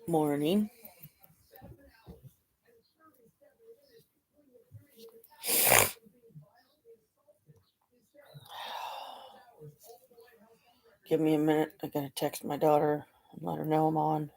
Morning. Give me a minute. I gotta text my daughter and let her know I'm on.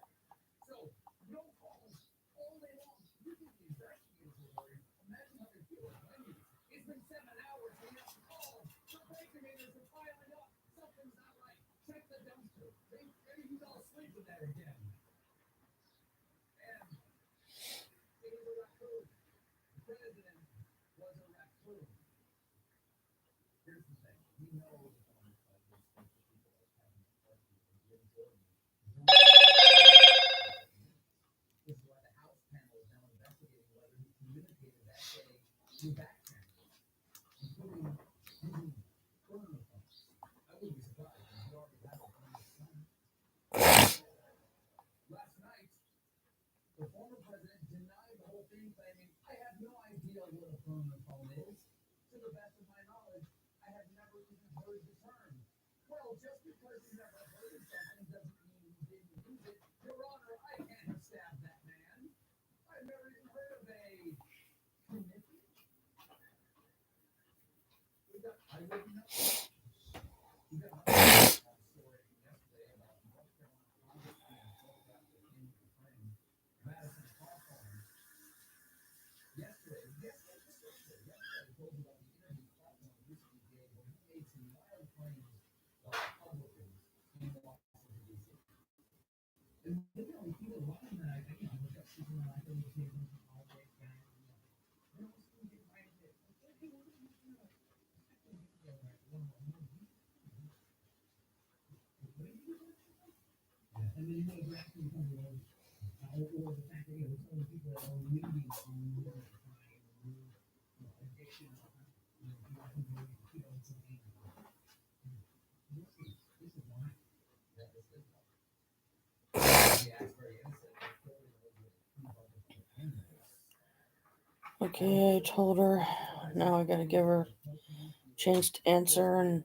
Okay, I told her. Now I gotta give her a chance to answer, and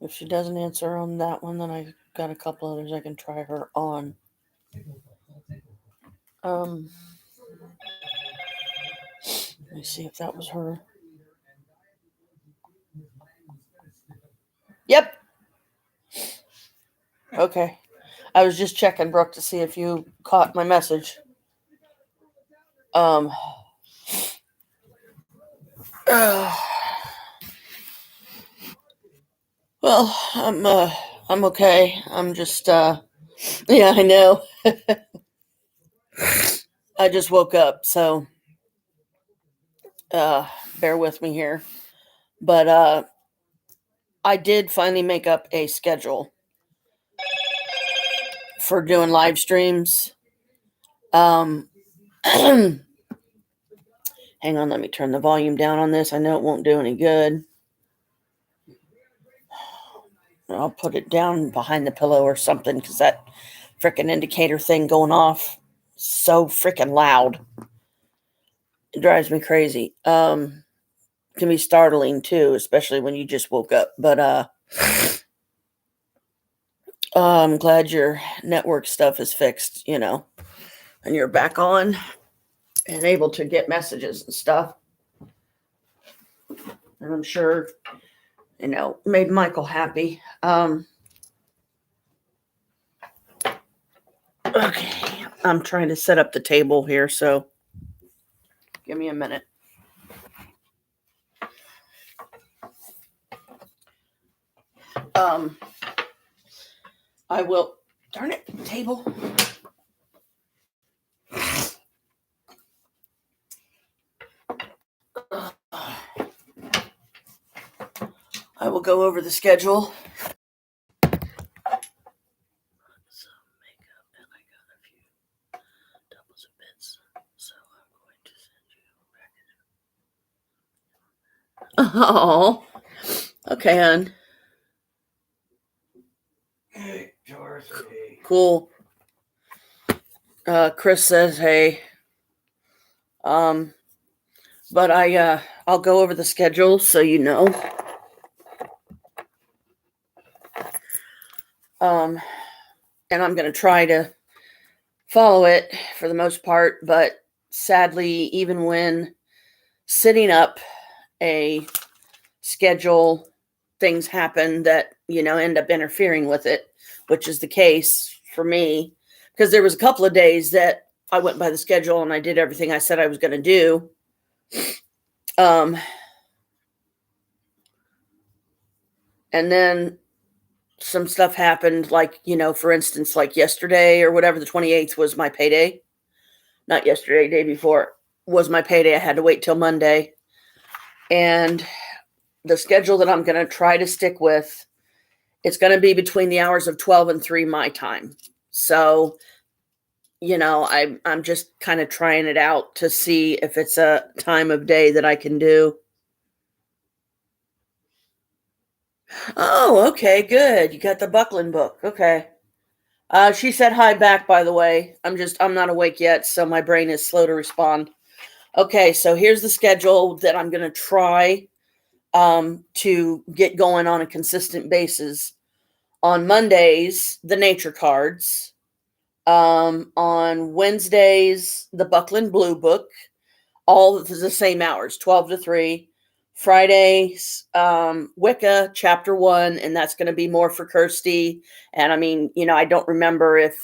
if she doesn't answer on that one, then I got a couple others I can try her on. Let me see if that was her. Yep. Okay. I was just checking, Brooke, to see if you caught my message. Well, I'm okay. I'm just yeah, I know. I just woke up, so bear with me here. But I did finally make up a schedule for doing live streams. Hang on, let me turn the volume down on this. I know it won't do any good. I'll put it down behind the pillow or something, because that freaking indicator thing going off so freaking loud. It drives me crazy. Can be startling too, especially when you just woke up. But I'm glad your network stuff is fixed, and you're back on and able to get messages and stuff. And I'm sure, made Michael happy. Okay, I'm trying to set up the table here, so give me a minute. I will. Darn it, table. I will go over the schedule. Oh, okay, hon. Hey, Dorothy. Cool. Chris says, "Hey." But I'll go over the schedule so you know. And I'm going to try to follow it for the most part, but sadly, even when setting up a schedule, things happen that, end up interfering with it, which is the case for me, because there was a couple of days that I went by the schedule and I did everything I said I was going to do. And then some stuff happened, like, for instance, like yesterday or whatever, the 28th was my payday. Not yesterday, day before was my payday. I had to wait till Monday. And the schedule that I'm going to try to stick with, it's going to be between the hours of 12 and 3 my time. So, I'm just kind of trying it out to see if it's a time of day that I can do. Oh, okay, good. You got the Buckland book. Okay. She said hi back, by the way. I'm not awake yet, so my brain is slow to respond. Okay, so here's the schedule that I'm going to try to get going on a consistent basis. On Mondays, the nature cards. On Wednesdays, the Buckland Blue book. All the same hours, 12 to 3. Fridays, Wicca chapter 1, and that's going to be more for Kirsty. And I mean, I don't remember if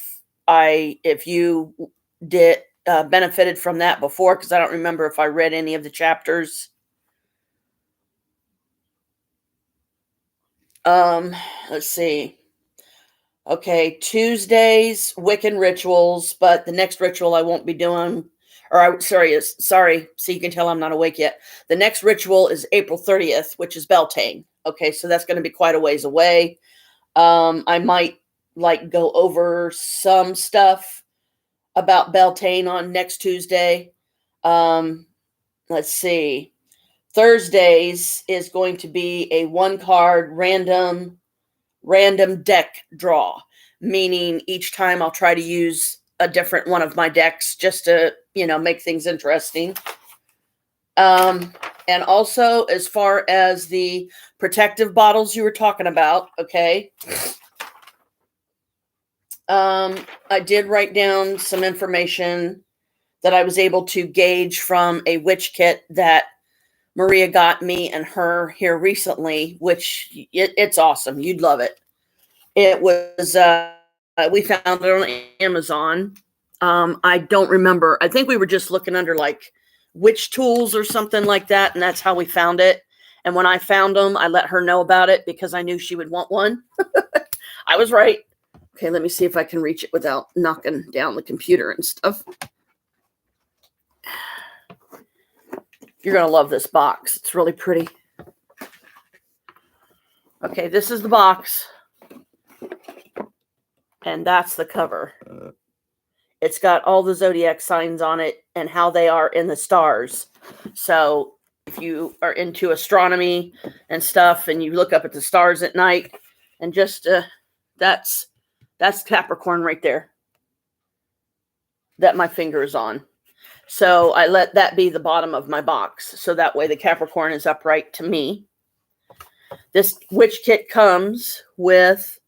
you did benefited from that before, because I don't remember if I read any of the chapters. Let's see. Okay, Tuesdays, Wiccan rituals, but the next ritual I won't be doing, sorry, so you can tell I'm not awake yet. The next ritual is April 30th, which is Beltane. Okay, so that's going to be quite a ways away. I might go over some stuff about Beltane on next Tuesday. Let's see. Thursdays is going to be a 1-card random deck draw, meaning each time I'll try to use a different one of my decks just to, make things interesting. And also, as far as the protective bottles you were talking about, okay, I did write down some information that I was able to gauge from a witch kit that Maria got me and her here recently, which it's awesome. You'd love it. It was, we found it on Amazon. I don't remember. I think we were just looking under witch tools or something like that. And that's how we found it. And when I found them, I let her know about it because I knew she would want one. I was right. Okay, let me see if I can reach it without knocking down the computer and stuff. You're going to love this box. It's really pretty. Okay, this is the box. And that's the cover. It's got all the zodiac signs on it and how they are in the stars. So if you are into astronomy and stuff and you look up at the stars at night and just that's Capricorn right there that my finger is on. So I let that be the bottom of my box. So that way the Capricorn is upright to me. This witch kit comes with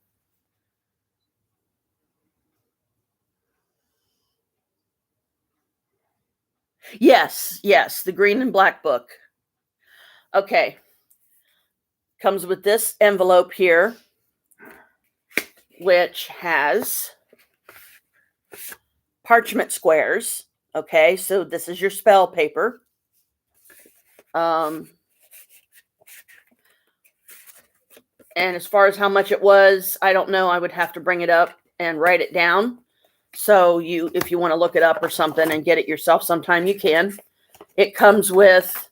Yes, the green and black book. Okay. Comes with this envelope here, which has parchment squares. Okay, so this is your spell paper. And as far as how much it was, I don't know. I would have to bring it up and write it down. So if you want to look it up or something and get it yourself sometime, you can. It comes with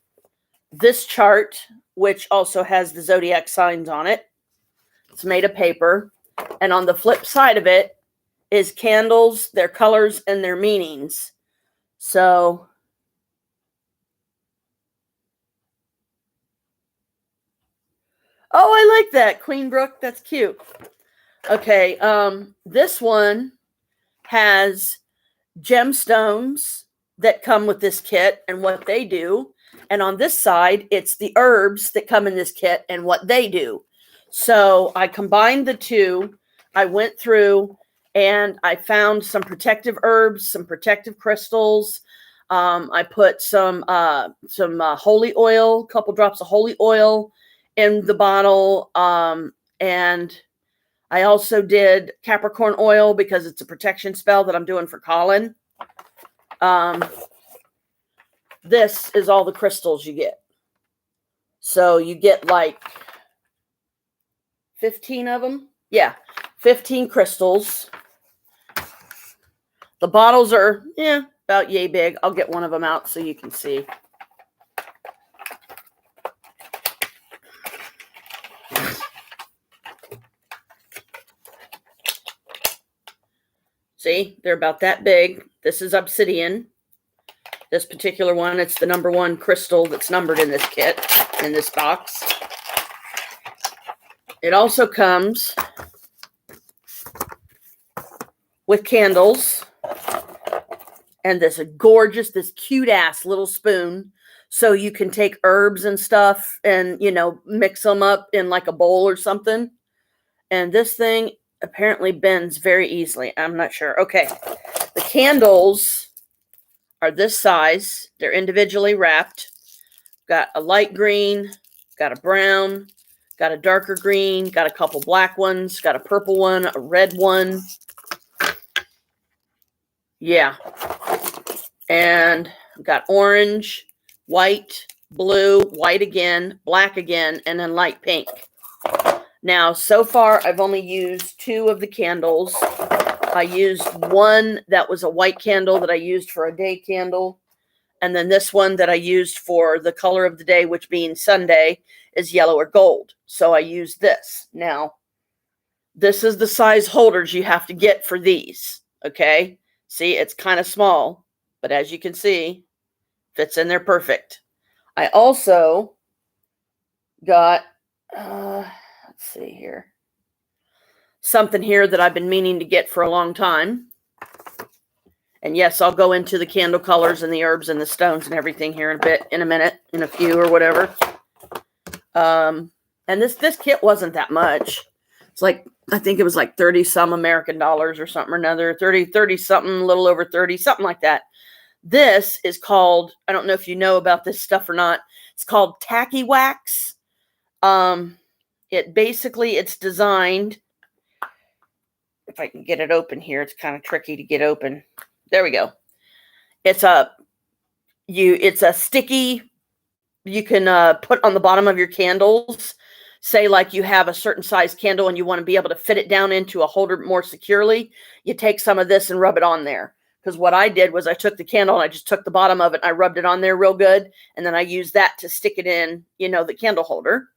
this chart, which also has the zodiac signs on it. It's made of paper. And on the flip side of it is candles, their colors, and their meanings. So I like that. Queen Brooke, that's cute. Okay, this one has gemstones that come with this kit and what they do. And on this side, it's the herbs that come in this kit and what they do. So I combined the two. I went through and I found some protective herbs, some protective crystals. I put some holy oil, a couple drops of holy oil in the bottle. And I also did Capricorn oil because it's a protection spell that I'm doing for Colin. This is all the crystals you get. So you get like 15 of them. Yeah, 15 crystals. The bottles are, about yay big. I'll get one of them out so you can see. See, they're about that big. This is obsidian. This particular one, it's the number 1 crystal that's numbered in this kit, in this box. It also comes with candles and this gorgeous, this cute ass little spoon. So you can take herbs and stuff and, mix them up in like a bowl or something. And this thing apparently bends very easily. I'm not sure. Okay. The candles are this size. They're individually wrapped. Got a light green, got a brown, got a darker green, got a couple black ones, got a purple one, a red one. Yeah. And got orange, white, blue, white again, black again, and then light pink. Now, so far, I've only used 2 of the candles. I used one that was a white candle that I used for a day candle. And then this one that I used for the color of the day, which being Sunday, is yellow or gold. So I used this. Now, this is the size holders you have to get for these. Okay? See, it's kind of small. But as you can see, fits in there perfect. I also got, let's see here, something here that I've been meaning to get for a long time. And yes, I'll go into the candle colors and the herbs and the stones and everything here in a minute, in a few or whatever. And this kit wasn't that much. It's like, I think it was like 30 some American dollars or something or another, 30 something, a little over 30, something like that. This is called, I don't know if you know about this stuff or not. It's called Tacky Wax. It's designed, if I can get it open here, it's kind of tricky to get open. There we go. It's a sticky, you can put on the bottom of your candles. Say like you have a certain size candle and you want to be able to fit it down into a holder more securely. You take some of this and rub it on there. Because what I did was I took the candle and I just took the bottom of it and I rubbed it on there real good. And then I used that to stick it in, the candle holder.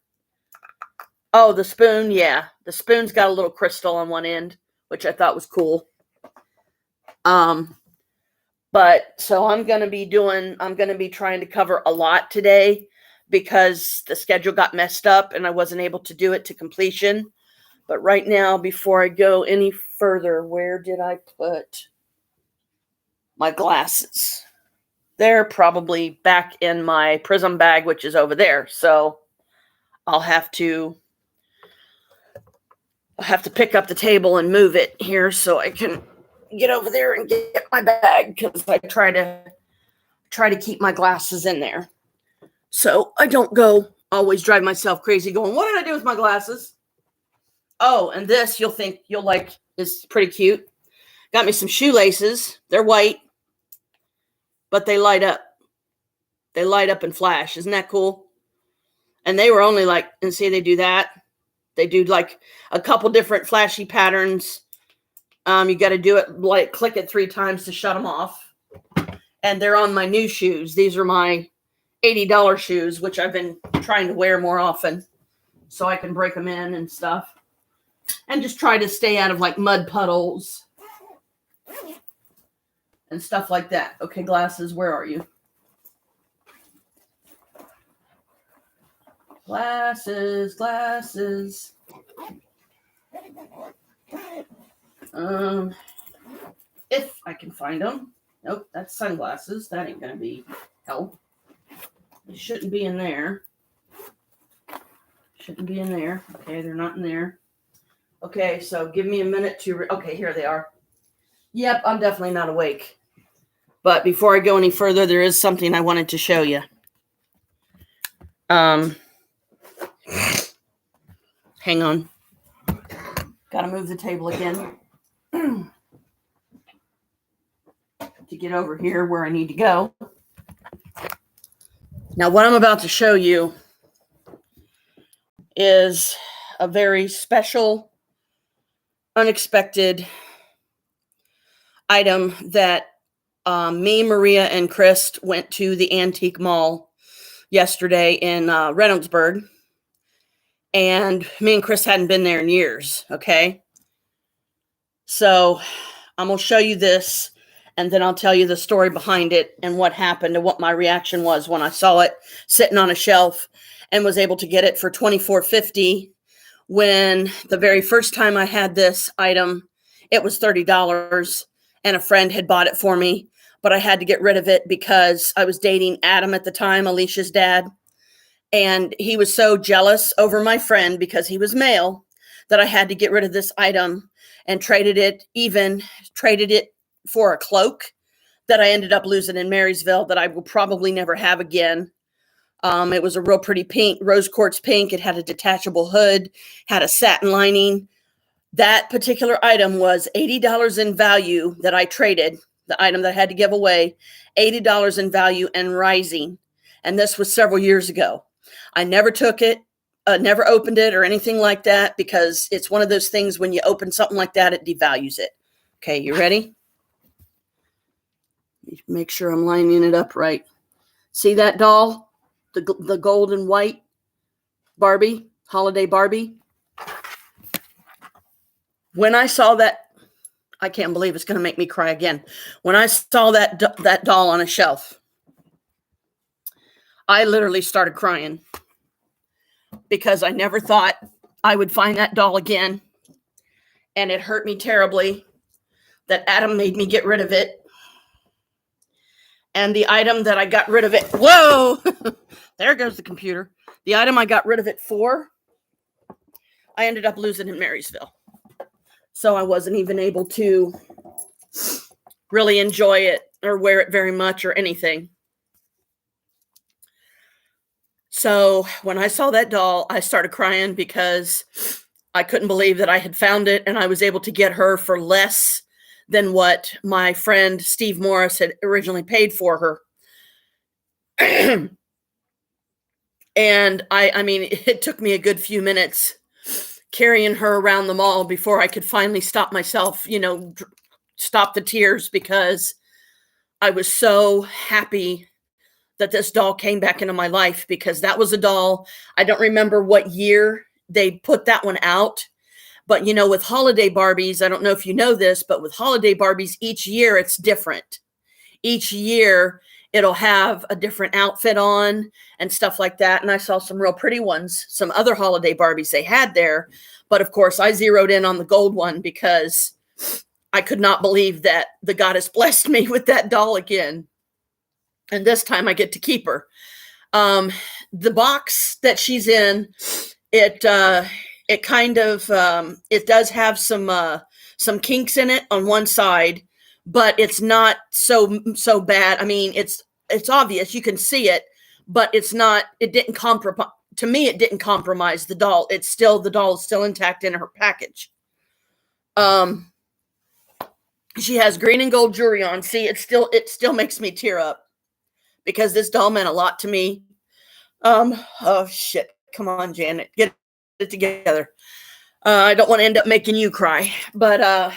Oh, the spoon. Yeah. The spoon's got a little crystal on one end, which I thought was cool. But so I'm going to be trying to cover a lot today because the schedule got messed up and I wasn't able to do it to completion. But right now, before I go any further, where did I put my glasses? They're probably back in my prism bag, which is over there. So I'll have to pick up the table and move it here so I can get over there and get my bag because I try to keep my glasses in there. So I don't always drive myself crazy going, what did I do with my glasses? Oh, and this you'll like is pretty cute. Got me some shoelaces. They're white, but they light up. They light up and flash. Isn't that cool? And they were only like, and see, they do that. They do like a couple different flashy patterns. You got to do it, like click it 3 times to shut them off. And they're on my new shoes. These are my $80 shoes, which I've been trying to wear more often so I can break them in and stuff. And just try to stay out of like mud puddles and stuff like that. Okay, glasses, where are you? Glasses. If I can find them. Nope, that's sunglasses. That ain't gonna be help. They shouldn't be in there. Okay, they're not in there. Okay, so give me a minute to. Okay, here they are. Yep, I'm definitely not awake. But before I go any further, there is something I wanted to show you. Hang on. Gotta move the table again to get over here where I need to go. Now, what I'm about to show you is a very special, unexpected item that me, Maria, and Chris went to the antique mall yesterday in Reynoldsburg. And me and Chris hadn't been there in years, okay? So I'm going to show you this, and then I'll tell you the story behind it and what happened and what my reaction was when I saw it sitting on a shelf and was able to get it for $24.50 when the very first time I had this item, it was $30 and a friend had bought it for me, but I had to get rid of it because I was dating Adam at the time, Alicia's dad. And he was so jealous over my friend because he was male that I had to get rid of this item and traded it for a cloak that I ended up losing in Marysville that I will probably never have again. It was a real pretty pink, rose quartz pink. It had a detachable hood, had a satin lining. That particular item was $80 in value that I traded, the item that I had to give away, $80 in value and rising. And this was several years ago. I never took it, never opened it or anything like that because it's one of those things when you open something like that, it devalues it. Okay, you ready? Make sure I'm lining it up right. See that doll? The gold and white Barbie, holiday Barbie? When I saw that, I can't believe it's going to make me cry again. When I saw that doll on a shelf, I literally started crying because I never thought I would find that doll again. And it hurt me terribly that Adam made me get rid of it. And the item that I got rid of it, whoa, there goes the computer. The item I got rid of it for, I ended up losing in Marysville. So I wasn't even able to really enjoy it or wear it very much or anything. So when I saw that doll, I started crying because I couldn't believe that I had found it and I was able to get her for less than what my friend Steve Morris had originally paid for her. And I mean, it took me a good few minutes carrying her around the mall before I could finally stop myself, stop the tears because I was so happy that this doll came back into my life because that was a doll. I don't remember what year they put that one out, but with holiday Barbies, I don't know if you know this, but with holiday Barbies, each year it's different. Each year it'll have a different outfit on and stuff like that. And I saw some real pretty ones, some other holiday Barbies they had there. But of course, I zeroed in on the gold one because I could not believe that the goddess blessed me with that doll again. And this time I get to keep her. The box that she's in, it kind of, it does have some kinks in it on one side, but it's not so bad. I mean, it's obvious. You can see it, but it didn't compromise. To me, it didn't compromise the doll. The doll is still intact in her package. She has green and gold jewelry on. See, it still makes me tear up because this doll meant a lot to me. Oh shit. Come on, Janet, get it together. I don't want to end up making you cry, but,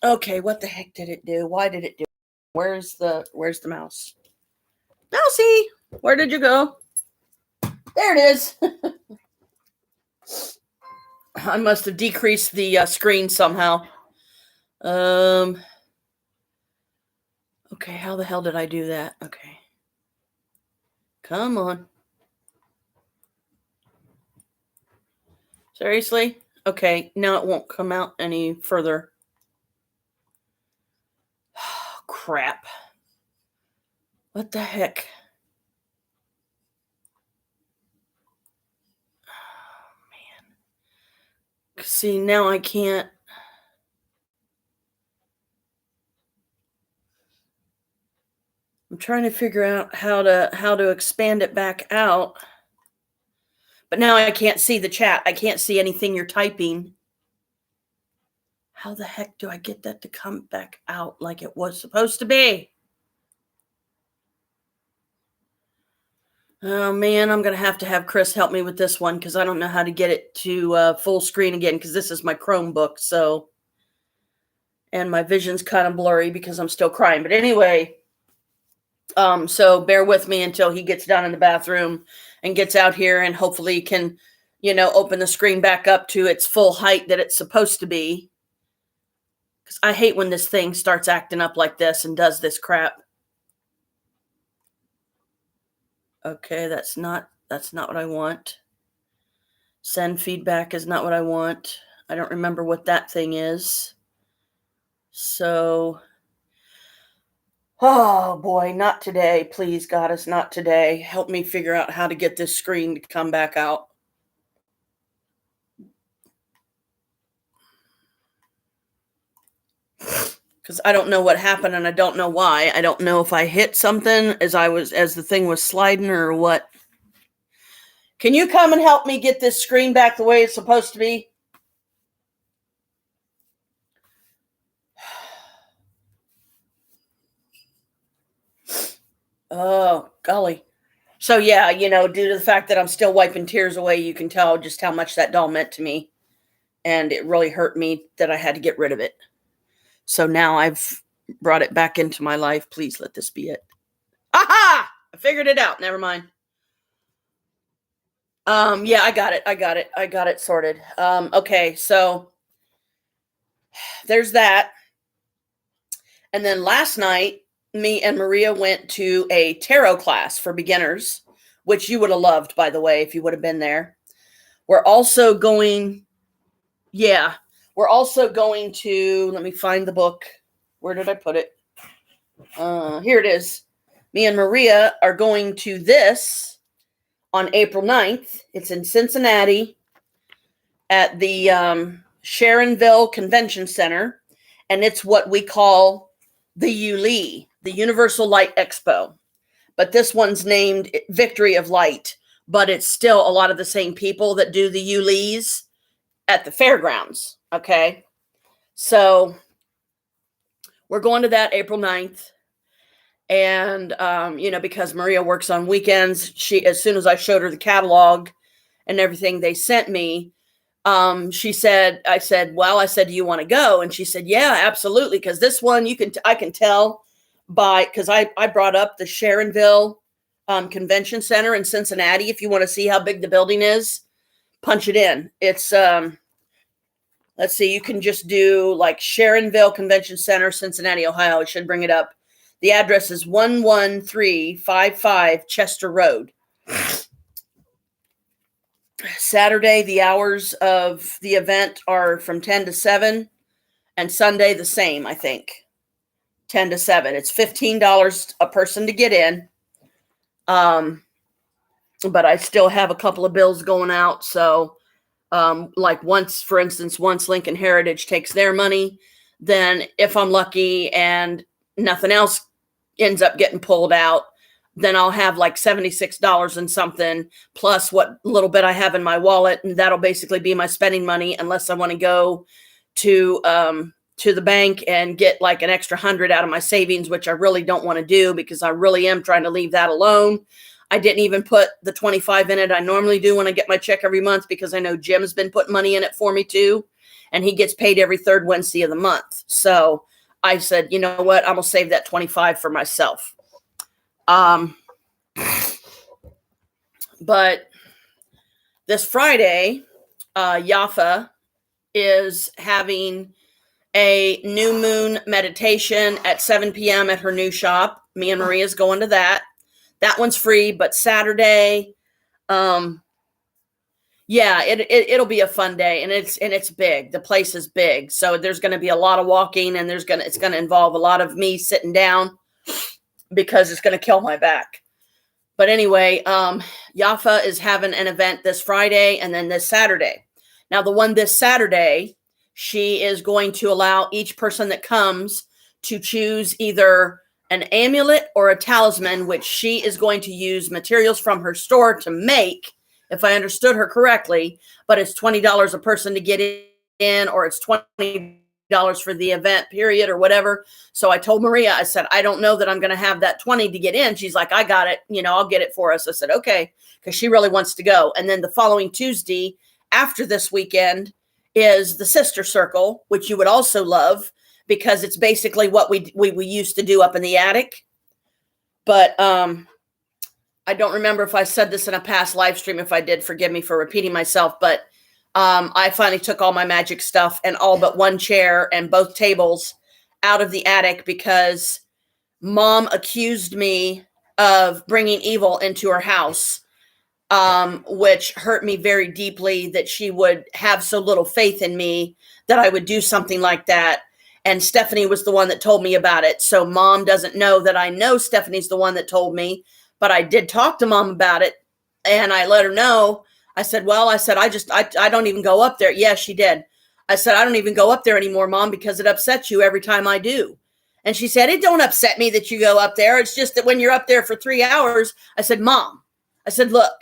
okay. What the heck did it do? Why did it do? Where's the mouse? Mousy, where did you go? There it is. I must have decreased the screen somehow. Okay, how the hell did I do that? Okay. Come on. Seriously? Okay, now it won't come out any further. Oh, crap. What the heck? Oh, man. See, now I can't. I'm trying to figure out how to expand it back out. But now I can't see the chat. I can't see anything you're typing. How the heck do I get that to come back out like it was supposed to be? Oh man, I'm going to have Chris help me with this one because I don't know how to get it to full screen again because this is my Chromebook. So, and my vision's kind of blurry because I'm still crying. But anyway, so bear with me until he gets down in the bathroom and gets out here and hopefully can, open the screen back up to its full height that it's supposed to be. Because I hate when this thing starts acting up like this and does this crap. Okay, that's not what I want. Send feedback is not what I want. I don't remember what that thing is. So, oh boy, not today. Please, Goddess, not today. Help me figure out how to get this screen to come back out. Because I don't know what happened and I don't know why. I don't know if I hit something as the thing was sliding or what. Can you come and help me get this screen back the way it's supposed to be? Oh, golly. So yeah, due to the fact that I'm still wiping tears away, you can tell just how much that doll meant to me. And it really hurt me that I had to get rid of it. So now I've brought it back into my life. Please let this be it. Aha! I figured it out. Never mind. Yeah, I got it sorted. Okay, so there's that. And then last night, me and Maria went to a tarot class for beginners, which you would have loved, by the way, if you would have been there. We're also going to, let me find the book. Where did I put it? Here it is. Me and Maria are going to this on April 9th. It's in Cincinnati at the Sharonville Convention Center. And it's what we call the ULE, the Universal Light Expo. But this one's named Victory of Light. But it's still a lot of the same people that do the ULEs at the fairgrounds. Okay. So we're going to that April 9th. And, because Maria works on weekends, as soon as I showed her the catalog and everything they sent me, I said, do you want to go? And she said, yeah, absolutely. Cause this one I can tell cause I brought up the Sharonville, Convention Center in Cincinnati. If you want to see how big the building is, punch it in. It's, let's see, you can just do like Sharonville Convention Center, Cincinnati, Ohio. It should bring it up. The address is 11355 Chester Road. Saturday, the hours of the event are from 10 to 7, and Sunday the same, I think. 10 to 7. It's $15 a person to get in. But I still have a couple of bills going out. So, once Lincoln Heritage takes their money, then if I'm lucky and nothing else ends up getting pulled out, then I'll have like $76 and something plus what little bit I have in my wallet. And that'll basically be my spending money unless I want to go to the bank and get like an extra 100 out of my savings, which I really don't want to do because I really am trying to leave that alone. I didn't even put the 25 in it. I normally do when I get my check every month because I know Jim's been putting money in it for me too. And he gets paid every third Wednesday of the month. So I said, you know what? I'm going to save that 25 for myself. But this Friday, Yafa is having a new moon meditation at 7 p.m. at her new shop. Me and Maria's going to that. That one's free, but Saturday, it'll be a fun day, and it's big. The place is big, so there's going to be a lot of walking, and it's going to involve a lot of me sitting down because it's going to kill my back. But anyway, Yafa is having an event this Friday and then this Saturday. Now, the one this Saturday, she is going to allow each person that comes to choose either an amulet or a talisman, which she is going to use materials from her store to make, if I understood her correctly, but it's $20 a person to get in, or it's $20 for the event period or whatever. So I told Maria, I said, I don't know that I'm going to have that 20 to get in. She's like, I got it. I'll get it for us. I said, okay, because she really wants to go. And then the following Tuesday after this weekend is the Sister Circle, which you would also love, because it's basically what we used to do up in the attic. But I don't remember if I said this in a past live stream. If I did, forgive me for repeating myself. But I finally took all my magic stuff and all but one chair and both tables out of the attic because Mom accused me of bringing evil into her house, which hurt me very deeply, that she would have so little faith in me that I would do something like that. And Stephanie was the one that told me about it. So Mom doesn't know that I know Stephanie's the one that told me, but I did talk to Mom about it. And I let her know. I said, I don't even go up there. Yeah, she did. I said, I don't even go up there anymore, Mom, because it upsets you every time I do. And she said, it don't upset me that you go up there. It's just that when you're up there for 3 hours, I said, Mom, I said, look,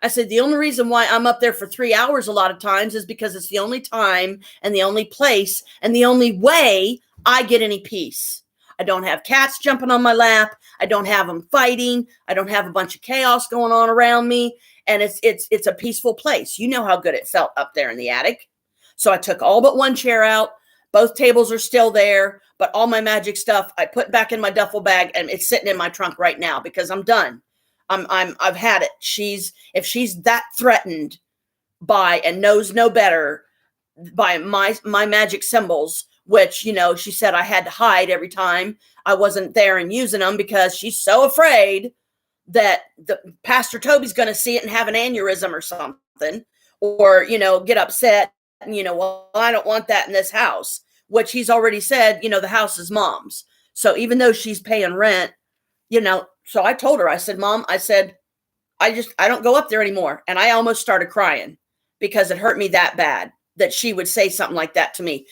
I said, the only reason why I'm up there for 3 hours a lot of times is because it's the only time and the only place and the only way I get any peace. I don't have cats jumping on my lap. I don't have them fighting. I don't have a bunch of chaos going on around me. And it's a peaceful place. You know how good it felt up there in the attic. So I took all but one chair out. Both tables are still there, but all my magic stuff I put back in my duffel bag, and it's sitting in my trunk right now because I'm done. I've had it. If she's that threatened by and knows no better by my magic symbols, which, she said I had to hide every time I wasn't there and using them because she's so afraid that the Pastor Toby's going to see it and have an aneurysm or something, or, get upset. Well, I don't want that in this house, which he's already said, the house is Mom's. So even though she's paying rent, so I told her, I said, Mom, I said, I don't go up there anymore. And I almost started crying because it hurt me that bad that she would say something like that to me.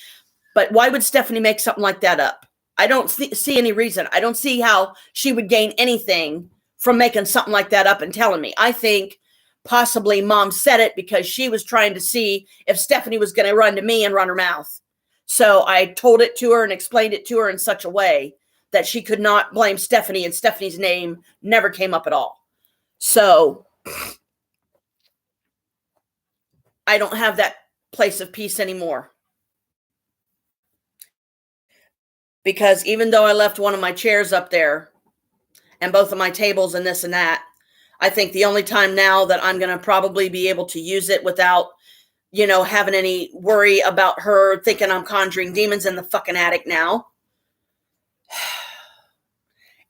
But why would Stephanie make something like that up? I don't see any reason. I don't see how she would gain anything from making something like that up and telling me. I think possibly Mom said it because she was trying to see if Stephanie was going to run to me and run her mouth. So I told it to her and explained it to her in such a way that she could not blame Stephanie, and Stephanie's name never came up at all. So I don't have that place of peace anymore. Because even though I left one of my chairs up there and both of my tables and this and that, I think the only time now that I'm going to probably be able to use it without, having any worry about her thinking I'm conjuring demons in the fucking attic now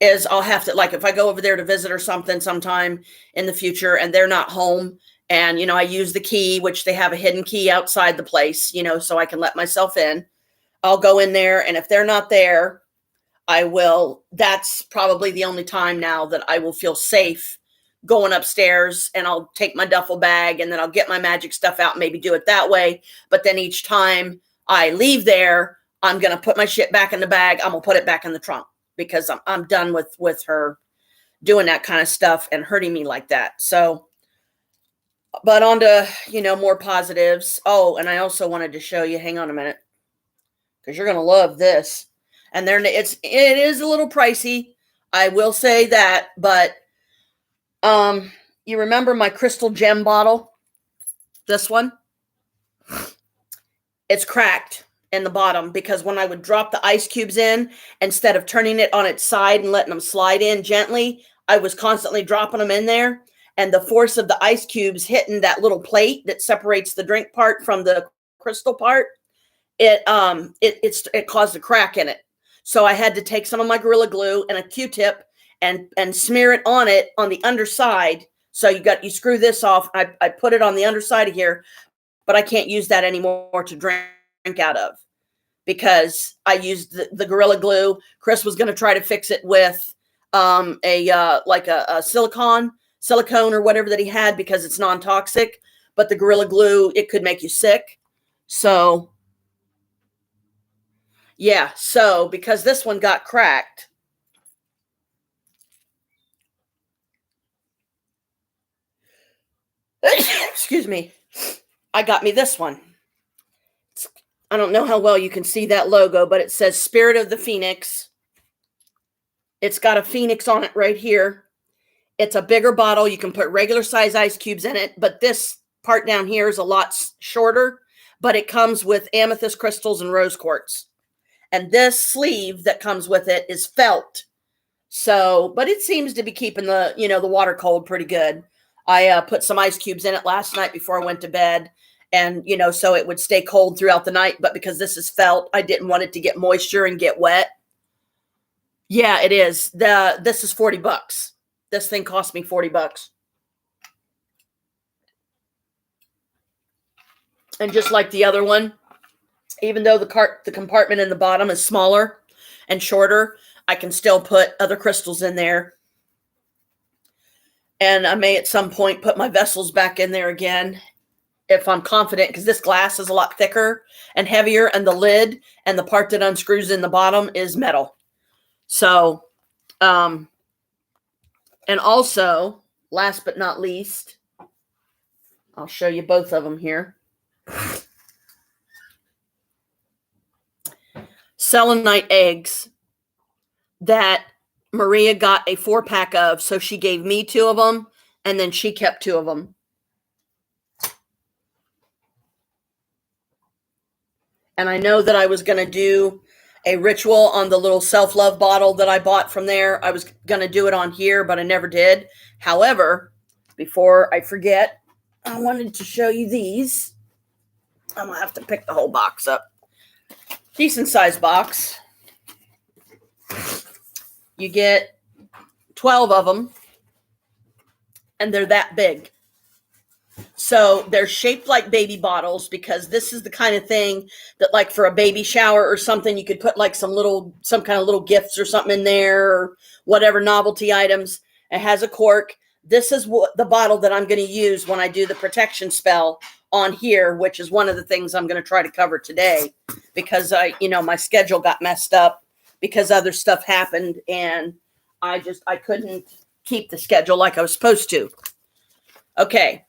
is I'll have to, like, if I go over there to visit or something sometime in the future and they're not home and, I use the key, which they have a hidden key outside the place, so I can let myself in. I'll go in there, and if they're not there, that's probably the only time now that I will feel safe going upstairs, and I'll take my duffel bag and then I'll get my magic stuff out and maybe do it that way. But then each time I leave there, I'm going to put my shit back in the bag. I'm going to put it back in the trunk because I'm done with her doing that kind of stuff and hurting me like that. So, but on to, more positives. Oh, and I also wanted to show you, hang on a minute, because you're going to love this. And it is a little pricey. I will say that, but you remember my crystal gem bottle? This one? It's cracked in the bottom because when I would drop the ice cubes in, instead of turning it on its side and letting them slide in gently, I was constantly dropping them in there. And the force of the ice cubes hitting that little plate that separates the drink part from the crystal part, it caused a crack in it. So I had to take some of my Gorilla Glue and a Q-tip and smear it on it on the underside. So you screw this off. I put it on the underside of here, but I can't use that anymore to drink out of because I used the Gorilla Glue. Chris was going to try to fix it with a silicone or whatever that he had because it's non-toxic. but the Gorilla Glue, it could make you sick. So, yeah. So, because this one got cracked, excuse me, I got me this one. I don't know how well you can see that logo, but it says Spirit of the Phoenix. It's got a phoenix on it right here. It's a bigger bottle. You can put regular size ice cubes in it, but this part down here is a lot shorter, but it comes with amethyst crystals and rose quartz. And this sleeve that comes with it is felt. So, but it seems to be keeping the, the water cold pretty good. I put some ice cubes in it last night before I went to bed, and, so it would stay cold throughout the night. But because this is felt, I didn't want it to get moisture and get wet. Yeah, it is. This is $40. This thing cost me $40. And just like the other one, even though the compartment in the bottom is smaller and shorter, I can still put other crystals in there. And I may at some point put my vessels back in there again if I'm confident, because this glass is a lot thicker and heavier, and the lid and the part that unscrews in the bottom is metal. So, and also, last but not least, I'll show you both of them here. Selenite eggs that Maria got a 4-pack of, so she gave me 2 of them, and then she kept 2 of them. And I know that I was going to do a ritual on the little self-love bottle that I bought from there. I was going to do it on here, but I never did. However, before I forget, I wanted to show you these. I'm going to have to pick the whole box up. Decent size box. You get 12 of them, and they're that big. So they're shaped like baby bottles, because this is the kind of thing that, like, for a baby shower or something, you could put like some kind of little gifts or something in there, or whatever novelty items. It has a cork. This is the bottle that I'm going to use when I do the protection spell on here, which is one of the things I'm going to try to cover today, because my schedule got messed up because other stuff happened, and I couldn't keep the schedule like I was supposed to. Okay.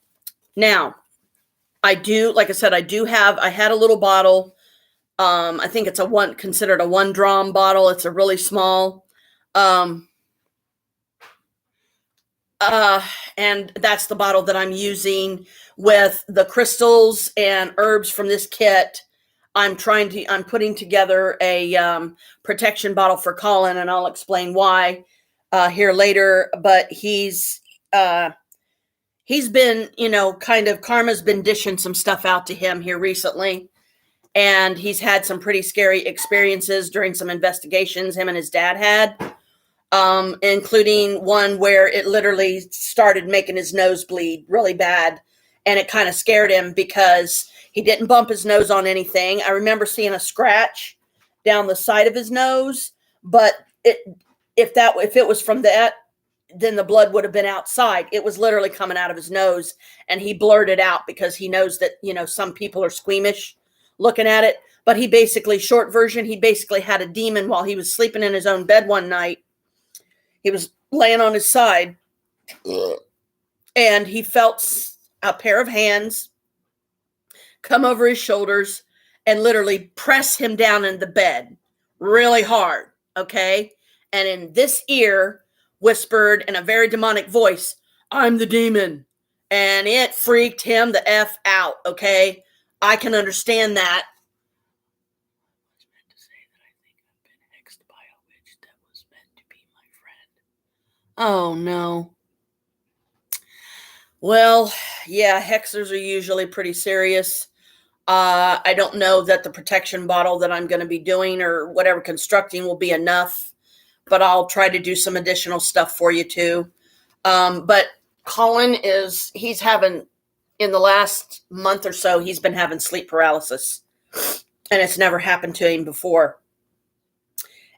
Now, I had a little bottle. I think it's considered a 1 dram bottle. It's a really small. And that's the bottle that I'm using with the crystals and herbs from this kit. I'm putting together a protection bottle for Colin, and I'll explain why here later. But he's been, Karma's been dishing some stuff out to him here recently. And he's had some pretty scary experiences during some investigations him and his dad had, including one where it literally started making his nose bleed really bad. And it kind of scared him because he didn't bump his nose on anything. I remember seeing a scratch down the side of his nose, but if it was from that, then the blood would have been outside. It was literally coming out of his nose, and he blurted out because he knows that, some people are squeamish looking at it. But he basically had a demon while he was sleeping in his own bed one night. He was laying on his side, and he felt a pair of hands come over his shoulders and literally press him down in the bed really hard. Okay. And in this ear, whispered in a very demonic voice, "I'm the demon." And it freaked him the F out, okay? I can understand that. I was meant to say that I think I've been hexed by a witch that was meant to be my friend. Oh, no. Well, yeah, hexers are usually pretty serious. I don't know that the protection bottle that I'm going to be doing or whatever constructing will be enough, but I'll try to do some additional stuff for you too. But Colin he's having, in the last month or so, he's been having sleep paralysis, and it's never happened to him before.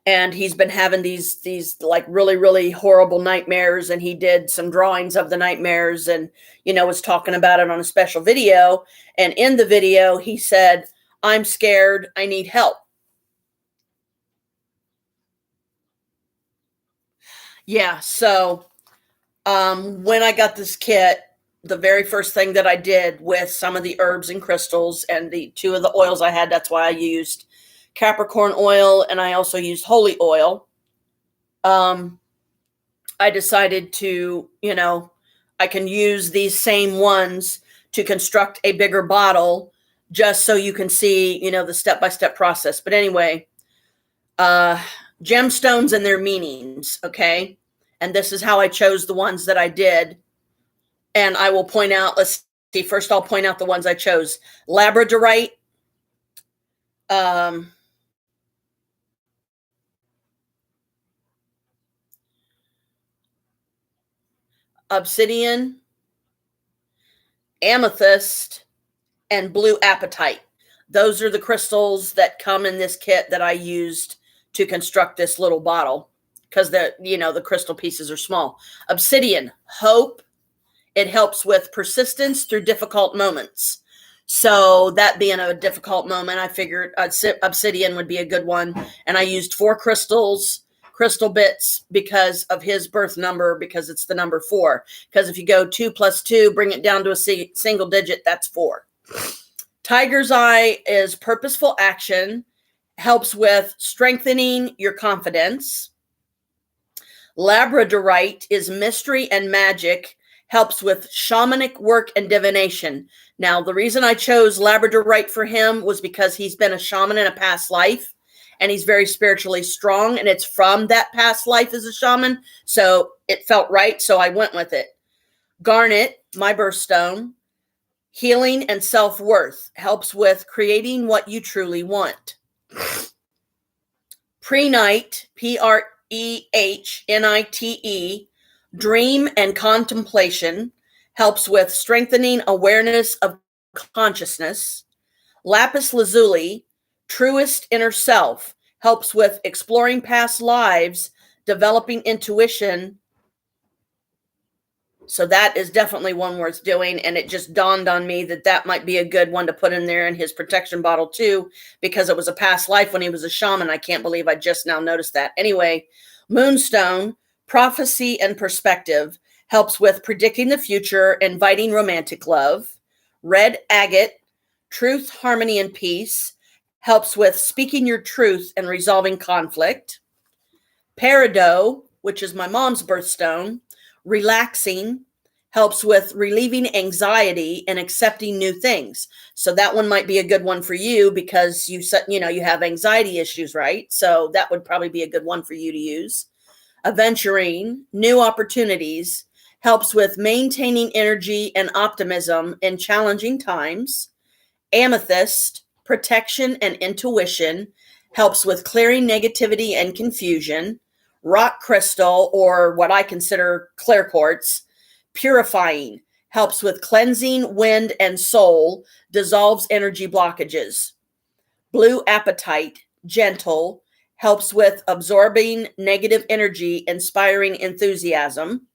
and he's been having these like really, really horrible nightmares, and he did some drawings of the nightmares and, was talking about it on a special video. And in the video, he said, "I'm scared. I need help." Yeah. So, when I got this kit, the very first thing that I did with some of the herbs and crystals and the two of the oils I had, that's why I used Capricorn oil and I also used holy oil. I decided to, I can use these same ones to construct a bigger bottle just so you can see, the step-by-step process. But anyway, gemstones and their meanings, okay? And this is how I chose the ones that I did. And I will point out, let's see, first I'll point out the ones I chose. Labradorite, obsidian, amethyst, and blue apatite. Those are the crystals that come in this kit that I used to construct this little bottle because the crystal pieces are small. Obsidian, hope. It helps with persistence through difficult moments. So that being a difficult moment, I figured obsidian would be a good one. And I used 4 crystal bits because of his birth number, because it's the number 4. Because if you go 2 + 2, bring it down to a single digit, that's 4. Tiger's eye is purposeful action, helps with strengthening your confidence. Labradorite is mystery and magic, helps with shamanic work and divination. Now, the reason I chose Labradorite for him was because he's been a shaman in a past life, and he's very spiritually strong, and it's from that past life as a shaman, so it felt right, so I went with it. Garnet, my birthstone, healing and self-worth, helps with creating what you truly want. Prehnite, Prehnite, dream and contemplation, helps with strengthening awareness of consciousness. Lapis lazuli, truest inner self, helps with exploring past lives, developing intuition. So that is definitely one worth doing. And it just dawned on me that might be a good one to put in there in his protection bottle too, because it was a past life when he was a shaman. I can't believe I just now noticed that. Anyway, moonstone, prophecy and perspective, helps with predicting the future, inviting romantic love. Red agate, truth, harmony, and peace, helps with speaking your truth and resolving conflict. Peridot, which is my mom's birthstone, relaxing, helps with relieving anxiety and accepting new things. So that one might be a good one for you because you have anxiety issues, right? So that would probably be a good one for you to use. Aventurine, new opportunities, helps with maintaining energy and optimism in challenging times. Amethyst, protection and intuition, helps with clearing negativity and confusion. Rock crystal, or what I consider clear quartz, purifying, helps with cleansing wind and soul, dissolves energy blockages. Blue apatite, gentle, helps with absorbing negative energy, inspiring enthusiasm.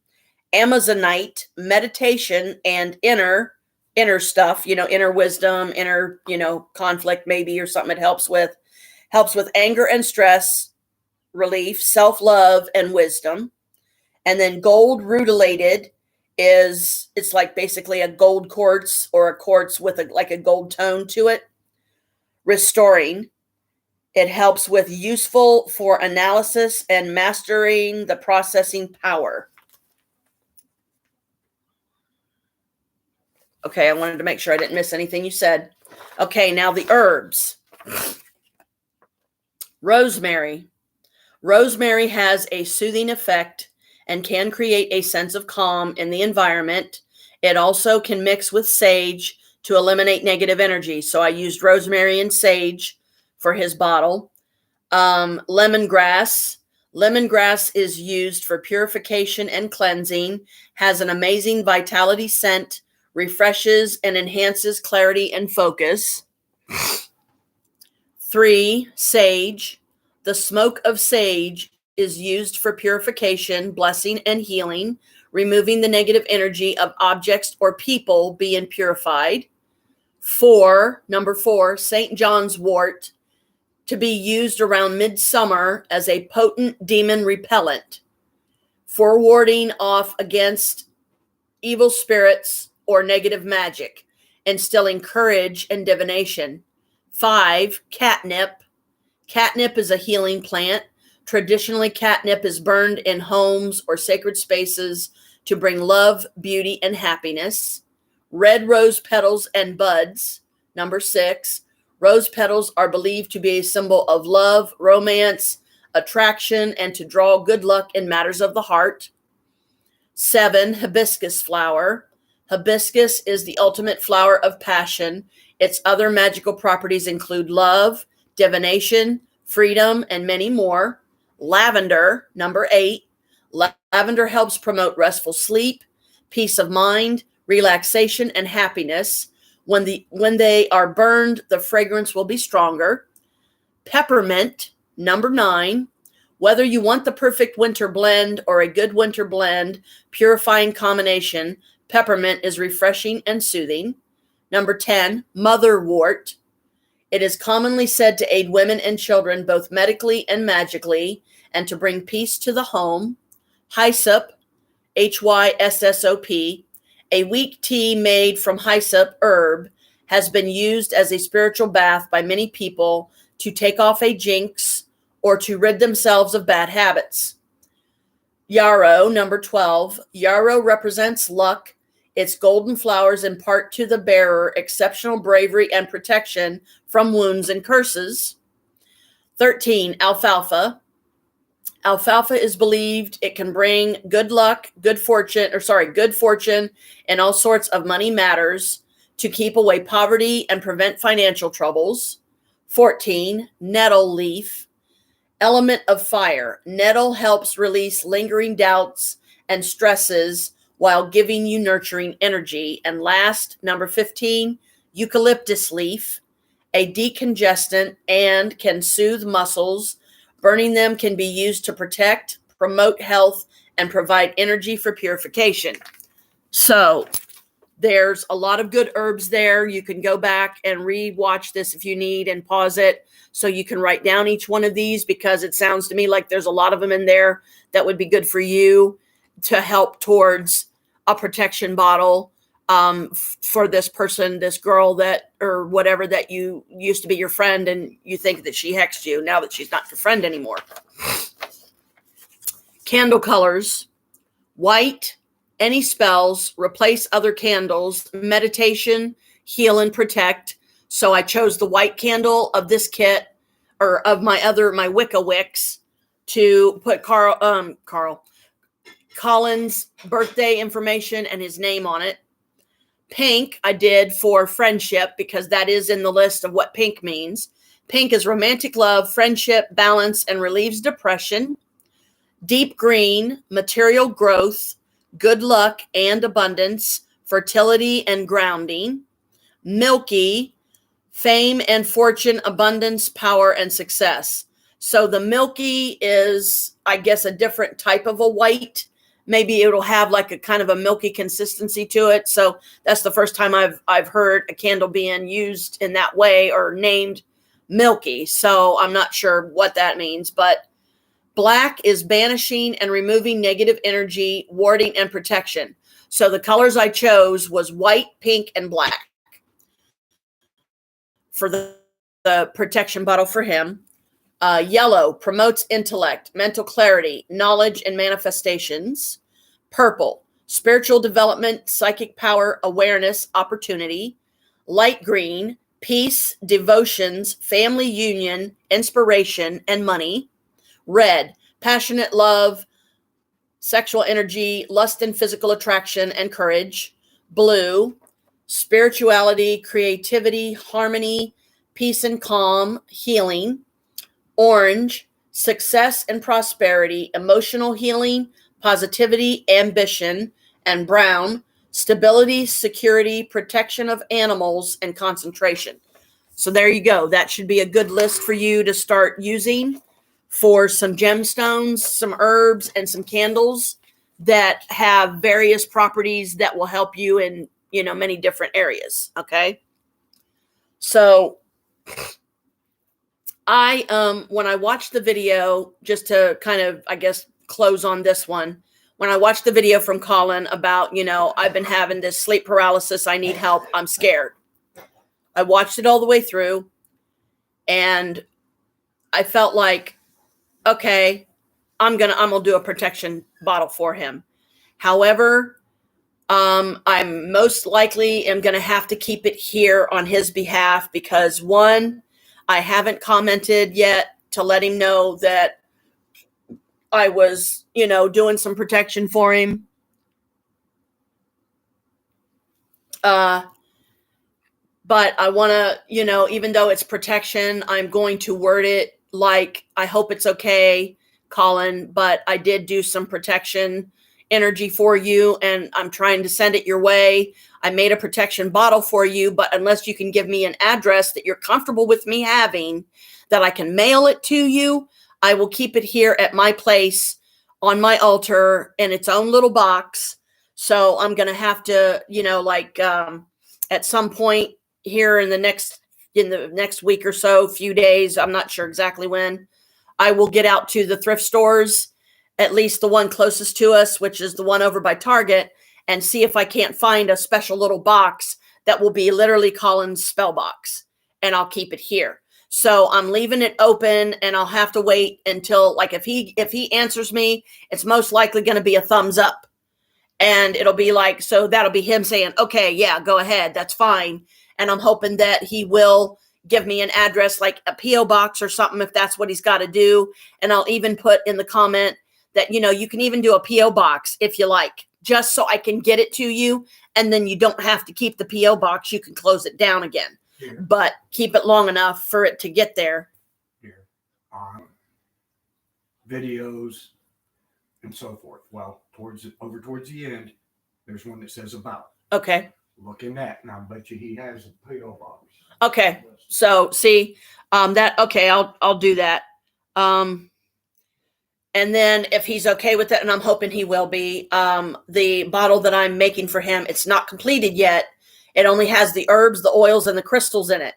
Amazonite, meditation and inner stuff, inner wisdom, inner, conflict maybe, or something it helps with anger and stress relief, self-love, and wisdom. And then gold rutilated it's like basically a gold quartz or a quartz with a gold tone to it. Restoring, it helps with useful for analysis and mastering the processing power. Okay, I wanted to make sure I didn't miss anything you said. Okay, now the herbs. Rosemary. Rosemary has a soothing effect and can create a sense of calm in the environment. It also can mix with sage to eliminate negative energy. So I used rosemary and sage for his bottle. Lemongrass. Lemongrass is used for purification and cleansing, has an amazing vitality scent, refreshes and enhances clarity and focus. 3, sage. The smoke of sage is used for purification, blessing, and healing, removing the negative energy of objects or people being purified. Number 4, St. John's wort, to be used around midsummer as a potent demon repellent for warding off against evil spirits or negative magic, instilling courage and divination. 5, catnip. Catnip is a healing plant. Traditionally, catnip is burned in homes or sacred spaces to bring love, beauty, and happiness. Red rose petals and buds. Number 6, rose petals are believed to be a symbol of love, romance, attraction, and to draw good luck in matters of the heart. 7, hibiscus flower. Hibiscus is the ultimate flower of passion. Its other magical properties include love, divination, freedom, and many more. Lavender, number 8. Lavender helps promote restful sleep, peace of mind, relaxation, and happiness. When they are burned, the fragrance will be stronger. Peppermint, number 9. Whether you want the perfect winter blend or a good winter blend, purifying combination, peppermint is refreshing and soothing. Number 10, motherwort. It is commonly said to aid women and children both medically and magically, and to bring peace to the home. Hyssop, Hyssop, a weak tea made from hyssop herb, has been used as a spiritual bath by many people to take off a jinx or to rid themselves of bad habits. Yarrow, number 12. Yarrow represents luck. Its golden flowers impart to the bearer exceptional bravery and protection from wounds and curses. 13, alfalfa. Alfalfa is believed it can bring good luck, good fortune, and all sorts of money matters, to keep away poverty and prevent financial troubles. 14, nettle leaf. Element of fire. Nettle helps release lingering doubts and stresses while giving you nurturing energy. And last, number 15, eucalyptus leaf, a decongestant and can soothe muscles. Burning them can be used to protect, promote health, and provide energy for purification. So there's a lot of good herbs there. You can go back and re-watch this if you need and pause it so you can write down each one of these, because it sounds to me like there's a lot of them in there that would be good for you to help towards a protection bottle for this person, this girl that, or whatever, that you used to be your friend and you think that she hexed you now that she's not your friend anymore. Candle colors: white, any spells, replace other candles, meditation, heal and protect. So I chose the white candle of this kit, or of my Wicca wicks, to put Colin's birthday information and his name on it. Pink I did for friendship, because that is in the list of what pink means. Pink is romantic love, friendship, balance, and relieves depression. Deep green, material growth, good luck and abundance, fertility and grounding. Milky, fame and fortune, abundance, power, and success. So the milky is, I guess, a different type of a white. Maybe it'll have like a kind of a milky consistency to it. So that's the first time I've heard a candle being used in that way or named milky. So I'm not sure what that means, but black is banishing and removing negative energy, warding, and protection. So the colors I chose was white, pink, and black for the protection bottle for him. Yellow promotes intellect, mental clarity, knowledge, and manifestations. Purple, spiritual development, psychic power, awareness, opportunity. Light green, peace, devotions, family union, inspiration, and money. Red, passionate love, sexual energy, lust and physical attraction, and courage. Blue, spirituality, creativity, harmony, peace and calm, healing. Orange, success and prosperity, emotional healing, positivity, ambition. And brown, stability, security, protection of animals, and concentration. So there you go. That should be a good list for you to start using for some gemstones, some herbs, and some candles that have various properties that will help you in, many different areas. Okay. So when I watched the video, just to kind of, I guess, close on this one, when I watched the video from Colin about, I've been having this sleep paralysis, I need help, I'm scared. I watched it all the way through, and I felt like, okay, I'm gonna do a protection bottle for him. However, I'm most likely am gonna have to keep it here on his behalf because, one, I haven't commented yet to let him know that I was, doing some protection for him. But I want to, even though it's protection, I'm going to word it like, I hope it's okay, Colin, but I did do some protection energy for you, and I'm trying to send it your way. I made a protection bottle for you, but unless you can give me an address that you're comfortable with me having, that I can mail it to you, I will keep it here at my place on my altar in its own little box. So I'm going to have to, at some point here in the next week or so, few days, I'm not sure exactly when, I will get out to the thrift stores, at least the one closest to us, which is the one over by Target, and see if I can't find a special little box that will be literally Colin's spell box, and I'll keep it here. So I'm leaving it open, and I'll have to wait until, like, if he answers me, it's most likely going to be a thumbs up, and it'll be like, so that'll be him saying, okay, yeah, go ahead, that's fine. And I'm hoping that he will give me an address, like a P.O. box or something, if that's what he's got to do. And I'll even put in the comment that, you can even do a P.O. box if you like, just so I can get it to you. And then you don't have to keep the P.O. box. You can close it down again, but keep it long enough for it to get there. Here. Videos and so forth. Well, towards the end, there's one that says about. Okay. Look in that, and I bet you he has a P.O. box. Okay. So see, okay, I'll do that. And then if he's okay with it, and I'm hoping he will be, the bottle that I'm making for him, it's not completed yet. It only has the herbs, the oils, and the crystals in it.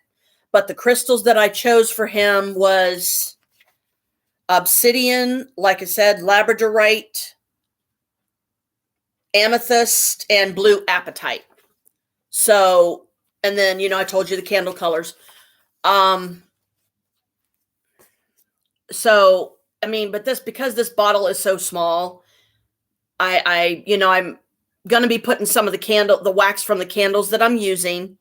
But the crystals that I chose for him was obsidian, like I said, labradorite, amethyst, and blue apatite. So, and then, I told you the candle colors. So, I mean, but because this bottle is so small, I'm going to be putting some of the wax from the candles that I'm using,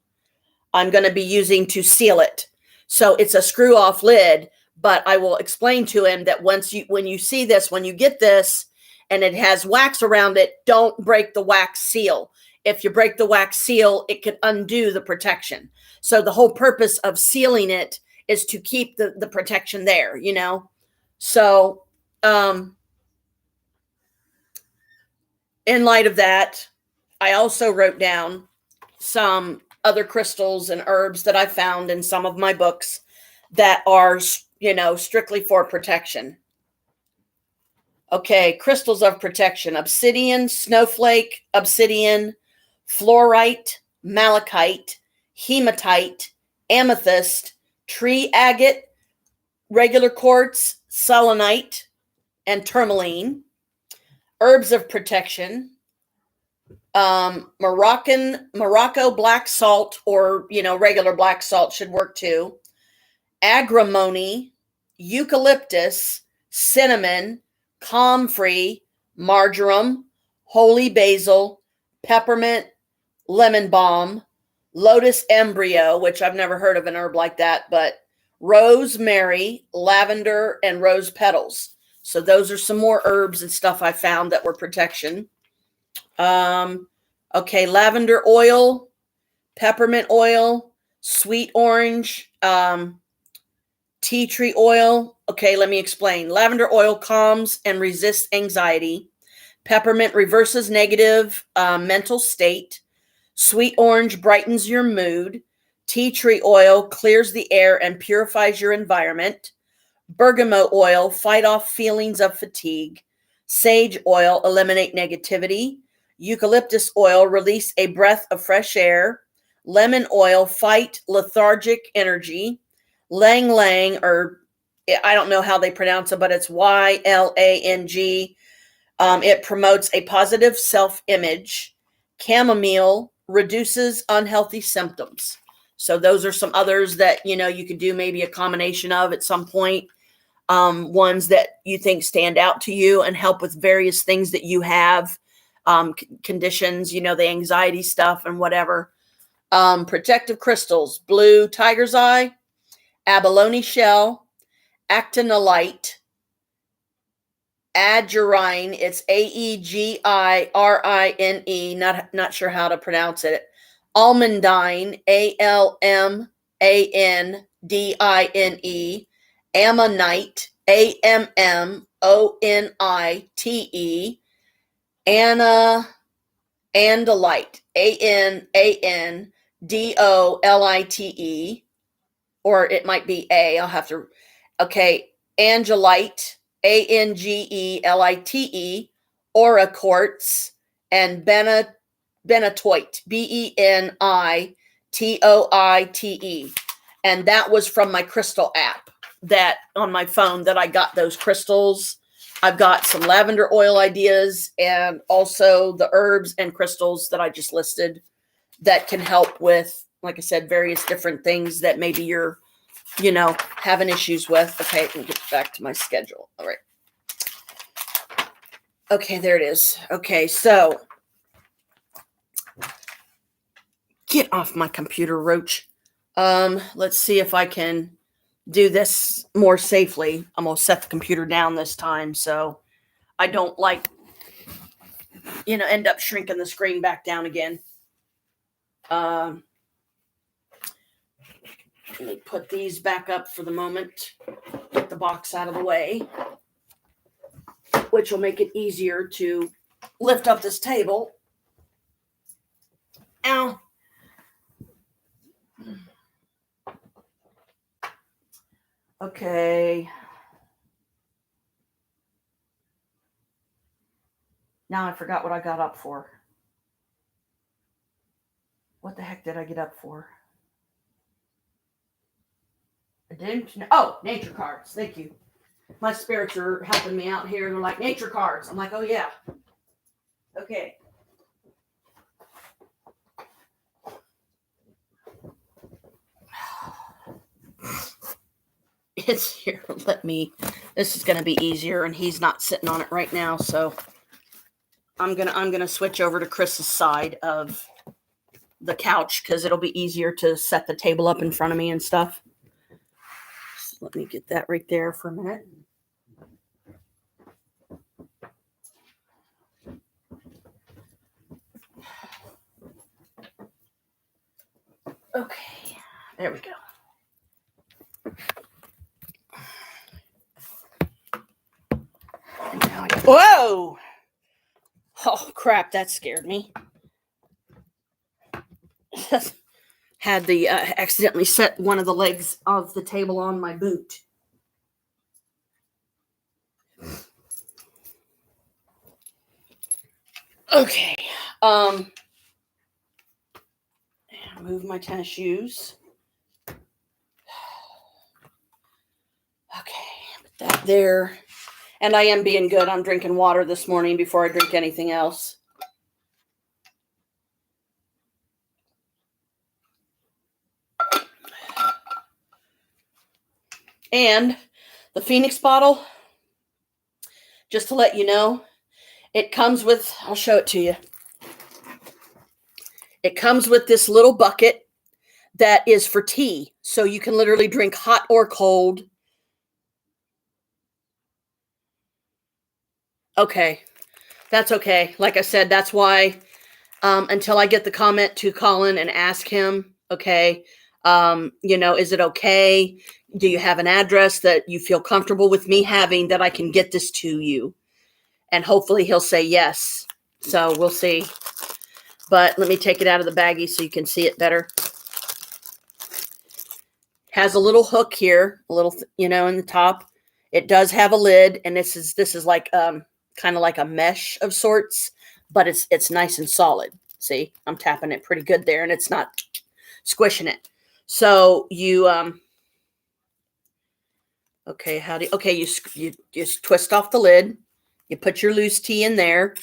I'm going to be using to seal it. So it's a screw off lid, but I will explain to him that when you see this, when you get this and it has wax around it, don't break the wax seal. If you break the wax seal, it could undo the protection. So the whole purpose of sealing it is to keep the protection there, So, in light of that, I also wrote down some other crystals and herbs that I found in some of my books that are, strictly for protection. Okay, crystals of protection: obsidian, snowflake, obsidian, fluorite, malachite, hematite, amethyst, tree agate, regular quartz, selenite, and tourmaline. Herbs of protection: Morocco black salt, or regular black salt should work too. Agrimony, eucalyptus, cinnamon, comfrey, marjoram, holy basil, peppermint, lemon balm, lotus embryo, which I've never heard of an herb like that, but rosemary, lavender, and rose petals. So those are some more herbs and stuff I found that were protection. Okay, lavender oil, peppermint oil, sweet orange, tea tree oil. Okay, let me explain. Lavender oil calms and resists anxiety. Peppermint reverses negative mental state. Sweet orange brightens your mood. Tea tree oil clears the air and purifies your environment. Bergamot oil, fight off feelings of fatigue. Sage oil, eliminate negativity. Eucalyptus oil, release a breath of fresh air. Lemon oil, fight lethargic energy. Lang Lang, or I don't know how they pronounce it, but it's YLANG. It promotes a positive self-image. Chamomile reduces unhealthy symptoms. So those are some others that, you could do maybe a combination of at some point. Ones that you think stand out to you and help with various things that you have, conditions, the anxiety stuff and whatever. Protective crystals, blue tiger's eye, abalone shell, actinolite, Aegirine. It's AEGIRINE. Not sure how to pronounce it. Almandine, ALMANDINE. Ammonite, AMMONITE. Andolite, ANANDOLITE. Or it might be A. I'll have to. Okay, Angelite, ANGELITE, Aura Quartz, and Benitoite, BENITOITE. And that was from my crystal app that on my phone that I got those crystals. I've got some lavender oil ideas and also the herbs and crystals that I just listed that can help with, like I said, various different things that maybe you're, having issues with. Okay, let me get back to my schedule. All right. Okay, there it is. Okay, so get off my computer, Roach. Let's see if I can do this more safely. I'm going to set the computer down this time so I don't end up shrinking the screen back down again. Let me put these back up for the moment. Get the box out of the way, which will make it easier to lift up this table. Ow. Okay. Now I forgot what I got up for. What the heck did I get up for? I didn't know. Oh, nature cards. Thank you. My spirits are helping me out here. They're like, nature cards. I'm like, oh, yeah. Okay. It's here. This is going to be easier, and he's not sitting on it right now, so I'm gonna switch over to Chris's side of the couch because it'll be easier to set the table up in front of me and stuff. So let me get that right there for a minute. Okay, there we go. Whoa! Oh, crap, that scared me. Had the accidentally set one of the legs of the table on my boot. Okay. Move my tennis shoes. Okay, put that there. And I am being good. I'm drinking water this morning before I drink anything else. And the Phoenix bottle, just to let you know, it comes with, I'll show it to you. It comes with this little bucket that is for tea. So you can literally drink hot or cold. Okay, that's okay. Like I said, that's why until I get the comment to Colin and ask him, okay, is it okay? Do you have an address that you feel comfortable with me having that I can get this to you? And hopefully he'll say yes. So we'll see. But let me take it out of the baggie so you can see it better. Has a little hook here, a little, in the top. It does have a lid, and this is like kind of like a mesh of sorts, but it's nice and solid. See, I'm tapping it pretty good there, and it's not squishing it. So you okay, you just twist off the lid. You put your loose tea in there.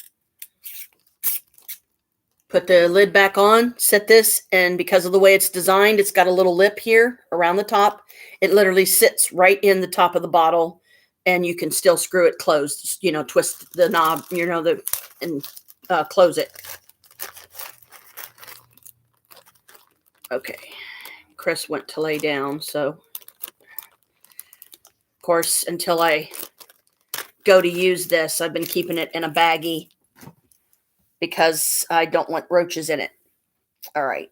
Put the lid back on, set this, and because of the way it's designed, it's got a little lip here around the top. It literally sits right in the top of the bottle, and you can still screw it closed. Just, twist the knob, and close it. Okay. Chris went to lay down, so of course, until I go to use this, I've been keeping it in a baggie because I don't want roaches in it. All right.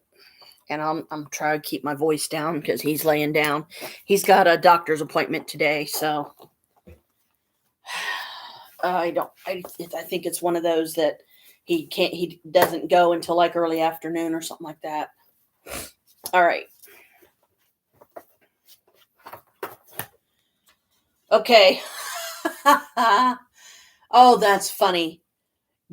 And I'm trying to keep my voice down because he's laying down. He's got a doctor's appointment today, so I think it's one of those that he doesn't go until like early afternoon or something like that. All right. Okay. Oh, that's funny.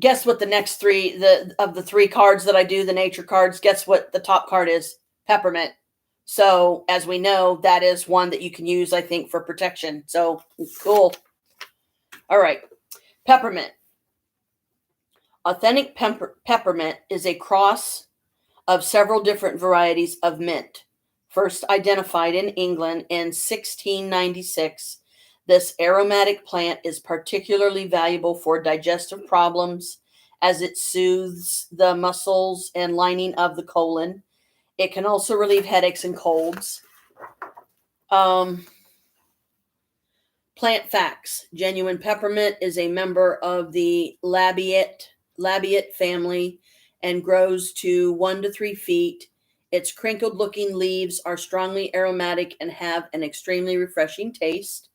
Guess what the next three, of the three cards that I do, the nature cards, guess what the top card is? Peppermint. So as we know, that is one that you can use, I think, for protection. So cool. All right. Peppermint. Authentic peppermint is a cross of several different varieties of mint. First identified in England in 1696, this aromatic plant is particularly valuable for digestive problems as it soothes the muscles and lining of the colon. It can also relieve headaches and colds. Plant facts. Genuine peppermint is a member of the Labiate family and grows to 1 to 3 feet. Its crinkled-looking leaves are strongly aromatic and have an extremely refreshing taste.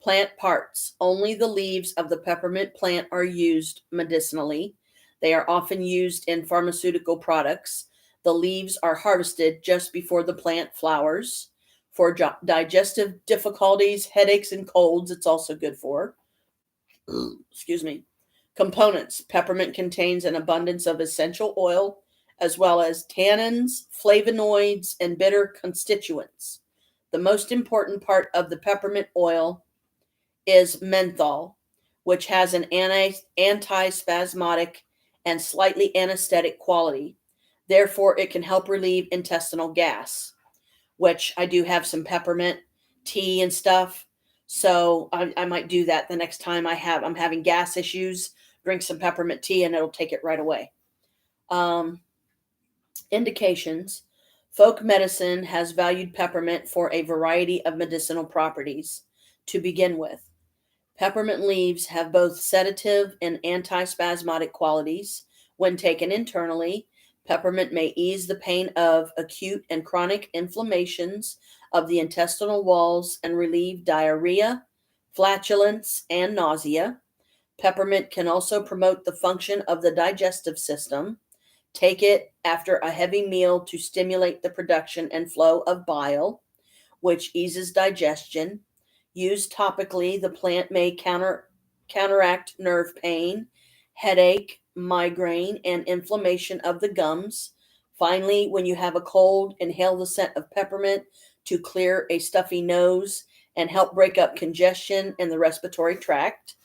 Plant parts. Only the leaves of the peppermint plant are used medicinally. They are often used in pharmaceutical products. The leaves are harvested just before the plant flowers. For digestive difficulties, headaches, and colds, it's also good for. Excuse me. Components. Peppermint contains an abundance of essential oil, as well as tannins, flavonoids, and bitter constituents. The most important part of the peppermint oil is menthol, which has an anti-spasmodic and slightly anesthetic quality. Therefore, it can help relieve intestinal gas, which I do have some peppermint tea and stuff. So I might do that the next time I'm having gas issues. Drink some peppermint tea and it'll take it right away. Indications. Folk medicine has valued peppermint for a variety of medicinal properties. To begin with, peppermint leaves have both sedative and antispasmodic qualities. When taken internally, peppermint may ease the pain of acute and chronic inflammations of the intestinal walls and relieve diarrhea, flatulence, and nausea. Peppermint can also promote the function of the digestive system. Take it after a heavy meal to stimulate the production and flow of bile, which eases digestion. Used topically, the plant may counteract nerve pain, headache, migraine, and inflammation of the gums. Finally, when you have a cold, inhale the scent of peppermint to clear a stuffy nose and help break up congestion in the respiratory tract.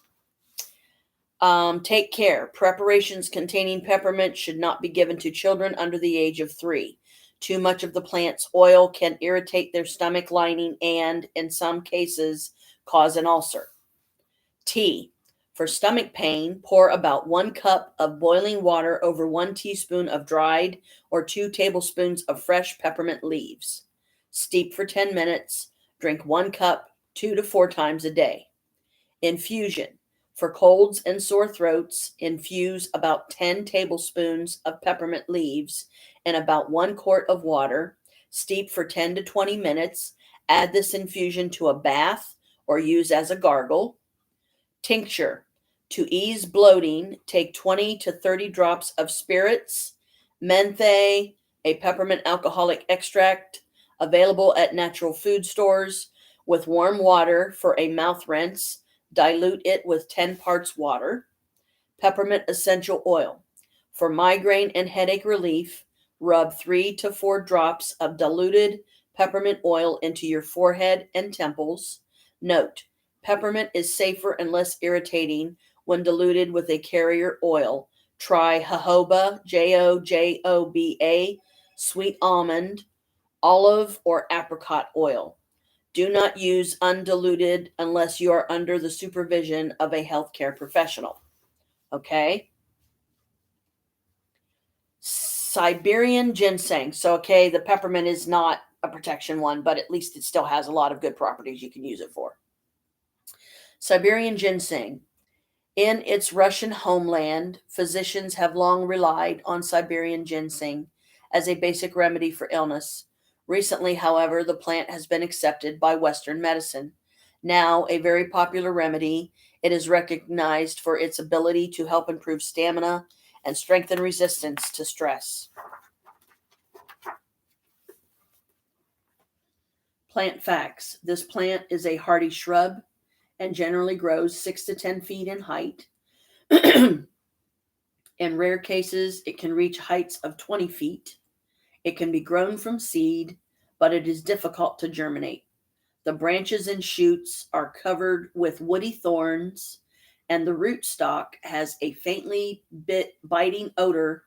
Take care. Preparations containing peppermint should not be given to children under the age of 3. Too much of the plant's oil can irritate their stomach lining and, in some cases, cause an ulcer. Tea. For stomach pain, pour about 1 cup of boiling water over 1 teaspoon of dried or 2 tablespoons of fresh peppermint leaves. Steep for 10 minutes. Drink 1 cup 2 to 4 times a day. Infusion. For colds and sore throats, infuse about 10 tablespoons of peppermint leaves in about 1 quart of water. Steep for 10 to 20 minutes. Add this infusion to a bath or use as a gargle. Tincture. To ease bloating, take 20 to 30 drops of spirits, menthe, a peppermint alcoholic extract available at natural food stores, with warm water for a mouth rinse. Dilute it with 10 parts water. Peppermint essential oil. For migraine and headache relief, rub 3 to 4 drops of diluted peppermint oil into your forehead and temples. Note, peppermint is safer and less irritating when diluted with a carrier oil. Try jojoba, Jojoba, sweet almond, olive, or apricot oil. Do not use undiluted unless you are under the supervision of a healthcare professional. Okay? Siberian ginseng. So, okay, the peppermint is not a protection one, but at least it still has a lot of good properties you can use it for. Siberian ginseng. In its Russian homeland, physicians have long relied on Siberian ginseng as a basic remedy for illness. Recently, however, the plant has been accepted by Western medicine. Now a very popular remedy, it is recognized for its ability to help improve stamina and strengthen resistance to stress. Plant facts. This plant is a hardy shrub and generally grows 6 to 10 feet in height. In rare cases, it can reach heights of 20 feet. It can be grown from seed, but it is difficult to germinate. The branches and shoots are covered with woody thorns, and the rootstock has a faintly biting odor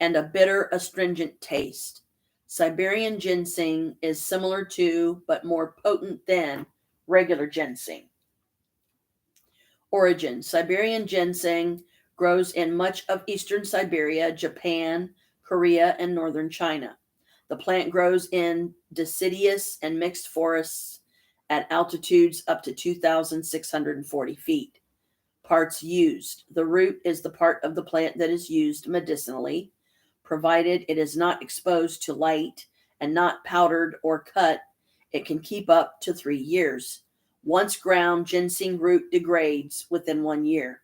and a bitter astringent taste. Siberian ginseng is similar to, but more potent than, regular ginseng. Origin. Siberian ginseng grows in much of eastern Siberia, Japan, Korea, and northern China. The plant grows in deciduous and mixed forests at altitudes up to 2,640 feet. Parts used. The root is the part of the plant that is used medicinally, provided it is not exposed to light and not powdered or cut. It can keep up to 3 years. Once ground, ginseng root degrades within 1 year.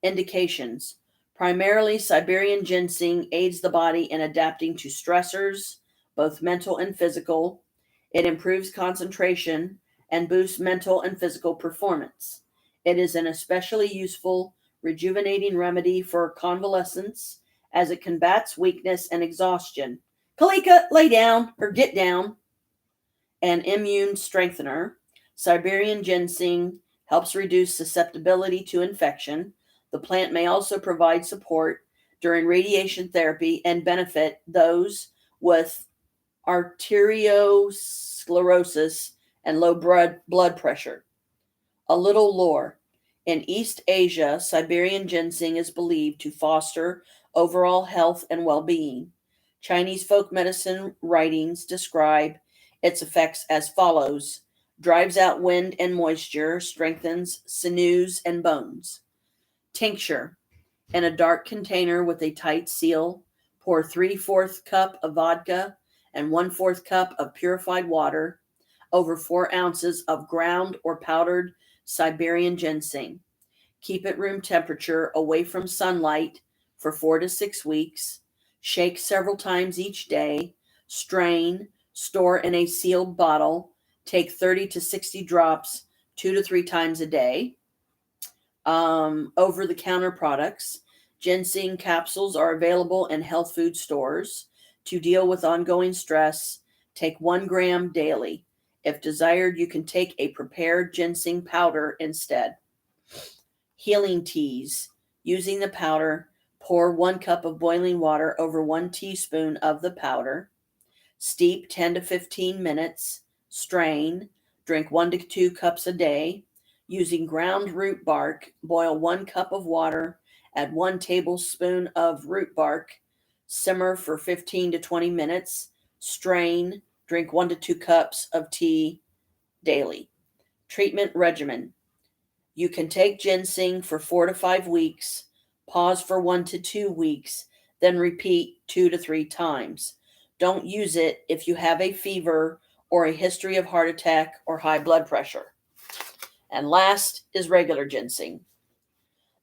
Indications. Primarily, Siberian ginseng aids the body in adapting to stressors, both mental and physical. It improves concentration and boosts mental and physical performance. It is an especially useful, rejuvenating remedy for convalescence as it combats weakness and exhaustion. Kalika, lay down or get down. An immune strengthener. Siberian ginseng helps reduce susceptibility to infection. The plant may also provide support during radiation therapy and benefit those with arteriosclerosis and low blood pressure. A little lore. In East Asia, Siberian ginseng is believed to foster overall health and well-being. Chinese folk medicine writings describe its effects as follows: drives out wind and moisture, strengthens sinews and bones. Tincture. In a dark container with a tight seal, pour 3/4 cup of vodka and 1/4 cup of purified water over 4 ounces of ground or powdered Siberian ginseng. Keep at room temperature away from sunlight for 4 to 6 weeks. Shake several times each day. Strain, store in a sealed bottle. Take 30 to 60 drops 2 to 3 times a day. Over-the-counter products. Ginseng capsules are available in health food stores. To deal with ongoing stress, take 1 gram daily. If desired, you can take a prepared ginseng powder instead. Healing teas. Using the powder, pour 1 cup of boiling water over 1 teaspoon of the powder. Steep 10 to 15 minutes. Strain. Drink 1 to 2 cups a day. Using ground root bark, boil 1 cup of water. Add 1 tablespoon of root bark. Simmer for 15 to 20 minutes. Strain. Drink 1 to 2 cups of tea daily. Treatment regimen. You can take ginseng for 4 to 5 weeks, pause for 1 to 2 weeks, then repeat 2 to 3 times. Don't use it if you have a fever or a history of heart attack or high blood pressure. And last is regular ginseng.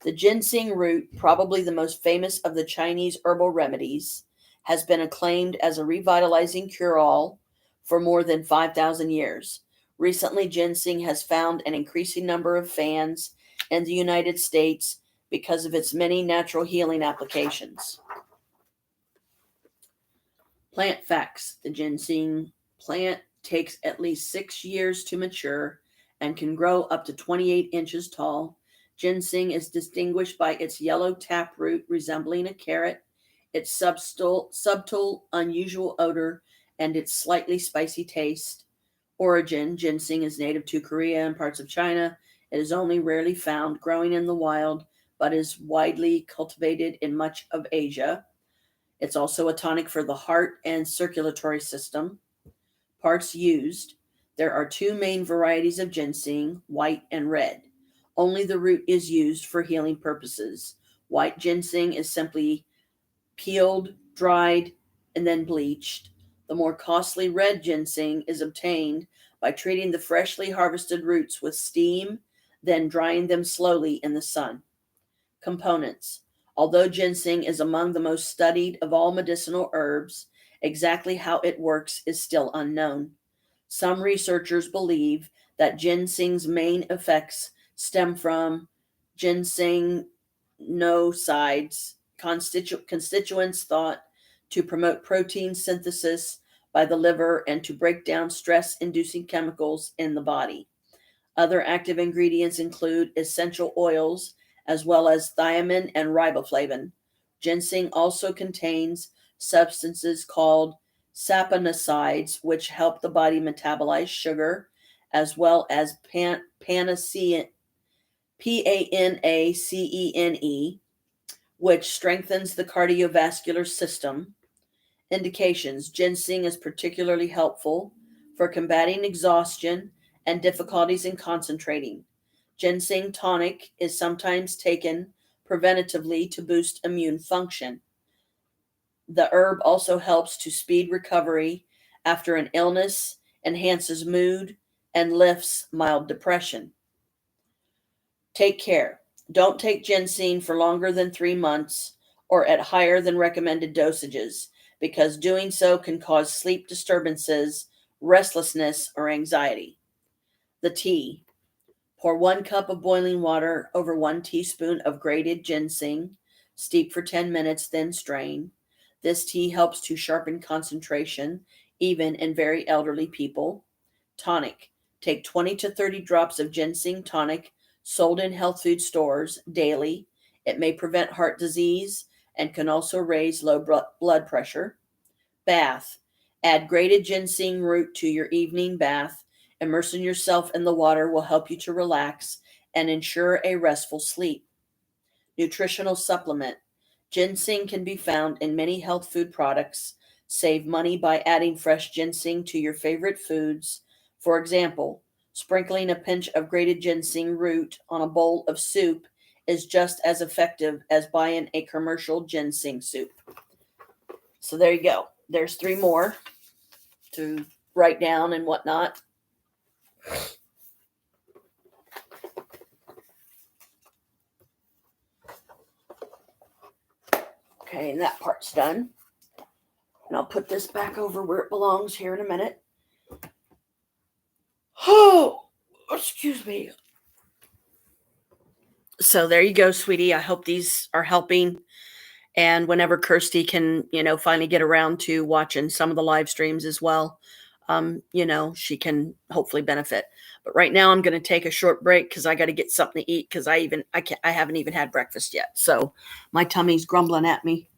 The ginseng root, probably the most famous of the Chinese herbal remedies, has been acclaimed as a revitalizing cure-all for more than 5,000 years. Recently, ginseng has found an increasing number of fans in the United States because of its many natural healing applications. Plant facts: the ginseng plant takes at least 6 years to mature and can grow up to 28 inches tall. Ginseng is distinguished by its yellow taproot resembling a carrot, its subtle, unusual odor, and its slightly spicy taste. Origin: ginseng is native to Korea and parts of China. It is only rarely found growing in the wild, but is widely cultivated in much of Asia. It's also a tonic for the heart and circulatory system. Parts used: there are two main varieties of ginseng, white and red. Only the root is used for healing purposes. White ginseng is simply peeled, dried, and then bleached. The more costly red ginseng is obtained by treating the freshly harvested roots with steam, then drying them slowly in the sun. Components: although ginseng is among the most studied of all medicinal herbs, exactly how it works is still unknown. Some researchers believe that ginseng's main effects stem from ginseng ginsenosides, constituents thought to promote protein synthesis by the liver and to break down stress inducing chemicals in the body. Other active ingredients include essential oils as well as thiamine and riboflavin. Ginseng also contains substances called saponicides, which help the body metabolize sugar, as well as PANACENE, which strengthens the cardiovascular system. Indications: ginseng is particularly helpful for combating exhaustion and difficulties in concentrating. Ginseng tonic is sometimes taken preventatively to boost immune function. The herb also helps to speed recovery after an illness, enhances mood, and lifts mild depression. Take care. Don't take ginseng for longer than 3 months or at higher than recommended dosages, because doing so can cause sleep disturbances, restlessness, or anxiety. The tea: pour 1 cup of boiling water over 1 teaspoon of grated ginseng. Steep for 10 minutes, then strain. This tea helps to sharpen concentration, even in very elderly people. Tonic: take 20 to 30 drops of ginseng tonic sold in health food stores daily. It may prevent heart disease and can also raise low blood pressure. Bath: add grated ginseng root to your evening bath. Immersing yourself in the water will help you to relax and ensure a restful sleep. Nutritional supplement: ginseng can be found in many health food products. Save money by adding fresh ginseng to your favorite foods. For example, sprinkling a pinch of grated ginseng root on a bowl of soup is just as effective as buying a commercial ginseng soup. So there you go. There's 3 more to write down and whatnot. Okay, and that part's done. And I'll put this back over where it belongs here in a minute. Oh, excuse me. So there you go, sweetie. I hope these are helping. And whenever Kirsty can, finally get around to watching some of the live streams as well, she can hopefully benefit. But right now I'm going to take a short break because I got to get something to eat because I haven't even had breakfast yet. So my tummy's grumbling at me.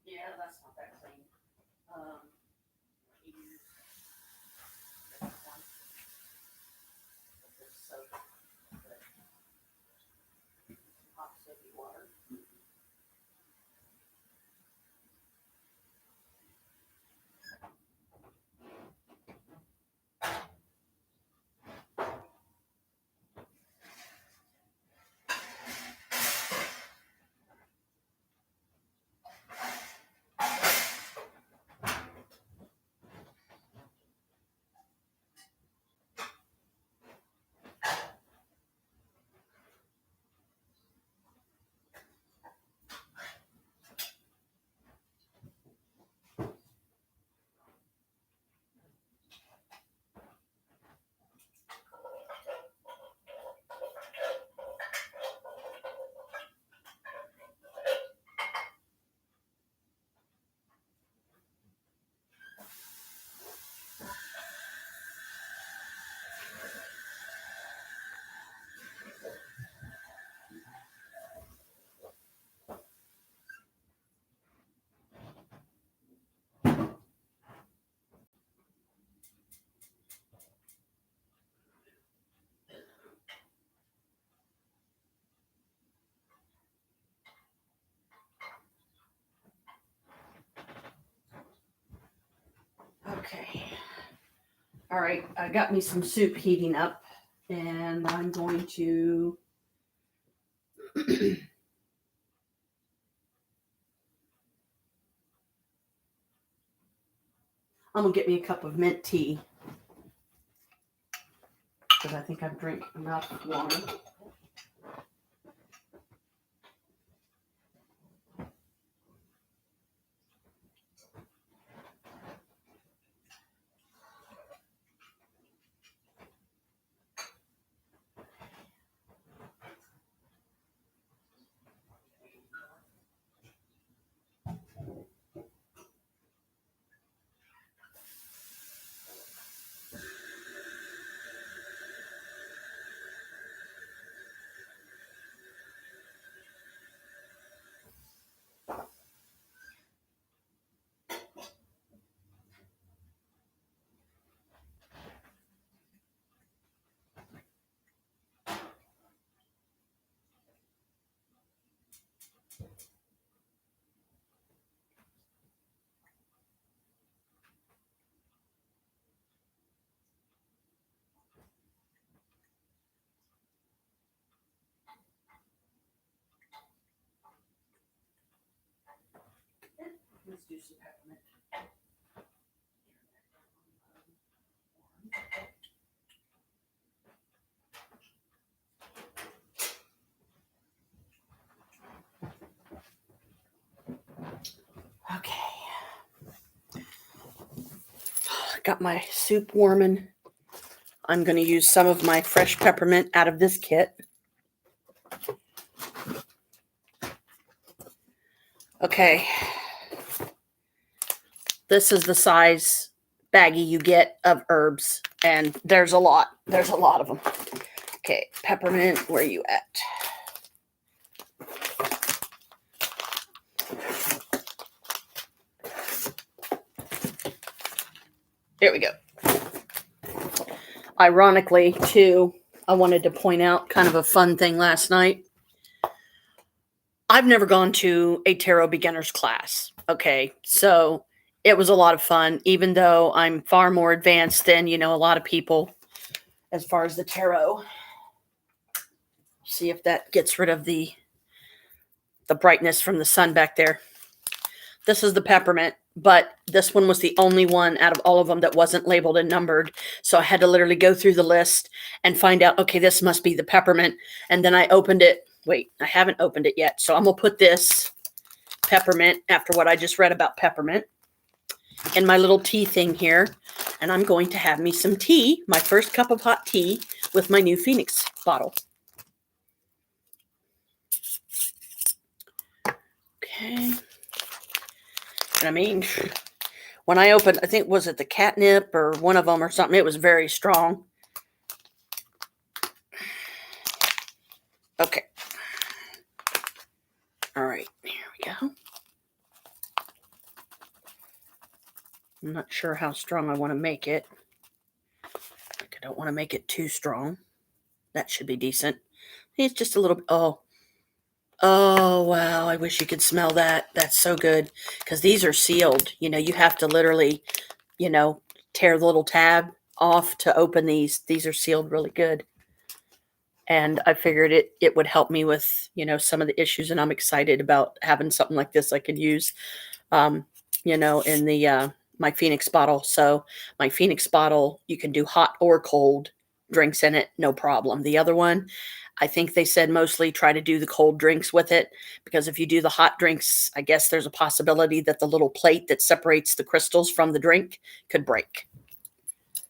Yeah, that's not that clean. of hot soapy water. Okay. All right, I got me some soup heating up, and I'm going to I'm gonna get me a cup of mint tea because I think I've drank enough water. Let's do some peppermint. Okay. Got my soup warming. I'm going to use some of my fresh peppermint out of this kit. Okay. This is the size baggie you get of herbs, and there's a lot. There's a lot of them. Okay, peppermint, where are you at? There we go. Ironically, too, I wanted to point out kind of a fun thing last night. I've never gone to a tarot beginner's class. Okay, so it was a lot of fun, even though I'm far more advanced than, a lot of people as far as the tarot. See if that gets rid of the brightness from the sun back there. This is the peppermint, but this one was the only one out of all of them that wasn't labeled and numbered. So I had to literally go through the list and find out, okay, this must be the peppermint. And then I opened it. Wait, I haven't opened it yet. So I'm going to put this peppermint, after what I just read about peppermint, in my little tea thing here. And I'm going to have me some tea, my first cup of hot tea with my new Phoenix bottle. Okay. And I mean, when I opened, I think, was it the catnip or one of them or something? It was very strong. Okay. All right. Here we go. I'm not sure how strong I want to make it. I don't want to make it too strong. That should be decent. It's just a little. Oh, wow. I wish you could smell that. That's so good. Because these are sealed. You have to literally, tear the little tab off to open these. These are sealed really good. And I figured it would help me with, some of the issues. And I'm excited about having something like this I could use, in the my Phoenix bottle. So my Phoenix bottle, you can do hot or cold drinks in it, no problem. The other one, I think they said mostly try to do the cold drinks with it, because if you do the hot drinks, I guess there's a possibility that the little plate that separates the crystals from the drink could break.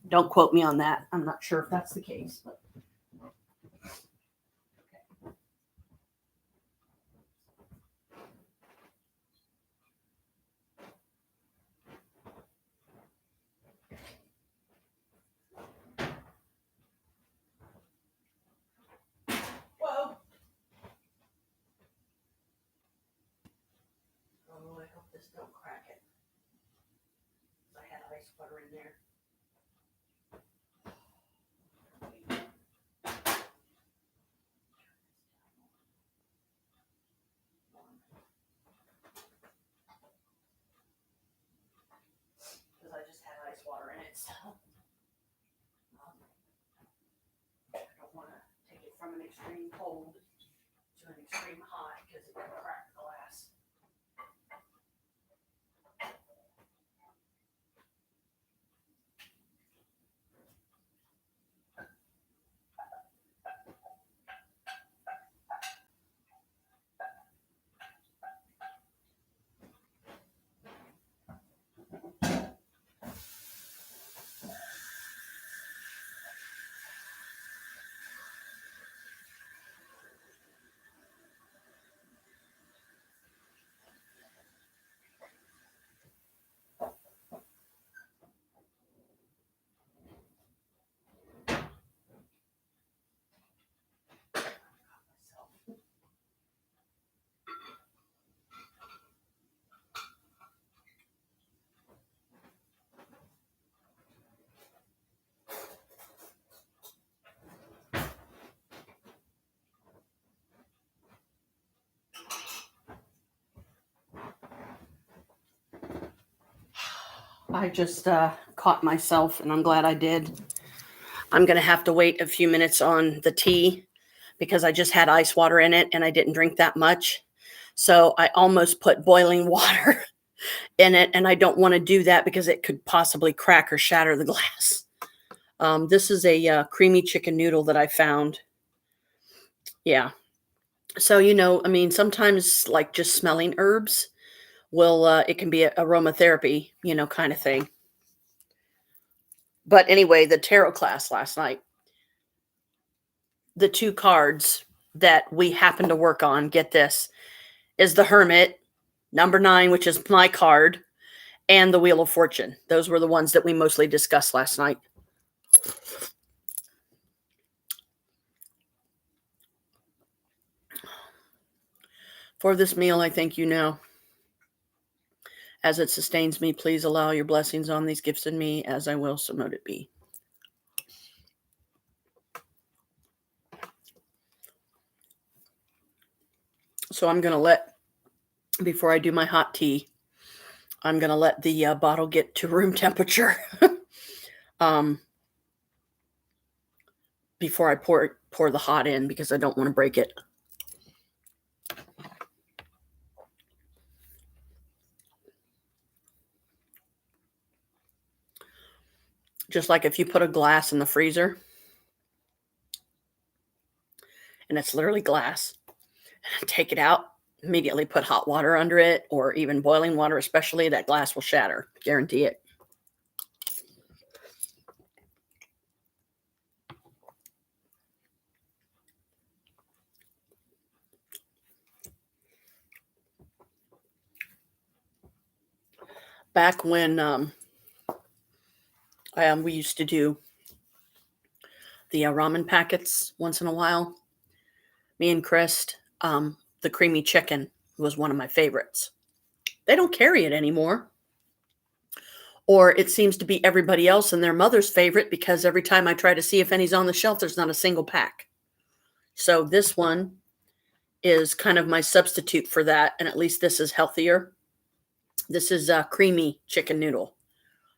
Don't quote me on that. I'm not sure if that's the case. But. Whoa. Oh, I hope this don't crack it. I had ice water in there. Because I just had ice water in it, so I don't want to take it from an extreme cold to an extreme hot because it can crack the glass. I just caught myself, and I'm glad I did. I'm going to have to wait a few minutes on the tea because I just had ice water in it and I didn't drink that much. So I almost put boiling water in it, and I don't want to do that because it could possibly crack or shatter the glass. This is a creamy chicken noodle that I found. Yeah. So, sometimes like just smelling herbs will, it can be aromatherapy, kind of thing. But anyway, the tarot class last night, the two cards that we happened to work on, get this, is the Hermit, number 9, which is my card, and the Wheel of Fortune. Those were the ones that we mostly discussed last night. For this meal, I thank you now. As it sustains me, please allow your blessings on these gifts in me, as I will, so mote it be. So I'm going to let, before I do my hot tea, I'm going to let the bottle get to room temperature before I pour the hot in, because I don't want to break it. Just like if you put a glass in the freezer and it's literally glass, take it out, immediately put hot water under it, or even boiling water, especially, that glass will shatter. Guarantee it. Back when we used to do the ramen packets once in a while, me and Chris, the creamy chicken was one of my favorites. They don't carry it anymore. Or it seems to be everybody else and their mother's favorite, because every time I try to see if any's on the shelf, there's not a single pack. So this one is kind of my substitute for that. And at least this is healthier. This is a creamy chicken noodle.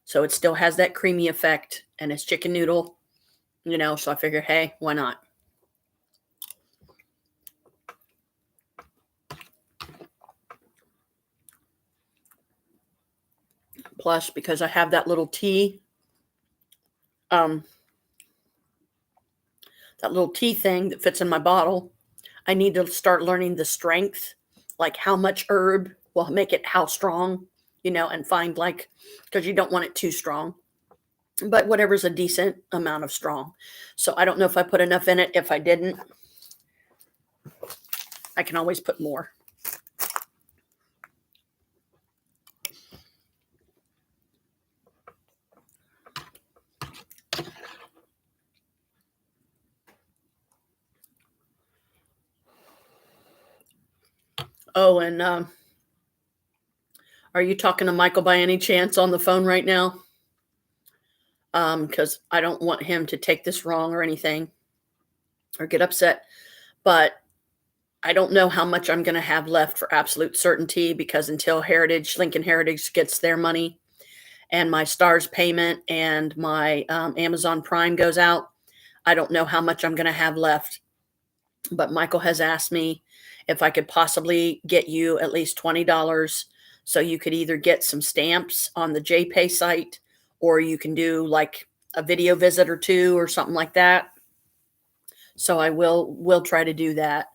So it still has that creamy effect and it's chicken noodle, so I figured, hey, why not? Plus, because I have that little tea, that little tea thing that fits in my bottle, I need to start learning the strength, like how much herb will make it how strong, and find because you don't want it too strong, but whatever's a decent amount of strong. So I don't know if I put enough in it. If I didn't, I can always put more. Oh, and are you talking to Michael by any chance on the phone right now? Because I don't want him to take this wrong or anything or get upset. But I don't know how much I'm going to have left for absolute certainty, because until Lincoln Heritage gets their money and my Stars payment and my Amazon Prime goes out, I don't know how much I'm going to have left. But Michael has asked me if I could possibly get you at least $20 so you could either get some stamps on the JPay site, or you can do like a video visit or two or something like that. So I will try to do that.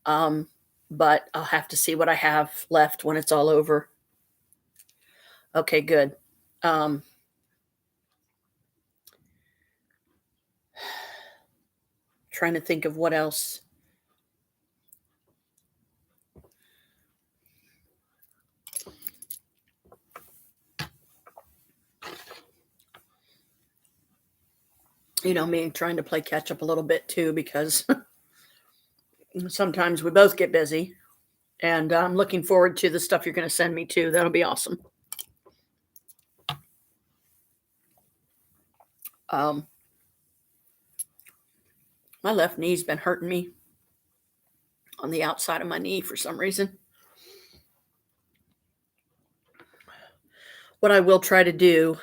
But I'll have to see what I have left when it's all over. Okay, good. Trying to think of what else. Me trying to play catch up a little bit too, because sometimes we both get busy, and I'm looking forward to the stuff you're going to send me too. That'll be awesome. My left knee's been hurting me on the outside of my knee for some reason. What I will try to do,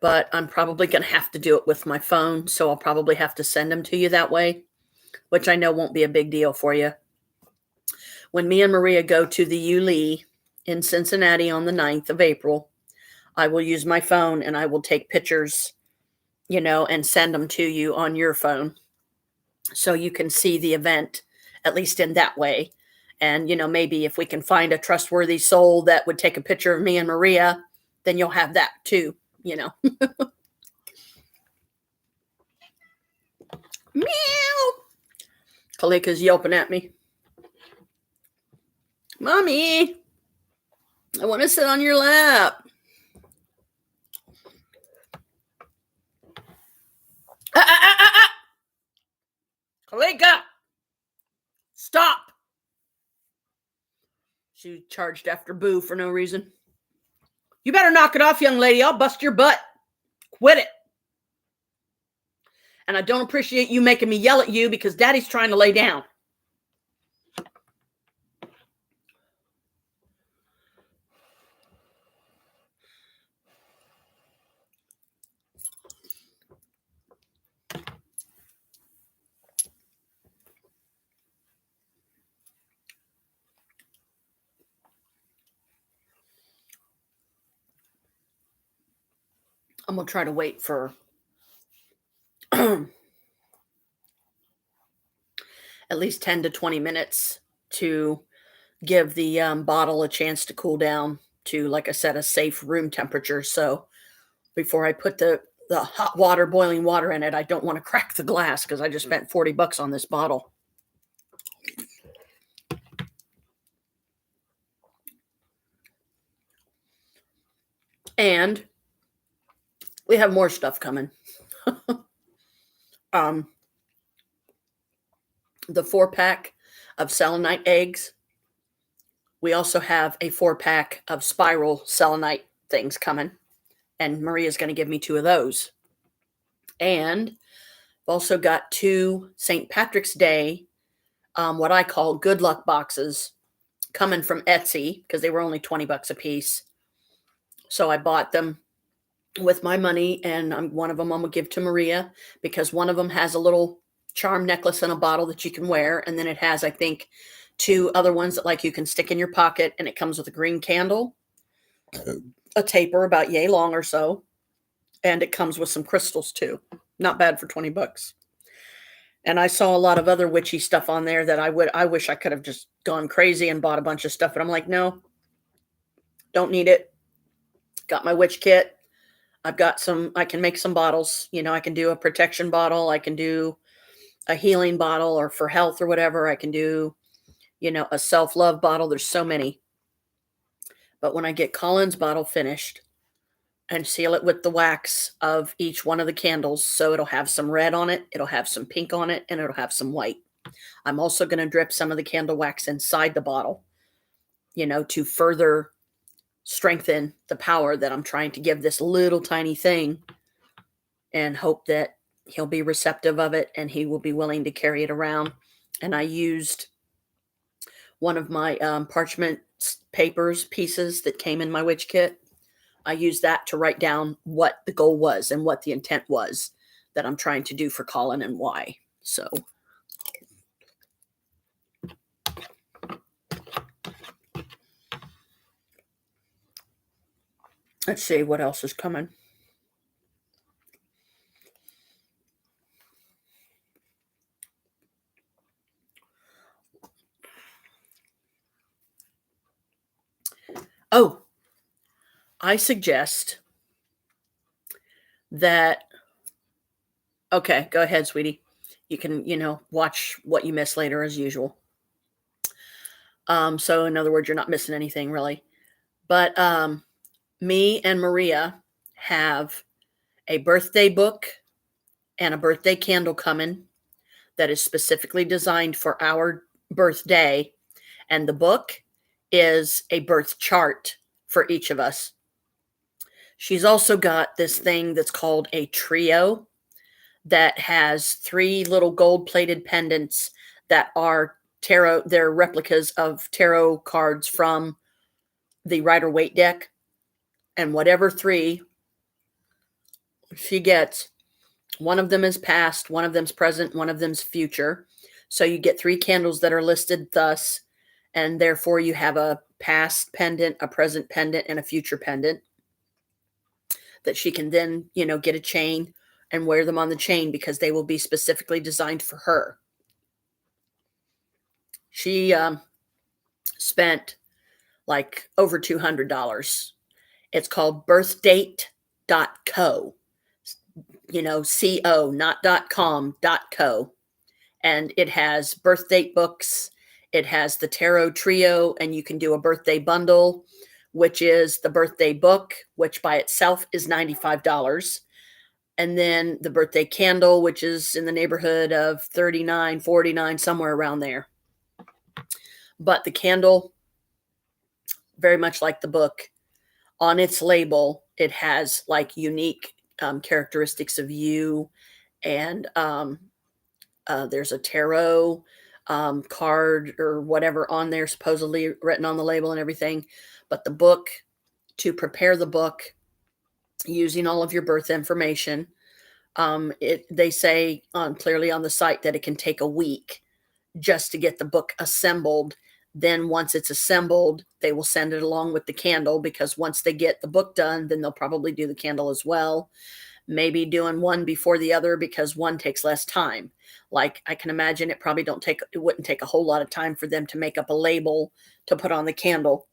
but I'm probably going to have to do it with my phone, so I'll probably have to send them to you that way, which I know won't be a big deal for you. When me and Maria go to the Yulee in Cincinnati on the 9th of April, I will use my phone and I will take pictures, and send them to you on your phone so you can see the event, at least in that way. And, maybe if we can find a trustworthy soul that would take a picture of me and Maria, then you'll have that too, Meow. Kalika's yelping at me. Mommy, I want to sit on your lap. Kalika, stop. She charged after Boo for no reason. You better knock it off, young lady. I'll bust your butt. Quit it. And I don't appreciate you making me yell at you because Daddy's trying to lay down. I'm going to try to wait for at least 10 to 20 minutes to give the bottle a chance to cool down to, like I said, a safe room temperature. So before I put the hot water, boiling water in it, I don't want to crack the glass because I just spent $40 on this bottle. And we have more stuff coming. The 4-pack of selenite eggs. We also have a 4-pack of spiral selenite things coming. And Maria's going to give me 2 of those. And also got 2 St. Patrick's Day, what I call good luck boxes coming from Etsy because they were only $20 a piece. So I bought them with my money, and one of them I'm gonna give to Maria because one of them has a little charm necklace and a bottle that you can wear, and then it has, I think, 2 other ones that like you can stick in your pocket, and it comes with a green candle, a taper about yay long or so, and it comes with some crystals too. Not bad for $20. And I saw a lot of other witchy stuff on there that I wish I could have just gone crazy and bought a bunch of stuff, but I'm like, no, don't need it. Got my witch kit. I've got I can make some bottles. I can do a protection bottle. I can do a healing bottle, or for health or whatever. I can do, a self-love bottle. There's so many. But when I get Colin's bottle finished and seal it with the wax of each one of the candles, so it'll have some red on it, it'll have some pink on it, and it'll have some white. I'm also going to drip some of the candle wax inside the bottle, to further strengthen the power that I'm trying to give this little tiny thing, and hope that he'll be receptive of it and he will be willing to carry it around. And I used one of my parchment papers pieces that came in my witch kit. I used that to write down what the goal was and what the intent was that I'm trying to do for Colin and why. So let's see what else is coming. Oh, I suggest that, okay, go ahead, sweetie. You can, watch what you miss later as usual. So in other words, you're not missing anything really. But me and Maria have a birthday book and a birthday candle coming that is specifically designed for our birthday. And the book is a birth chart for each of us. She's also got this thing that's called a trio that has 3 little gold-plated pendants that are tarot. They're replicas of tarot cards from the Rider-Waite deck. And whatever 3 she gets, one of them is past, one of them's present, one of them's future. So you get 3 candles that are listed thus, and therefore you have a past pendant, a present pendant, and a future pendant that she can then, get a chain and wear them on the chain because they will be specifically designed for her. She spent like over $200. It's called birthdate.co. CO, not .com, .co. And it has birth date books. It has the tarot trio, and you can do a birthday bundle, which is the birthday book, which by itself is $95. And then the birthday candle, which is in the neighborhood of $39, $49, somewhere around there. But the candle, very much like the book, on its label, it has like unique characteristics of you, and there's a tarot card or whatever on there, supposedly written on the label and everything. But the book, to prepare the book using all of your birth information, they say clearly on the site that it can take a week just to get the book assembled. Then once it's assembled, they will send it along with the candle, because once they get the book done, then they'll probably do the candle as well. Maybe doing one before the other because one takes less time. Like I can imagine it wouldn't take a whole lot of time for them to make up a label to put on the candle.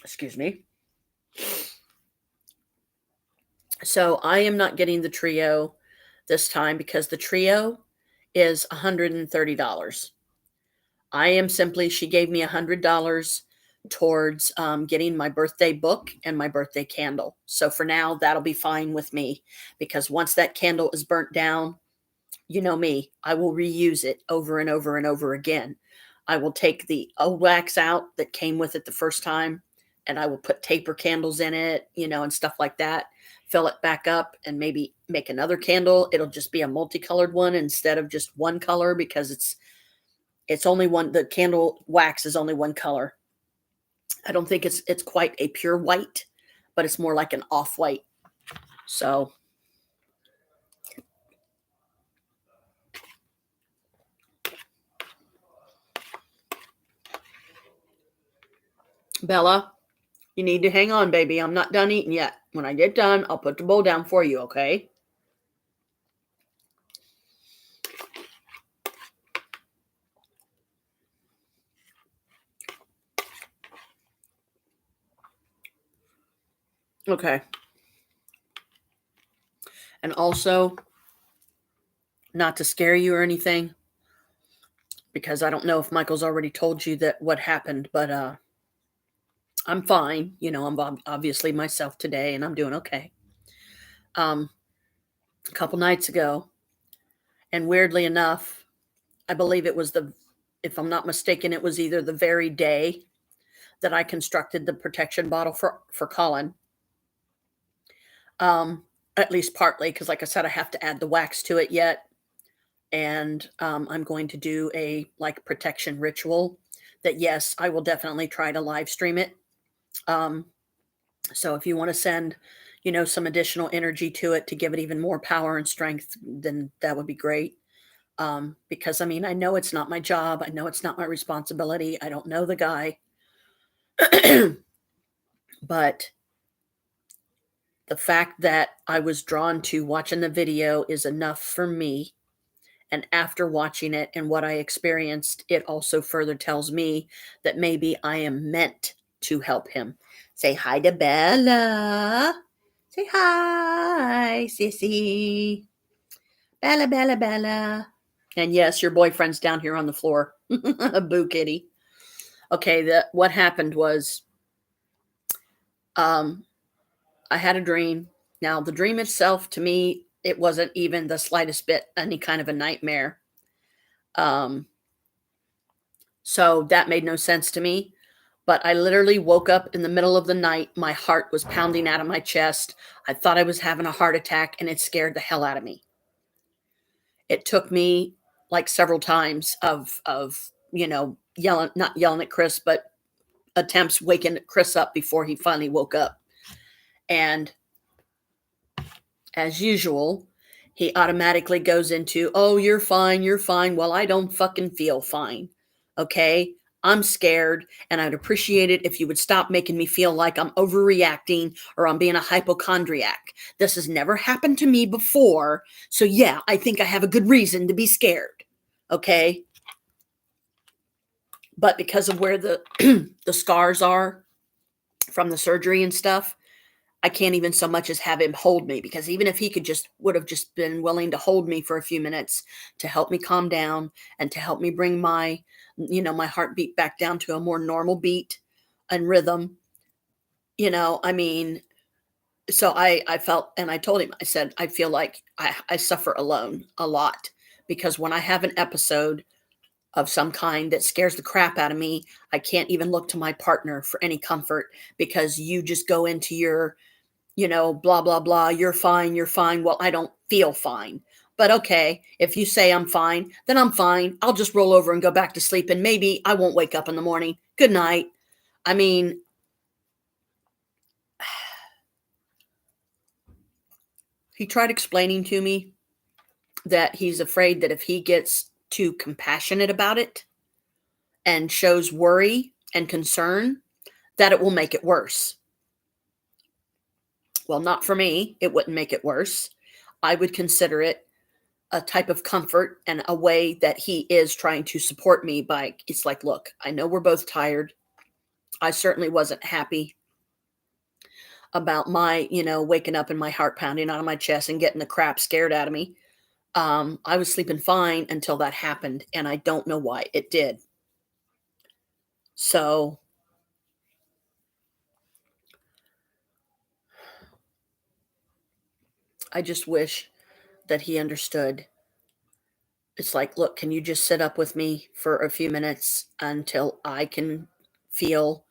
Excuse me. So I am not getting the trio this time because the trio is $130. She gave me $100 towards getting my birthday book and my birthday candle. So for now, that'll be fine with me, because once that candle is burnt down, you know me, I will reuse it over and over and over again. I will take the old wax out that came with it the first time, and I will put taper candles in it, and stuff like that. Fill it back up and maybe make another candle. It'll just be a multicolored one instead of just one color, because it's only one. The candle wax is only one color. I don't think it's quite a pure white, but it's more like an off-white. So Bella, you need to hang on, baby. I'm not done eating yet. When I get done, I'll put the bowl down for you, okay? Okay. And also, not to scare you or anything, because I don't know if Michael's already told you that what happened, but I'm fine. I'm obviously myself today, and I'm doing okay. A couple nights ago, and weirdly enough, I believe it was if I'm not mistaken, it was either the very day that I constructed the protection bottle for Colin. At least partly, because like I said, I have to add the wax to it yet. And I'm going to do a protection ritual that, yes, I will definitely try to live stream it. So if you want to send, some additional energy to it to give it even more power and strength, then that would be great. Because I know it's not my job. I know it's not my responsibility. I don't know the guy. But the fact that I was drawn to watching the video is enough for me. And after watching it and what I experienced, it also further tells me that maybe I am meant to help him. Say hi to Bella. Say hi, sissy. Bella, Bella, Bella. And yes, your boyfriend's down here on the floor. Boo kitty. Okay, what happened was I had a dream. Now, the dream itself, to me, it wasn't even the slightest bit any kind of a nightmare. So that made no sense to me. But I literally woke up in the middle of the night. My heart was pounding out of my chest. I thought I was having a heart attack, and it scared the hell out of me. It took me several times of not yelling at Chris, but attempts waking Chris up before he finally woke up. And as usual, he automatically goes into, oh, you're fine, you're fine. Well, I don't fucking feel fine. Okay? I'm scared, and I'd appreciate it if you would stop making me feel like I'm overreacting or I'm being a hypochondriac. This has never happened to me before, so yeah, I think I have a good reason to be scared. Okay? But because of where the the scars are from the surgery and stuff, I can't even so much as have him hold me, because even if he would have just been willing to hold me for a few minutes to help me calm down and to help me bring my heartbeat back down to a more normal beat and rhythm, so I felt, and I told him, I said, I feel like I suffer alone a lot, because when I have an episode of some kind that scares the crap out of me, I can't even look to my partner for any comfort, because you just go into your blah, blah, blah, you're fine, you're fine. Well, I don't feel fine. But okay, if you say I'm fine, then I'm fine. I'll just roll over and go back to sleep, and maybe I won't wake up in the morning. Good night. He tried explaining to me that he's afraid that if he gets too compassionate about it and shows worry and concern, that it will make it worse. Well, not for me. It wouldn't make it worse. I would consider it a type of comfort and a way that he is trying to support me by, it's like, look, I know we're both tired. I certainly wasn't happy about my, waking up and my heart pounding out of my chest and getting the crap scared out of me. I was sleeping fine until that happened, and I don't know why it did. So I just wish that he understood. It's like, look, can you just sit up with me for a few minutes until I can feel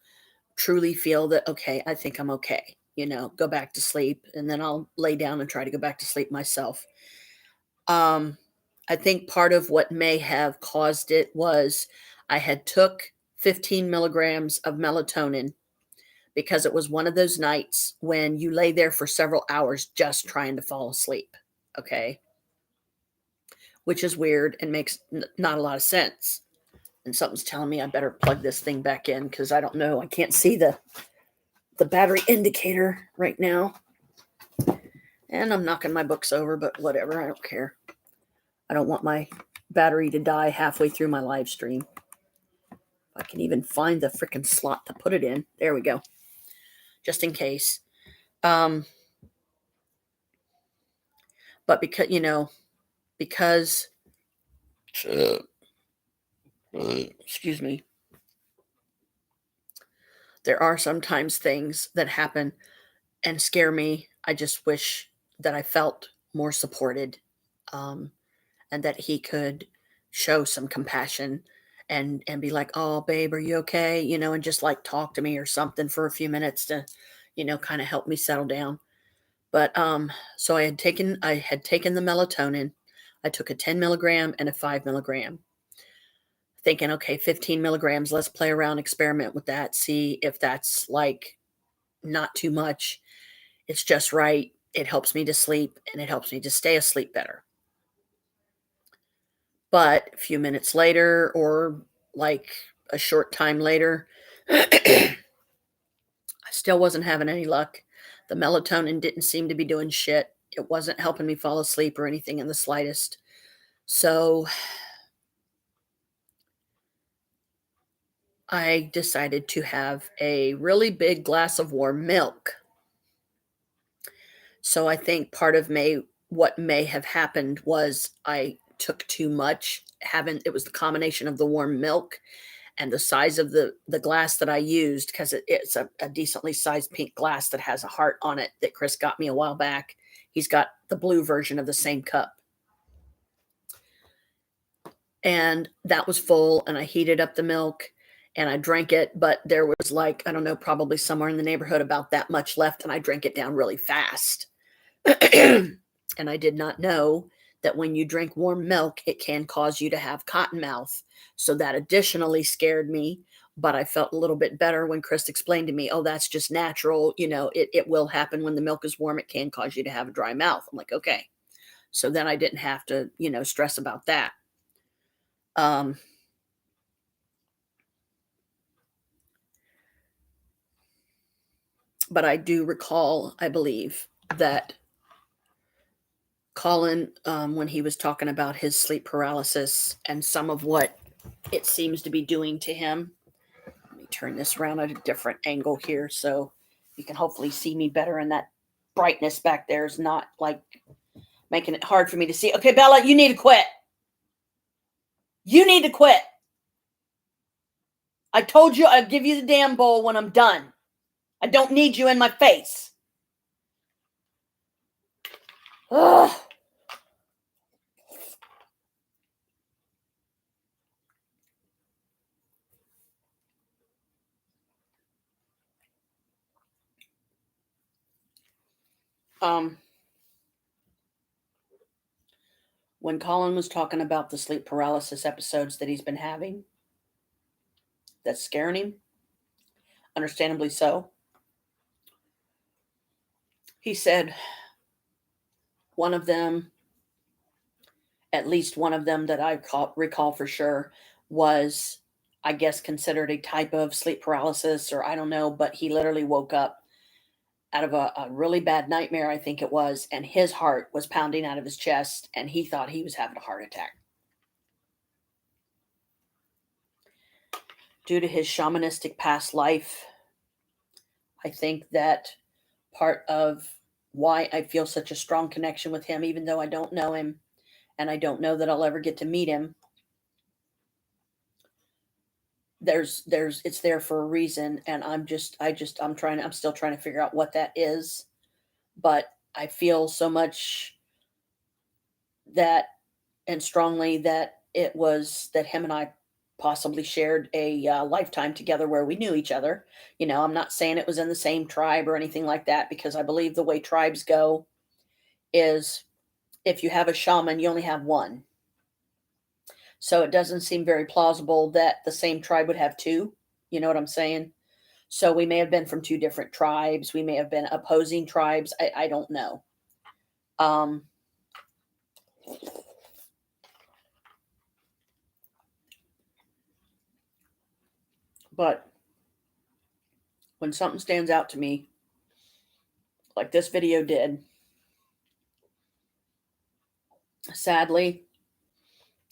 truly feel that, okay, I think I'm okay, go back to sleep, and then I'll lay down and try to go back to sleep myself. Um, I think part of what may have caused it was I had took 15 milligrams of melatonin because it was one of those nights when you lay there for several hours just trying to fall asleep. Okay. Which is weird and makes not a lot of sense. And something's telling me I better plug this thing back in because I don't know. I can't see the battery indicator right now. And I'm knocking my books over, but whatever. I don't care. I don't want my battery to die halfway through my live stream. I can even find the freaking slot to put it in. There we go. Just in case. But because excuse me, there are sometimes things that happen and scare me. I just wish that I felt more supported, and that he could show some compassion and be like, "Oh, babe, are you okay?" And just like talk to me or something for a few minutes to, kind of help me settle down. But so I had taken the melatonin. I took a 10 milligram and a 5 milligram, thinking, okay, 15 milligrams. Let's play around, experiment with that, see if that's like not too much. It's just right. It helps me to sleep and it helps me to stay asleep better. But a few minutes later, or like a short time later, I still wasn't having any luck. The melatonin didn't seem to be doing shit. It wasn't helping me fall asleep or anything in the slightest. So I decided to have a really big glass of warm milk. So I think part of what may have happened was I took too much. Having It was the combination of the warm milk and the size of the glass that I used, because it's a decently sized pink glass that has a heart on it that Chris got me a while back. He's got the blue version of the same cup. And that was full, and I heated up the milk and I drank it, but there was like, I don't know, probably somewhere in the neighborhood about that much left, and I drank it down really fast. And I did not know that when you drink warm milk, it can cause you to have cotton mouth. So that additionally scared me. But I felt a little bit better when Chris explained to me, oh, that's just natural. It will happen when the milk is warm. It can cause you to have a dry mouth. I'm like, okay. So then I didn't have to, stress about that. Um, but I do recall, I believe, that Colin, when he was talking about his sleep paralysis and some of what it seems to be doing to him. Let me turn this around at a different angle here so you can hopefully see me better, and that brightness back there is not like making it hard for me to see. Okay, Bella, you need to quit. You need to quit. I told you I'd give you the damn bowl when I'm done. I don't need you in my face. Ugh. When Colin was talking about the sleep paralysis episodes that he's been having, that's scaring him, understandably so. He said one of them, at least one of them that I recall for sure, was, I guess, considered a type of sleep paralysis, or I don't know, but he literally woke up out of a really bad nightmare, I think it was, and his heart was pounding out of his chest, and he thought he was having a heart attack. Due to his shamanistic past life, I think that part of why I feel such a strong connection with him, even though I don't know him and I don't know that I'll ever get to meet him, it's there for a reason. And I'm still trying to figure out what that is. But I feel so much that, and strongly, that it was that him and I possibly shared a lifetime together where we knew each other. I'm not saying it was in the same tribe or anything like that, because I believe the way tribes go is if you have a shaman, you only have one. So it doesn't seem very plausible that the same tribe would have two. You know what I'm saying? So we may have been from two different tribes. We may have been opposing tribes. I don't know. Um, but when something stands out to me, like this video did, sadly,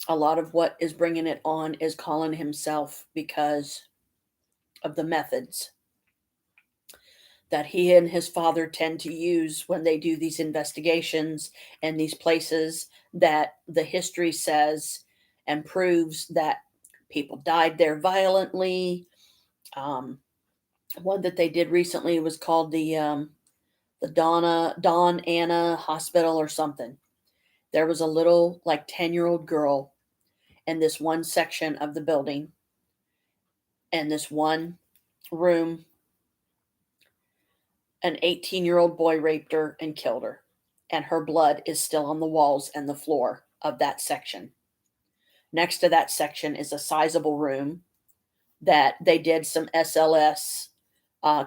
a lot of what is bringing it on is Colin himself, because of the methods that he and his father tend to use when they do these investigations and these places that the history says and proves that people died there violently. One that they did recently was called the Don Anna Hospital or something. There was a little like 10-year-old girl in this one section of the building, and this one room. An 18-year-old boy raped her and killed her, and her blood is still on the walls and the floor of that section. Next to that section is a sizable room that they did some SLS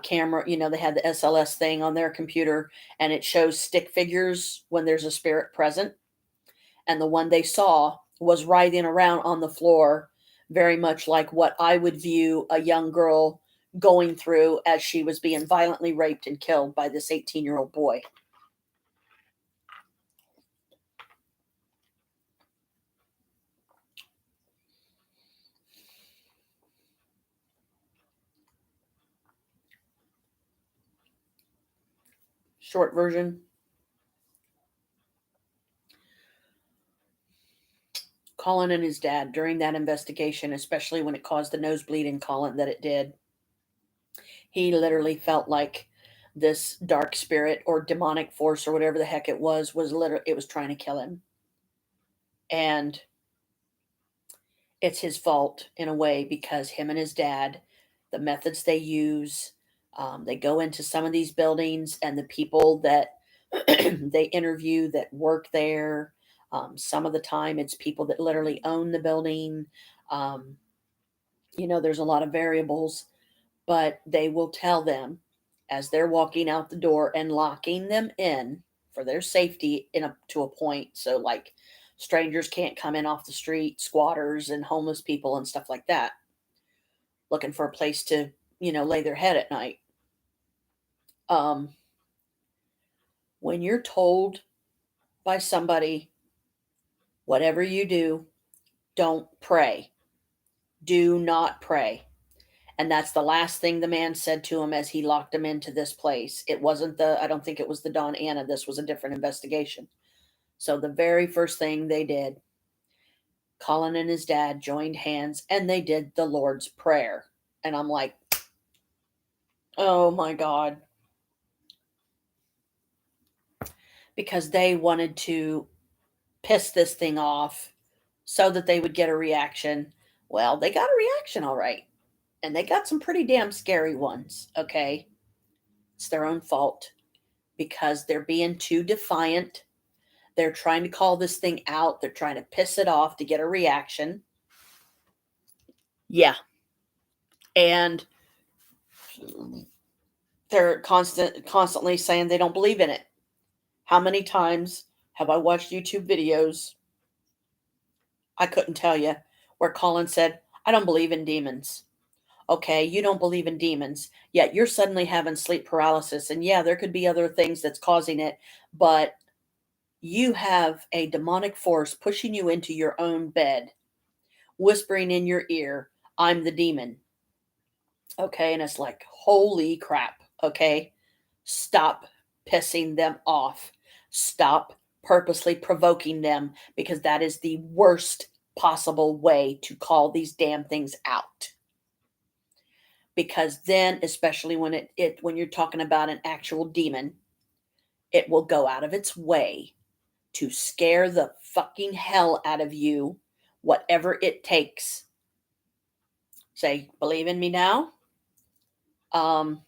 camera. They had the SLS thing on their computer, and it shows stick figures when there's a spirit present. And the one they saw was writhing around on the floor, very much like what I would view a young girl going through as she was being violently raped and killed by this 18-year-old boy. Short version. Colin and his dad, during that investigation, especially when it caused the nosebleed in Colin that it did, he literally felt like this dark spirit or demonic force or whatever the heck it was literally, it was trying to kill him. And it's his fault in a way, because him and his dad, the methods they use, they go into some of these buildings, and the people that they interview that work there, some of the time it's people that literally own the building. There's a lot of variables, but they will tell them as they're walking out the door and locking them in for their safety to a point. So like strangers can't come in off the street, squatters and homeless people and stuff like that, looking for a place to, lay their head at night. When you're told by somebody, whatever you do, don't pray. Do not pray. And that's the last thing the man said to him as he locked him into this place. It wasn't I don't think it was the Don Anna. This was a different investigation. So the very first thing they did, Colin and his dad joined hands and they did the Lord's Prayer. And I'm like, oh my God. Because they wanted to piss this thing off so that they would get a reaction. Well, they got a reaction, all right. And they got some pretty damn scary ones, okay? It's their own fault because they're being too defiant. They're trying to call this thing out. They're trying to piss it off to get a reaction. Yeah. And they're constantly saying they don't believe in it. How many times have I watched YouTube videos? I couldn't tell you, where Colin said, I don't believe in demons. Okay, you don't believe in demons, yet you're suddenly having sleep paralysis. And yeah, there could be other things that's causing it, but you have a demonic force pushing you into your own bed, whispering in your ear, I'm the demon. Okay, and it's like, holy crap. Okay, stop pissing them off. Stop purposely provoking them, because that is the worst possible way to call these damn things out. Because then, especially when when you're talking about an actual demon, it will go out of its way to scare the fucking hell out of you, whatever it takes, say, believe in me now. Um,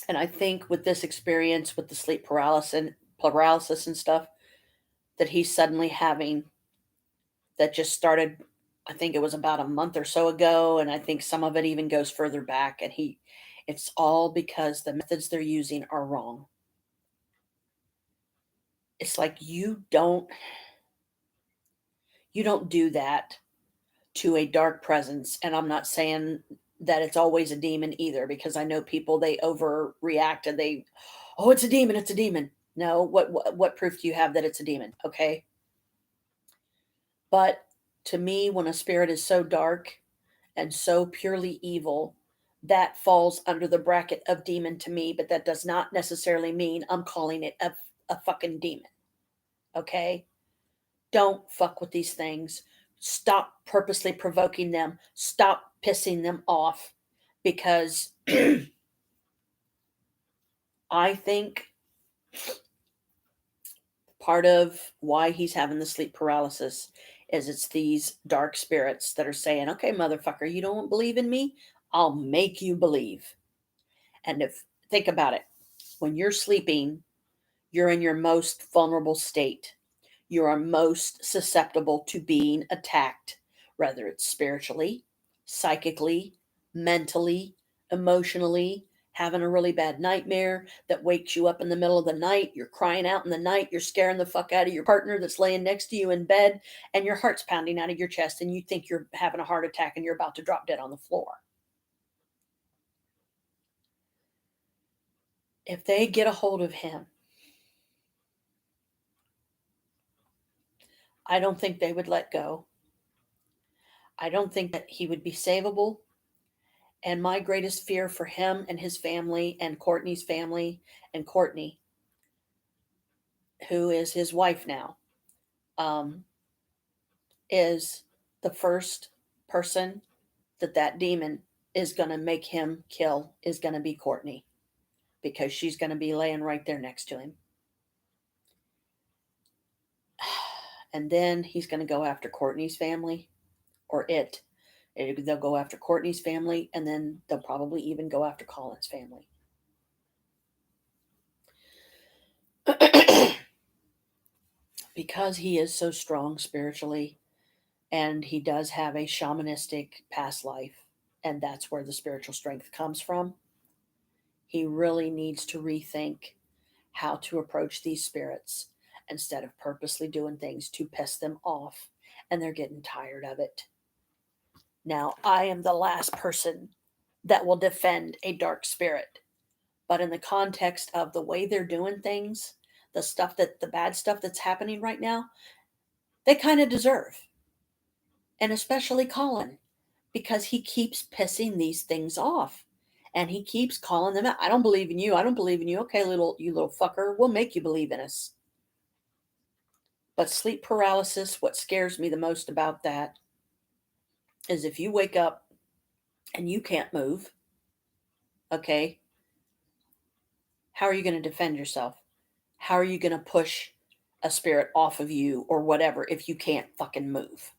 and I think with this experience with the sleep paralysis and stuff that he's suddenly having, that just started, I think it was about a month or so ago, and I think some of it even goes further back. And it's all because the methods they're using are wrong. It's like you don't do that to a dark presence. And I'm not saying that it's always a demon either, because I know people, they overreact and they, oh, it's a demon, it's a demon. No, what proof do you have that it's a demon? Okay. But to me, when a spirit is so dark and so purely evil, that falls under the bracket of demon to me, but that does not necessarily mean I'm calling it a fucking demon. Okay? Don't fuck with these things. Stop purposely provoking them. Stop pissing them off, because I think part of why he's having the sleep paralysis is it's these dark spirits that are saying, okay, motherfucker, you don't believe in me? I'll make you believe. And if think about it, when you're sleeping, you're in your most vulnerable state. You are most susceptible to being attacked, whether it's spiritually, psychically, mentally, emotionally, having a really bad nightmare that wakes you up in the middle of the night. You're crying out in the night. You're scaring the fuck out of your partner that's laying next to you in bed, and your heart's pounding out of your chest, and you think you're having a heart attack and you're about to drop dead on the floor. If they get a hold of him, I don't think they would let go. I don't think that he would be savable. And my greatest fear for him and his family and Courtney's family, and Courtney, who is his wife now, um, is the first person that demon is going to make him kill is going to be Courtney, because she's going to be laying right there next to him. And then he's going to go after Courtney's family, or they'll go after Courtney's family, and then they'll probably even go after Colin's family. Because he is so strong spiritually, and he does have a shamanistic past life, and that's where the spiritual strength comes from. He really needs to rethink how to approach these spirits instead of purposely doing things to piss them off, and they're getting tired of it. Now, I am the last person that will defend a dark spirit, but in the context of the way they're doing things, the bad stuff that's happening right now, they kind of deserve. And especially Colin, because he keeps pissing these things off. And he keeps calling them out. I don't believe in you. I don't believe in you. Okay, you little fucker, we'll make you believe in us. But sleep paralysis, what scares me the most about that is if you wake up and you can't move, okay, how are you going to defend yourself? How are you going to push a spirit off of you or whatever if you can't fucking move?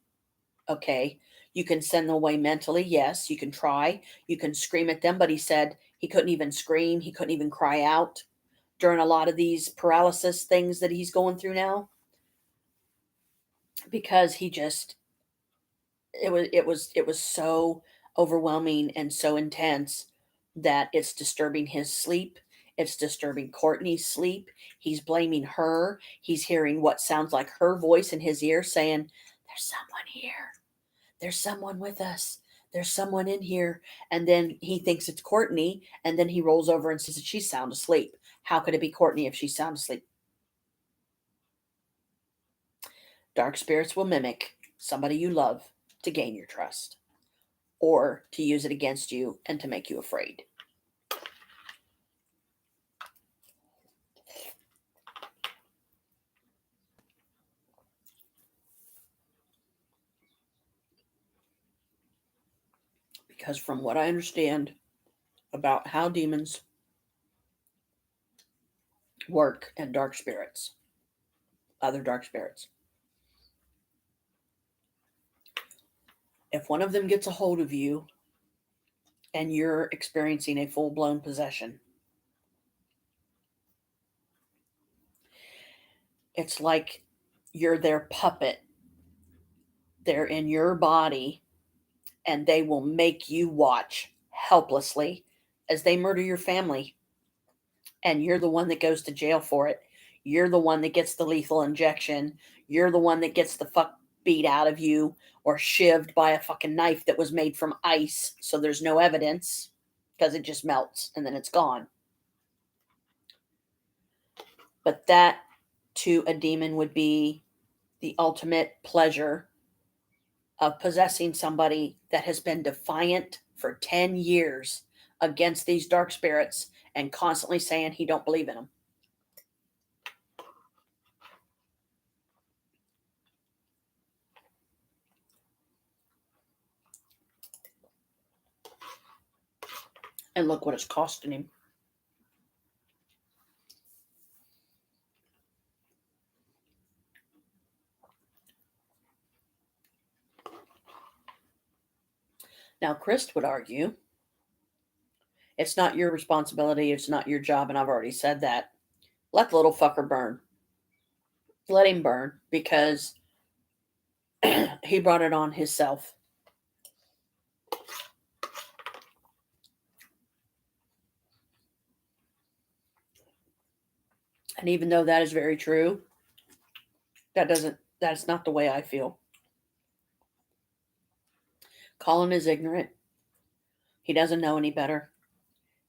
Okay. You can send them away mentally. Yes, you can try. You can scream at them. But he said he couldn't even scream. He couldn't even cry out during a lot of these paralysis things that he's going through now, because it was so overwhelming and so intense that it's disturbing his sleep. It's disturbing Courtney's sleep. He's blaming her. He's hearing what sounds like her voice in his ear saying, there's someone here. There's someone with us. There's someone in here. And then he thinks it's Courtney. And then he rolls over and says that she's sound asleep. How could it be Courtney if she's sound asleep? Dark spirits will mimic somebody you love to gain your trust, or to use it against you and to make you afraid. Because from what I understand about how demons work and dark spirits, other dark spirits, if one of them gets a hold of you and you're experiencing a full-blown possession. It's like you're their puppet. They're in your body, and they will make you watch helplessly as they murder your family. And you're the one that goes to jail for it. You're the one that gets the lethal injection. You're the one that gets the fuck beat out of you or shivved by a fucking knife that was made from ice. So there's no evidence because it just melts and then it's gone. But that to a demon would be the ultimate pleasure of possessing somebody that has been defiant for 10 years against these dark spirits and constantly saying he don't believe in them. And look what it's costing him. Now, Christ would argue it's not your responsibility, it's not your job, and I've already said that. Let the little fucker burn. Let him burn because he brought it on himself. And even though that is very true, that's not the way I feel. Colin is ignorant. He doesn't know any better.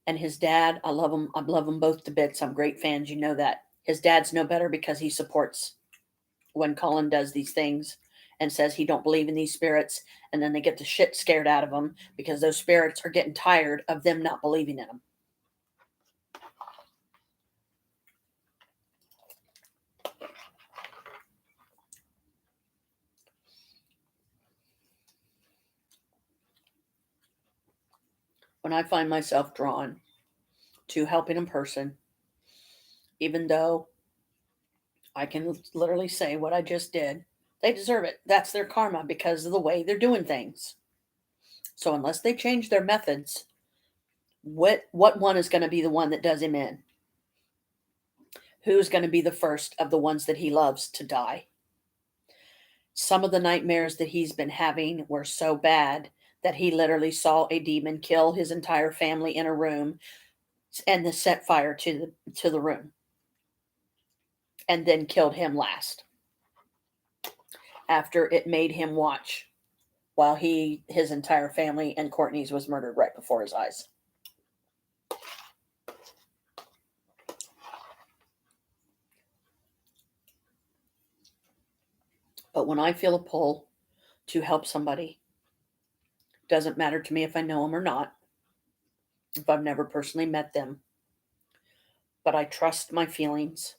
And his dad, I love him. I love them both to bits. I'm great fans. You know that. His dad's no better because he supports when Colin does these things and says he don't believe in these spirits. And then they get the shit scared out of him because those spirits are getting tired of them not believing in them. When I find myself drawn to helping a person, even though I can literally say what I just did, they deserve it. That's their karma because of the way they're doing things. So unless they change their methods, what one is going to be the one that does him in? Who's going to be the first of the ones that he loves to die? Some of the nightmares that he's been having were so bad that he literally saw a demon kill his entire family in a room and then set fire to the room and then killed him last after it made him watch while his entire family and Courtney's was murdered right before his eyes. But when I feel a pull to help somebody, doesn't matter to me if I know them or not, if I've never personally met them, but I trust my feelings.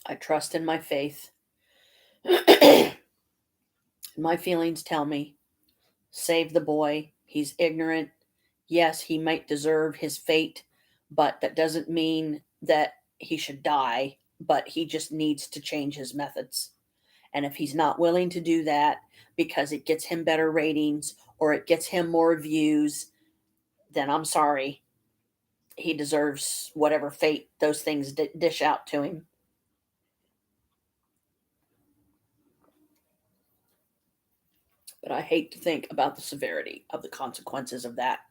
I trust in my faith. My feelings tell me, save the boy. He's ignorant. Yes, he might deserve his fate, but that doesn't mean that he should die, but he just needs to change his methods. And if he's not willing to do that because it gets him better ratings or it gets him more views, then I'm sorry. He deserves whatever fate those things dish out to him. But I hate to think about the severity of the consequences of that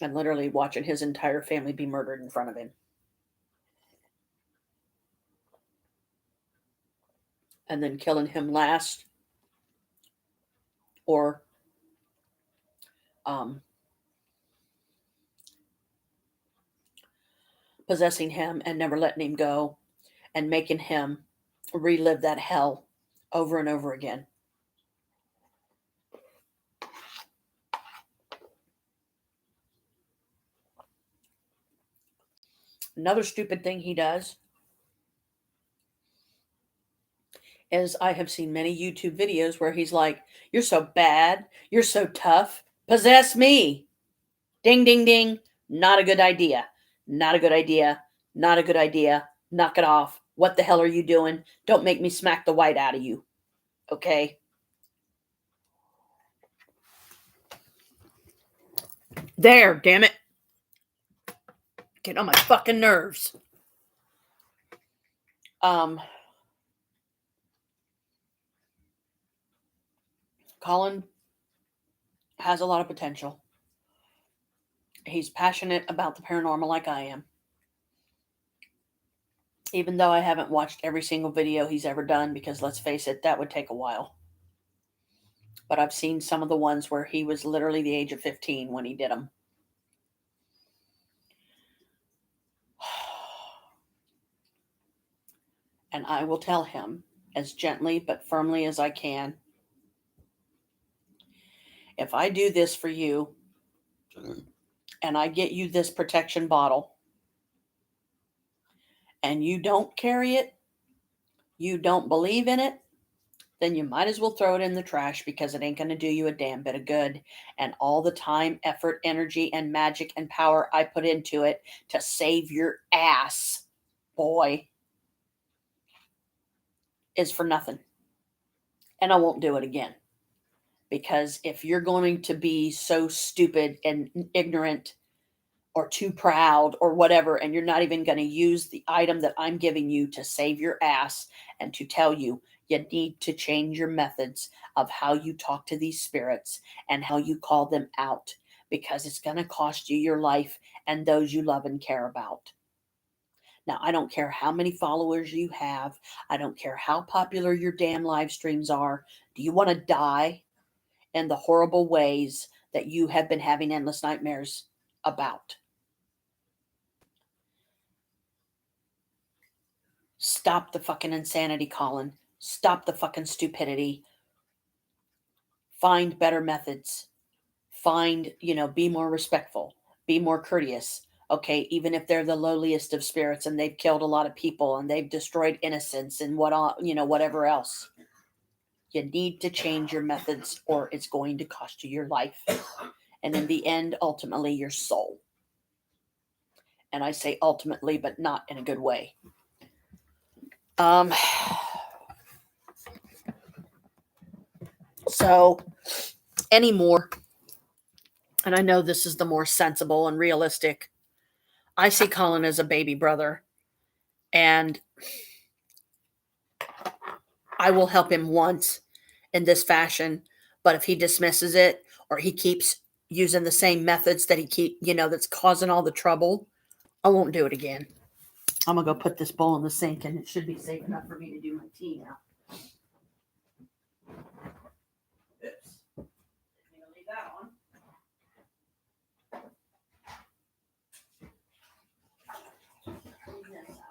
and literally watching his entire family be murdered in front of him. And then killing him last or possessing him and never letting him go and making him relive that hell over and over again. Another stupid thing he does is I have seen many YouTube videos where he's like, "You're so bad. You're so tough. Possess me." Ding, ding, ding. Not a good idea. Not a good idea. Not a good idea. Knock it off. What the hell are you doing? Don't make me smack the white out of you. Okay? There, damn it. Get on my fucking nerves. Colin has a lot of potential. He's passionate about the paranormal like I am. Even though I haven't watched every single video he's ever done, because let's face it, that would take a while. But I've seen some of the ones where he was literally the age of 15 when he did them. And I will tell him as gently but firmly as I can, if I do this for you and I get you this protection bottle and you don't carry it, you don't believe in it, then you might as well throw it in the trash, because it ain't going to do you a damn bit of good. And all the time, effort, energy, and magic and power I put into it to save your ass, boy, is for nothing. And I won't do it again. Because if you're going to be so stupid and ignorant or too proud or whatever, and you're not even going to use the item that I'm giving you to save your ass and to tell you, you need to change your methods of how you talk to these spirits and how you call them out, because it's going to cost you your life and those you love and care about. Now, I don't care how many followers you have. I don't care how popular your damn live streams are. Do you want to die in the horrible ways that you have been having endless nightmares about? Stop the fucking insanity, Colin. Stop the fucking stupidity. Find better methods. Find, be more respectful. Be more courteous. Okay, even if they're the lowliest of spirits and they've killed a lot of people and they've destroyed innocence and whatever else. You need to change your methods or it's going to cost you your life. And in the end, ultimately, your soul. And I say ultimately, but not in a good way. So anymore, and I know this is the more sensible and realistic, I see Colin as a baby brother, and I will help him once in this fashion, but if he dismisses it or he keeps using the same methods that that's causing all the trouble, I won't do it again. I'm gonna go put this bowl in the sink, and it should be safe enough for me to do my tea now. Oops. I'm gonna leave that on. Clean this out.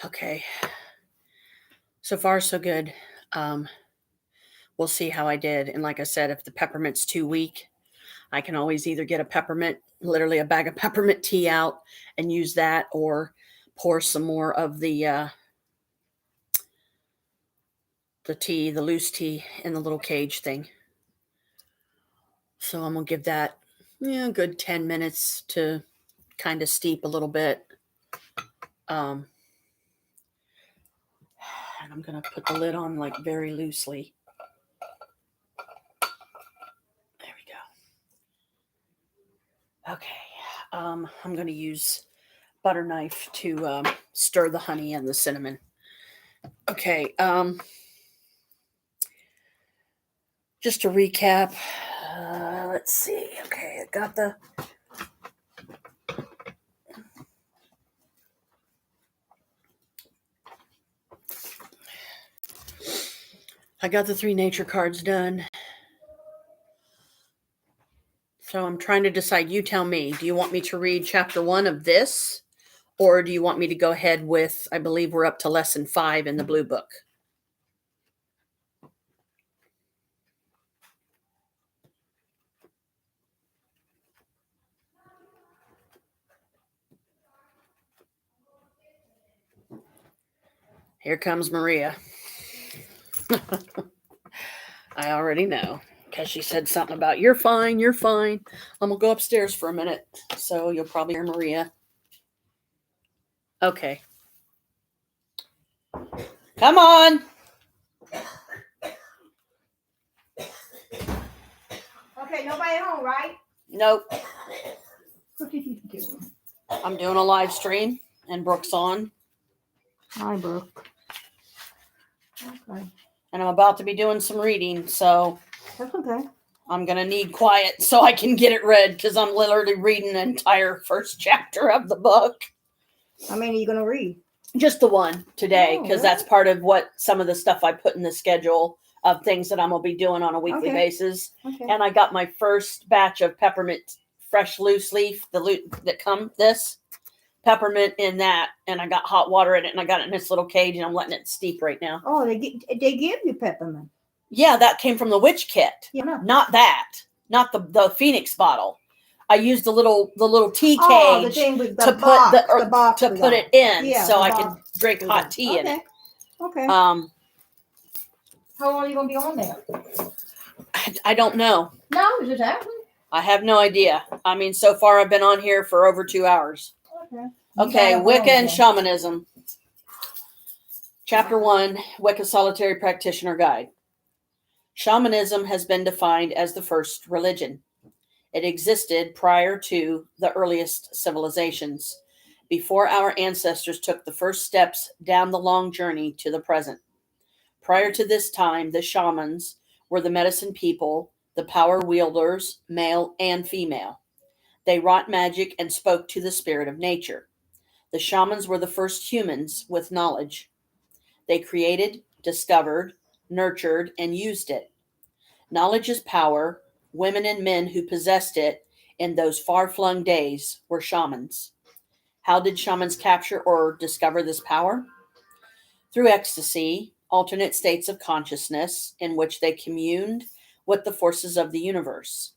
Okay. So far, so good. We'll see how I did. And like I said, if the peppermint's too weak, I can always either get a peppermint, literally a bag of peppermint tea out and use that, or pour some more of the tea, the loose tea in the little cage thing. So I'm going to give that a good 10 minutes to kind of steep a little bit. And I'm going to put the lid on like very loosely. There we go. Okay. I'm going to use butter knife to stir the honey and the cinnamon. Okay. Just to recap, let's see. Okay, I got the 3 nature cards done. So I'm trying to decide. You tell me. Do you want me to read chapter 1 of this? Or do you want me to go ahead with, I believe we're up to lesson 5 in the blue book. Here comes Maria. I already know, because she said something about, you're fine, you're fine. I'm going to go upstairs for a minute. So you'll probably hear Maria. Okay. Come on. Okay, nobody home, right? Nope. What did you do? I'm doing a live stream and Brooke's on. Hi, Brooke. Okay. And I'm about to be doing some reading, so That's okay. I'm going to need quiet so I can get it read, because I'm literally reading the entire first chapter of the book. How many are you going to read? Just the one today, Oh, because really? that's part of what some of the stuff I put in the schedule of things that I'm going to be doing on a weekly Okay. basis. Okay. And I got my first batch of peppermint, fresh loose leaf, that come this peppermint in that, and I got hot water in it, and I got it in this little cage, and I'm letting it steep right now. Oh, they give you peppermint. Yeah, that came from the witch kit. Yeah, no. Not that. Not the Phoenix bottle. I used the little tea Oh, the cage thing with the to box, put the box to with put that. it in, Yeah, so the I box could drink with hot that. tea in it. Okay. How long are you going to be on there? I don't know. No, it's just happening. I have no idea. I mean, so far I've been on here for over 2 hours. Okay. Okay, Wicca and Shamanism. Chapter 1, Wicca Solitary Practitioner Guide. Shamanism has been defined as the first religion. It existed prior to the earliest civilizations, before our ancestors took the first steps down the long journey to the present. Prior to this time, the shamans were the medicine people, the power wielders, male and female. They wrought magic and spoke to the spirit of nature. The shamans were the first humans with knowledge. They created, discovered, nurtured, and used it. Knowledge is power. Women and men who possessed it in those far-flung days were shamans. How did shamans capture or discover this power? Through ecstasy, alternate states of consciousness in which they communed with the forces of the universe.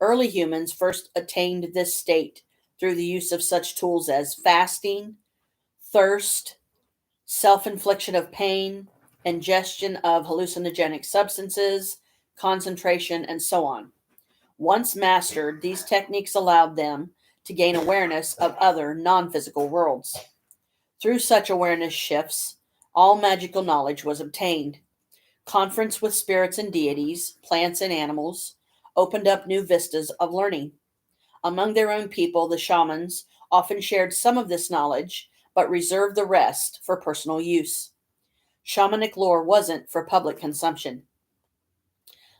Early humans first attained this state through the use of such tools as fasting, thirst, self-infliction of pain, ingestion of hallucinogenic substances, concentration, and so on. Once mastered, these techniques allowed them to gain awareness of other non-physical worlds. Through such awareness shifts, all magical knowledge was obtained. Conference with spirits and deities, plants and animals, opened up new vistas of learning. Among their own people, the shamans often shared some of this knowledge, but reserved the rest for personal use. Shamanic lore wasn't for public consumption.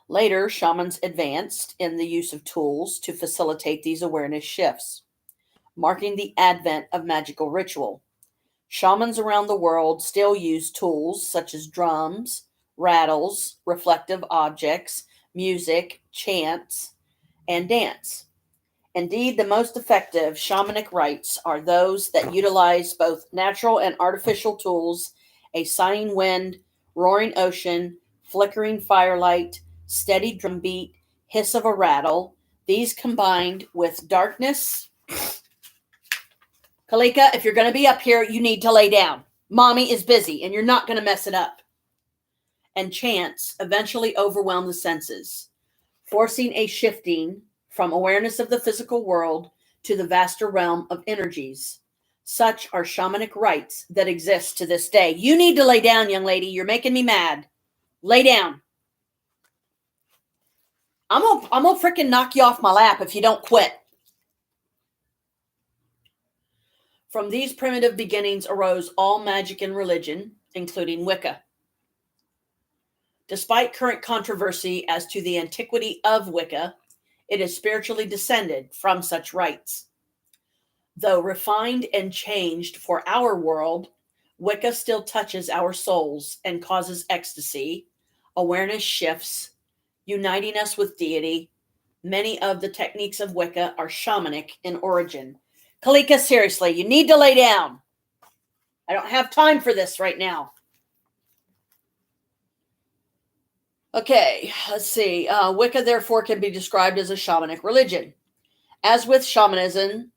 Later, shamans advanced in the use of tools to facilitate these awareness shifts, marking the advent of magical ritual. Shamans around the world still use tools such as drums, rattles, reflective objects, music, chants, and dance. Indeed, the most effective shamanic rites are those that utilize both natural and artificial tools, a sighing wind, roaring ocean, flickering firelight, steady drumbeat, hiss of a rattle. These combined with darkness. Kalika, if you're going to be up here, you need to lay down. Mommy is busy and you're not going to mess it up. And chants eventually overwhelm the senses, forcing a shifting from awareness of the physical world to the vaster realm of energies. Such are shamanic rites that exist to this day. You need to lay down, young lady. You're making me mad. Lay down. I'm gonna freaking knock you off my lap if you don't quit. From these primitive beginnings arose all magic and religion, including Wicca. Despite current controversy as to the antiquity of Wicca, it is spiritually descended from such rites. Though refined and changed for our world, Wicca still touches our souls and causes ecstasy, awareness shifts, uniting us with deity. Many of the techniques of Wicca are shamanic in origin. Kalika, seriously, you need to lay down. I don't have time for this right now. Okay, let's see. Wicca, therefore, can be described as a shamanic religion. As with shamanism,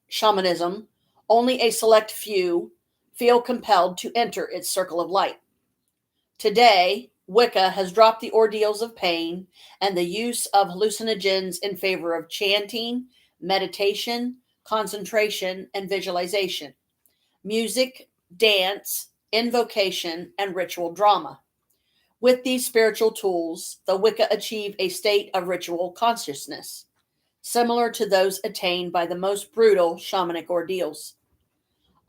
only a select few feel compelled to enter its circle of light. Today, Wicca has dropped the ordeals of pain and the use of hallucinogens in favor of chanting, meditation, concentration, and visualization, music, dance, invocation, and ritual drama. With these spiritual tools, the Wicca achieve a state of ritual consciousness, similar to those attained by the most brutal shamanic ordeals.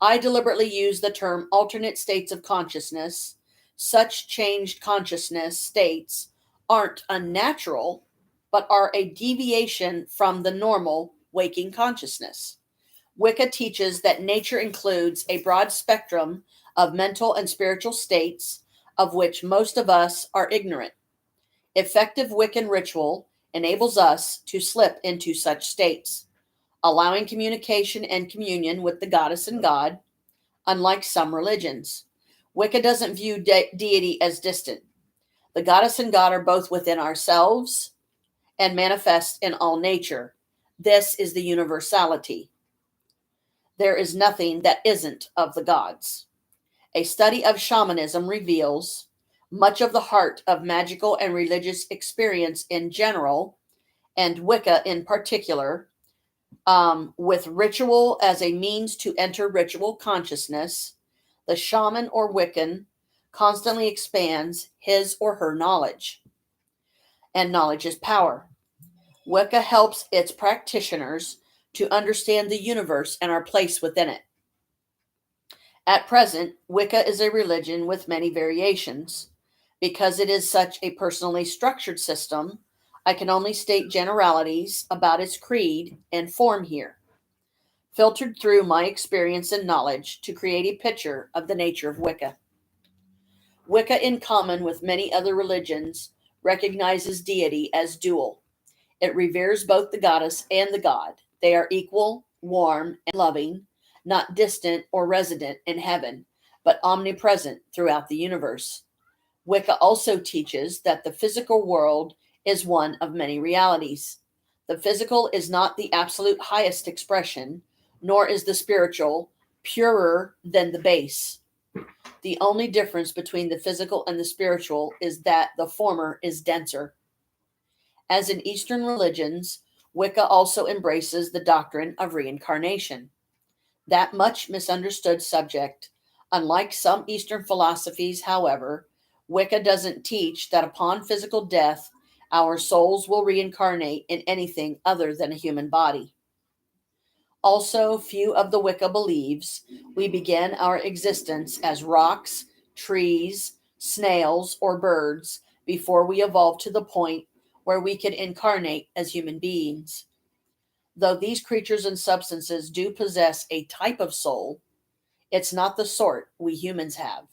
I deliberately use the term alternate states of consciousness. Such changed consciousness states aren't unnatural, but are a deviation from the normal waking consciousness. Wicca teaches that nature includes a broad spectrum of mental and spiritual states, of which most of us are ignorant. Effective Wiccan ritual enables us to slip into such states, allowing communication and communion with the goddess and God. Unlike some religions, Wicca doesn't view deity as distant. The goddess and God are both within ourselves and manifest in all nature. This is the universality. There is nothing that isn't of the gods. A study of shamanism reveals much of the heart of magical and religious experience in general, and Wicca in particular, with ritual as a means to enter ritual consciousness. The shaman or Wiccan constantly expands his or her knowledge, and knowledge is power. Wicca helps its practitioners to understand the universe and our place within it. At present, Wicca is a religion with many variations. Because it is such a personally structured system, I can only state generalities about its creed and form here, filtered through my experience and knowledge to create a picture of the nature of Wicca. Wicca, in common with many other religions, recognizes deity as dual. It reveres both the goddess and the god. They are equal, warm, and loving, not distant or resident in heaven, but omnipresent throughout the universe. Wicca also teaches that the physical world is one of many realities. The physical is not the absolute highest expression, nor is the spiritual purer than the base. The only difference between the physical and the spiritual is that the former is denser. As in Eastern religions, Wicca also embraces the doctrine of reincarnation. That much misunderstood subject, unlike some Eastern philosophies, however, Wicca doesn't teach that upon physical death, our souls will reincarnate in anything other than a human body. Also, few of the Wicca believes we began our existence as rocks, trees, snails, or birds before we evolved to the point where we could incarnate as human beings. Though these creatures and substances do possess a type of soul, it's not the sort we humans have.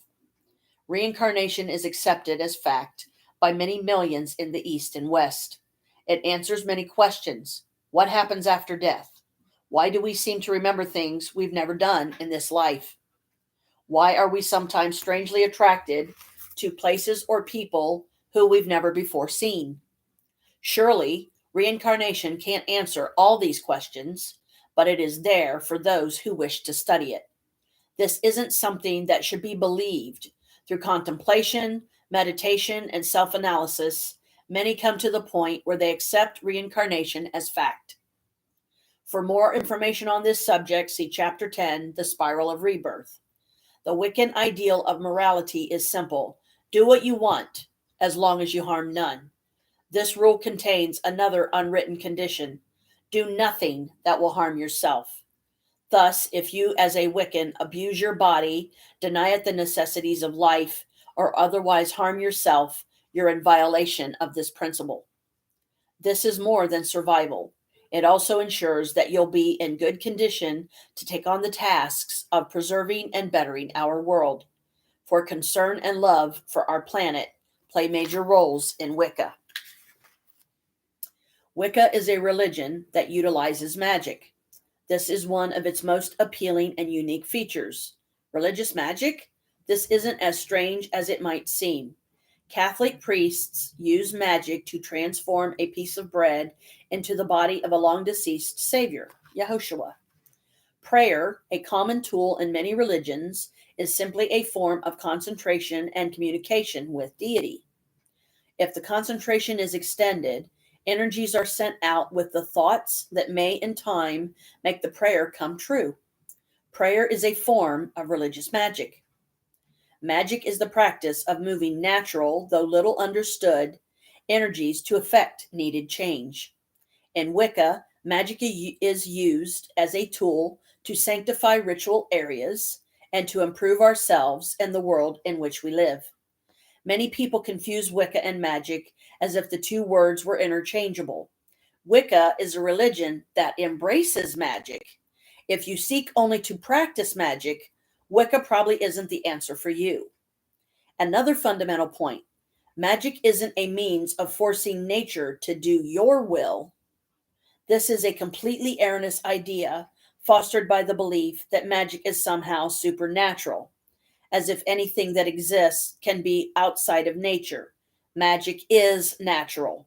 Reincarnation is accepted as fact by many millions in the East and West. It answers many questions. What happens after death? Why do we seem to remember things we've never done in this life? Why are we sometimes strangely attracted to places or people who we've never before seen? Surely, reincarnation can't answer all these questions, but it is there for those who wish to study it. This isn't something that should be believed. Through contemplation, meditation, and self analysis, many come to the point where they accept reincarnation as fact. For more information on this subject, see Chapter 10, The Spiral of Rebirth. The Wiccan ideal of morality is simple: do what you want, as long as you harm none. This rule contains another unwritten condition: do nothing that will harm yourself. Thus, if you as a Wiccan abuse your body, deny it the necessities of life, or otherwise harm yourself, you're in violation of this principle. This is more than survival. It also ensures that you'll be in good condition to take on the tasks of preserving and bettering our world. For concern and love for our planet play major roles in Wicca. Wicca is a religion that utilizes magic. This is one of its most appealing and unique features. Religious magic? This isn't as strange as it might seem. Catholic priests use magic to transform a piece of bread into the body of a long-deceased Savior, Yahushua. Prayer, a common tool in many religions, is simply a form of concentration and communication with deity. If the concentration is extended, energies are sent out with the thoughts that may in time make the prayer come true. Prayer is a form of religious magic. Magic is the practice of moving natural, though little understood, energies to effect needed change. In Wicca, magic is used as a tool to sanctify ritual areas and to improve ourselves and the world in which we live. Many people confuse Wicca and magic as if the two words were interchangeable. Wicca is a religion that embraces magic. If you seek only to practice magic, Wicca probably isn't the answer for you. Another fundamental point: magic isn't a means of forcing nature to do your will. This is a completely erroneous idea fostered by the belief that magic is somehow supernatural, as if anything that exists can be outside of nature. Magic is natural.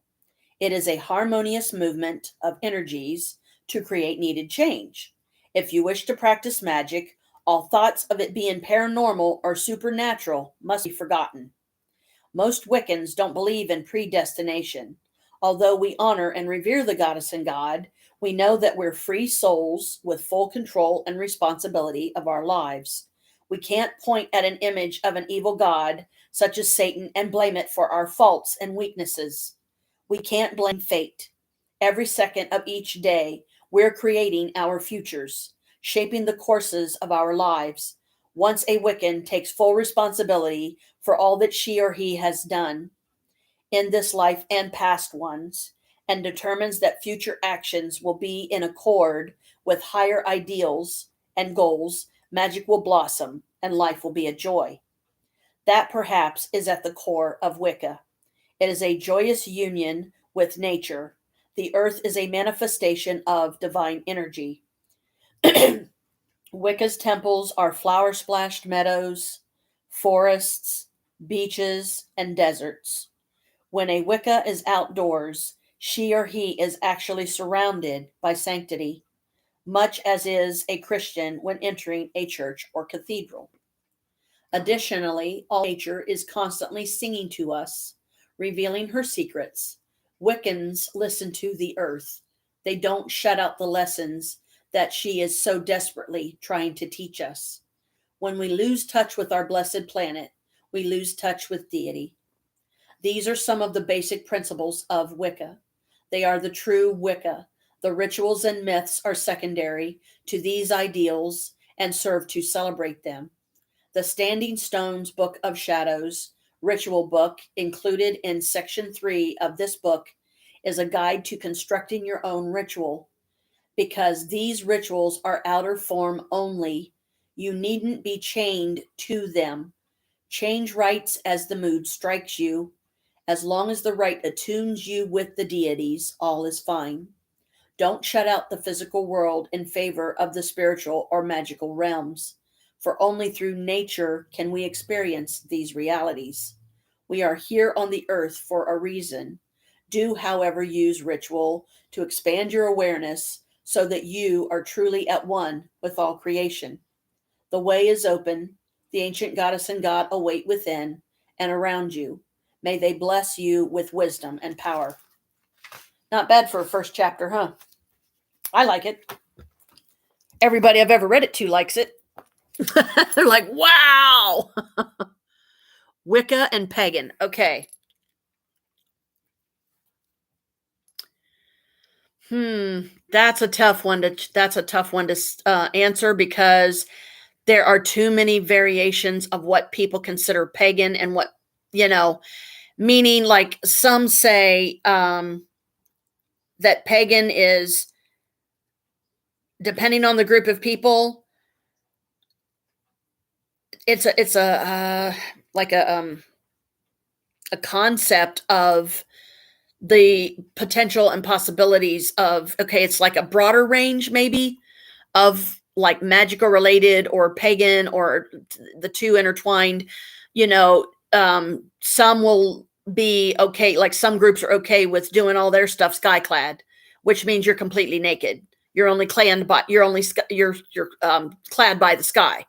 It is a harmonious movement of energies to create needed change. If you wish to practice magic, all thoughts of it being paranormal or supernatural must be forgotten. Most Wiccans don't believe in predestination. Although we honor and revere the goddess and god, we know that we're free souls with full control and responsibility of our lives. We can't point at an image of an evil god, such as Satan, and blame it for our faults and weaknesses. We can't blame fate. Every second of each day, we're creating our futures, shaping the courses of our lives. Once a Wiccan takes full responsibility for all that she or he has done in this life and past ones, and determines that future actions will be in accord with higher ideals and goals, magic will blossom and life will be a joy. That perhaps is at the core of Wicca. It is a joyous union with nature. The earth is a manifestation of divine energy. Wicca's temples are flower-splashed meadows, forests, beaches, and deserts. When a Wicca is outdoors, she or he is actually surrounded by sanctity, much as is a Christian when entering a church or cathedral. Additionally, all nature is constantly singing to us, revealing her secrets. Wiccans listen to the earth. They don't shut out the lessons that she is so desperately trying to teach us. When we lose touch with our blessed planet, we lose touch with deity. These are some of the basic principles of Wicca. They are the true Wicca. The rituals and myths are secondary to these ideals and serve to celebrate them. The Standing Stones Book of Shadows ritual book, included in section 3 of this book, is a guide to constructing your own ritual. Because these rituals are outer form only, you needn't be chained to them. Change rites as the mood strikes you. As long as the rite attunes you with the deities, all is fine. Don't shut out the physical world in favor of the spiritual or magical realms, for only through nature can we experience these realities. We are here on the earth for a reason. Do, however, use ritual to expand your awareness so that you are truly at one with all creation. The way is open. The ancient goddess and god await within and around you. May they bless you with wisdom and power. Not bad for a first chapter, huh? I like it. Everybody I've ever read it to likes it. They're like, wow. Wicca and pagan. Okay. That's a tough one to answer, because there are too many variations of what people consider pagan and what, meaning, like, some say that pagan is, depending on the group of people, it's a concept of the potential and possibilities of, okay, it's like a broader range maybe of like magical related or pagan, or the two intertwined. Some will be okay, like some groups are okay with doing all their stuff sky clad, which means you're completely naked. You're only clad by clad by the sky.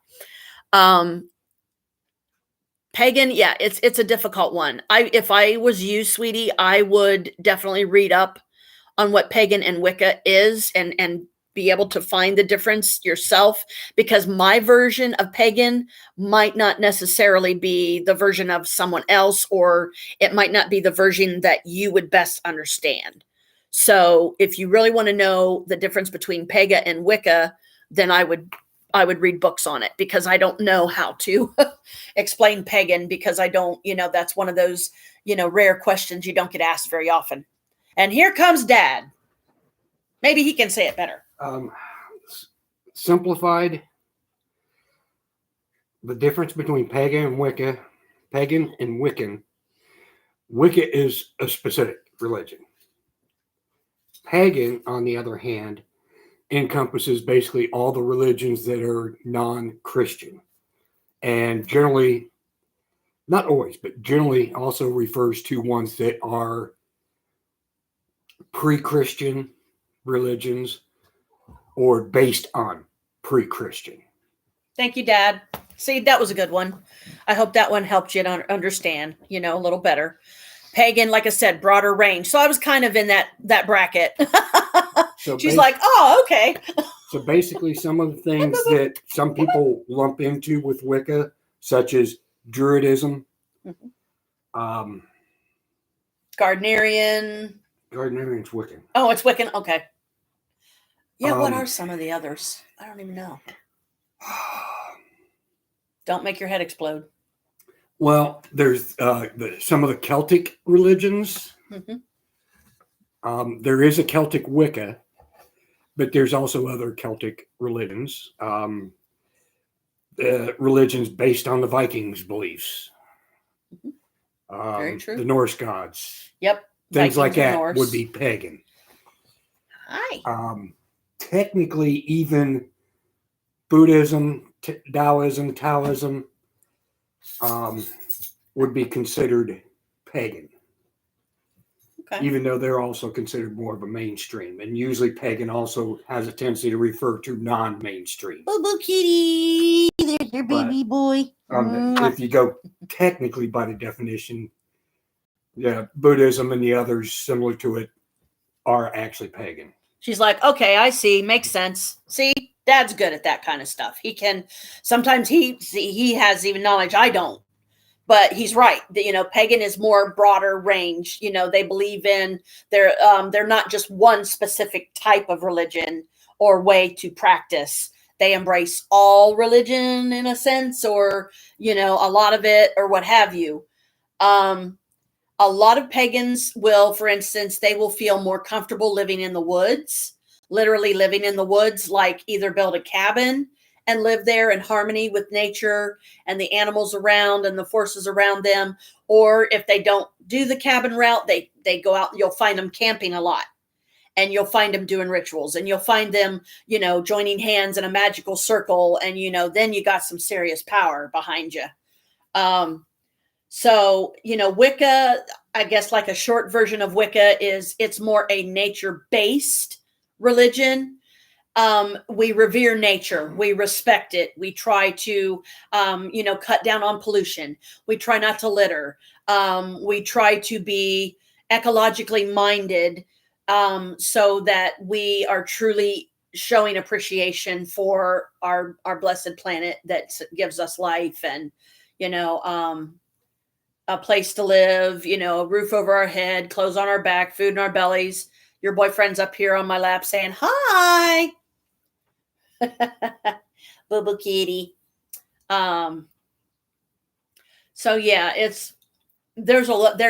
Pagan, yeah, it's a difficult one. If I was you, sweetie, I would definitely read up on what pagan and Wicca is, and be able to find the difference yourself, because my version of pagan might not necessarily be the version of someone else, or it might not be the version that you would best understand. So if you really want to know the difference between pagan and Wicca, then I would read books on it, because I don't know how to explain pagan, because I don't, that's one of those, rare questions you don't get asked very often. And here comes Dad. Maybe he can say it better. Simplified, the difference between pagan and Wicca, pagan and Wiccan. Wicca is a specific religion. Pagan, on the other hand, encompasses basically all the religions that are non-Christian, and generally, not always, but generally also refers to ones that are pre-Christian religions or based on pre-Christian. Thank you, Dad. See, that was a good one. I hope that one helped you to understand, a little better. Pagan, like I said, broader range. So I was kind of in that bracket. So she's like, oh, okay. So basically, some of the things that some people lump into with Wicca, such as Druidism, Gardnerian. Gardnerian's Wiccan. Oh, it's Wiccan. Okay. Yeah, what are some of the others? I don't even know. Don't make your head explode. Well, there's some of the Celtic religions. Mm-hmm. There is a Celtic Wicca, but there's also other Celtic religions. Religions based on the Vikings' beliefs. Mm-hmm. Very true. The Norse gods. Yep. Things Vikings like that Norse would be pagan. Hi. Technically, even Buddhism, Taoism, would be considered pagan. Okay. Even though they're also considered more of a mainstream. And usually pagan also has a tendency to refer to non-mainstream. Boo-boo kitty. There's your baby boy. If you go technically by the definition, yeah, Buddhism and the others similar to it are actually pagan. She's like, okay, I see. Makes sense. See, Dad's good at that kind of stuff. He can, sometimes he has even knowledge I don't. But he's right. Pagan is more broader range. They believe in, they're not just one specific type of religion or way to practice. They embrace all religion in a sense, or, a lot of it, or what have you. A lot of pagans will, for instance, they will feel more comfortable living in the woods, literally living in the woods, like either build a cabin and live there in harmony with nature and the animals around and the forces around them. Or if they don't do the cabin route, they go out, you'll find them camping a lot. and you'll find them doing rituals, and you'll find them, joining hands in a magical circle, and then you got some serious power behind you. So Wicca, I guess, like a short version of Wicca, is it's more a nature-based religion. We revere nature, we respect it, we try to cut down on pollution, we try not to litter, we try to be ecologically minded, so that we are truly showing appreciation for our blessed planet that gives us life, and a place to live, a roof over our head, clothes on our back, food in our bellies. Your boyfriend's up here on my lap saying hi. Boo boo kitty. So yeah, there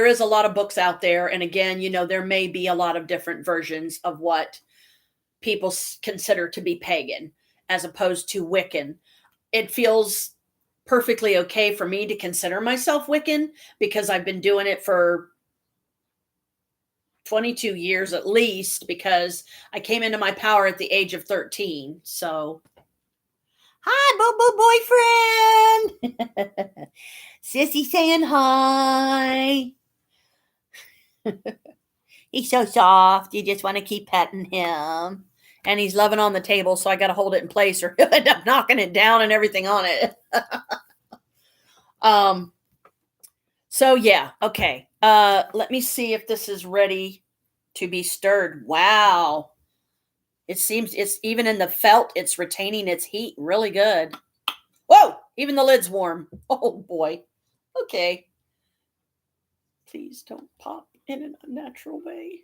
is a lot of books out there, and again, there may be a lot of different versions of what people consider to be pagan as opposed to Wiccan. It feels perfectly okay for me to consider myself Wiccan because I've been doing it for 22 years at least, because I came into my power at the age of 13. So, hi, boo boo boyfriend. Sissy saying hi. He's so soft. You just want to keep petting him. And he's loving on the table, so I got to hold it in place or he'll end up knocking it down and everything on it. So yeah, okay. Let me see if this is ready to be stirred. Wow. It seems it's even in the felt, it's retaining its heat really good. Whoa, even the lid's warm. Oh boy. Okay. Please don't pop in an unnatural way.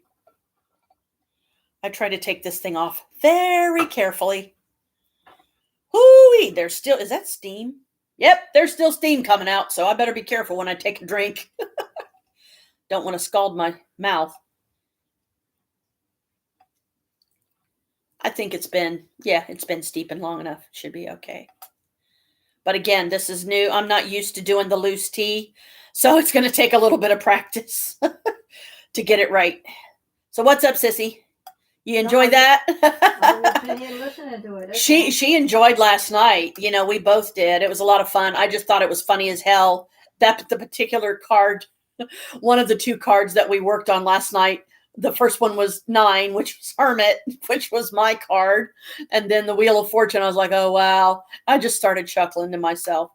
I try to take this thing off very carefully. Hoo-wee, there's still, is that steam? Yep, there's still steam coming out, so I better be careful when I take a drink. Don't want to scald my mouth. I think it's been steeping long enough. Should be okay. But again, this is new. I'm not used to doing the loose tea, so it's going to take a little bit of practice to get it right. So what's up, Sissy? You enjoyed that? I was sitting here listening to it. She enjoyed last night. We both did. It was a lot of fun. I just thought it was funny as hell that the particular card, one of the two cards that we worked on last night, the first one was 9, which was Hermit, which was my card. And then the Wheel of Fortune, I was like, oh, wow. I just started chuckling to myself.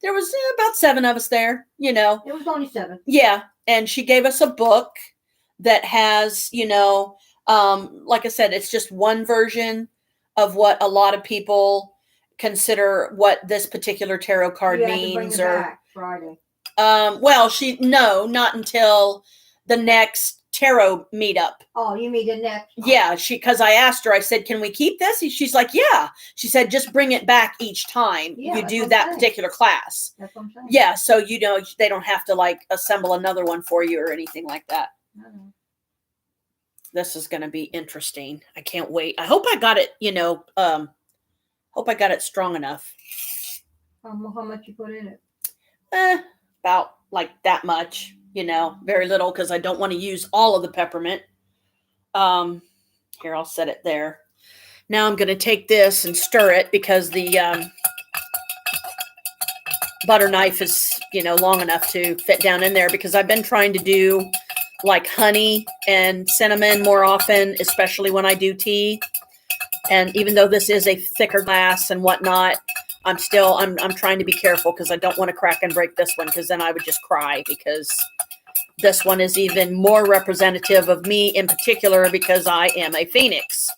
There was about 7 of us there, It was only 7. Yeah. And she gave us a book that has, like I said, it's just one version of what a lot of people consider what this particular tarot card You had to bring means. it Or back Friday. well, not until the next tarot meetup. Oh, you mean the next? Yeah, because I asked her, I said, can we keep this? She's like, yeah. She said, just bring it back each time Yeah, you that's do what I'm that saying. particular class. That's what I'm saying. Yeah, so they don't have to like assemble another one for you or anything like that. I know. This is going to be interesting. I can't wait. I hope I got it, hope I got it strong enough. How much you put in it? About like that much, very little, because I don't want to use all of the peppermint. Here, I'll set it there. Now I'm going to take this and stir it because the butter knife is, long enough to fit down in there, because I've been trying to do like honey and cinnamon more often, especially when I do tea. And even though this is a thicker glass and whatnot, I'm trying to be careful because I don't want to crack and break this one, because then I would just cry, because this one is even more representative of me in particular because I am a phoenix.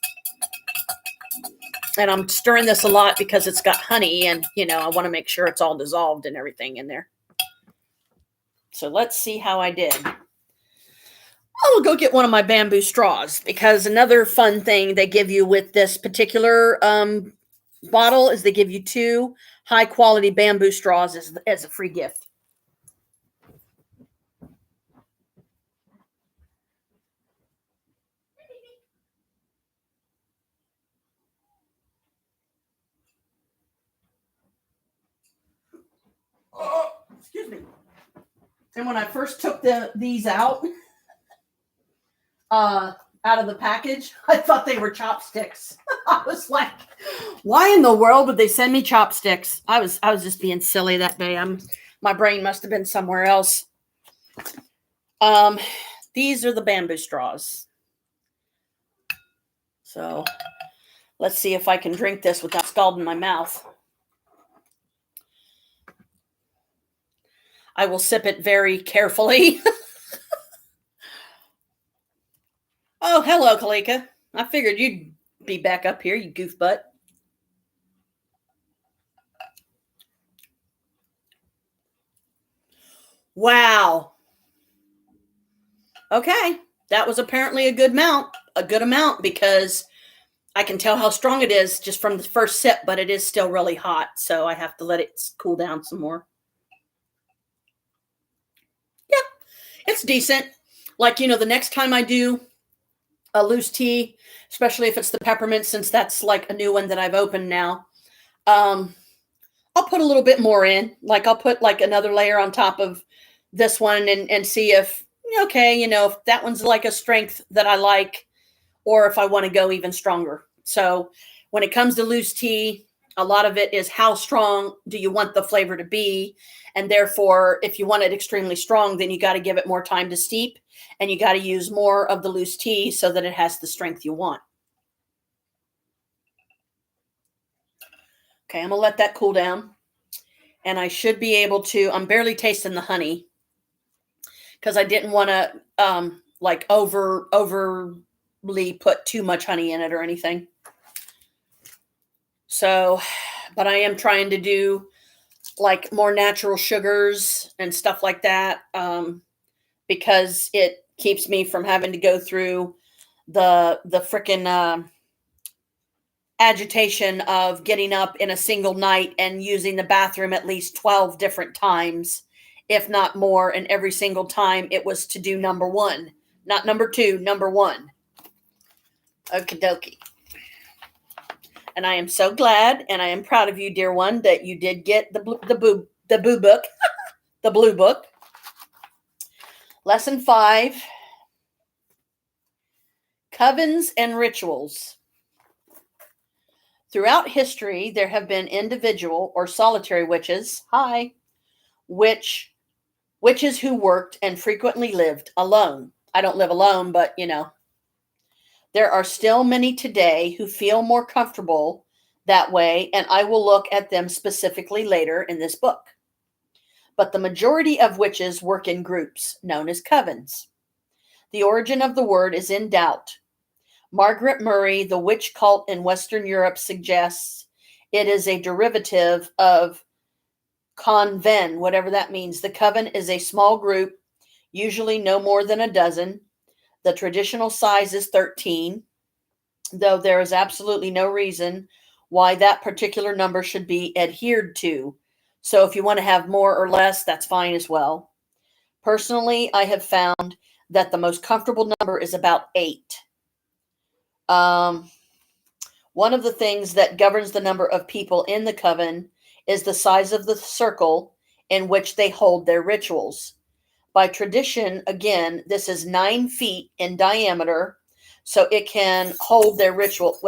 And I'm stirring this a lot because it's got honey, and, I want to make sure it's all dissolved and everything in there. So let's see how I did. I'll go get one of my bamboo straws, because another fun thing they give you with this particular bottle is they give you 2 high quality bamboo straws as a free gift. Oh, excuse me. And when I first took these out, out of the package, I thought they were chopsticks. I was like, why in the world would they send me chopsticks? I was just being silly that day. My brain must have been somewhere else. These are the bamboo straws. So let's see if I can drink this without scalding my mouth. I will sip it very carefully. Oh, hello, Kalika. I figured you'd be back up here, you goofbutt. Wow. Okay. That was apparently a good amount because I can tell how strong it is just from the first sip, but it is still really hot. So I have to let it cool down some more. Yeah, it's decent. Like, the next time I do a loose tea, especially if it's the peppermint, since that's like a new one that I've opened now, I'll put a little bit more in. Like I'll put like another layer on top of this one and see if, if that one's like a strength that I like, or if I want to go even stronger. So when it comes to loose tea, a lot of it is how strong do you want the flavor to be? And therefore, if you want it extremely strong, then you got to give it more time to steep, and you got to use more of the loose tea so that it has the strength you want. Okay, I'm going to let that cool down. And I should be able to, I'm barely tasting the honey because I didn't want to overly put too much honey in it or anything. So, but I am trying to do like more natural sugars and stuff like that because it keeps me from having to go through the frickin' agitation of getting up in a single night and using the bathroom at least 12 different times, if not more. And every single time it was to do number one, not number two, number one. Okie dokie. And I am so glad, and I am proud of you, dear one, that you did get the blue book, the blue book. Lesson 5, Covens and Rituals. Throughout history, there have been individual or solitary witches, witches who worked and frequently lived alone. I don't live alone, but there are still many today who feel more comfortable that way, and I will look at them specifically later in this book. But the majority of witches work in groups, known as covens. The origin of the word is in doubt. Margaret Murray, The Witch Cult in Western Europe, suggests it is a derivative of conven, whatever that means. The coven is a small group, usually no more than a dozen. The traditional size is 13, though there is absolutely no reason why that particular number should be adhered to. So if you want to have more or less, that's fine as well. Personally, I have found that the most comfortable number is about 8. One of the things that governs the number of people in the coven is the size of the circle in which they hold their rituals. By tradition, again, this is 9 feet in diameter, so it can hold their ritual.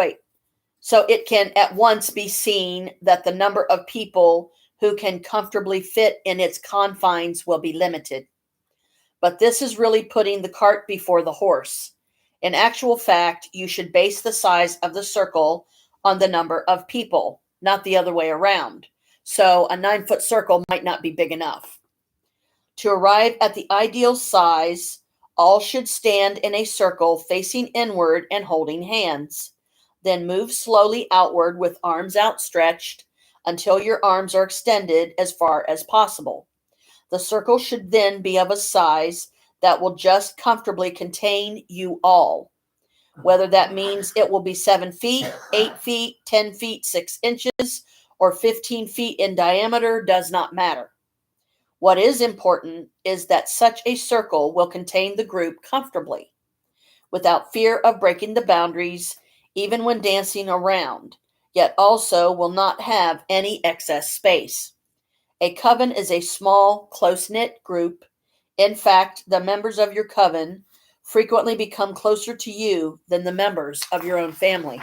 So it can at once be seen that the number of people who can comfortably fit in its confines will be limited. But this is really putting the cart before the horse. In actual fact, you should base the size of the circle on the number of people, not the other way around. So a 9-foot circle might not be big enough. To arrive at the ideal size, all should stand in a circle facing inward and holding hands. Then move slowly outward with arms outstretched until your arms are extended as far as possible. The circle should then be of a size that will just comfortably contain you all. Whether that means it will be 7 feet, 8 feet, 10 feet, 6 inches, or 15 feet in diameter does not matter. What is important is that such a circle will contain the group comfortably, without fear of breaking the boundaries, even when dancing around, yet also will not have any excess space. A coven is a small, close-knit group. In fact, the members of your coven frequently become closer to you than the members of your own family.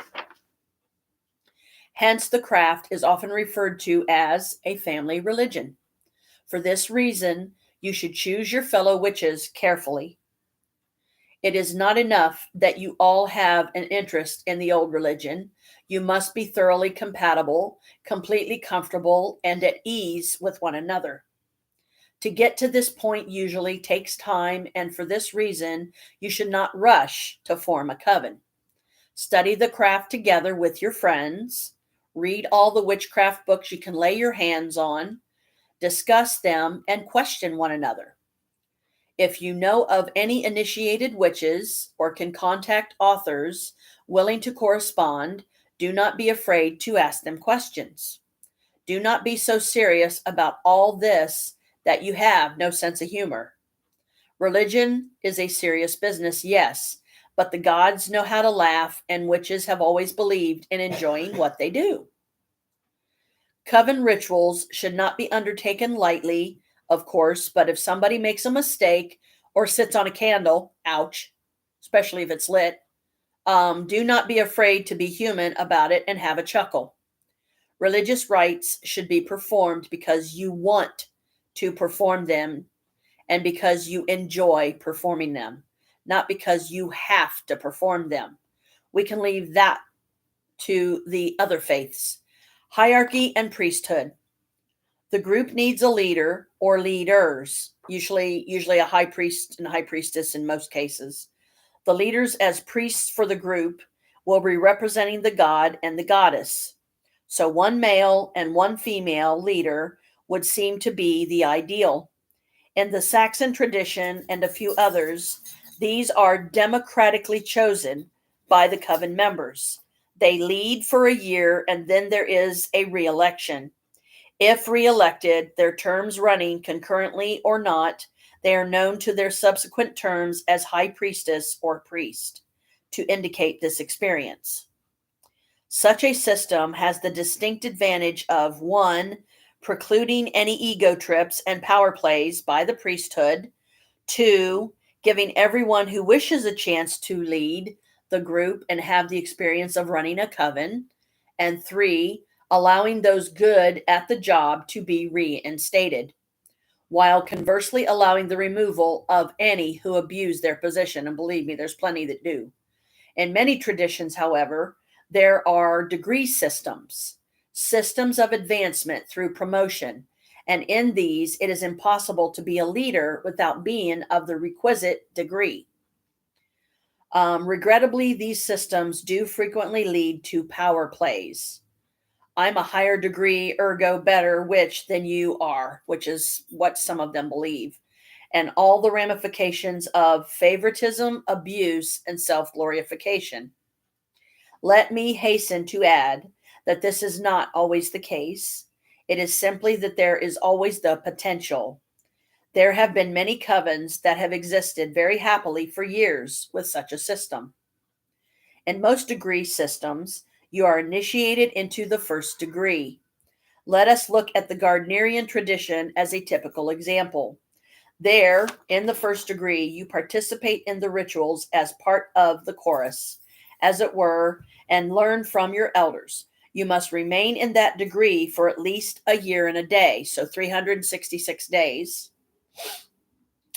Hence, the craft is often referred to as a family religion. For this reason, you should choose your fellow witches carefully. It is not enough that you all have an interest in the old religion. You must be thoroughly compatible, completely comfortable, and at ease with one another. To get to this point usually takes time, and for this reason, you should not rush to form a coven. Study the craft together with your friends. Read all the witchcraft books you can lay your hands on. Discuss them and question one another. If you know of any initiated witches or can contact authors willing to correspond, do not be afraid to ask them questions. Do not be so serious about all this that you have no sense of humor. Religion is a serious business, yes, but the gods know how to laugh, and witches have always believed in enjoying what they do. Coven rituals should not be undertaken lightly, of course, but if somebody makes a mistake or sits on a candle, ouch, especially if it's lit, do not be afraid to be human about it and have a chuckle. Religious rites should be performed because you want to perform them and because you enjoy performing them, not because you have to perform them. We can leave that to the other faiths. Hierarchy and priesthood. The group needs a leader or leaders, usually a high priest and high priestess in most cases. The leaders as priests for the group will be representing the god and the goddess. So one male and one female leader would seem to be the ideal. In the Saxon tradition and a few others, these are democratically chosen by the coven members. They lead for a year and then there is a re-election. If re-elected, their terms running concurrently or not, they are known to their subsequent terms as high priestess or priest to indicate this experience. Such a system has the distinct advantage of 1, precluding any ego trips and power plays by the priesthood, 2, giving everyone who wishes a chance to lead the group and have the experience of running a coven, and 3, allowing those good at the job to be reinstated, while conversely allowing the removal of any who abuse their position. And believe me, there's plenty that do. In many traditions, however, there are degree systems of advancement through promotion, and in these, it is impossible to be a leader without being of the requisite degree. Regrettably, these systems do frequently lead to power plays. I'm a higher degree, ergo better witch than you are, which is what some of them believe, and all the ramifications of favoritism, abuse, and self-glorification. Let me hasten to add that this is not always the case. It is simply that there is always the potential. There have been many covens that have existed very happily for years with such a system. In most degree systems, you are initiated into the first degree. Let us look at the Gardnerian tradition as a typical example. There, in the first degree, you participate in the rituals as part of the chorus, as it were, and learn from your elders. You must remain in that degree for at least a year and a day, so 366 days.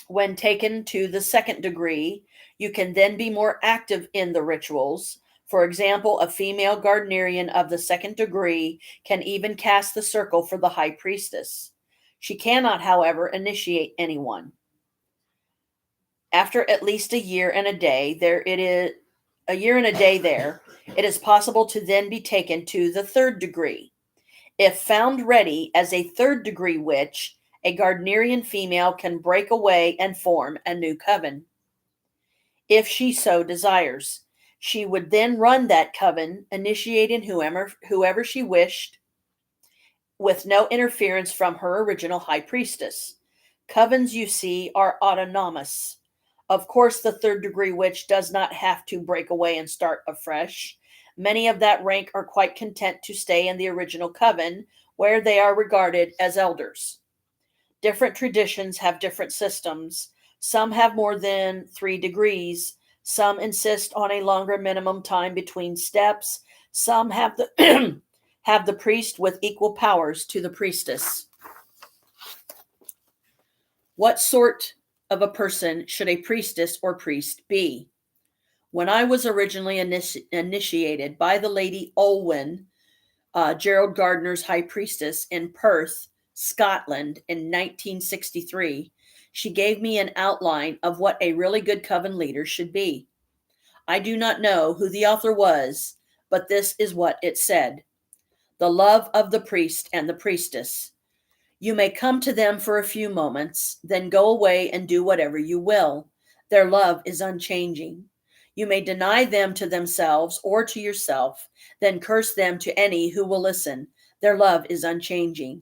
When taken to the second degree, you can then be more active in the rituals. For example, a female Gardnerian of the second degree can even cast the circle for the high priestess. She cannot, however, initiate anyone. After at least a year and a day, it is possible to then be taken to the third degree. If found ready as a third degree witch, a Gardnerian female can break away and form a new coven. If she so desires, she would then run that coven, initiating whoever she wished, with no interference from her original high priestess. Covens, you see, are autonomous. Of course, the third degree witch does not have to break away and start afresh. Many of that rank are quite content to stay in the original coven, where they are regarded as elders. Different traditions have different systems Some have more than 3 degrees. Some insist on a longer minimum time between steps. Some have the have the priest with equal powers to the priestess. What sort of a person should a priestess or priest be? When I was originally initiated by the Lady Olwen, Gerald Gardner's high priestess in Perth, Scotland in 1963, she gave me an outline of what a really good coven leader should be. I do not know who the author was, but this is what it said. The love of the priest and the priestess. You may come to them for a few moments, then go away and do whatever you will. Their love is unchanging. You may deny them to themselves or to yourself, then curse them to any who will listen. Their love is unchanging.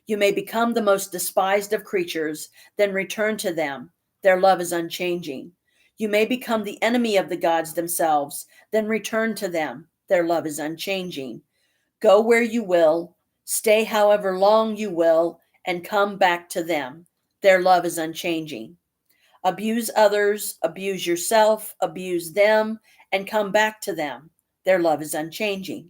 You may become the most despised of creatures, then return to them. Their love is unchanging. You may become the enemy of the gods themselves, then return to them. Their love is unchanging. Go where you will, stay however long you will, and come back to them. Their love is unchanging. Abuse others, abuse yourself, abuse them, and come back to them. Their love is unchanging.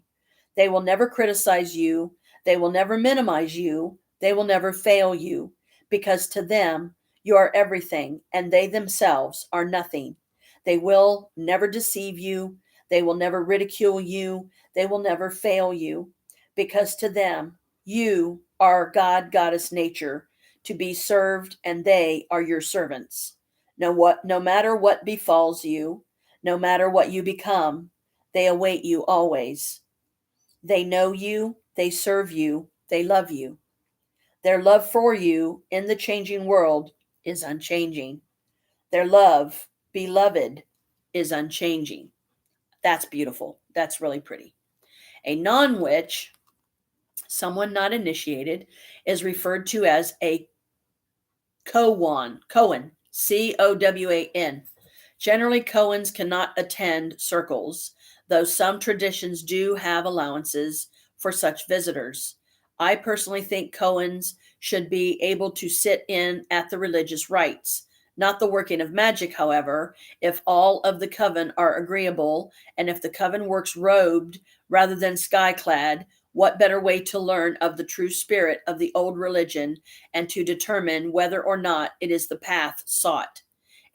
They will never criticize you. They will never minimize you. They will never fail you, because to them, you are everything, and they themselves are nothing. They will never deceive you. They will never ridicule you. They will never fail you, because to them, you are God, Goddess, Nature, to be served, and they are your servants. No matter what befalls you, no matter what you become, they await you always. They know you, they serve you, they love you. Their love for you in the changing world is unchanging. Their love, beloved, is unchanging. That's beautiful. That's really pretty. A non-witch, someone not initiated, is referred to as a Cowan, Cowan. Generally, Cohens cannot attend circles, though some traditions do have allowances for such visitors. I personally think Cohens should be able to sit in at the religious rites, not the working of magic, however, if all of the coven are agreeable, and if the coven works robed rather than sky-clad. What better way to learn of the true spirit of the old religion and to determine whether or not it is the path sought?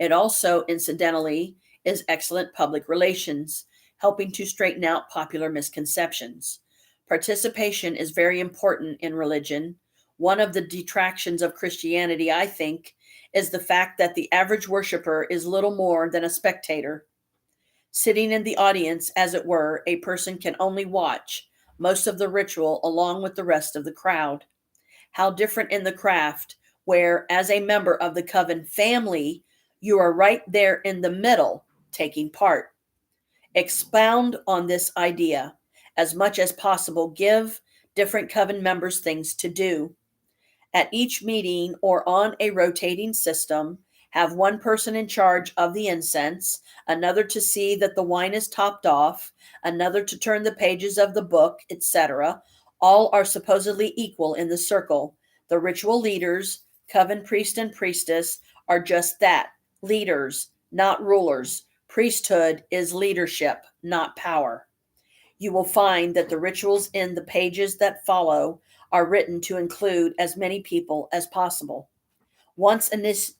It also, incidentally, is excellent public relations, helping to straighten out popular misconceptions. Participation is very important in religion. One of the detractions of Christianity, I think, is the fact that the average worshiper is little more than a spectator. Sitting in the audience, as it were, a person can only watch most of the ritual along with the rest of the crowd. How different in the craft, where, as a member of the coven family, you are right there in the middle, taking part. Expound on this idea. As much as possible, give different coven members things to do. At each meeting or on a rotating system, have one person in charge of the incense, another to see that the wine is topped off, another to turn the pages of the book, etc. All are supposedly equal in the circle. The ritual leaders, coven priest and priestess, are just that, leaders, not rulers. Priesthood is leadership, not power. You will find that the rituals in the pages that follow are written to include as many people as possible. Once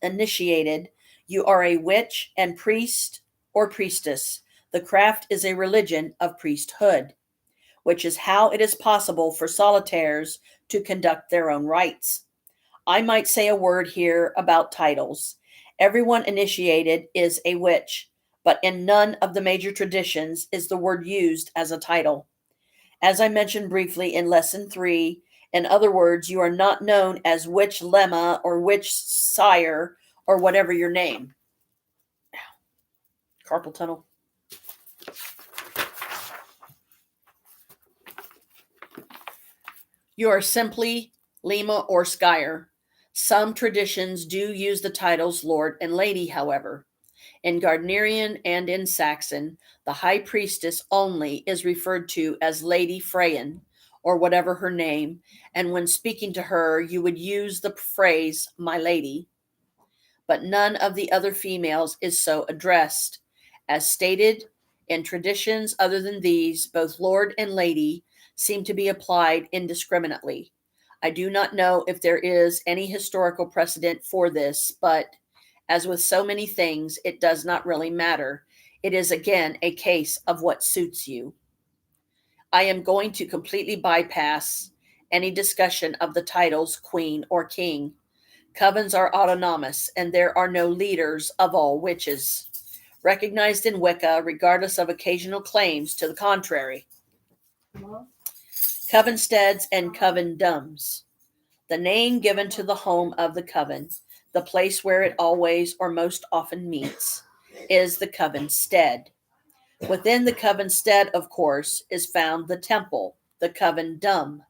initiated, you are a witch and priest or priestess. The craft is a religion of priesthood, which is how it is possible for solitaires to conduct their own rites. I might say a word here about titles. Everyone initiated is a witch, but in none of the major traditions is the word used as a title. As I mentioned briefly in Lesson 3, in other words, you are not known as Witch Lemma or Witch Sire or whatever your name. Carpal tunnel. You are simply Lima or Skyer. Some traditions do use the titles Lord and Lady, however. In Gardnerian and in Saxon, the high priestess only is referred to as Lady Freyan, or whatever her name, and when speaking to her, you would use the phrase, my lady. but none of the other females is so addressed. As stated, in traditions other than these, both lord and lady seem to be applied indiscriminately. I do not know if there is any historical precedent for this, but as with so many things, it does not really matter. It is again a case of what suits you. I am going to completely bypass any discussion of the titles queen or king. Covens are autonomous, and there are no leaders of all witches, recognized in Wicca, regardless of occasional claims to the contrary. Well, Covensteads and Covendoms. The name given to the home of the coven, the place where it always or most often meets, is the Covenstead. Within the Covenstead, of course, is found the temple, the Covendom.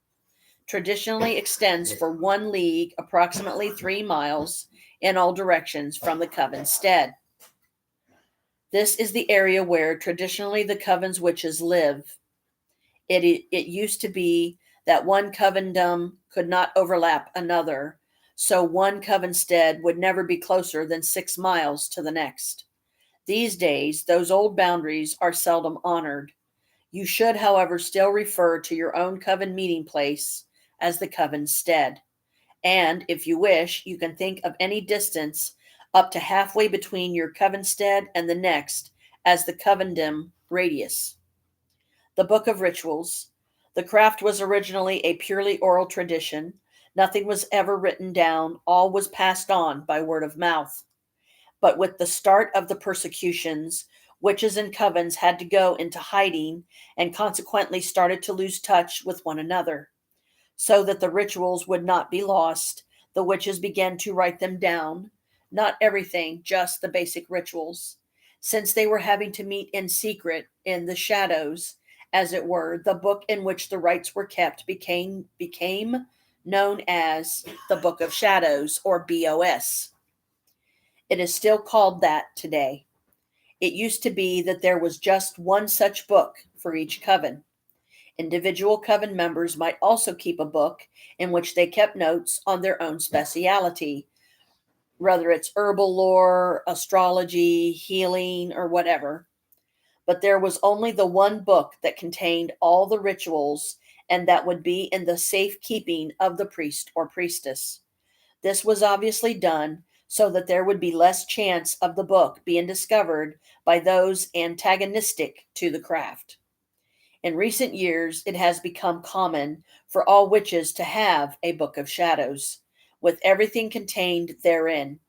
Traditionally extends for 1 league, approximately 3 miles, in all directions from the Covenstead. This is the area where traditionally the Coven's witches live. It used to be that one Covendom could not overlap another, so one Covenstead would never be closer than 6 miles to the next. These days, those old boundaries are seldom honored. You should, however, still refer to your own coven meeting place as the Covenstead. And if you wish, you can think of any distance up to halfway between your Covenstead and the next as the Covendom radius. The Book of Rituals. The craft was originally a purely oral tradition. Nothing was ever written down. All was passed on by word of mouth. But with the start of the persecutions, witches and covens had to go into hiding and consequently started to lose touch with one another. So that the rituals would not be lost, the witches began to write them down. Not everything, just the basic rituals. Since they were having to meet in secret, in the shadows, as it were, the book in which the rites were kept became known as the Book of Shadows, or BOS. It is still called that today. It used to be that there was just one such book for each coven. Individual coven members might also keep a book in which they kept notes on their own speciality, whether it's herbal lore, astrology, healing, or whatever. But there was only the one book that contained all the rituals and that would be in the safekeeping of the priest or priestess. This was obviously done so that there would be less chance of the book being discovered by those antagonistic to the craft. In recent years, it has become common for all witches to have a Book of Shadows, with everything contained therein.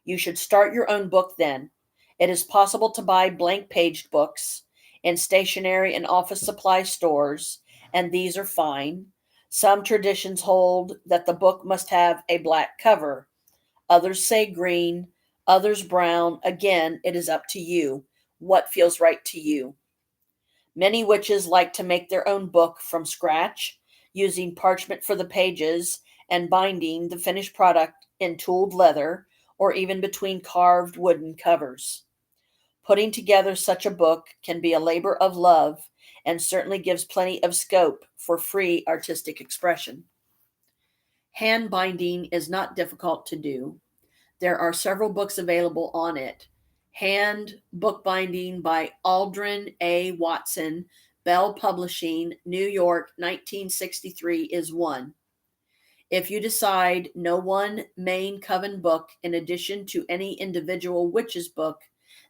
You should start your own book then. It is possible to buy blank-paged books in stationery and office supply stores, and these are fine. Some traditions hold that the book must have a black cover. Others say green, others brown. Again, it is up to you. What feels right to you? Many witches like to make their own book from scratch, using parchment for the pages and binding the finished product in tooled leather or even between carved wooden covers. Putting together such a book can be a labor of love and certainly gives plenty of scope for free artistic expression. Hand binding is not difficult to do. There are several books available on it. Hand Bookbinding by Aldrin A. Watson, Bell Publishing, New York, 1963 is one. If you decide no one main coven book in addition to any individual witch's book,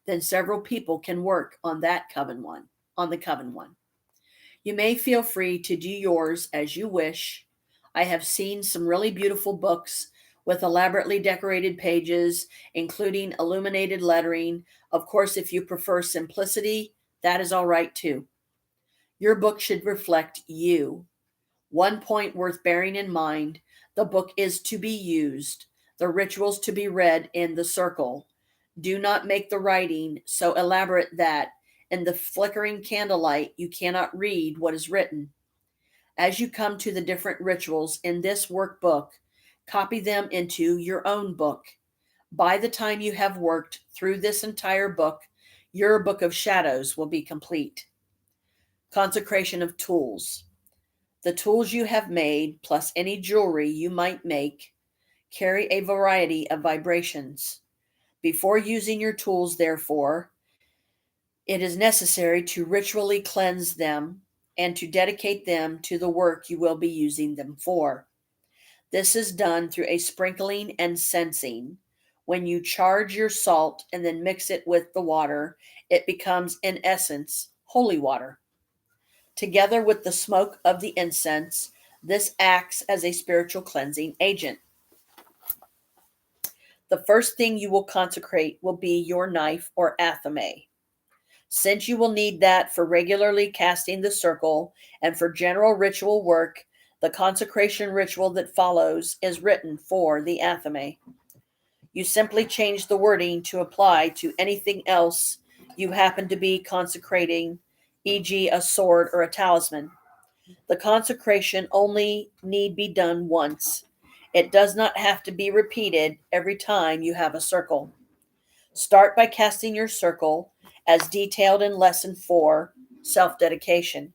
then several people can work on the coven one. You may feel free to do yours as you wish. I have seen some really beautiful books with elaborately decorated pages, including illuminated lettering. Of course, if you prefer simplicity, that is all right too. Your book should reflect you. One point worth bearing in mind, the book is to be used, the rituals to be read in the circle. Do not make the writing so elaborate that in the flickering candlelight you cannot read what is written. As you come to the different rituals in this workbook, copy them into your own book. By the time you have worked through this entire book, your Book of Shadows will be complete. Consecration of tools. The tools you have made, plus any jewelry you might make, carry a variety of vibrations. Before using your tools, therefore, it is necessary to ritually cleanse them and to dedicate them to the work you will be using them for. This is done through a sprinkling and censing. When you charge your salt and then mix it with the water, it becomes, in essence, holy water. Together with the smoke of the incense, this acts as a spiritual cleansing agent. The first thing you will consecrate will be your knife or athame. Since you will need that for regularly casting the circle and for general ritual work, the consecration ritual that follows is written for the athame. You simply change the wording to apply to anything else you happen to be consecrating, e.g., a sword or a talisman. The consecration only need be done once. It does not have to be repeated every time you have a circle. Start by casting your circle as detailed in Lesson 4, Self-Dedication.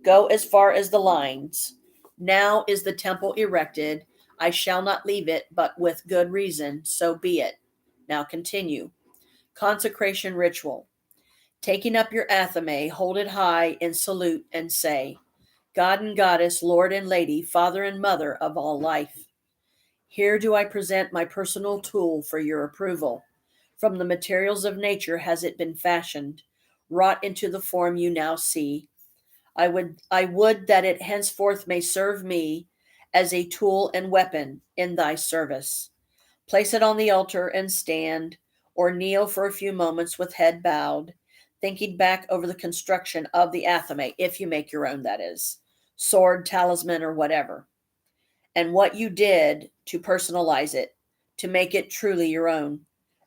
Go as far as the lines. Now is the temple erected. I shall not leave it, but with good reason, so be it. Now continue. Consecration ritual. Taking up your athame, hold it high in salute and say, God and Goddess, Lord and Lady, Father and Mother of all life. Here do I present my personal tool for your approval. From the materials of nature has it been fashioned, wrought into the form you now see. I would that it henceforth may serve me as a tool and weapon in thy service. Place it on the altar and stand, or kneel for a few moments with head bowed, thinking back over the construction of the athame, if you make your own, that is, sword, talisman, or whatever, and what you did to personalize it, to make it truly your own.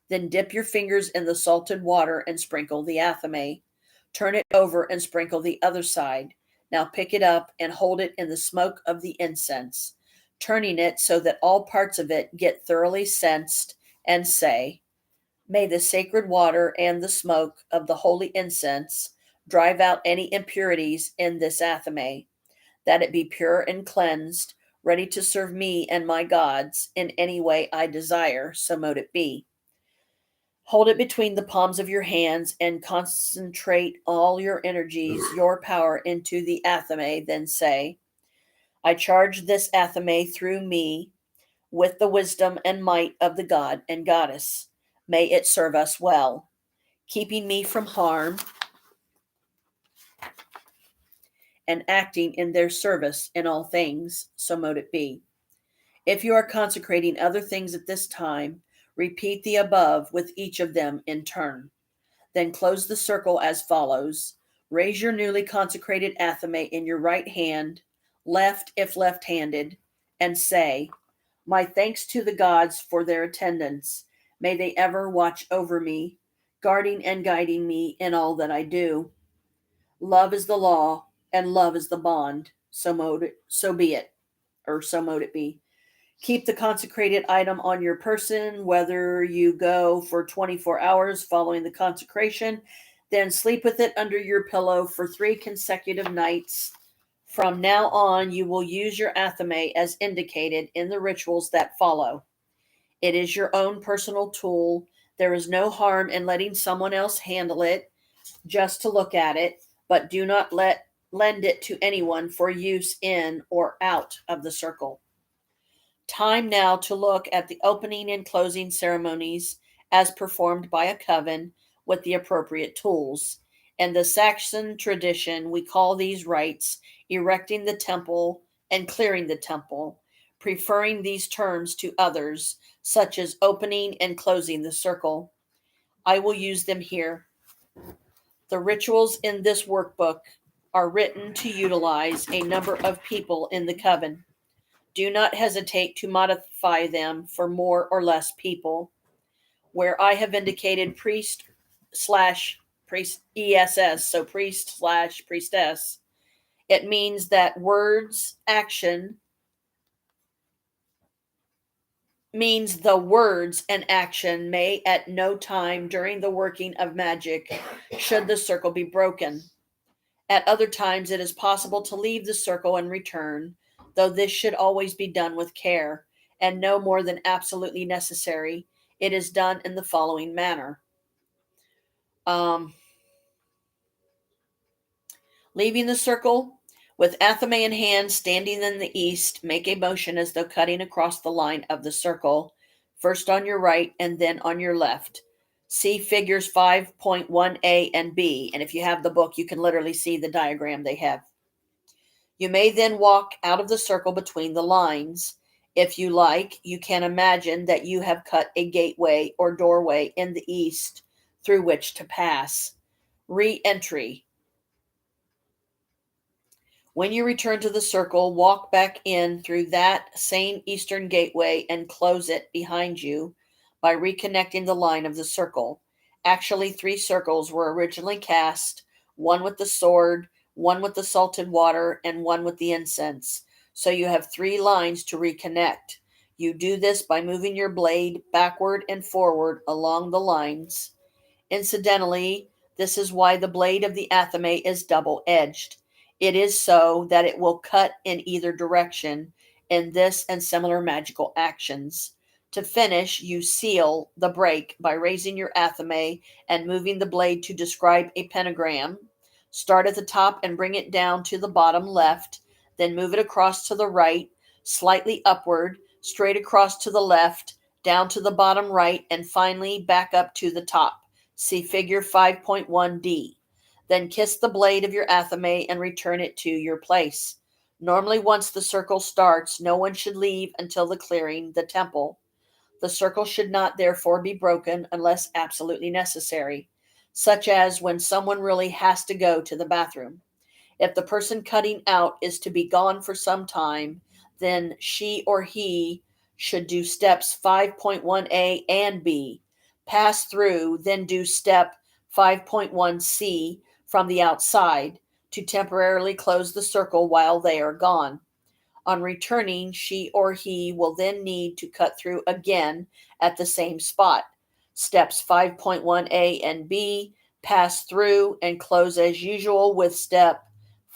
Then dip your fingers in the salted water and sprinkle the athame. Turn it over and sprinkle the other side. Now pick it up and hold it in the smoke of the incense, turning it so that all parts of it get thoroughly sensed, and say, May the sacred water and the smoke of the holy incense drive out any impurities in this athame, that it be pure and cleansed, ready to serve me and my gods in any way I desire, so mote it be. Hold it between the palms of your hands and concentrate all your energies, your power into the athame. Then say, I charge this athame through me with the wisdom and might of the God and Goddess. May it serve us well, keeping me from harm and acting in their service in all things, so mote it be. If you are consecrating other things at this time, repeat the above with each of them in turn. Then close the circle as follows. Raise your newly consecrated athame in your right hand, left if left-handed, and say, My thanks to the gods for their attendance. May they ever watch over me, guarding and guiding me in all that I do. Love is the law, and love is the bond. So be it, or so mote it be. Keep the consecrated item on your person, whether you go for 24 hours following the consecration, then sleep with it under your pillow for 3 consecutive nights. From now on, you will use your athame as indicated in the rituals that follow. It is your own personal tool. There is no harm in letting someone else handle it just to look at it, but do not lend it to anyone for use in or out of the circle. Time now to look at the opening and closing ceremonies as performed by a coven with the appropriate tools. In the Saxon tradition, we call these rites erecting the temple and clearing the temple, preferring these terms to others, such as opening and closing the circle. I will use them here. The rituals in this workbook are written to utilize a number of people in the coven. Do not hesitate to modify them for more or less people. Where I have indicated priest ESS, so priest/priestess, it means that the words and action may at no time during the working of magic should the circle be broken. At other times it is possible to leave the circle and return, though this should always be done with care and no more than absolutely necessary. It is done in the following manner. Leaving the circle, with Athame in hand, standing in the east, make a motion as though cutting across the line of the circle, first on your right and then on your left. See figures 5.1a and b, and if you have the book, you can literally see the diagram they have. You may then walk out of the circle between the lines. If you like, you can imagine that you have cut a gateway or doorway in the east through which to pass. Re-entry. When you return to the circle, walk back in through that same eastern gateway and close it behind you by reconnecting the line of the circle. Actually, 3 circles were originally cast, one with the sword, one with the salted water, and one with the incense. So you have 3 lines to reconnect. You do this by moving your blade backward and forward along the lines. Incidentally, this is why the blade of the Athame is double-edged. It is so that it will cut in either direction in this and similar magical actions. To finish, you seal the break by raising your Athame and moving the blade to describe a pentagram. Start at the top and bring it down to the bottom left, then move it across to the right, slightly upward, straight across to the left, down to the bottom right, and finally back up to the top. See figure 5.1d. Then kiss the blade of your Athame and return it to your place. Normally, once the circle starts, no one should leave until the clearing the temple. The circle should not therefore be broken unless absolutely necessary, such as when someone really has to go to the bathroom. If the person cutting out is to be gone for some time, then she or he should do steps 5.1a and b, pass through, then do step 5.1c from the outside to temporarily close the circle while they are gone. On returning, she or he will then need to cut through again at the same spot. Steps 5.1a and b, pass through and close as usual with step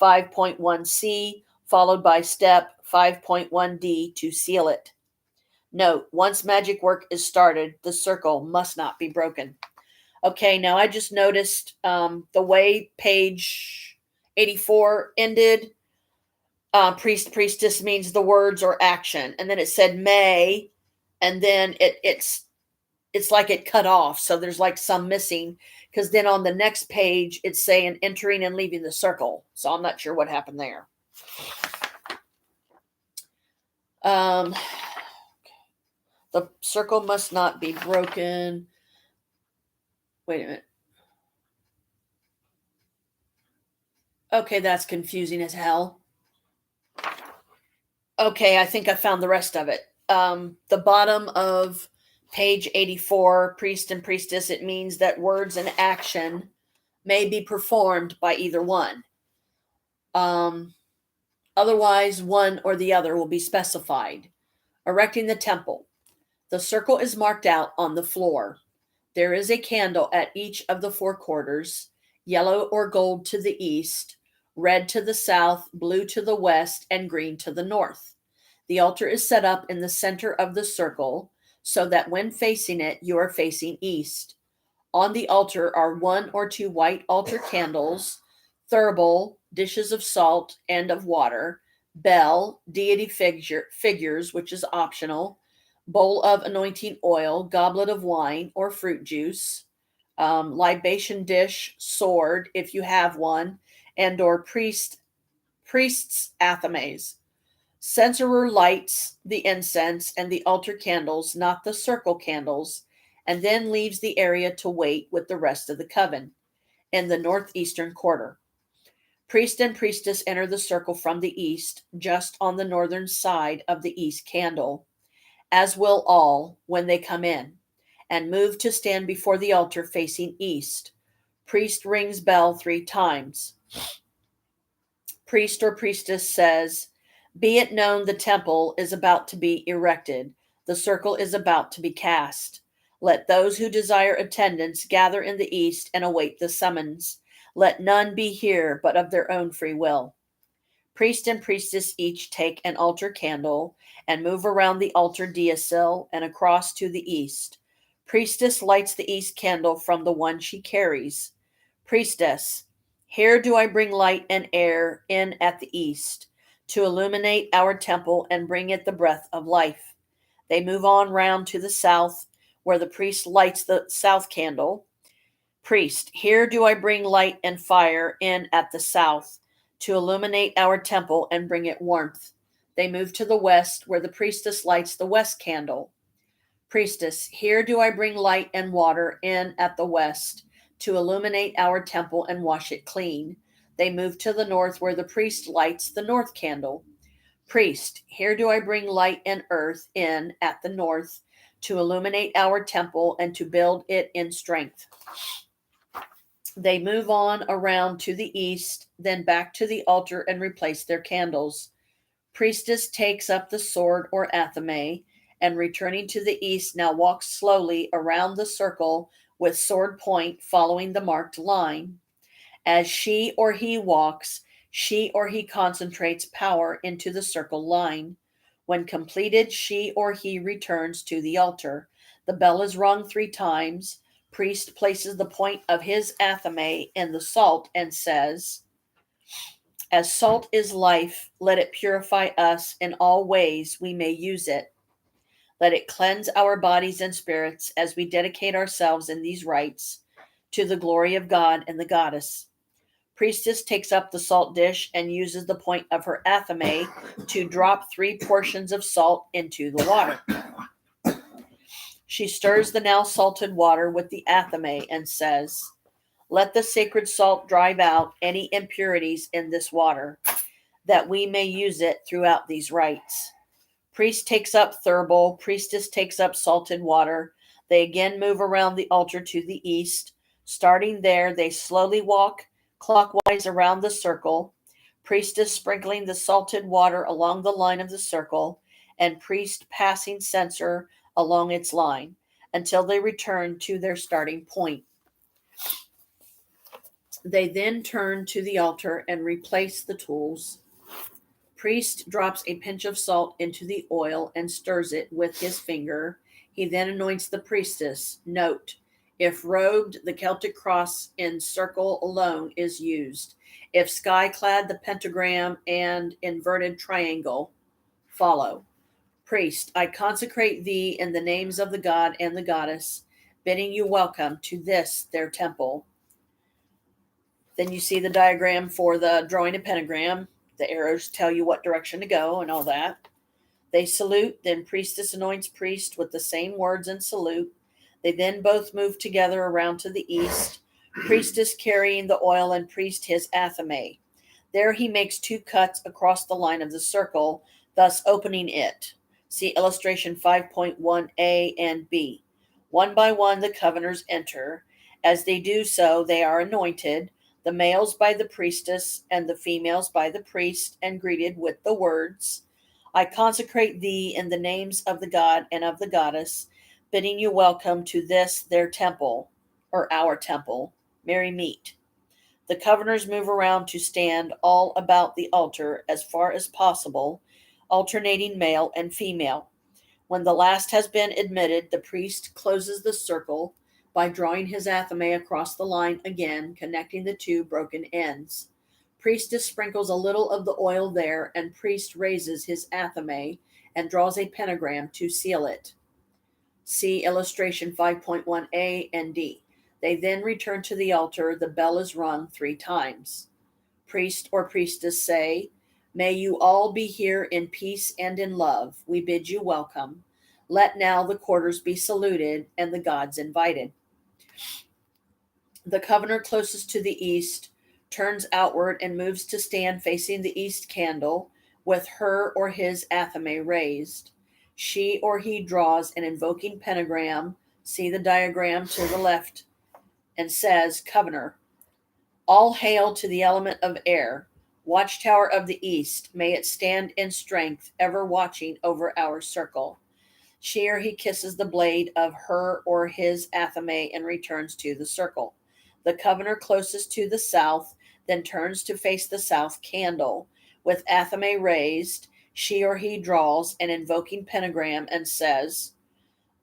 5.1c, followed by step 5.1d to seal it. Note, once magic work is started, the circle must not be broken. Okay, now I just noticed the way page 84 ended, priest, priestess means the words or action. And then it said may, and then it's like it cut off. So there's like some missing, because then on the next page, it's saying entering and leaving the circle. So I'm not sure what happened there. The circle must not be broken. Wait a minute. Okay, that's confusing as hell. Okay, I think I found the rest of it. The bottom of page 84, priest and priestess, it means that words and action may be performed by either one. Otherwise, one or the other will be specified. Erecting the temple. The circle is marked out on the floor. There is a candle at each of the 4 quarters, yellow or gold to the east, red to the south, blue to the west, and green to the north. The altar is set up in the center of the circle so that when facing it, you are facing east. On the altar are 1 or 2 white altar candles, thurible, dishes of salt and of water, bell, deity figures, which is optional, bowl of anointing oil, goblet of wine or fruit juice, libation dish, sword, if you have one, and or priest's athames. Censorer lights the incense and the altar candles, not the circle candles, and then leaves the area to wait with the rest of the coven in the northeastern quarter. Priest and priestess enter the circle from the east, just on the northern side of the east candle, as will all when they come in, and move to stand before the altar facing east. Priest rings bell 3 times. Priest or priestess says, "Be it known the temple is about to be erected. The circle is about to be cast. Let those who desire attendance gather in the east and await the summons. Let none be here but of their own free will." Priest and priestess each take an altar candle and move around the altar deicil and across to the east. Priestess lights the east candle from the one she carries. Priestess, here do I bring light and air in at the east, to illuminate our temple and bring it the breath of life. They move on round to the south, where the priest lights the south candle. Priest, here do I bring light and fire in at the south, to illuminate our temple and bring it warmth. They move to the west, where the priestess lights the west candle. Priestess, here do I bring light and water in at the west, to illuminate our temple and wash it clean. They move to the north, where the priest lights the north candle. Priest, here do I bring light and earth in at the north, to illuminate our temple and to build it in strength. They move on around to the east, then back to the altar and replace their candles. Priestess takes up the sword or athame, and returning to the east, now walks slowly around the circle with sword point following the marked line. As she or he walks, she or he concentrates power into the circle line. When completed, she or he returns to the altar. The bell is rung 3 times. Priest places the point of his athame in the salt and says, as salt is life, let it purify us in all ways we may use it. Let it cleanse our bodies and spirits as we dedicate ourselves in these rites to the glory of God and the goddess. Priestess takes up the salt dish and uses the point of her athame to drop 3 portions of salt into the water. She stirs the now salted water with the athame and says, let the sacred salt drive out any impurities in this water, that we may use it throughout these rites. Priest takes up thurible, priestess takes up salted water. They again move around the altar to the east. Starting there, they slowly walk clockwise around the circle, priestess sprinkling the salted water along the line of the circle, and priest passing censer along its line until they return to their starting point. They then turn to the altar and replace the tools. Priest drops a pinch of salt into the oil and stirs it with his finger. He then anoints the priestess. Note, if robed, the Celtic cross in circle alone is used. If sky-clad, the pentagram and inverted triangle follow. Priest, I consecrate thee in the names of the god and the goddess, bidding you welcome to this their temple. Then you see the diagram for the drawing a pentagram. The arrows tell you what direction to go and all that. They salute, then priestess anoints priest with the same words and salute. They then both move together around to the east, priestess carrying the oil and priest his athame. There he makes 2 cuts across the line of the circle, thus opening it. See illustration 5.1a and b. One by one the covenanters enter. As they do so, they are anointed, the males by the priestess and the females by the priest, and greeted with the words, I consecrate thee in the names of the god and of the goddess, bidding you welcome to this their temple, or our temple, merry meet. The covenanters move around to stand all about the altar as far as possible, alternating male and female. When the last has been admitted, the priest closes the circle by drawing his athame across the line again, connecting the 2 broken ends. Priestess sprinkles a little of the oil there, and priest raises his athame and draws a pentagram to seal it. See illustration 5.1a and d. They then return to the altar. The bell is rung 3 times. Priest or priestess say, may you all be here in peace and in love. We bid you welcome. Let now the quarters be saluted and the gods invited. The covenanter closest to the east turns outward and moves to stand facing the east candle with her or his athame raised. She or he draws an invoking pentagram, see the diagram to the left, and says, Covenanter, all hail to the element of air, watchtower of the east, may it stand in strength, ever watching over our circle. She or he kisses the blade of her or his athame and returns to the circle. The covenanter closest to the south then turns to face the south candle. With athame raised, she or he draws an invoking pentagram and says,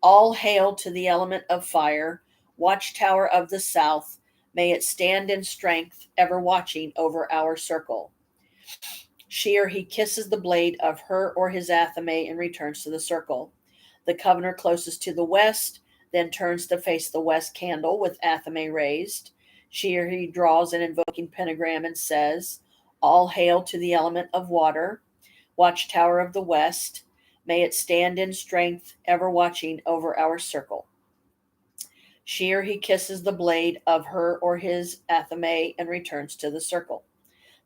All hail to the element of fire, watchtower of the south. May it stand in strength, ever watching over our circle. She or he kisses the blade of her or his athame and returns to the circle. The covenor closest to the west then turns to face the west candle with athame raised. She or he draws an invoking pentagram and says, All hail to the element of water, watchtower of the west. May it stand in strength, ever watching over our circle. She or he kisses the blade of her or his athame and returns to the circle.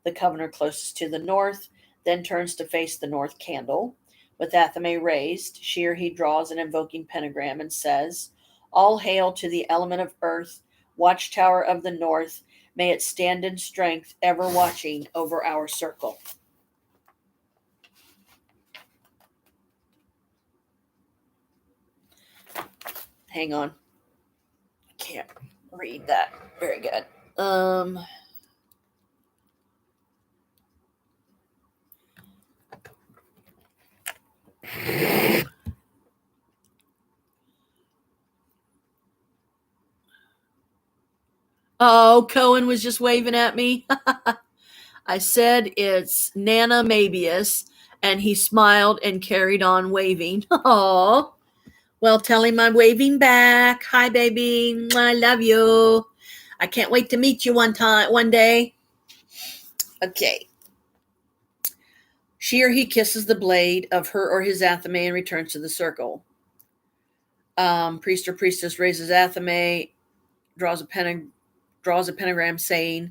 The covenor closest to the north then turns to face the north candle. With athame raised, she or he draws an invoking pentagram and says, All hail to the element of earth, watchtower of the north. May it stand in strength, ever watching over our circle. Hang on. Can't read that very good. Oh, Cohen was just waving at me. I said it's Nana Mabius, and he smiled and carried on waving. Oh, well, tell him I'm waving back. Hi, baby. I love you. I can't wait to meet you one day. Okay. She or he kisses the blade of her or his athame and returns to the circle. Priest or priestess raises athame, draws a pentagram saying,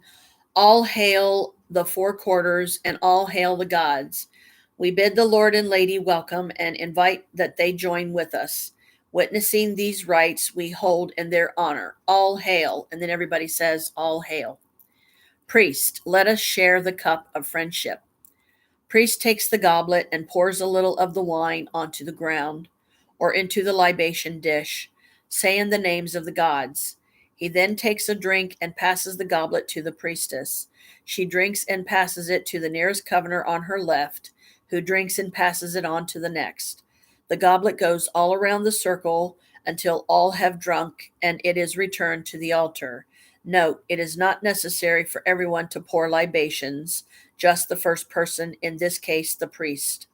All hail the four quarters and all hail the gods. We bid the Lord and Lady welcome and invite that they join with us. Witnessing these rites we hold in their honor. All hail. And then everybody says, All hail. Priest, let us share the cup of friendship. Priest takes the goblet and pours a little of the wine onto the ground or into the libation dish, saying the names of the gods. He then takes a drink and passes the goblet to the priestess. She drinks and passes it to the nearest covenor on her left, who drinks and passes it on to the next. The goblet goes all around the circle until all have drunk, and it is returned to the altar. Note, it is not necessary for everyone to pour libations, just the first person, in this case the priest.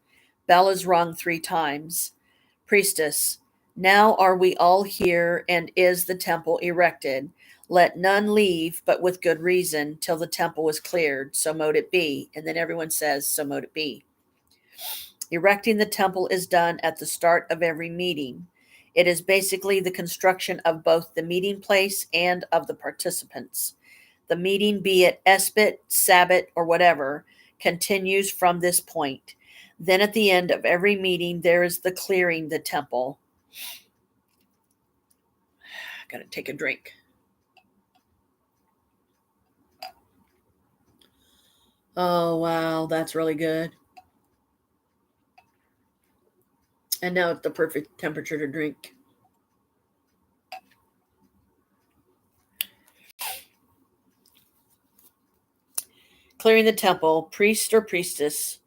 Bell is rung 3 times. Priestess, now are we all here, and is the temple erected? Let none leave, but with good reason, till the temple is cleared. So mote it be. And then everyone says, so mote it be. Erecting the temple is done at the start of every meeting. It is basically the construction of both the meeting place and of the participants. The meeting, be it Espit, Sabbat, or whatever, continues from this point. Then at the end of every meeting, there is the clearing the temple. I gotta take a drink. Oh, wow, that's really good. And now it's the perfect temperature to drink. Clearing the temple, priest or priestess,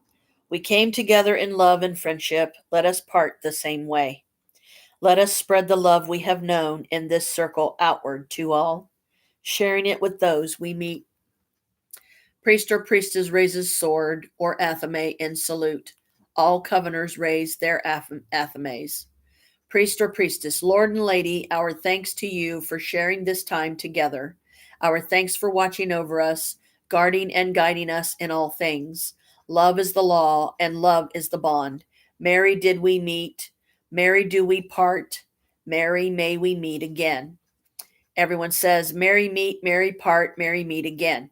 we came together in love and friendship. Let us part the same way. Let us spread the love we have known in this circle outward to all, sharing it with those we meet. Priest or priestess raises sword or athame in salute. All covenors raise their athames. Priest or priestess, Lord and Lady, our thanks to you for sharing this time together. Our thanks for watching over us, guarding and guiding us in all things. Love is the law, and love is the bond. Mary, did we meet? Mary, do we part? Mary, may we meet again. Everyone says, Mary meet, Mary part, Mary meet again.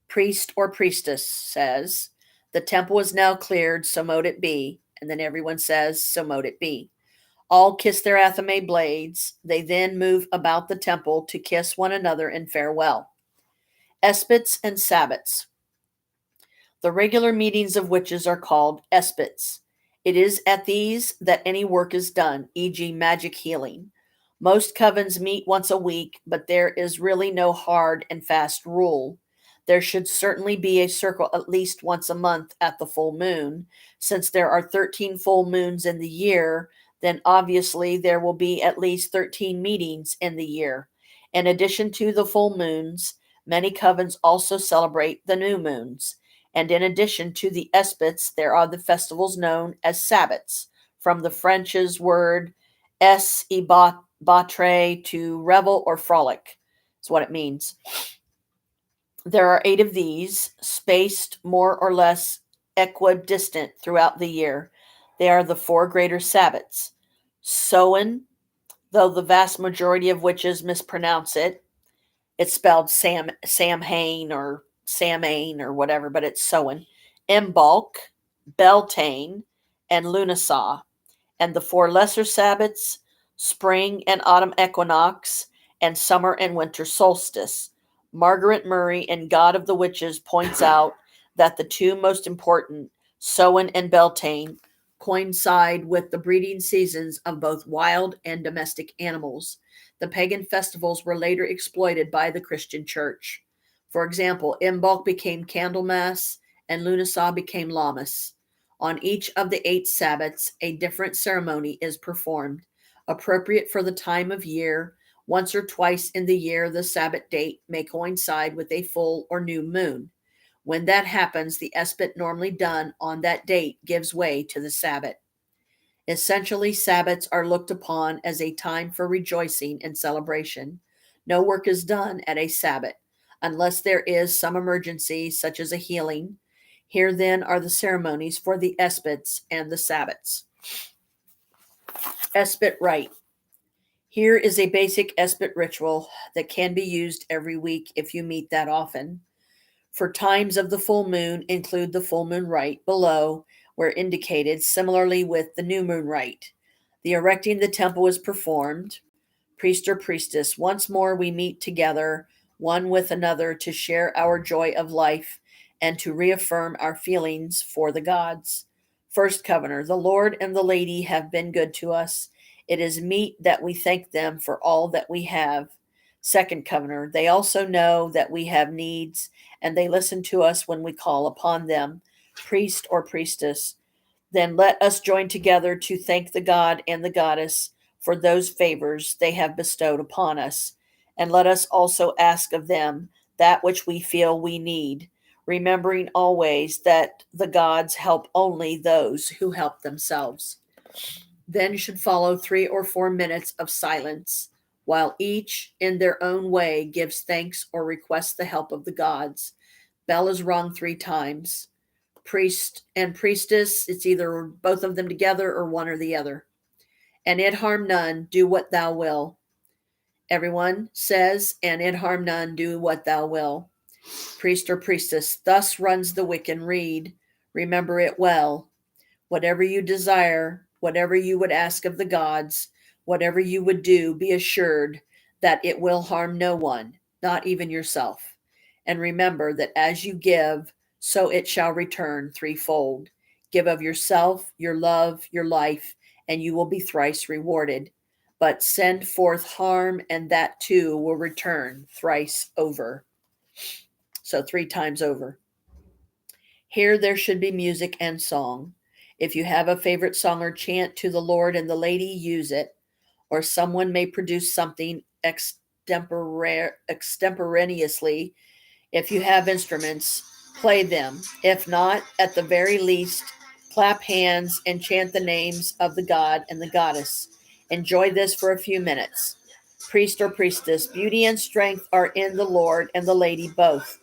Priest or priestess says, the temple is now cleared, so mote it be. And then everyone says, so mote it be. All kiss their athame blades. They then move about the temple to kiss one another in farewell. Espits and Sabbats. The regular meetings of witches are called espits. It is at these that any work is done, e.g. magic healing. Most covens meet once a week, but there is really no hard and fast rule. There should certainly be a circle at least once a month at the full moon. Since there are 13 full moons in the year, then obviously there will be at least 13 meetings in the year. In addition to the full moons, many covens also celebrate the new moons. And in addition to the Esbats, there are the festivals known as Sabbats, from the French's word es batre, to revel or frolic, is what it means. There are 8 of these, spaced more or less equidistant throughout the year. They are the 4 greater Sabbats. Samhain, though the vast majority of witches mispronounce it. It's spelled Samhain or Samhain or whatever, but it's Samhain. Imbolc, Beltane, and Lughnasadh. And the 4 lesser Sabbats, spring and autumn equinox, and summer and winter solstice. Margaret Murray in God of the Witches points out that the 2 most important, Samhain and Beltane, coincide with the breeding seasons of both wild and domestic animals. The pagan festivals were later exploited by the Christian church. For example, Imbolc became Candlemas and Lughnasadh became Lammas. On each of the 8 Sabbats, a different ceremony is performed, appropriate for the time of year. Once or twice in the year, the Sabbat date may coincide with a full or new moon. When that happens, the Esbat normally done on that date gives way to the Sabbat. Essentially, Sabbats are looked upon as a time for rejoicing and celebration. No work is done at a Sabbat, unless there is some emergency, such as a healing. Here then are the ceremonies for the Esbats and the Sabbats. Esbat rite. Here is a basic Esbat ritual that can be used every week if you meet that often. For times of the full moon, include the full moon rite below, where indicated, similarly with the new moon rite. The erecting the temple is performed. Priest or priestess, once more we meet together, one with another, to share our joy of life and to reaffirm our feelings for the gods. First covenant, the Lord and the Lady have been good to us. It is meet that we thank them for all that we have. Second covenant, they also know that we have needs, and they listen to us when we call upon them. Priest or priestess, then let us join together to thank the God and the goddess for those favors they have bestowed upon us, and let us also ask of them that which we feel we need, remembering always that the gods help only those who help themselves. Then should follow 3 or 4 minutes of silence, while each in their own way gives thanks or requests the help of the gods. Bell is rung 3 times. Priest and priestess, it's either both of them together or one or the other. And it harm none, do what thou will. Everyone says, and it harm none, do what thou will. Priest or priestess, thus runs the Wiccan rede. Remember it well. Whatever you desire, whatever you would ask of the gods, whatever you would do, be assured that it will harm no one, not even yourself. And remember that as you give, so it shall return threefold. Give of yourself, your love, your life, and you will be thrice rewarded. But send forth harm, and that too will return thrice over. So 3 times over. Here there should be music and song. If you have a favorite song or chant to the Lord and the Lady, use it. Or someone may produce something extemporaneously. If you have instruments, play them. If not, at the very least, clap hands and chant the names of the God and the goddess. Enjoy this for a few minutes. Priest or priestess, beauty and strength are in the Lord and the Lady both.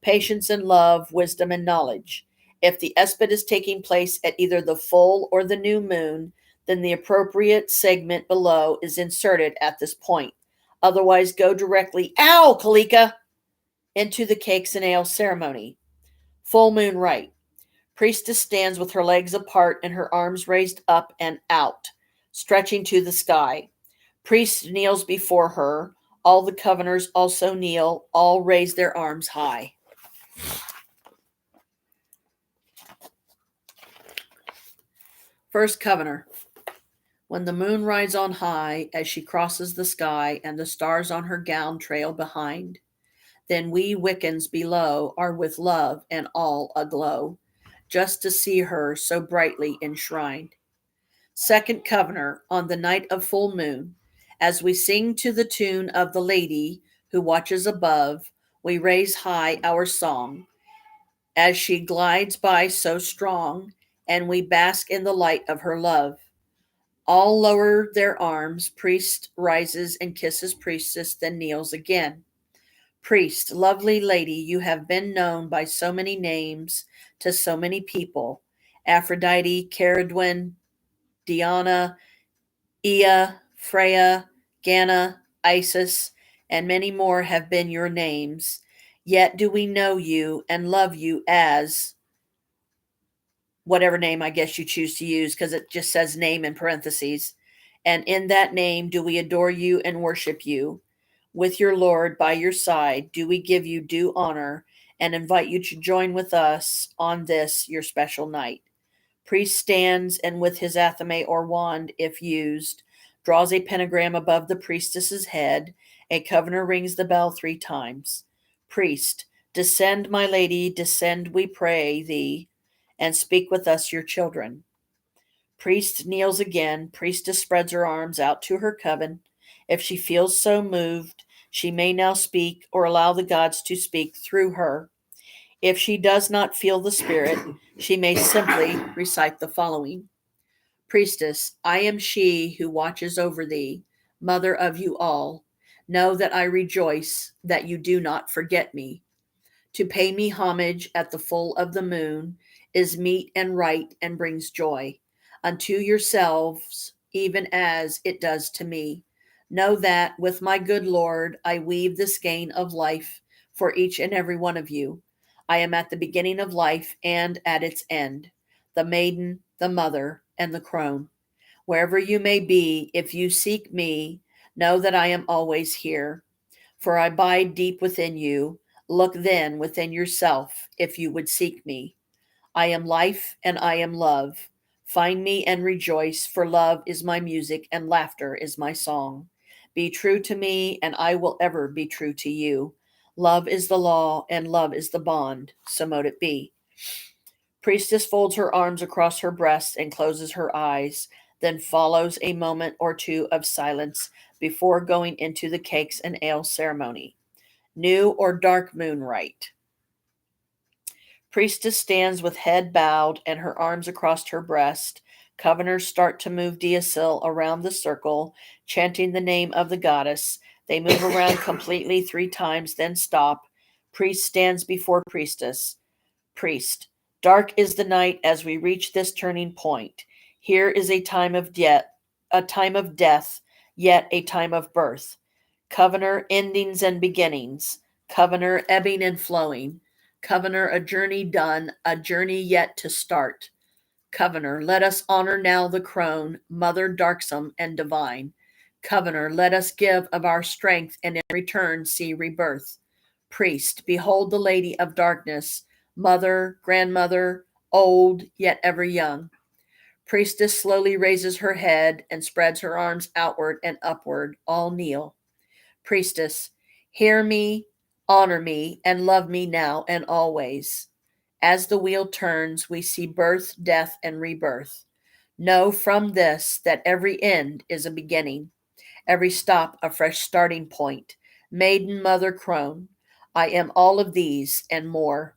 Patience and love, wisdom and knowledge. If the Esbat is taking place at either the full or the new moon, then the appropriate segment below is inserted at this point. Otherwise, go directly, ow, Kalika, into the cakes and ale ceremony. Full moon rite. Priestess stands with her legs apart and her arms raised up and out, stretching to the sky. Priest kneels before her. All the covenanters also kneel. All raise their arms high. First covenant. When the moon rides on high as she crosses the sky and the stars on her gown trail behind, then we Wiccans below are with love and all aglow, just to see her so brightly enshrined. Second Covenant on the night of full moon, as we sing to the tune of the lady who watches above, we raise high our song as she glides by so strong, and we bask in the light of her love. All lower their arms, priest rises and kisses priestess, then kneels again. Priest, lovely lady, you have been known by so many names to so many people. Aphrodite, Caradwin, Diana, Ea, Freya, Ganna, Isis, and many more have been your names. Yet do we know you and love you as whatever name I guess you choose to use, because it just says name in parentheses. And in that name do we adore you and worship you. With your Lord by your side, do we give you due honor and invite you to join with us on this your special night. Priest stands and with his athame or wand, if used, draws a pentagram above the priestess's head. A covenant rings the bell 3 times. Priest, descend, my lady, descend, we pray thee, and speak with us, your children. Priest kneels again. Priestess spreads her arms out to her coven. If she feels so moved, she may now speak or allow the gods to speak through her. If she does not feel the spirit, she may simply recite the following. Priestess, I am she who watches over thee, mother of you all. Know that I rejoice that you do not forget me. To pay me homage at the full of the moon is meet and right and brings joy unto yourselves, even as it does to me. Know that with my good Lord I weave the skein of life for each and every one of you. I am at the beginning of life and at its end, the maiden, the mother, and the crone. Wherever you may be, if you seek me, know that I am always here. For I abide deep within you. Look then within yourself if you would seek me. I am life and I am love. Find me and rejoice, for love is my music and laughter is my song. Be true to me, and I will ever be true to you. Love is the law, and love is the bond. So mote it be. Priestess folds her arms across her breast and closes her eyes. Then follows a moment or two of silence before going into the cakes and ale ceremony. New or dark moon rite. Priestess stands with head bowed and her arms across her breast. Coveners start to move Deosil around the circle, chanting the name of the goddess. They move around completely 3 times, then stop. Priest stands before priestess. Priest, dark is the night as we reach this turning point. Here is a time of death, yet a time of birth. Covenor, endings and beginnings. Covenor, ebbing and flowing. Covenor, a journey done, a journey yet to start. Covenor, let us honor now the crone, mother darksome and divine. Covenor, let us give of our strength and in return see rebirth. Priest, behold the lady of darkness, mother, grandmother, old, yet ever young. Priestess slowly raises her head and spreads her arms outward and upward. All kneel. Priestess, hear me, honor me, and love me now and always. As the wheel turns, we see birth, death, and rebirth. Know from this that every end is a beginning, every stop a fresh starting point. Maiden, mother, crone, I am all of these and more.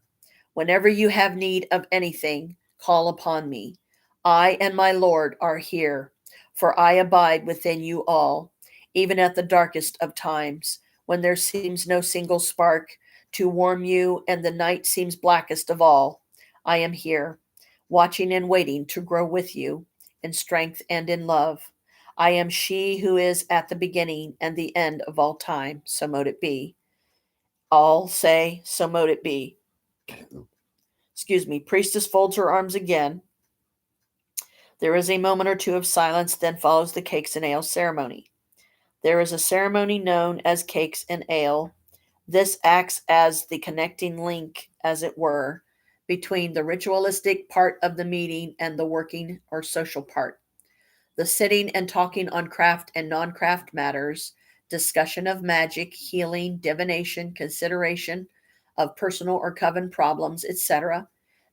Whenever you have need of anything, call upon me. I and my Lord are here, for I abide within you all, even at the darkest of times, when there seems no single spark to warm you and the night seems blackest of all. I am here, watching and waiting to grow with you in strength and in love. I am she who is at the beginning and the end of all time. So mote it be. All say, so mote it be. Excuse me. Priestess folds her arms again. There is a moment or two of silence, then follows the cakes and ale ceremony. There is a ceremony known as cakes and ale. This acts as the connecting link, as it were, between the ritualistic part of the meeting and the working or social part. The sitting and talking on craft and non-craft matters, discussion of magic, healing, divination, consideration of personal or coven problems, etc.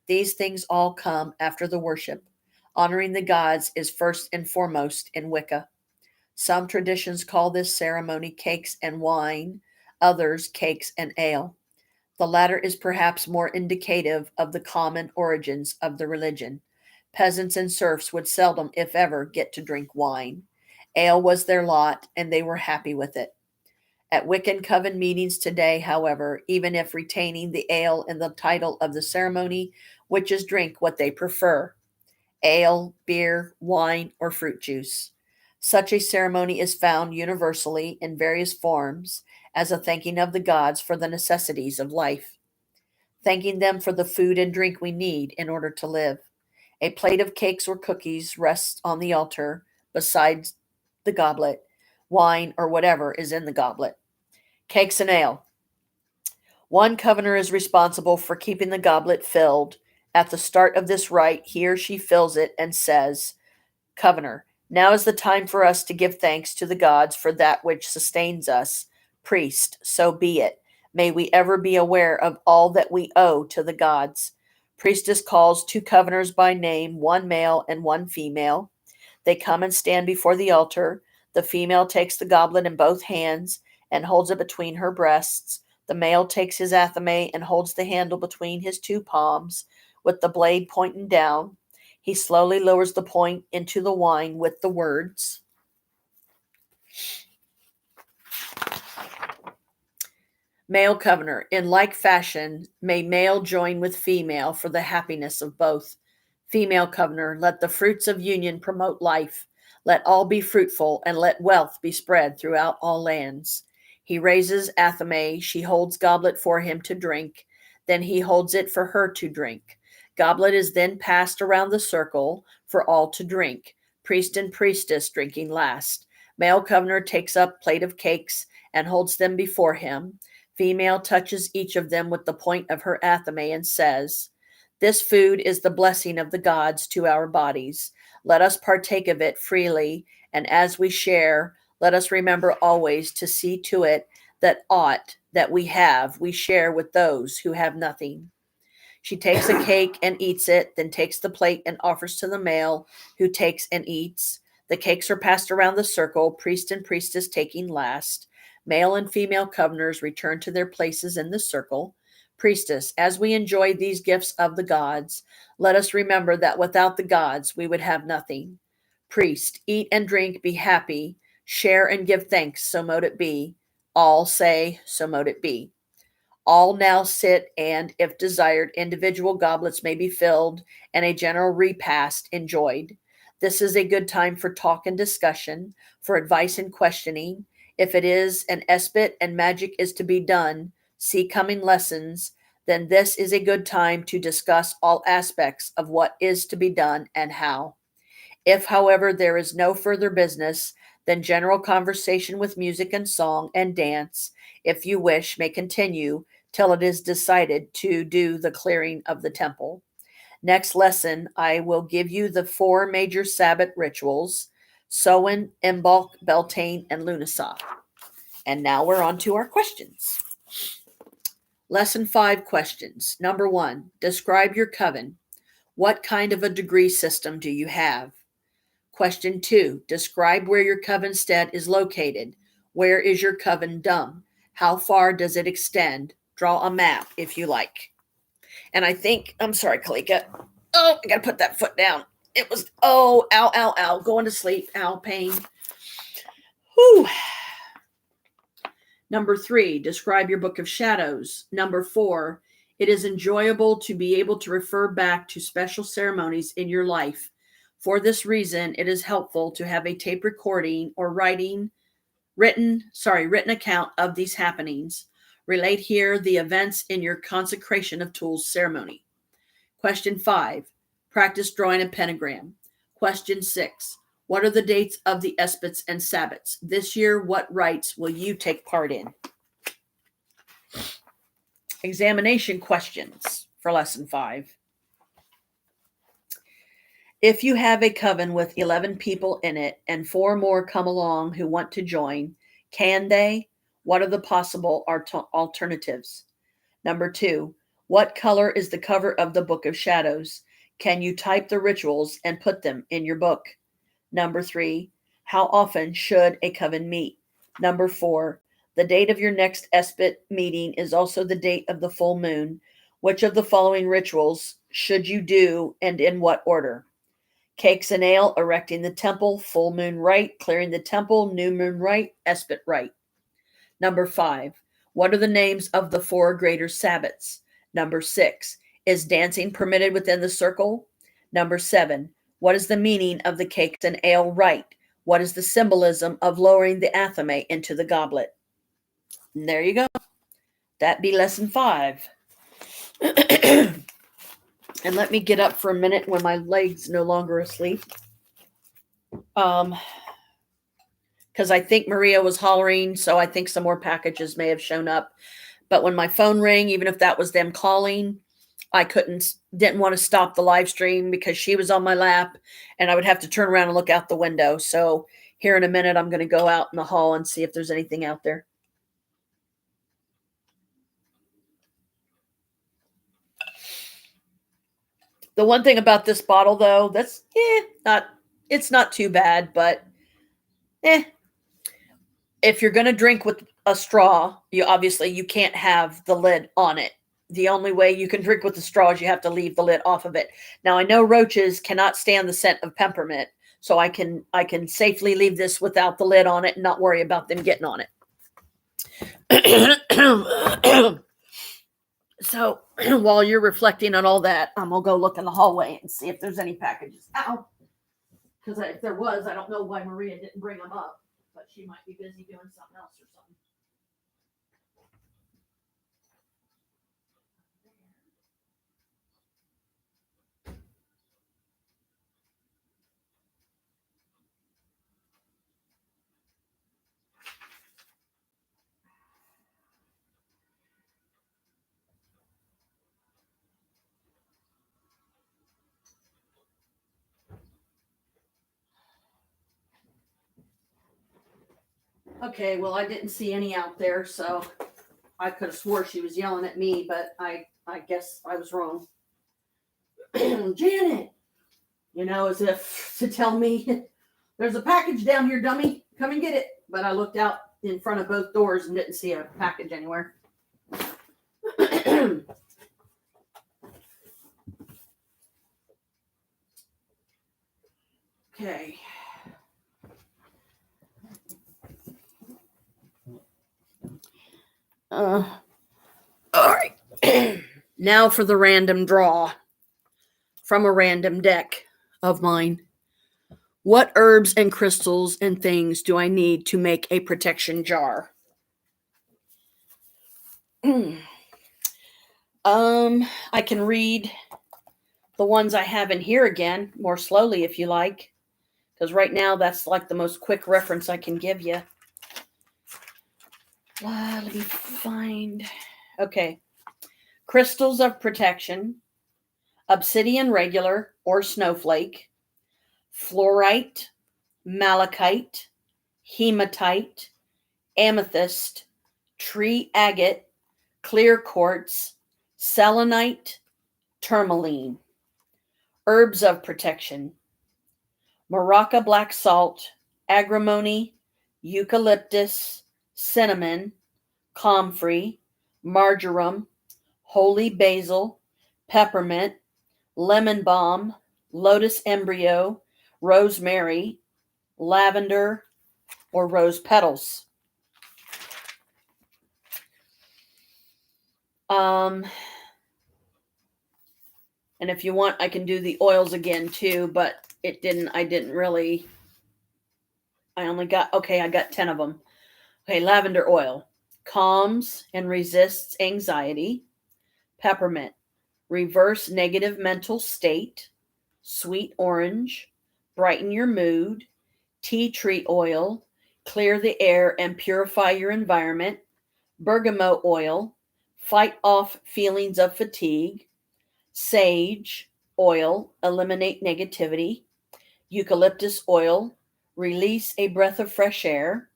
These things all come after the worship. Honoring the gods is first and foremost in Wicca. Some traditions call this ceremony cakes and wine, others cakes and ale. The latter is perhaps more indicative of the common origins of the religion. Peasants and serfs would seldom, if ever, get to drink wine. Ale was their lot, and they were happy with it. At Wiccan coven meetings today, however, even if retaining the ale in the title of the ceremony, witches drink what they prefer: ale, beer, wine, or fruit juice. Such a ceremony is found universally in various forms as a thanking of the gods for the necessities of life, thanking them for the food and drink we need in order to live. A plate of cakes or cookies rests on the altar beside the goblet. Wine or whatever is in the goblet. Cakes and ale. One covener is responsible for keeping the goblet filled. At the start of this rite, he or she fills it and says, Covener, now is the time for us to give thanks to the gods for that which sustains us. Priest, so be it. May we ever be aware of all that we owe to the gods. Priestess calls 2 coveners by name, 1 male and 1 female. They come and stand before the altar. The female takes the goblet in both hands and holds it between her breasts. The male takes his athame and holds the handle between his 2 palms, with the blade pointing down. He slowly lowers the point into the wine with the words, Male covener, in like fashion, may male join with female for the happiness of both. Female covener, let the fruits of union promote life. Let all be fruitful, and let wealth be spread throughout all lands. He raises athame. She holds goblet for him to drink. Then he holds it for her to drink. Goblet is then passed around the circle for all to drink. Priest and priestess drinking last. Male covener takes up plate of cakes and holds them before him. Female touches each of them with the point of her athame and says, This food is the blessing of the gods to our bodies. Let us partake of it freely, and as we share, let us remember always to see to it that aught that we have, we share with those who have nothing. She takes a cake and eats it, then takes the plate and offers to the male, who takes and eats. The cakes are passed around the circle, priest and priestess taking last. Male and female coveners return to their places in the circle. Priestess, as we enjoy these gifts of the gods, let us remember that without the gods we would have nothing. Priest, eat and drink, be happy, share and give thanks, so mote it be. All say, so mote it be. All now sit, and, if desired, individual goblets may be filled and a general repast enjoyed. This is a good time for talk and discussion, for advice and questioning. If it is an espit and magic is to be done, see coming lessons, then this is a good time to discuss all aspects of what is to be done and how. If, however, there is no further business, then general conversation with music and song and dance, if you wish, may continue till it is decided to do the clearing of the temple. Next lesson, I will give you the 4 major Sabbath rituals: Samhain, Imbolc, Beltane, and Lughnasadh. And now we're on to our questions. Lesson 5 questions. Number 1, describe your coven. What kind of a degree system do you have? Question 2, describe where your coven stead is located. Where is your coven dome? How far does it extend? Draw a map if you like. And I think, I'm sorry, Kalika. Oh, I got to put that foot down. It was, ow, ow, ow, going to sleep, ow, pain. Whew. Number 3, describe your book of shadows. Number 4, it is enjoyable to be able to refer back to special ceremonies in your life. For this reason, it is helpful to have a tape recording or written account of these happenings. Relate here the events in your consecration of tools ceremony. Question 5, practice drawing a pentagram. Question 6, what are the dates of the espits and sabbats? This year, what rites will you take part in? Examination questions for lesson 5. If you have a coven with 11 people in it and 4 more come along who want to join, can they? What are the possible alternatives? Number 2, what color is the cover of the Book of Shadows? Can you type the rituals and put them in your book? Number 3, how often should a coven meet? Number 4, the date of your next ESPIT meeting is also the date of the full moon. Which of the following rituals should you do and in what order? Cakes and ale, erecting the temple, full moon rite, clearing the temple, new moon rite, ESPIT rite. Number 5, what are the names of the 4 greater Sabbats? Number 6, is dancing permitted within the circle? Number 7, what is the meaning of the cakes and ale rite? What is the symbolism of lowering the athame into the goblet? And there you go. That be lesson 5. And let me get up for a minute when my leg's no longer asleep. Because I think Maria was hollering, so I think some more packages may have shown up. But when my phone rang, even if that was them calling, I didn't want to stop the live stream because she was on my lap and I would have to turn around and look out the window. So here in a minute, I'm going to go out in the hall and see if there's anything out there. The one thing about this bottle, though, that's it's not too bad, but if you're going to drink with a straw, you can't have the lid on it. The only way you can drink with the straw is you have to leave the lid off of it. Now, I know roaches cannot stand the scent of peppermint, so I can safely leave this without the lid on it and not worry about them getting on it. So while you're reflecting on all that, I'm going to go look in the hallway and see if there's any packages. Ow! Because if there was, I don't know why Maria didn't bring them up, but she might be busy doing something else or something. Okay, well, I didn't see any out there, so I could have swore she was yelling at me, but I guess I was wrong. Janet, as if to tell me, there's a package down here, dummy. Come and get it. But I looked out in front of both doors and didn't see a package anywhere. Okay. All right. Now for the random draw from a random deck of mine. What herbs and crystals and things do I need to make a protection jar? I can read the ones I have in here again more slowly if you like, because right now that's like the most quick reference I can give you. Let me find. Okay. Crystals of protection, obsidian regular or snowflake, fluorite, malachite, hematite, amethyst, tree agate, clear quartz, selenite, tourmaline. Herbs of protection, maraca black salt, agrimony, eucalyptus, cinnamon, comfrey, marjoram, holy basil, peppermint, lemon balm, lotus embryo, rosemary, lavender, or rose petals. And if you want, I can do the oils again too, but I got 10 of them. Okay, lavender oil calms and resists anxiety. Peppermint, reverse negative mental state. Sweet orange, brighten your mood. Tea tree oil, clear the air and purify your environment. Bergamot oil, fight off feelings of fatigue. Sage oil, eliminate negativity. Eucalyptus oil, release a breath of fresh air.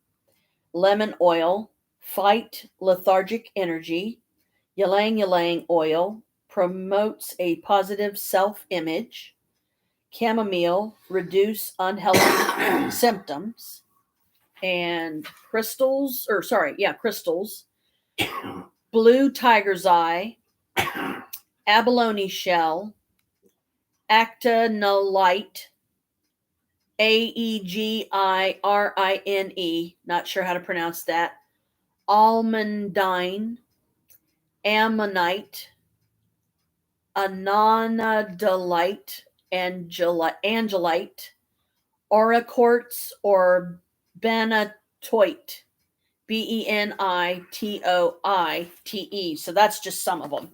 Lemon oil, fight lethargic energy. Ylang ylang oil, promotes a positive self-image. Chamomile, reduce unhealthy symptoms. And crystals. Blue tiger's eye, abalone shell, actinolite, AEGIRINE, not sure how to pronounce that, almondine, ammonite, anonadolite, angelite, auraquartz, or benitoite. BENITOITE. So that's just some of them.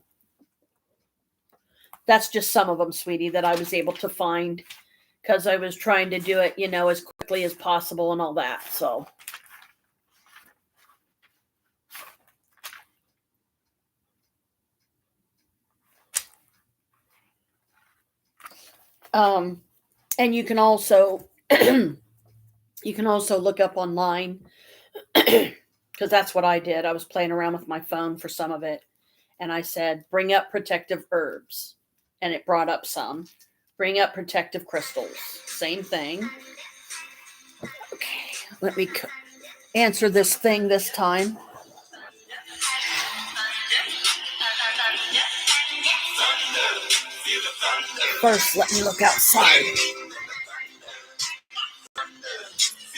That's just some of them, sweetie, that I was able to find because I was trying to do it, as quickly as possible and all that. So. And you can also look up online because that's what I did. I was playing around with my phone for some of it. And I said, bring up protective herbs. And it brought up some. Bring up protective crystals. Same thing. Okay, let me answer this thing this time. First, let me look outside.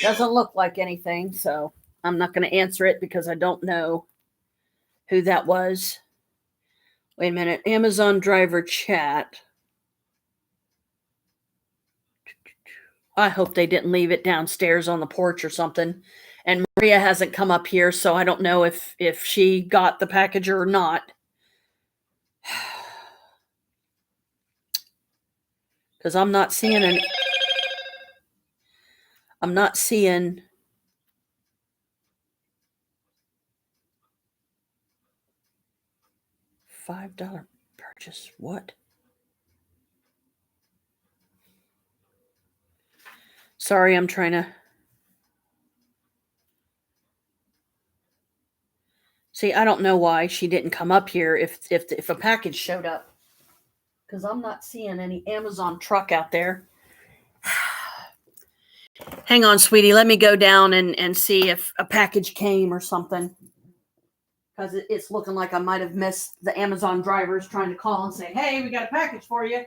Doesn't look like anything, so I'm not going to answer it because I don't know who that was. Wait a minute. Amazon driver chat. I hope they didn't leave it downstairs on the porch or something. And Maria hasn't come up here, so I don't know if she got the package or not. Because I'm not seeing $5 purchase. What? Sorry, I'm trying to see. I don't know why she didn't come up here if a package showed up, because I'm not seeing any Amazon truck out there. Hang on, sweetie. Let me go down and see if a package came or something, because it's looking like I might have missed the Amazon drivers trying to call and say, "Hey, we got a package for you."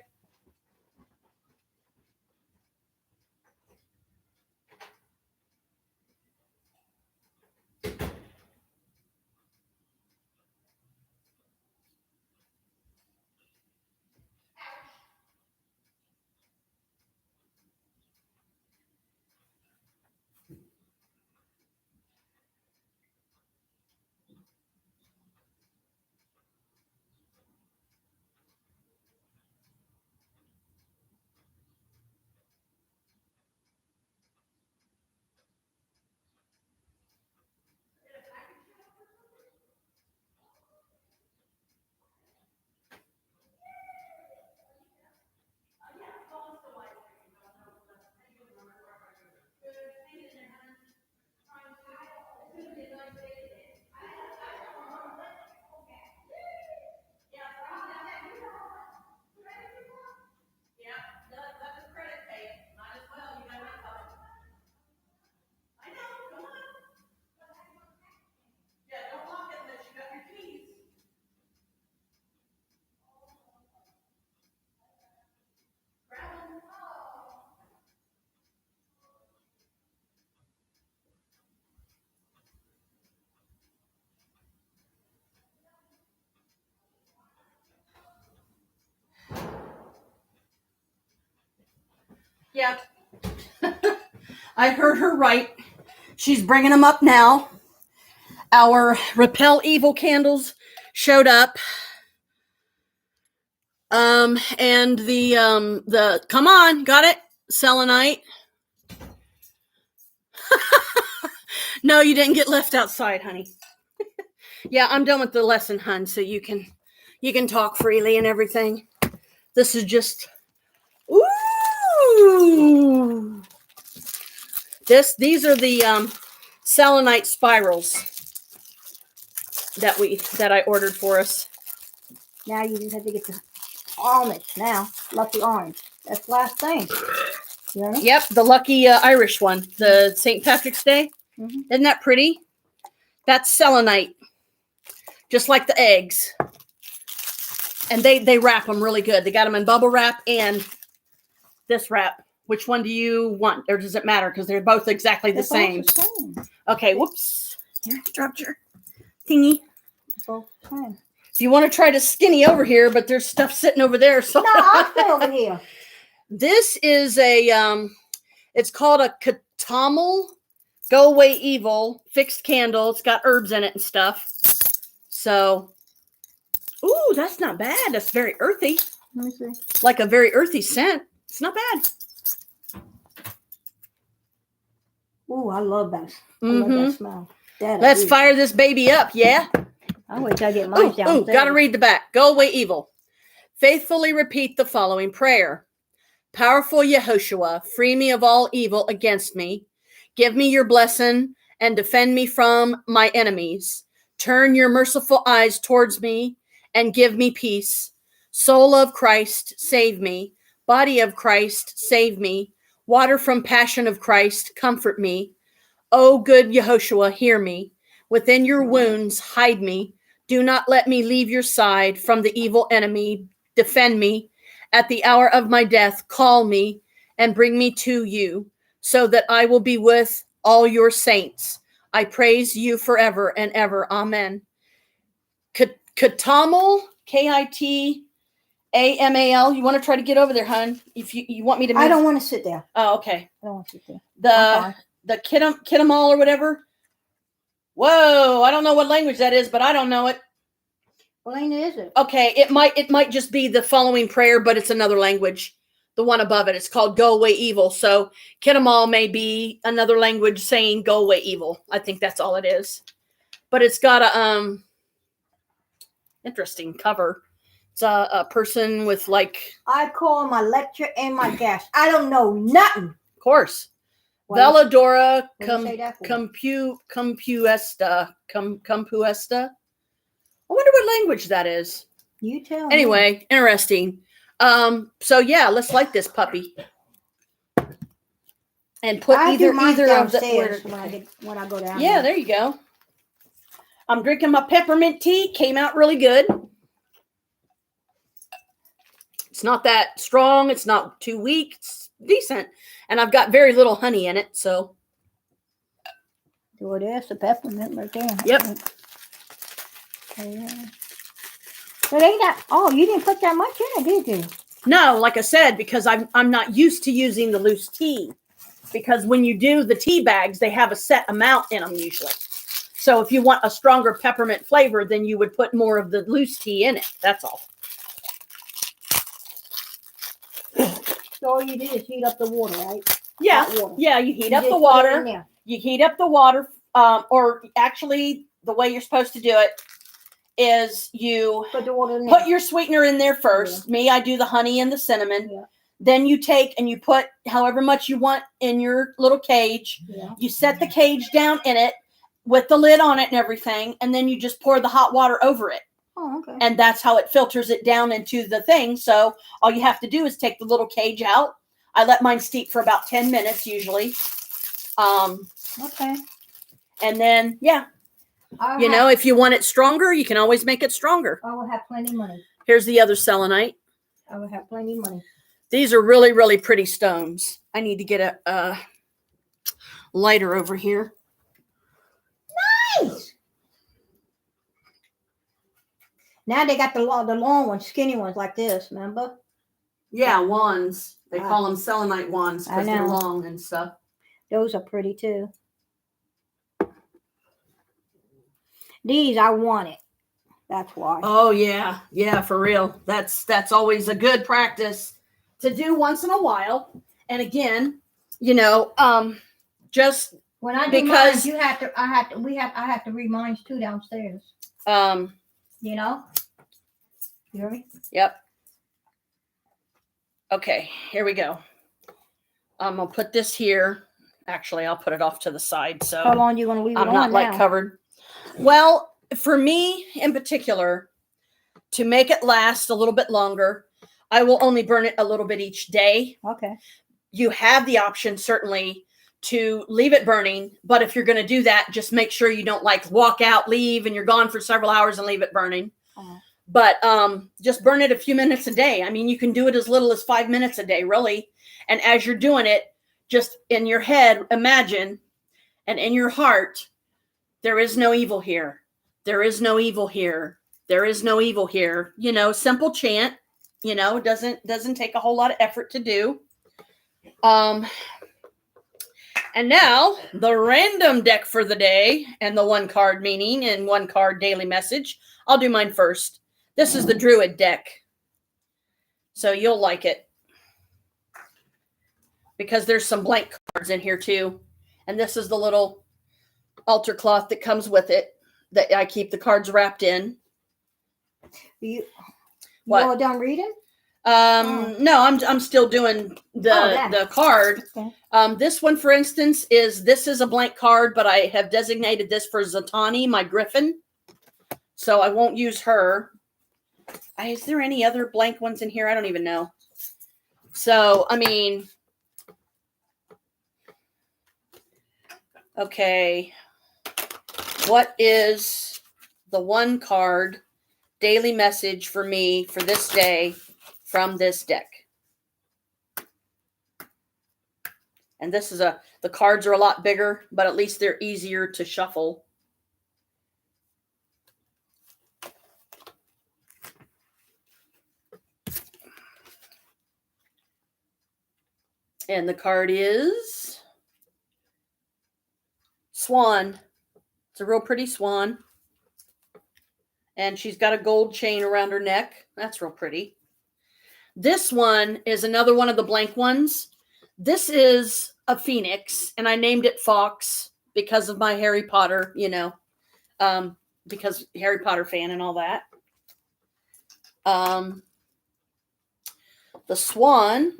Yeah. I heard her right. She's bringing them up now. Our Repel Evil candles showed up. And the come on, got it? Selenite. No, you didn't get left outside, honey. Yeah, I'm done with the lesson, hun, so you can talk freely and everything. This is just ooh. These are the selenite spirals that I ordered for us. Now you just have to get the almonds now. Lucky orange. That's the last thing. You know? Yep, the lucky Irish one, the St. Patrick's Day. Mhm. Isn't that pretty? That's selenite, just like the eggs. And they wrap them really good. They got them in bubble wrap and this wrap. Which one do you want? Or does it matter? Because they're both exactly the They're both same. the same. Okay, whoops. Here, dropped your thingy. They're both the same. If you want to try to skinny over here, but there's stuff sitting over there. So No, I'll stay over here. this is a it's called a Katamel Go Away Evil fixed candle. It's got herbs in it and stuff. So, ooh, that's not bad. That's very earthy. Let me see. Like a very earthy scent. It's not bad. Ooh, I love that. I love that smell. That Let's is- fire this baby up, yeah? I'll wait till I get mine Ooh, downstairs. gotta read the back. Go away evil. Faithfully repeat the following prayer. Powerful Yehoshua, free me of all evil against me. Give me your blessing and defend me from my enemies. Turn your merciful eyes towards me and give me peace. Soul of Christ, save me. Body of Christ, save me. Water from passion of Christ, comfort me. O good Yehoshua, hear me. Within your wounds, hide me. Do not let me leave your side from the evil enemy. Defend me. At the hour of my death, call me and bring me to you so that I will be with all your saints. I praise you forever and ever. Amen. Katamel, K-I-T-A-M-A-L. You want to try to get over there, hon? If you want me to move? I don't want to sit there. Oh, okay. I don't want to sit there. I'm The fine. Kitamal or whatever. Whoa, I don't know what language that is, but I don't know it. What language is it? Okay, it might just be the following prayer, but it's another language. The one above it. It's called Go Away Evil. So Kitamal may be another language saying Go Away Evil. I think that's all it is. But it's got a interesting cover. It's a person with like, I call my lecture and my gas. I don't know nothing. of course, What Veladora do you say that for? Compuesta. I wonder what language that is. You tell me. Anyway, interesting. So yeah, let's light this puppy. And put I do mine either of the downstairs when I go down. yeah, there you go. I'm drinking my peppermint tea. Came out really good. It's not that strong. It's not too weak. It's decent. And I've got very little honey in it. So, So it is the peppermint right there. yep. Yeah. But ain't that? Oh, you didn't put that much in it, did you? No, like I said, because I'm not used to using the loose tea. Because when you do the tea bags, they have a set amount in them usually. So if you want a stronger peppermint flavor, then you would put more of the loose tea in it. That's all. So all you did is heat up the water, right? Yeah. Hot water. Yeah, you heat You up just the put it in water. there. You heat up the water, or actually the way you're supposed to do it is you Put the water in there. put your sweetener in there first. Me, I do the honey and the cinnamon. Yeah. Then you take and you put however much you want in your little cage. Yeah. You set the cage down in it with the lid on it and everything, and then you just pour the hot water over it. Oh, okay. And that's how it filters it down into the thing. So all you have to do is take the little cage out. I let mine steep for about 10 minutes usually. Okay. And then, yeah, you know, if you want it stronger, you can always make it stronger. I will have plenty of money. Here's the other selenite. I will have plenty of money. These are really, really pretty stones. I need to get a lighter over here. Nice. Now they got the long ones, skinny ones like this. Remember? Yeah, wands. They Ah. call them selenite wands I because they're know. long and stuff. Those are pretty too. These I wanted. That's why. Oh yeah, yeah, for real. That's always a good practice to do once in a while. And again, you know, just When I do because- mine, I have to read mine too downstairs. You know? You hear me? Yep. Okay, here we go. I'm gonna put this here. Actually, I'll put it off to the side so How long you gonna leave it I'm on not like now? covered. Well, for me in particular, to make it last a little bit longer, I will only burn it a little bit each day. Okay. You have the option, certainly, to leave it burning. But if you're going to do that, just make sure you don't like walk out, leave, and you're gone for several hours and leave it burning. Uh-huh. But just burn it a few minutes a day. I mean, you can do it as little as 5 minutes a day, really. And as you're doing it, just in your head, imagine, and in your heart, there is no evil here. There is no evil here. There is no evil here. You know, simple chant. You know, doesn't take a whole lot of effort to do. And now the random deck for the day and the 1 card meaning and 1 card daily message. I'll do mine first. This is the Druid deck. So you'll like it. Because there's some blank cards in here too. And this is the little altar cloth that comes with it that I keep the cards wrapped in. You What? all done reading? No, I'm still doing the card. Okay. This one, for instance, this is a blank card, but I have designated this for Zatani, my griffin. So I won't use her. Is there any other blank ones in here? I don't even know. So, I mean, okay. What is the 1 card daily message for me for this day from this deck? And this is the cards are a lot bigger, but at least they're easier to shuffle. And the card is Swan. It's a real pretty swan. And she's got a gold chain around her neck. That's real pretty. This one is another one of the blank ones. This is a phoenix, and I named it Fox because of my Harry Potter, you know, because Harry Potter fan and all that. The swan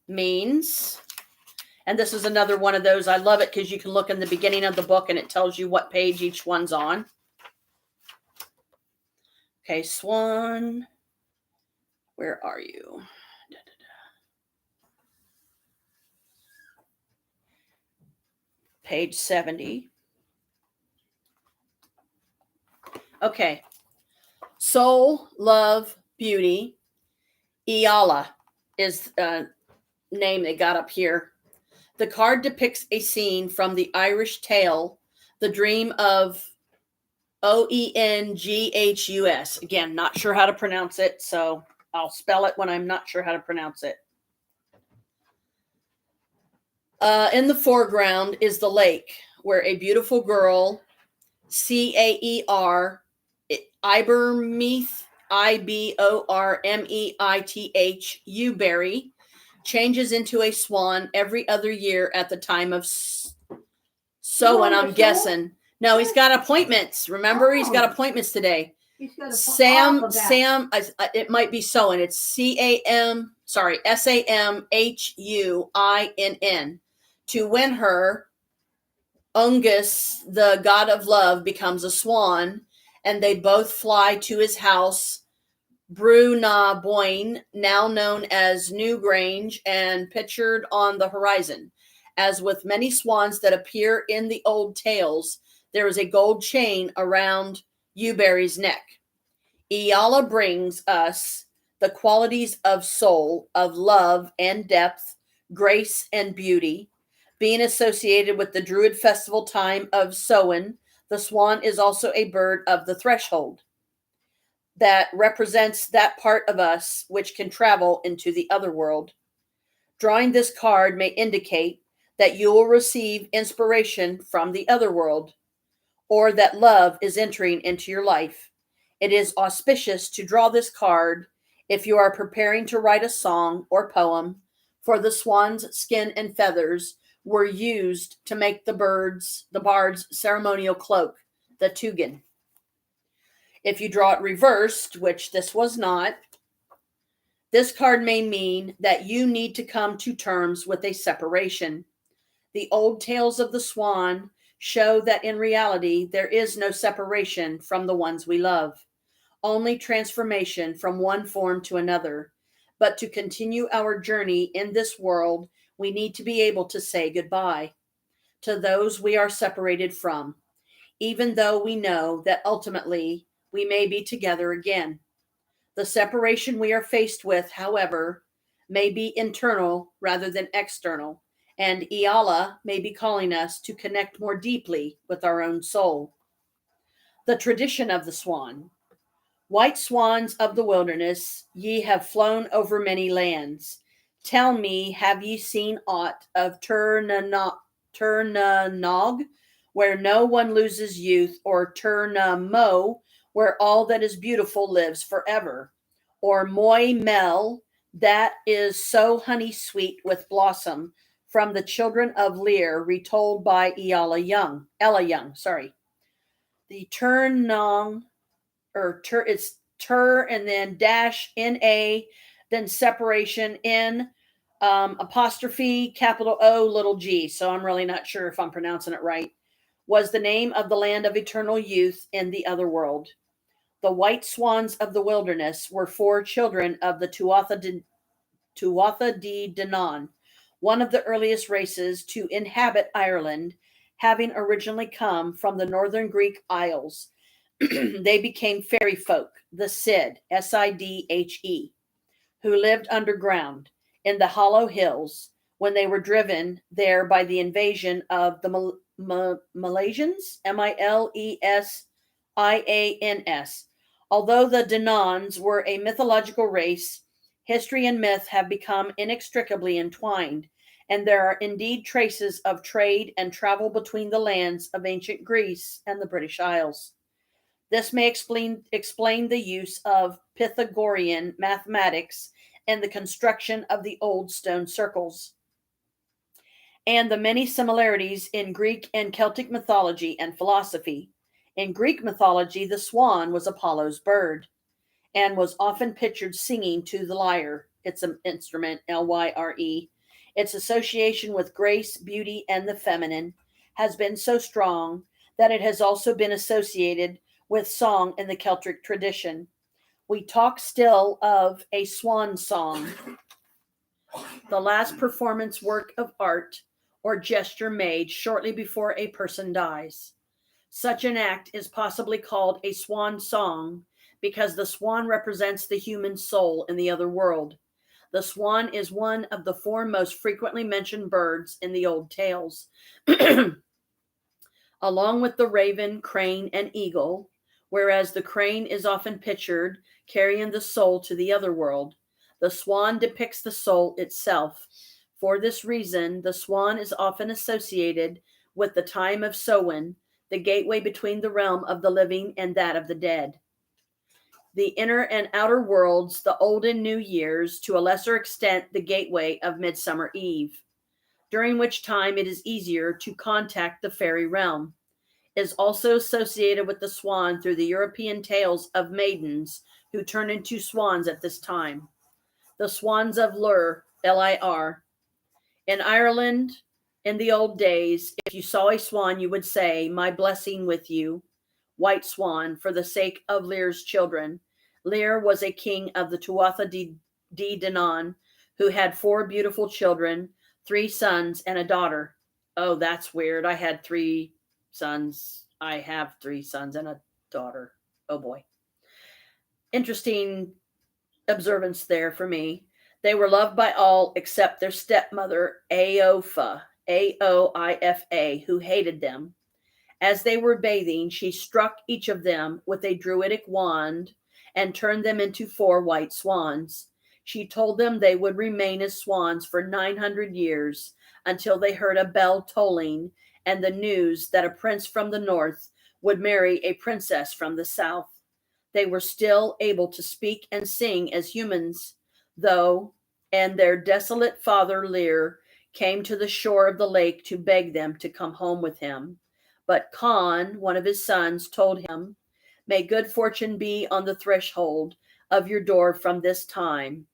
means, and this is another one of those, I love it because you can look in the beginning of the book and it tells you what page each one's on. Okay, swan, where are you? Page 70. Okay. Soul, love, beauty. Iala is a name they got up here. The card depicts a scene from the Irish tale, The Dream of Oenghus. Again, not sure how to pronounce it, so I'll spell it when I'm not sure how to pronounce it. In the foreground is the lake, where a beautiful girl, Caer, Ibormeith, Ibormeith, Uberry, changes into a swan every other year at the time of Samhain, I'm guessing. No, he's got appointments. Remember, he's got appointments today. He's got Sam, it might be Samhain. It's Samhuinn. To win her, Ungus, the god of love, becomes a swan, and they both fly to his house, Brú na Bóinne, now known as Newgrange, and pictured on the horizon. As with many swans that appear in the old tales, there is a gold chain around Uberry's neck. Iala brings us the qualities of soul, of love and depth, grace and beauty. Being associated with the Druid festival time of Samhain, the swan is also a bird of the threshold that represents that part of us which can travel into the other world. Drawing this card may indicate that you will receive inspiration from the other world, or that love is entering into your life. It is auspicious to draw this card if you are preparing to write a song or poem, for the swan's skin and feathers were used to make the bard's ceremonial cloak, the tugan. If you draw it reversed, which this was not, this card may mean that you need to come to terms with a separation. The old tales of the swan show that in reality there is no separation from the ones we love. only transformation from one form to another. But to continue our journey in this world, we need to be able to say goodbye to those we are separated from, even though we know that ultimately we may be together again. The separation we are faced with, however, may be internal rather than external, and Iala may be calling us to connect more deeply with our own soul. The tradition of the swan. White swans of the wilderness, ye have flown over many lands. Tell me, have ye seen aught of Turnanog, where no one loses youth, or Turnamo, where all that is beautiful lives forever, or Moy Mel, that is so honey sweet with blossom, from the children of Lear, retold by Ella Young. The Turnong, it's and then dash na, then separation n, apostrophe capital O little g. So I'm really not sure if I'm pronouncing it right. Was the name of the land of eternal youth in the other world. The white swans of the wilderness were 4 children of the Tuatha De Danann, one of the earliest races to inhabit Ireland, having originally come from the northern Greek Isles. They became fairy folk, the Sid, Sidhe, who lived underground in the hollow hills when they were driven there by the invasion of the Milesians, Milesians. Although the Dananns were a mythological race, history and myth have become inextricably entwined, and there are indeed traces of trade and travel between the lands of ancient Greece and the British Isles. This may explain the use of Pythagorean mathematics in the construction of the old stone circles, and the many similarities in Greek and Celtic mythology and philosophy. In Greek mythology, the swan was Apollo's bird and was often pictured singing to the lyre. It's an instrument, Lyre. Its association with grace, beauty, and the feminine has been so strong that it has also been associated with song in the Celtic tradition. We talk still of a swan song, the last performance work of art or gesture made shortly before a person dies. Such an act is possibly called a swan song because the swan represents the human soul in the other world. The swan is one of the 4 most frequently mentioned birds in the old tales, along with the raven, crane, and eagle, whereas the crane is often pictured carrying the soul to the other world. The swan depicts the soul itself. For this reason, the swan is often associated with the time of Samhain, the gateway between the realm of the living and that of the dead. The inner and outer worlds, the old and new years, to a lesser extent, the gateway of Midsummer Eve, during which time it is easier to contact the fairy realm, is also associated with the swan through the European tales of maidens who turn into swans at this time. The swans of Lir, Lir. In Ireland, in the old days, if you saw a swan, you would say, "My blessing with you, white swan, for the sake of Lear's children." Lear was a king of the Tuatha De Danann who had 4 beautiful children, 3 sons and a daughter. Oh, that's weird. I had 3 sons. I have 3 sons and a daughter. Oh boy. Interesting observance there for me. They were loved by all except their stepmother, Aoife, Aoifa, who hated them. As they were bathing, she struck each of them with a druidic wand and turned them into 4 white swans. She told them they would remain as swans for 900 years until they heard a bell tolling and the news that a prince from the north would marry a princess from the south. They were still able to speak and sing as humans, though, and their desolate father Lear came to the shore of the lake to beg them to come home with him. But Conn, one of his sons, told him, "May good fortune be on the threshold of your door from this time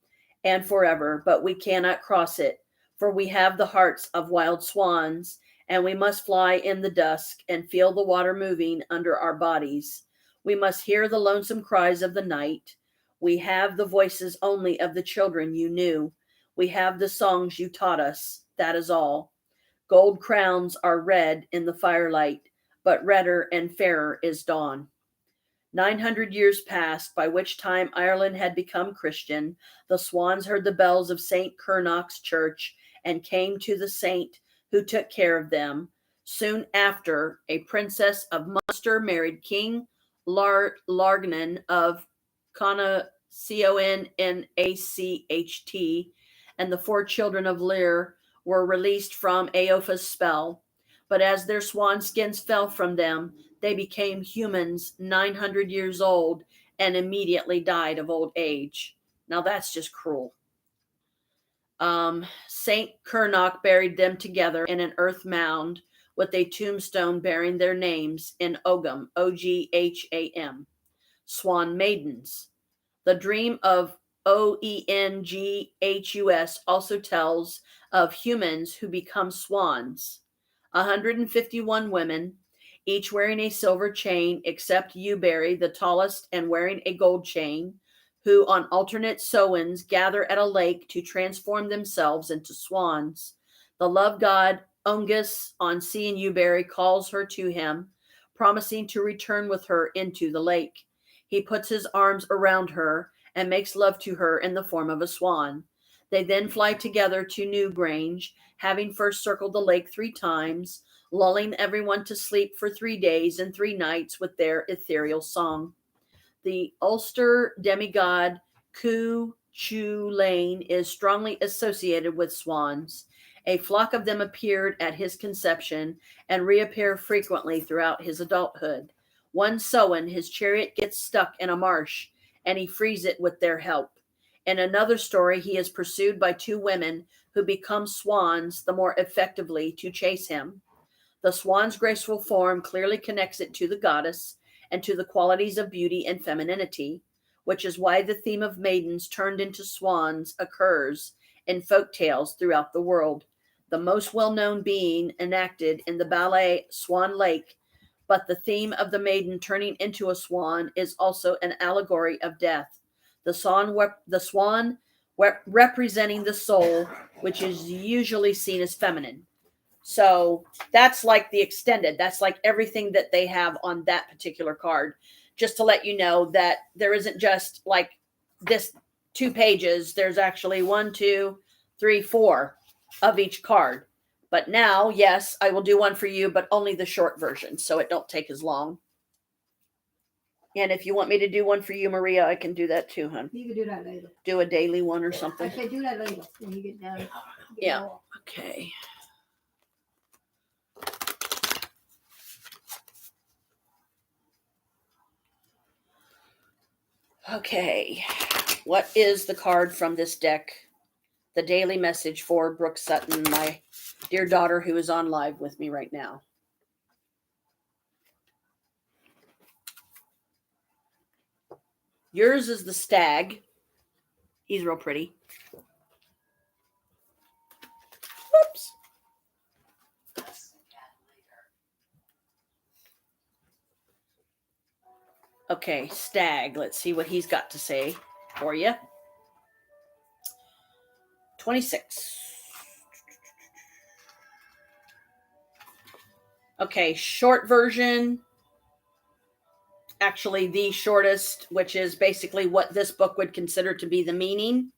and forever, but we cannot cross it, for we have the hearts of wild swans, and we must fly in the dusk and feel the water moving under our bodies. We must hear the lonesome cries of the night. We have the voices only of the children you knew. We have the songs you taught us. That is all. Gold crowns are red in the firelight, but redder and fairer is dawn. 900 years passed, by which time Ireland had become Christian. The swans heard the bells of St. Cernach's church and came to the saint who took care of them. Soon after, a princess of Munster married King Largnan of Connacht, and the 4 children of Lear were released from Eofa's spell. But as their swan skins fell from them, they became humans 900 years old and immediately died of old age. Now that's just cruel. St. Cernach buried them together in an earth mound with a tombstone bearing their names in Ogham, Ogham. Swan maidens. The dream of Oenghus also tells of humans who become swans. 151 women, each wearing a silver chain, except Ewberry, the tallest, and wearing a gold chain, who on alternate sowens gather at a lake to transform themselves into swans. The love god Oengus, on seeing Ewberry, calls her to him, promising to return with her into the lake. He puts his arms around her and makes love to her in the form of a swan. They then fly together to Newgrange, having first circled the lake 3 times, lulling everyone to sleep for 3 days and 3 nights with their ethereal song. The Ulster demigod Cu Chulainn is strongly associated with swans. A flock of them appeared at his conception and reappear frequently throughout his adulthood. One Samhain, his chariot gets stuck in a marsh, and he frees it with their help. In another story, he is pursued by 2 women who become swans the more effectively to chase him. The swan's graceful form clearly connects it to the goddess and to the qualities of beauty and femininity, which is why the theme of maidens turned into swans occurs in folk tales throughout the world, the most well-known being enacted in the ballet Swan Lake, but the theme of the maiden turning into a swan is also an allegory of death. The swan representing the soul, which is usually seen as feminine. So that's like the extended. That's like everything that they have on that particular card. Just to let you know that there isn't just like this 2 pages. There's actually 1, 2, 3, 4 of each card. But now, yes, I will do one for you, but only the short version, so it don't take as long. And if you want me to do one for you, Maria, I can do that too, hon. You can do that later. Do a daily one or something. I said do that later when you get done. Yeah. Okay. Okay. What is the card from this deck? The daily message for Brooke Sutton, my dear daughter who is on live with me right now. Yours is the stag. He's real pretty. Whoops. Okay, stag. Let's see what he's got to say for you. 26. Okay, short version. Actually, the shortest, which is basically what this book would consider to be the meaning.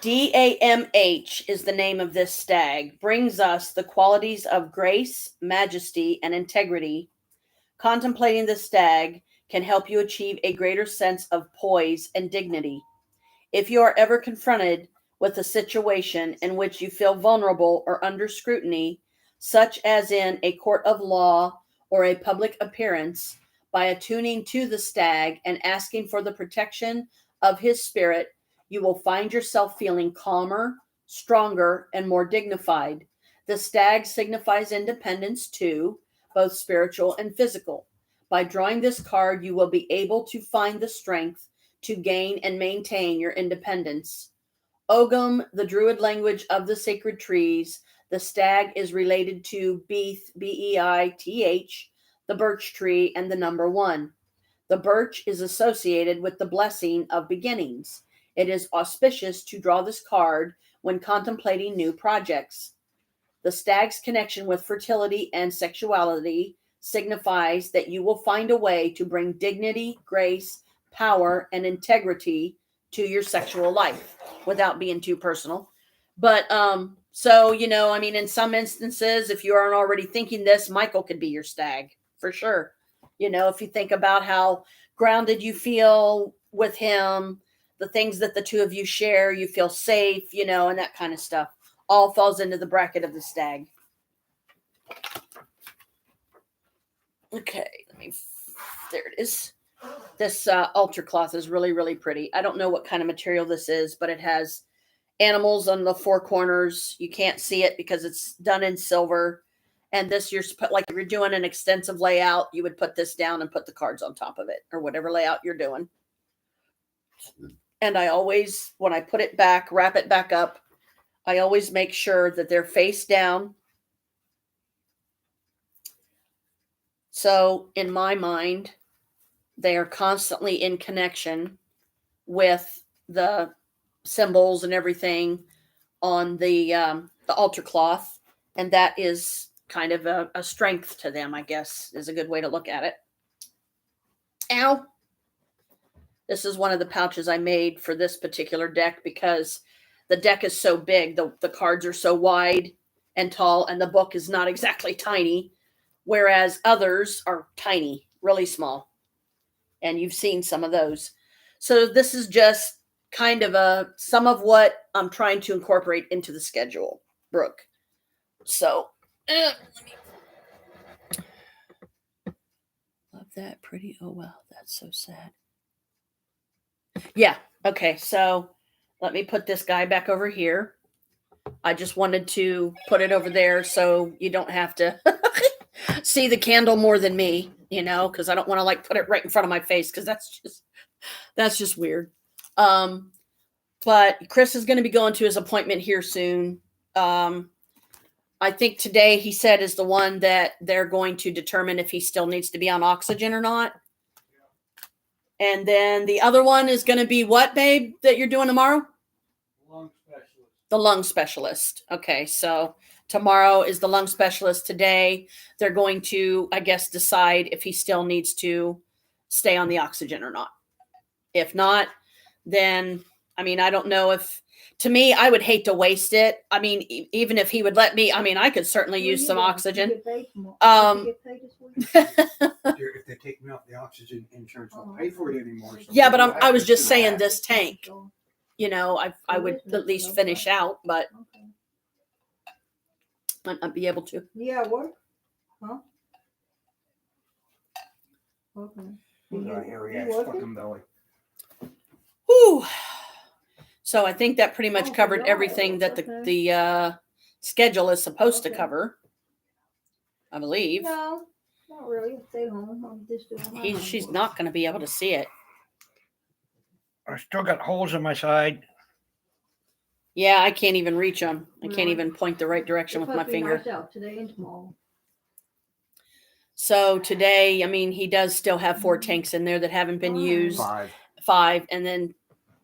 DAMH is the name of this stag. Brings us the qualities of grace, majesty, and integrity. Contemplating the stag can help you achieve a greater sense of poise and dignity. If you are ever confronted with a situation in which you feel vulnerable or under scrutiny, such as in a court of law or a public appearance, by attuning to the stag and asking for the protection of his spirit, you will find yourself feeling calmer, stronger, and more dignified. The stag signifies independence too, both spiritual and physical. By drawing this card, you will be able to find the strength to gain and maintain your independence. Ogham, the Druid language of the sacred trees, the stag is related to Beith, Beith, the birch tree, and the number 1. The birch is associated with the blessing of beginnings. It is auspicious to draw this card when contemplating new projects. The stag's connection with fertility and sexuality signifies that you will find a way to bring dignity, grace, power, and integrity to your sexual life without being too personal. But so, I mean, in some instances, if you aren't already thinking this, Michael could be your stag for sure. If you think about how grounded you feel with him, the things that the two of you share, you feel safe, and that kind of stuff, all falls into the bracket of the stag. Okay, there it is. This altar cloth is really, really pretty. I don't know what kind of material this is, but it has animals on the 4 corners. You can't see it because it's done in silver. And this, like if you're doing an extensive layout, you would put this down and put the cards on top of it, or whatever layout you're doing. And I always, when I put it back, wrap it back up, I always make sure that they're face down. So in my mind, they are constantly in connection with the symbols and everything on the altar cloth. And that is kind of a strength to them, I guess, is a good way to look at it. Ow. This is one of the pouches I made for this particular deck because the deck is so big. The cards are so wide and tall, and the book is not exactly tiny, whereas others are tiny, really small. And you've seen some of those. So this is just kind of some of what I'm trying to incorporate into the schedule, Brooke. So, let me. Love that. Pretty. Oh, wow. That's so sad. Yeah. Okay. So let me put this guy back over here. I just wanted to put it over there so you don't have to see the candle more than me, because I don't want to put it right in front of my face because that's just weird. But Chris is going to be going to his appointment here soon. I think today he said is the one that they're going to determine if he still needs to be on oxygen or not. And then the other one is going to be what, babe, that you're doing tomorrow? Lung specialist. The lung specialist. Okay, so tomorrow is the lung specialist. Today they're going to, I guess, decide if he still needs to stay on the oxygen or not. If not, then, I mean, I don't know if, to me, I would hate to waste it. I mean, even if he would let me, I mean, I could certainly use some oxygen. If they take me off the oxygen, insurance won't pay for it anymore. So Yeah, but I was just saying this tank, I would at least finish out, but might not be able to. Yeah, what? Huh? Okay. Fucking belly. Whew. So I think that pretty much Oh, covered God, everything that okay. the schedule is supposed to Okay. cover, I believe. No, not really. Stay home. I'm just doing my She's homework. not going to be able to see it. I still got holes in my side. Yeah, I can't even reach them. I can't No. even point the right direction It's with my supposed to be finger. nice out today and tomorrow. So today, I mean, he does still have 4 tanks in there that haven't been Fine. used. 5. 5, and then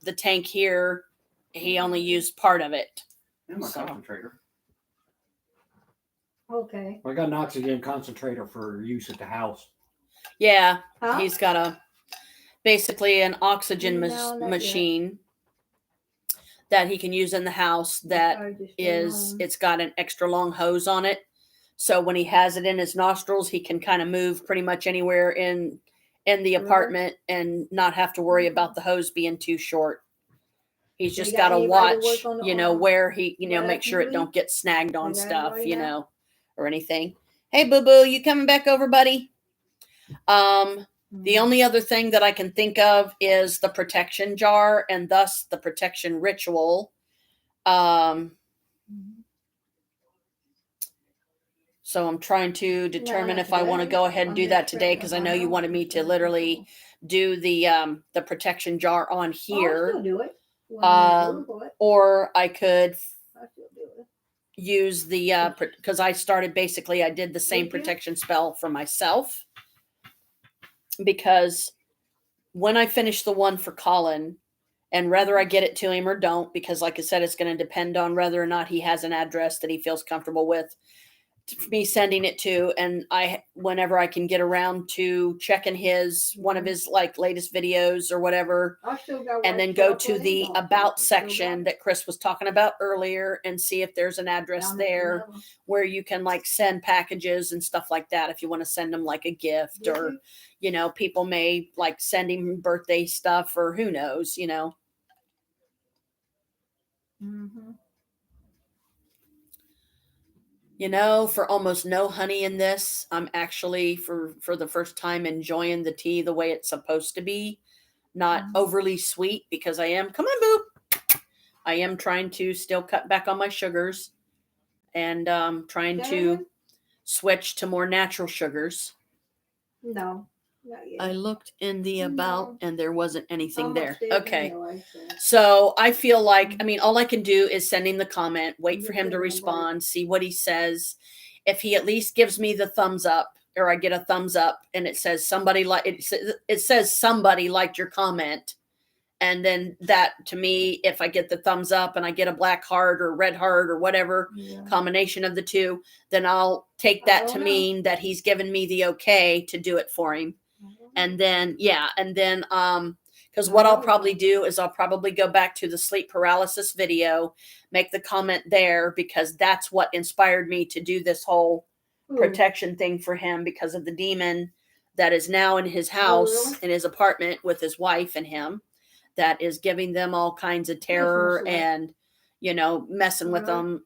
the tank here, he only used part of it. And my So- concentrator. Okay. I got an oxygen concentrator for use at the house. Yeah, Huh? he's got basically an oxygen No, not yet. machine that he can use in the house that Sorry, just stay home. it's got an extra long hose on it. So when he has it in his nostrils, he can kind of move pretty much anywhere in the Really? apartment and not have to worry about the hose being too short. He's So you just got got to anybody to watch, work on the where he, what make sure it activity? don't get snagged on You got stuff, anybody now? or anything. Hey, boo boo, you coming back over, buddy? The only other thing that I can think of is the protection jar and thus the protection ritual. So I'm trying to determine not if I want to today. go ahead and do I'm that just today checking because I on know my you wanted me to house. literally do the protection jar on Oh, I'll here, still do it. When I'm able to, or I could I'll still do it. use the because I did the same Did you? protection spell for myself. because when I finish the one for Colin, and whether I get it to him or don't, because like I said, it's going to depend on whether or not he has an address that he feels comfortable with me sending it to, and whenever I can get around to checking one of his like latest videos or whatever, I still got and one then go stuff to with the him. about Still got section it. that Chris was talking about earlier and see if there's an address Down at the there level. where you can like send packages and stuff like that if you want to send them like a gift, or people may like send him birthday stuff, or who knows. Mhm. For almost no honey in this, I'm actually for the first time enjoying the tea the way it's supposed to be, not overly sweet, because I am trying to still cut back on my sugars, and trying to Cinnamon? switch to more natural sugars. No, not yet. I looked in the about and there wasn't anything I'm there. upstairs Okay. anyway, so. So I feel like, all I can do is send him the comment, wait for You him to can, respond, see what he says. If he at least gives me the thumbs up, or I get a thumbs up and it says it says somebody liked your comment. And then that, to me, if I get the thumbs up and I get a black heart or red heart or whatever combination of the two, then I'll take that to mean that he's given me the okay to do it for him. And then, because what I'll probably do is I'll probably go back to the sleep paralysis video, make the comment there, because that's what inspired me to do this whole protection thing for him, because of the demon that is now in his house, in his apartment with his wife and him, that is giving them all kinds of terror and, messing with them,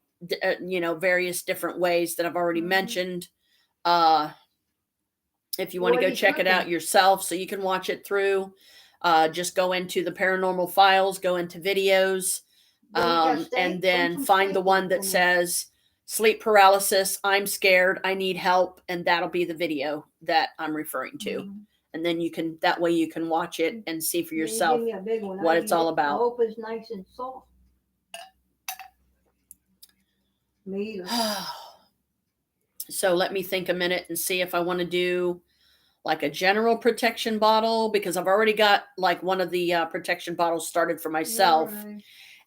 various different ways that I've already mentioned. If you want to go check it out yourself so you can watch it through, just go into the paranormal files, go into videos, and then find the one that says sleep paralysis, I'm scared, I need help, and that'll be the video that I'm referring to. And then that way you can watch it and see for yourself what it's all about. I hope it's nice and soft. Me either. So let me think a minute and see if I want to do like a general protection bottle, because I've already got like one of the protection bottles started for myself. Right.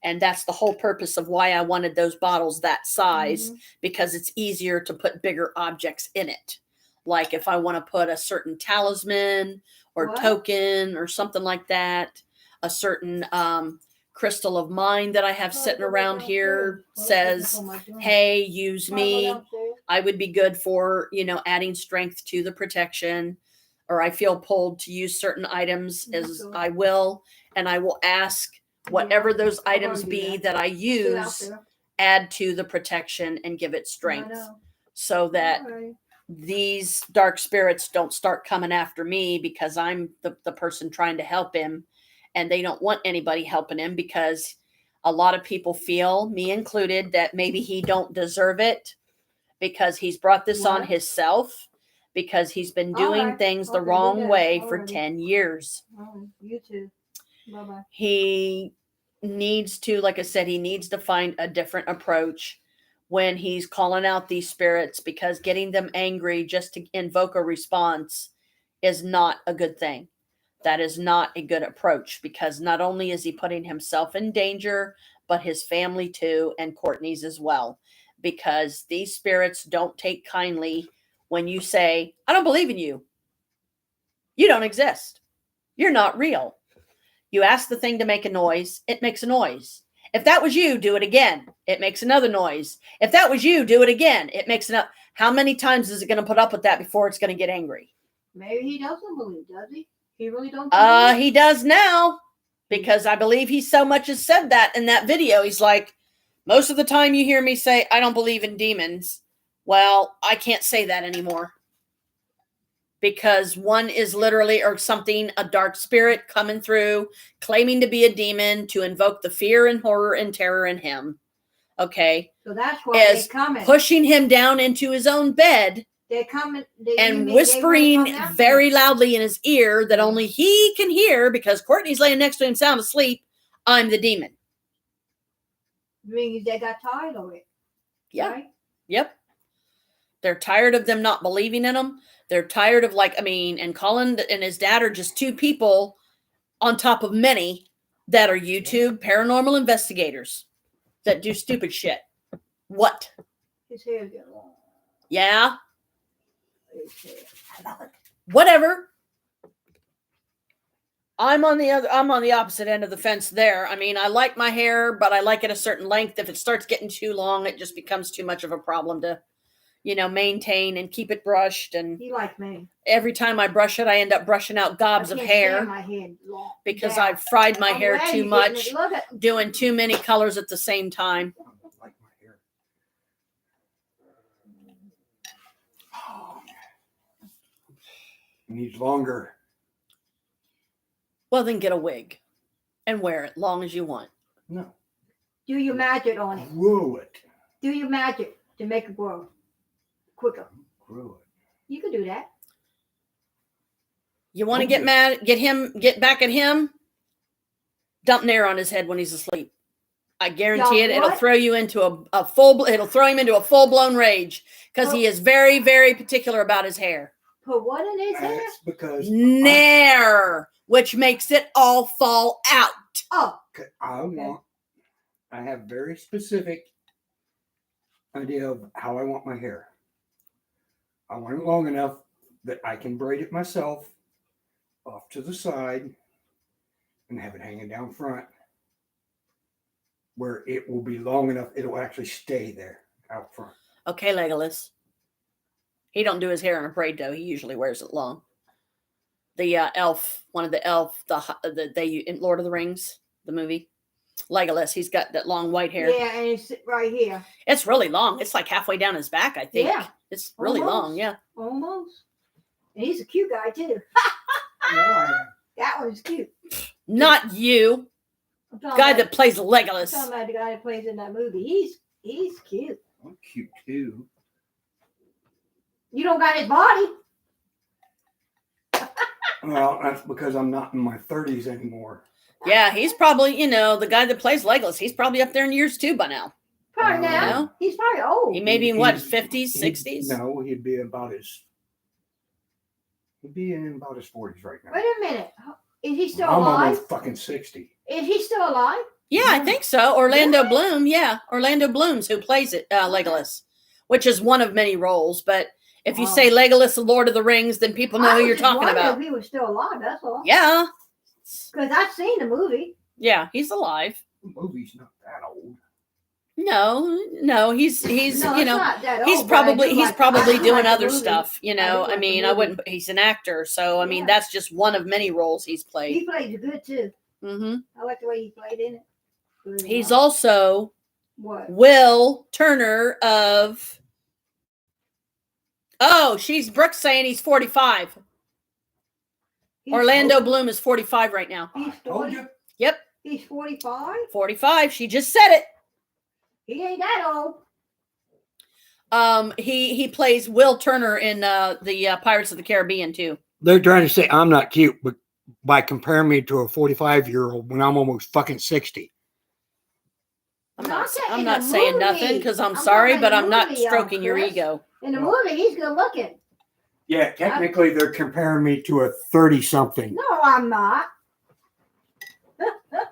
And that's the whole purpose of why I wanted those bottles that size, because it's easier to put bigger objects in it. Like if I want to put a certain talisman or token or something like that, a certain crystal of mine that I have sitting around here says, hey, use me. I would be good for, adding strength to the protection, or I feel pulled to use certain items, as I will. And I will ask whatever those items be that I use, add to the protection and give it strength, so that these dark spirits don't start coming after me, because I'm the person trying to help him, and they don't want anybody helping him, because a lot of people feel, me included, that maybe he don't deserve it, because he's brought this on himself, because he's been doing things the wrong way for 10 years. You too. Bye-bye. He needs to, like I said, he needs to find a different approach when he's calling out these spirits, because getting them angry just to invoke a response is not a good thing. That is not a good approach, because not only is he putting himself in danger, but his family too, and Courtney's as well, because these spirits don't take kindly when you say, I don't believe in you. You don't exist. You're not real. You ask the thing to make a noise, it makes a noise. If that was you, do it again. It makes another noise. If that was you, do it again. It makes another. How many times is it going to put up with that before it's going to get angry? Maybe he doesn't believe, does he? He really don't believe? He does now, because I believe he so much has said that in that video. He's like, most of the time you hear me say, I don't believe in demons. Well, I can't say that anymore, because one is literally, or something, a dark spirit coming through, claiming to be a demon to invoke the fear and horror and terror in him. Okay. So that's why they're coming. Pushing him down into his own bed. They're coming. And whispering very loudly in his ear that only he can hear, because Courtney's laying next to him sound asleep, I'm the demon. Means they got tired of it. Yeah. Right? Yep. They're tired of them not believing in them. They're tired of and Colin and his dad are just two people on top of many that are YouTube paranormal investigators that do stupid shit. What? His hair's getting long. Yeah, His hair. I love it. whatever. I'm on the opposite end of the fence there. I mean, I like my hair, but I like it a certain length. If it starts getting too long, it just becomes too much of a problem to, maintain and keep it brushed. And He like me. every time I brush it, I end up brushing out gobs I of can't hair stand my hair long. because down. I've fried my I'm hair glad too you're getting much, it. Look at doing too many colors at the same time. I don't like my hair. It needs longer. Well, then get a wig and wear it long as you want. No. Do your magic on it. Grow it. Do your magic to make it grow quicker. Grow it. You can do that. You want to Okay. get mad, get back at him? Dump Nair on his head when he's asleep. I guarantee Y'all it. It'll what? throw you into it'll throw him into a full-blown rage because he is very, very particular about his hair. Put what in his hair? That's because Nair, which makes it all fall out. Oh, I have very specific idea of how I want my hair. I want it long enough that I can braid it myself off to the side and have it hanging down front where it will be long enough it'll actually stay there out front. Okay, Legolas. He don't do his hair in a braid though. He usually wears it long. The elf, one of the elf, they in Lord of the Rings, the movie, Legolas. He's got that long white hair. yeah, and it's right here. It's really long. It's like halfway down his back, I think. Yeah. It's really Almost. long. Yeah. Almost. And he's a cute guy too. Yeah, That one's cute. Not you, I'm talking guy about, that plays I'm Legolas. talking about the guy that plays in that movie. He's cute. I'm cute too. You don't got his body. Well, that's because I'm not in my 30s anymore. Yeah, he's probably, the guy that plays Legolas. He's probably up there in years too by now. Probably now. No. He's probably old. He may be in what, He's- 50s, He- 60s? No, he'd be in about his 40s right now. Wait a minute. Is he still I'm alive? almost fucking 60. Is he still alive? Yeah, I think so. Orlando Really? Bloom. Yeah, Orlando Bloom's who plays it, Legolas, which is one of many roles. But if you Wow. say Legolas, the Lord of the Rings, then people know I who was you're just talking wondering about. If he was still alive, that's all. Yeah, Because I've seen the movie. yeah, he's alive. The movie's not that old. No, he's No, it's not that he's old, but I probably do he's like- probably I do doing like the other movie. stuff. I do I like the mean, I movie. wouldn't. He's an actor, so I mean, Yeah. that's just one of many roles he's He played. played good too. Hmm I like the way he played in it. Really He's well. also What? Will Turner of. Oh, Brooke's saying he's 45. He's Orlando 40 Bloom is 45 right now. He's Told 40. you. Yep, He's 45. 45. She just said it. He ain't that old. He plays Will Turner in the Pirates of the Caribbean too. They're trying to say I'm not cute, but by comparing me to a 45-year-old when I'm almost fucking 60. I'm Not not. that I'm in not the saying movie. nothing because I'm I'm sorry, talking but in I'm the not movie, stroking your Chris. ego. In the movie, he's good looking. Yeah, technically they're comparing me to a 30-something. No, I'm not. No,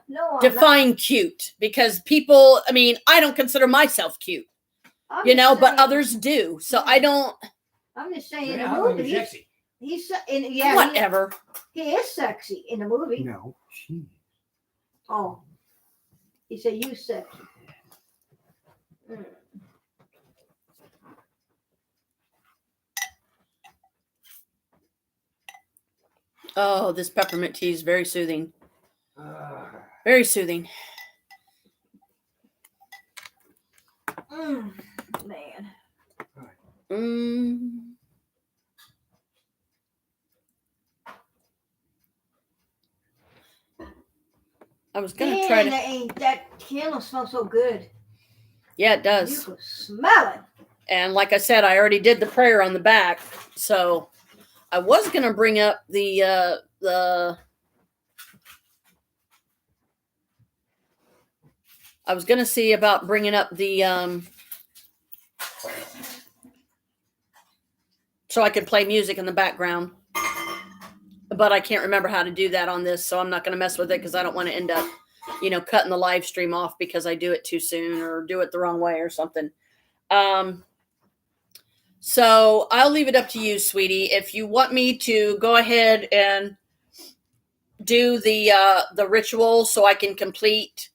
I'm not. Define cute because people. I mean, I don't consider myself cute, I'm but just saying- others do. So I don't. I'm just saying in Yeah, the I'm movie, sexy. he's in yeah, Whatever. he is sexy in the movie. No, she. Oh, he said you sexy. Mm. Oh, this peppermint tea is very soothing. Uh, Very soothing. Man, Mm. I was gonna try to. that candle smells so good. Yeah, it You does. could smell it. And like I said, I already did the prayer on the back, so I was gonna bring up the. I was gonna see about bringing up the so I could play music in the background. But I can't remember how to do that on this, so I'm not going to mess with it because I don't want to end up, cutting the live stream off because I do it too soon or do it the wrong way or something. So I'll leave it up to you, sweetie. If you want me to go ahead and do the ritual so I can complete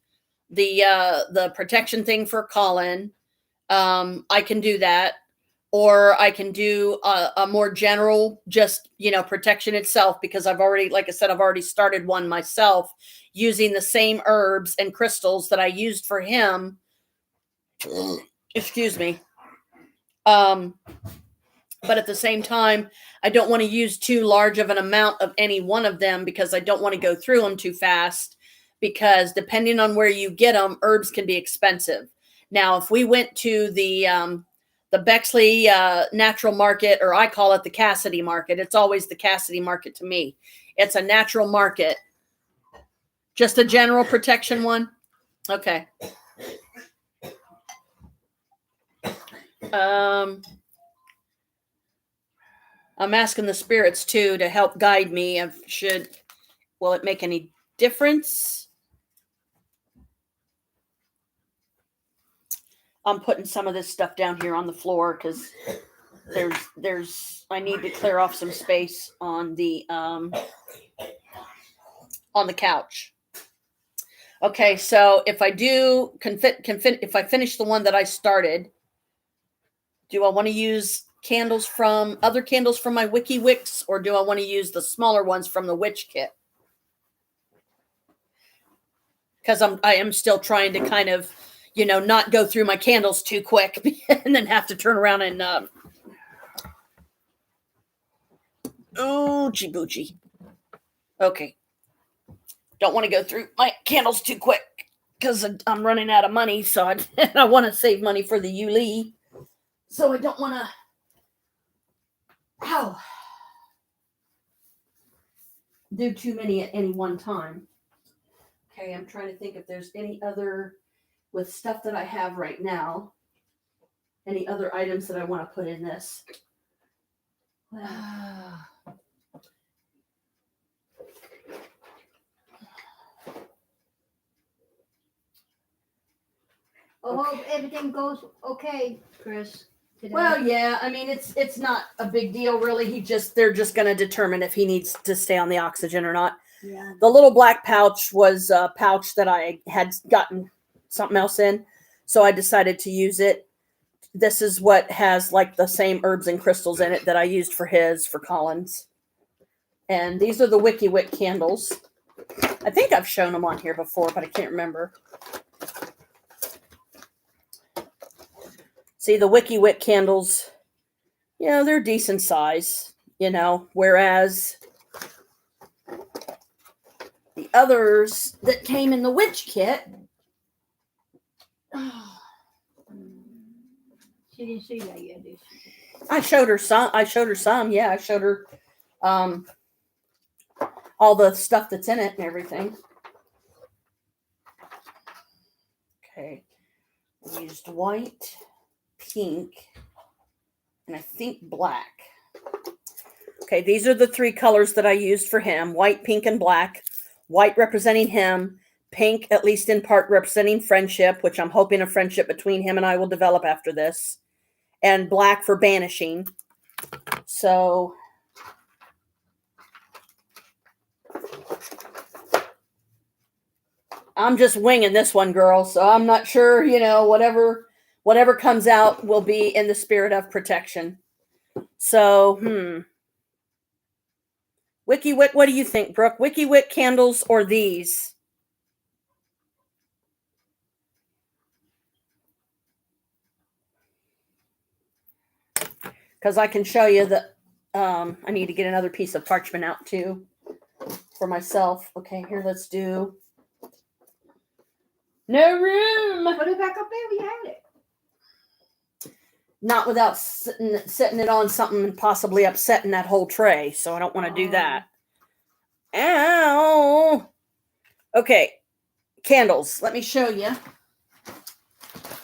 the protection thing for Colin, I can do that. Or I can do a more general, just, protection itself, because I've already, like I said, I've already started one myself using the same herbs and crystals that I used for him. Excuse me. But at the same time, I don't want to use too large of an amount of any one of them because I don't want to go through them too fast, because depending on where you get them, herbs can be expensive. Now, if we went to the Bexley natural market, or I call it the Cassidy market. It's always the Cassidy market to me. It's a natural market. Just a general protection one? Okay. I'm asking the spirits too to help guide me. Will it make any difference? I'm putting some of this stuff down here on the floor because I need to clear off some space on the couch. Okay, so if I do if I finish the one that I started, do I want to use other candles from my Wiki Wicks, or do I want to use the smaller ones from the Witch Kit? Because I am still trying to kind of, not go through my candles too quick and then have to turn around and, oochie boochie. Okay. Don't want to go through my candles too quick because I'm running out of money. So I want to save money for the Yuli. So I don't want to do too many at any one time. Okay, I'm trying to think if there's any other, with stuff that I have right now, any other items that I want to put in this. I hope everything goes okay, Chris. Today. Well, yeah, I mean, it's not a big deal, really. They're just going to determine if he needs to stay on the oxygen or not. Yeah. The little black pouch was a pouch that I had gotten something else in, so I decided to use it. This is what has like the same herbs and crystals in it that I used for Colin's. And these are the Wiki Wick candles. I think I've shown them on here before, but I can't remember. See, the Wiki Wick candles, they're decent size, whereas the others that came in the Witch Kit, She didn't see that yet, did she? I showed her some. Yeah, I showed her all the stuff that's in it and everything. Okay. I used white, pink, and I think black. Okay, these are the three colors that I used for him: white, pink, and black. White representing him, pink, at least in part, representing friendship, which I'm hoping a friendship between him and I will develop after this, and black for banishing. So I'm just winging this one, girl. So I'm not sure, whatever comes out will be in the spirit of protection. So, Wiki Wick, what do you think, Brooke? Wiki Wick candles or these? Because I can show you that I need to get another piece of parchment out too for myself. Okay, here, let's do no room. Put it back up there. We had it. Not without setting it on something and possibly upsetting that whole tray. So I don't want to do that. Ow. Okay. Candles. Let me show you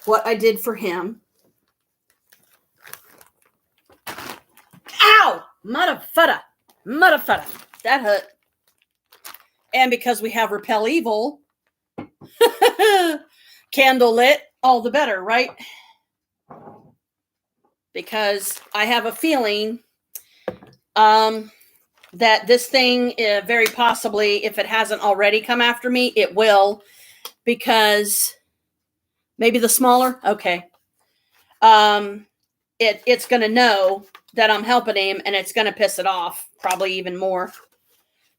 what I did for him. Mudafutta. That hurt. And because we have repel evil, candle lit, all the better, right? Because I have a feeling that this thing, very possibly, if it hasn't already come after me, it will. Because maybe the smaller, okay. It's going to know that I'm helping him, and it's going to piss it off, probably even more.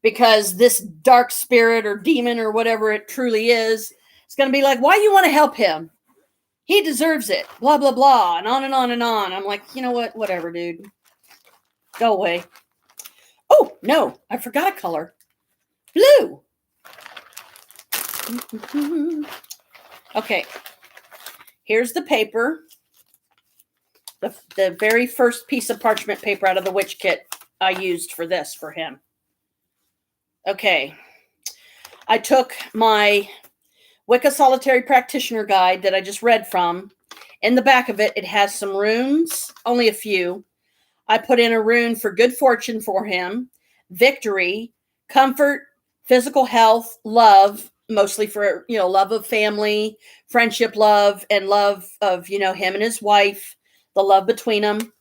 Because this dark spirit or demon or whatever it truly is, it's going to be like, why do you want to help him? He deserves it. Blah, blah, blah. And on and on and on. I'm like, you know what? Whatever, dude. Go away. Oh, no. I forgot a color. Blue. Okay. Here's the paper. The very first piece of parchment paper out of the witch kit I used for this for him. Okay. I took my Wicca Solitary Practitioner Guide that I just read from. In the back of it, it has some runes, only a few. I put in a rune for good fortune for him, victory, comfort, physical health, love, mostly for, love of family, friendship love, and love of, him and his wife, the love between them.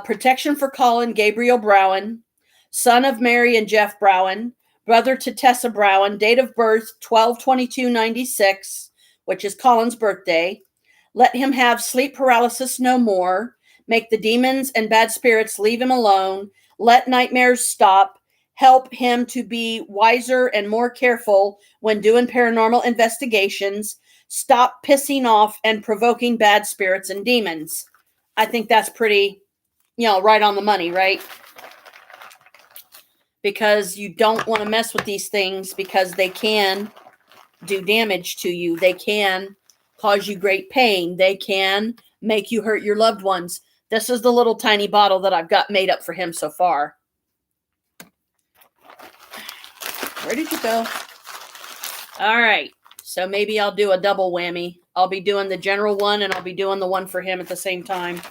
Protection for Colin Gabriel Browen, son of Mary and Jeff Browen, brother to Tessa Browen, date of birth 12/22/96, which is Colin's birthday. Let him have sleep paralysis no more. Make the demons and bad spirits leave him alone. Let nightmares stop. Help him to be wiser and more careful when doing paranormal investigations. Stop pissing off and provoking bad spirits and demons. I think that's pretty, right on the money, right? Because you don't want to mess with these things because they can do damage to you. They can cause you great pain. They can make you hurt your loved ones. This is the little tiny bottle that I've got made up for him so far. Where did you go? All right. So maybe I'll do a double whammy. I'll be doing the general one and I'll be doing the one for him at the same time.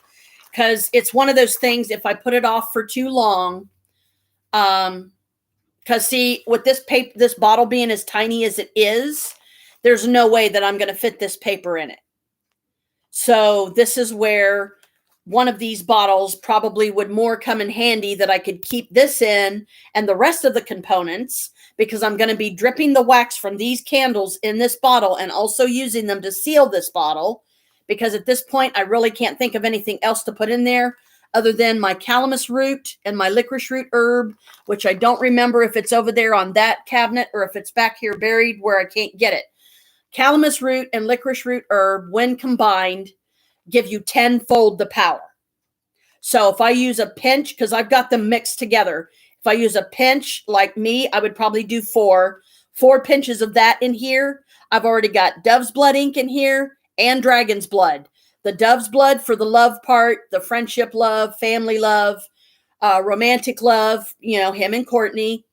Because it's one of those things, if I put it off for too long, because see, with this bottle being as tiny as it is, there's no way that I'm going to fit this paper in it. So this is where one of these bottles probably would more come in handy, that I could keep this in and the rest of the components, because I'm going to be dripping the wax from these candles in this bottle and also using them to seal this bottle, because at this point I really can't think of anything else to put in there other than my calamus root and my licorice root herb, which I don't remember if it's over there on that cabinet or if it's back here buried where I can't get it. Calamus root and licorice root herb, when combined, give you tenfold the power. So if I use a pinch, because I've got them mixed together, if I use a pinch like me, I would probably do four pinches of that in here. I've already got dove's blood ink in here and dragon's blood. The dove's blood for the love part, the friendship love, family love, romantic love, him and Courtney.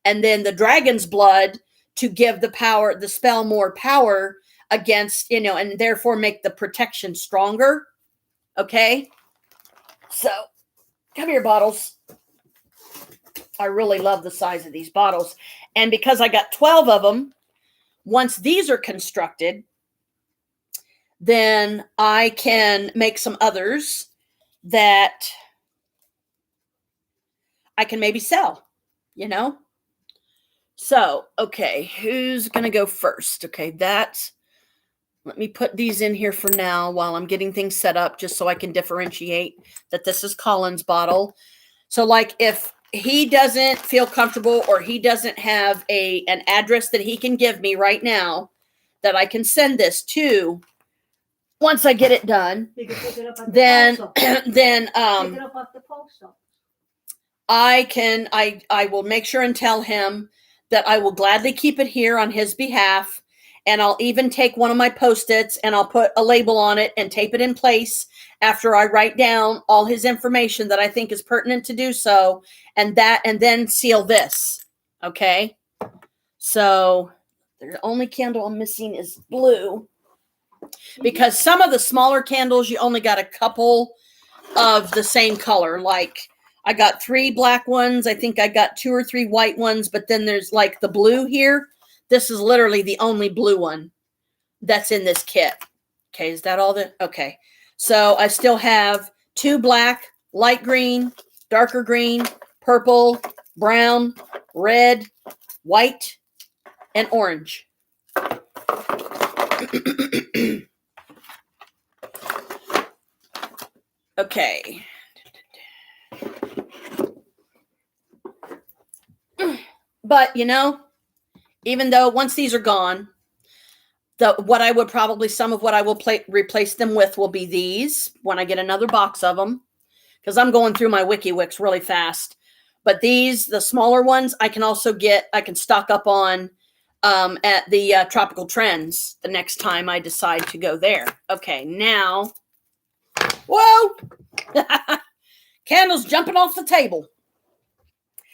And then the dragon's blood to give the spell more power against, and therefore make the protection stronger. Okay. So come here, bottles. I really love the size of these bottles. And because I got 12 of them, once these are constructed, then I can make some others that I can maybe sell, So, okay, who's going to go first? Okay, let me put these in here for now while I'm getting things set up, just so I can differentiate that this is Colin's bottle. So like if he doesn't feel comfortable or he doesn't have an address that he can give me right now that I can send this to, once I get it done, You can pick it up at the then post office. then Pick it up at the post office. I will make sure and tell him that I will gladly keep it here on his behalf. And I'll even take one of my Post-its and I'll put a label on it and tape it in place after I write down all his information that I think is pertinent to do so. And then seal this. Okay. So the only candle I'm missing is blue, because some of the smaller candles, you only got a couple of the same color. Like I got 3 black ones. I think I got 2 or 3 white ones, but then there's like the blue here. This is literally the only blue one that's in this kit. Okay, is that all okay. So I still have 2 black, light green, darker green, purple, brown, red, white, and orange. Okay. But, you know, even though once these are gone, some of what I will replace them with will be these when I get another box of them, because I'm going through my WikiWix really fast. But these, the smaller ones, I can stock up on at the Tropical Trends the next time I decide to go there. Okay, now, whoa, candles jumping off the table.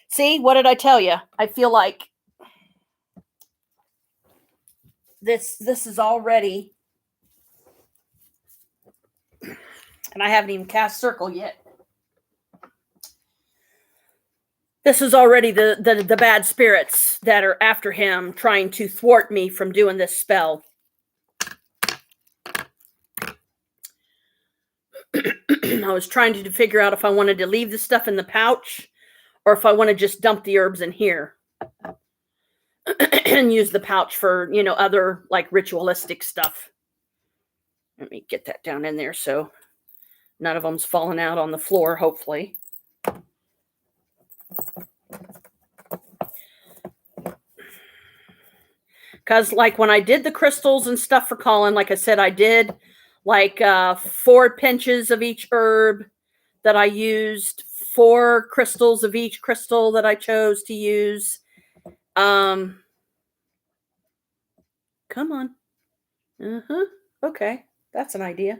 See, what did I tell you? I feel like this is already, and I haven't even cast circle yet. This is already the bad spirits that are after him, trying to thwart me from doing this spell. I was trying to figure out if I wanted to leave the stuff in the pouch or if I want to just dump the herbs in here and use the pouch for, you know, other like ritualistic stuff. Let me get that down in there so none of them's falling out on the floor, hopefully. Because like when I did the crystals and stuff for Colin, like I said, I did like 4 pinches of each herb that I used, 4 crystals of each crystal that I chose to use. Come on. Okay, that's an idea.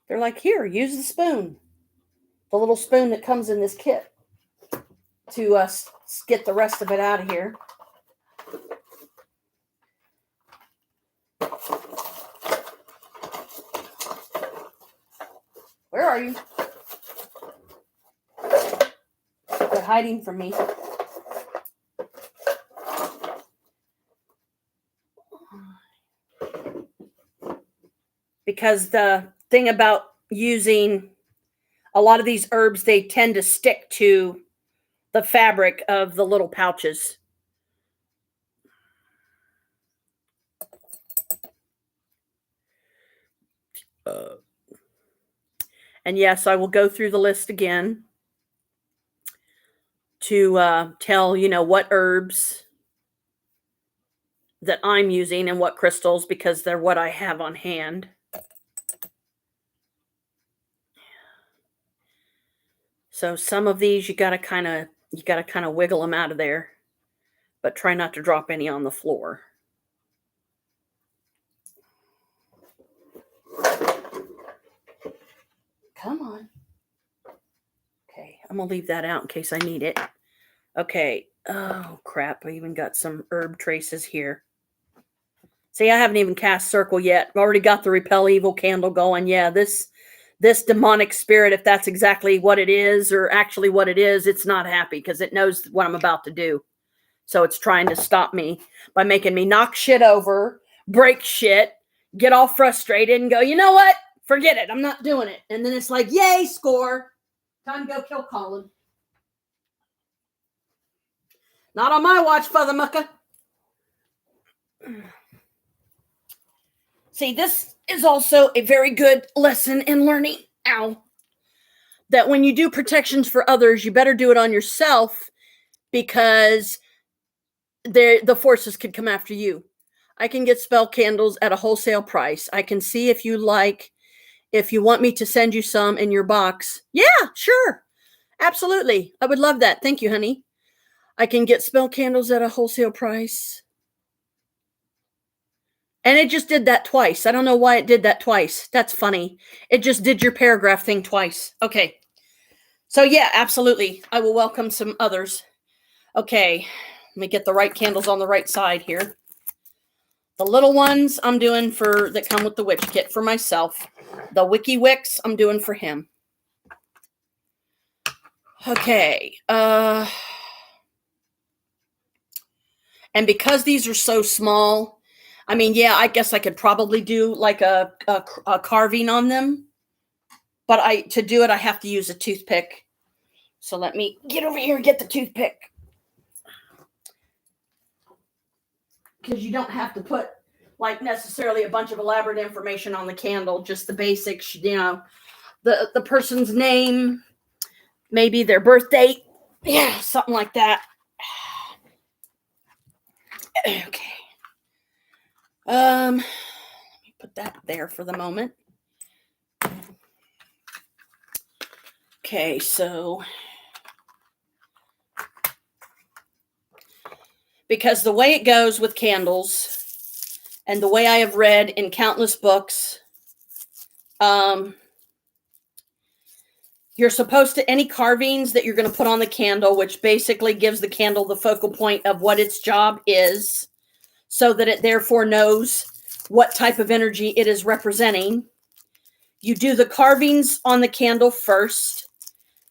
They're like, here, use the spoon. The little spoon that comes in this kit to get the rest of it out of here. Where are you? They're hiding from me. Because the thing about using a lot of these herbs, they tend to stick to the fabric of the little pouches. And yes, I will go through the list again to tell, you know, what herbs that I'm using and what crystals, because they're what I have on hand. So some of these you gotta kind of wiggle them out of there, but try not to drop any on the floor. Come on. Okay, I'm gonna leave that out in case I need it. Okay. Oh crap! I even got some herb traces here. See, I haven't even cast circle yet. I've already got the repel evil candle going. Yeah, this demonic spirit, if that's exactly what it is, or actually what it is, it's not happy because it knows what I'm about to do. So it's trying to stop me by making me knock shit over, break shit, get all frustrated and go, you know what? Forget it. I'm not doing it. And then it's like, yay, score. Time to go kill Colin. Not on my watch, Father Mucka. See, this is also a very good lesson in learning, that when you do protections for others, you better do it on yourself, because the forces could come after you. I can get spell candles at a wholesale price. I can see if you want me to send you some in your box. Yeah, sure. Absolutely. I would love that. Thank you, honey. I can get spell candles at a wholesale price. And it just did that twice. I don't know why it did that twice. That's funny. It just did your paragraph thing twice. Okay. So yeah, absolutely. I will welcome some others. Okay. Let me get the right candles on the right side here. The little ones I'm doing that come with the witch kit for myself. The WikiWix I'm doing for him. Okay. And because these are so small, I mean, yeah, I guess I could probably do like a carving on them. But to do it, I have to use a toothpick. So let me get over here and get the toothpick. Because you don't have to put like necessarily a bunch of elaborate information on the candle, just the basics, you know, the person's name, maybe their birth date, yeah, something like that. Okay. Let me put that there for the moment. Okay, so because the way it goes with candles and the way I have read in countless books, you're supposed to, any carvings that you're going to put on the candle, which basically gives the candle the focal point of what its job is, so that it therefore knows what type of energy it is representing. You do the carvings on the candle first,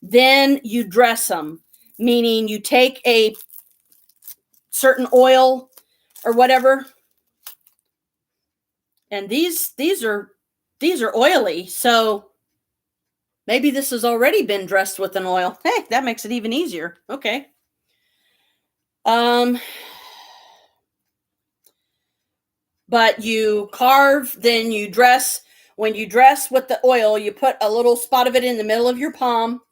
then you dress them, meaning you take a certain oil or whatever. And these are oily, so maybe this has already been dressed with an oil. Hey, that makes it even easier. Okay. But you carve, then you dress. When you dress with the oil, you put a little spot of it in the middle of your palm,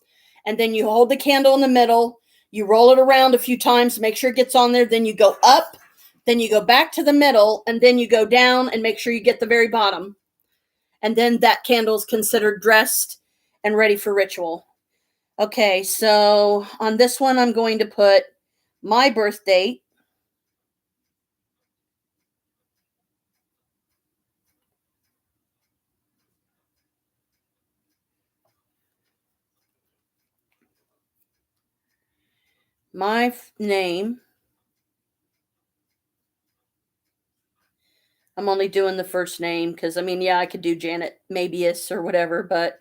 and then you hold the candle in the middle. You roll it around a few times, make sure it gets on there. Then you go up, then you go back to the middle, and then you go down and make sure you get the very bottom. And then that candle is considered dressed and ready for ritual. Okay, so on this one, I'm going to put my birth date. My name. I'm only doing the first name because, I mean, yeah, I could do Janet Mabius or whatever, but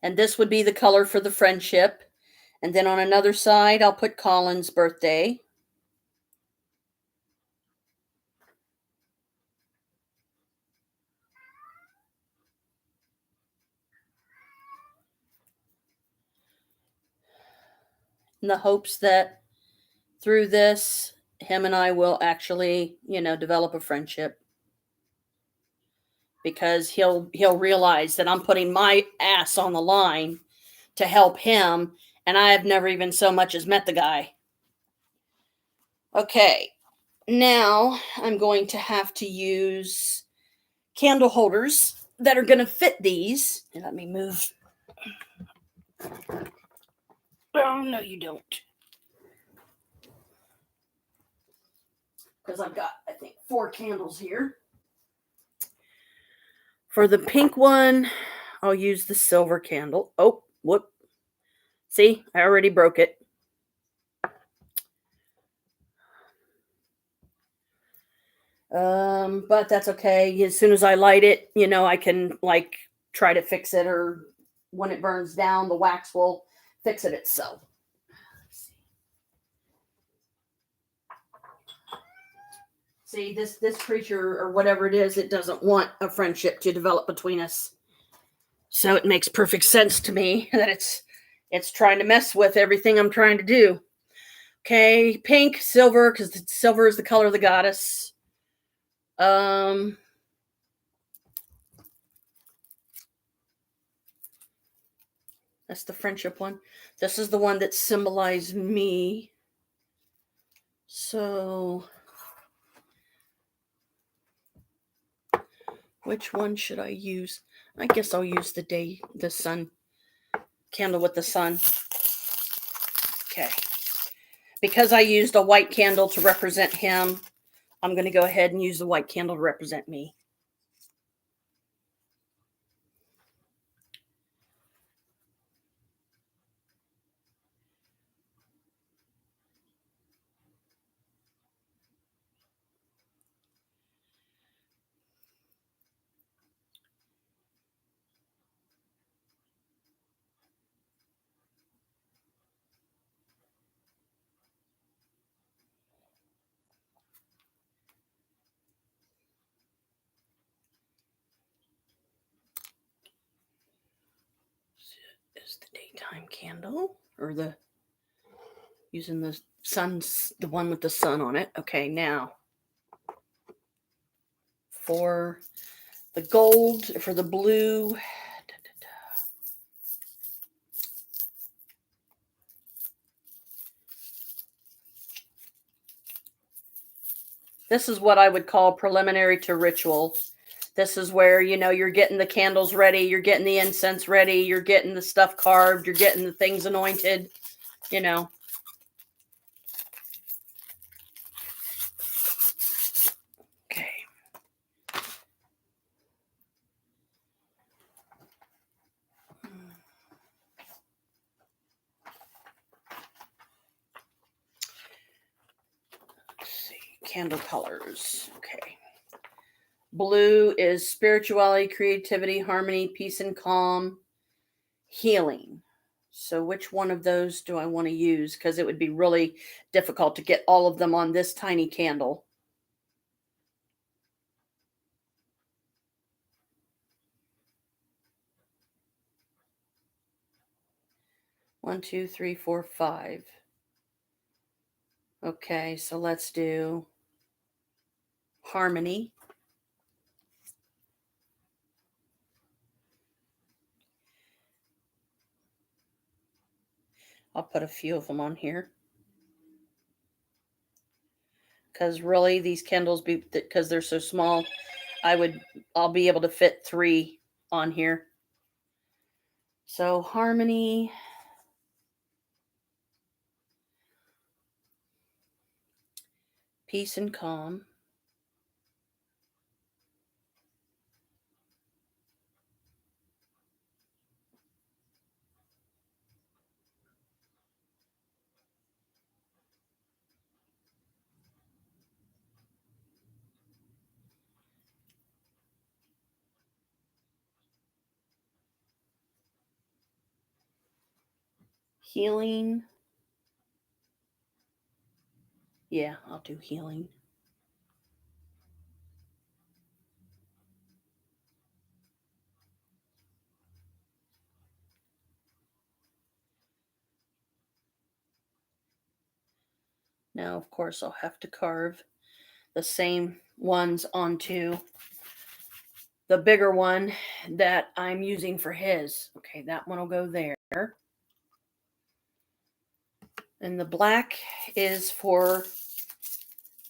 and this would be the color for the friendship. And then on another side, I'll put Colin's birthday. In the hopes that through this, him and I will actually, develop a friendship. Because he'll realize that I'm putting my ass on the line to help him, and I have never even so much as met the guy. Okay, now I'm going to have to use candle holders that are going to fit these. And let me move. Oh, no, you don't. Because I've got, I think, 4 candles here. For the pink one, I'll use the silver candle. Oh, whoop. See, I already broke it. But that's okay. As soon as I light it, I can try to fix it, or when it burns down, the wax will fix it itself. See, this creature or whatever it is, it doesn't want a friendship to develop between us. So it makes perfect sense to me that it's trying to mess with everything I'm trying to do. Okay, pink, silver, because silver is the color of the goddess. That's the friendship one. This is the one that symbolized me. So which one should I use? I guess I'll use the sun candle with the sun. Okay. Because I used a white candle to represent him, I'm going to go ahead and use the white candle to represent me. Use the daytime candle or using the sun's, the one with the sun on it. Okay, now for the gold, for the blue. This is what I would call preliminary to ritual. This is where, you're getting the candles ready, you're getting the incense ready, you're getting the stuff carved, you're getting the things anointed, Okay. Let's see. Candle colors. Okay. Blue is spirituality, creativity, harmony, peace and calm, healing. So which one of those do I want to use? Because it would be really difficult to get all of them on this tiny candle. One, two, three, four, five. Okay, so let's do harmony. I'll put a few of them on here. Because really these candles, because they're so small, I'll be able to fit 3 on here. So harmony. Peace and calm. Healing. Yeah, I'll do healing. Now, of course, I'll have to carve the same ones onto the bigger one that I'm using for his. Okay, that one will go there. And the black is for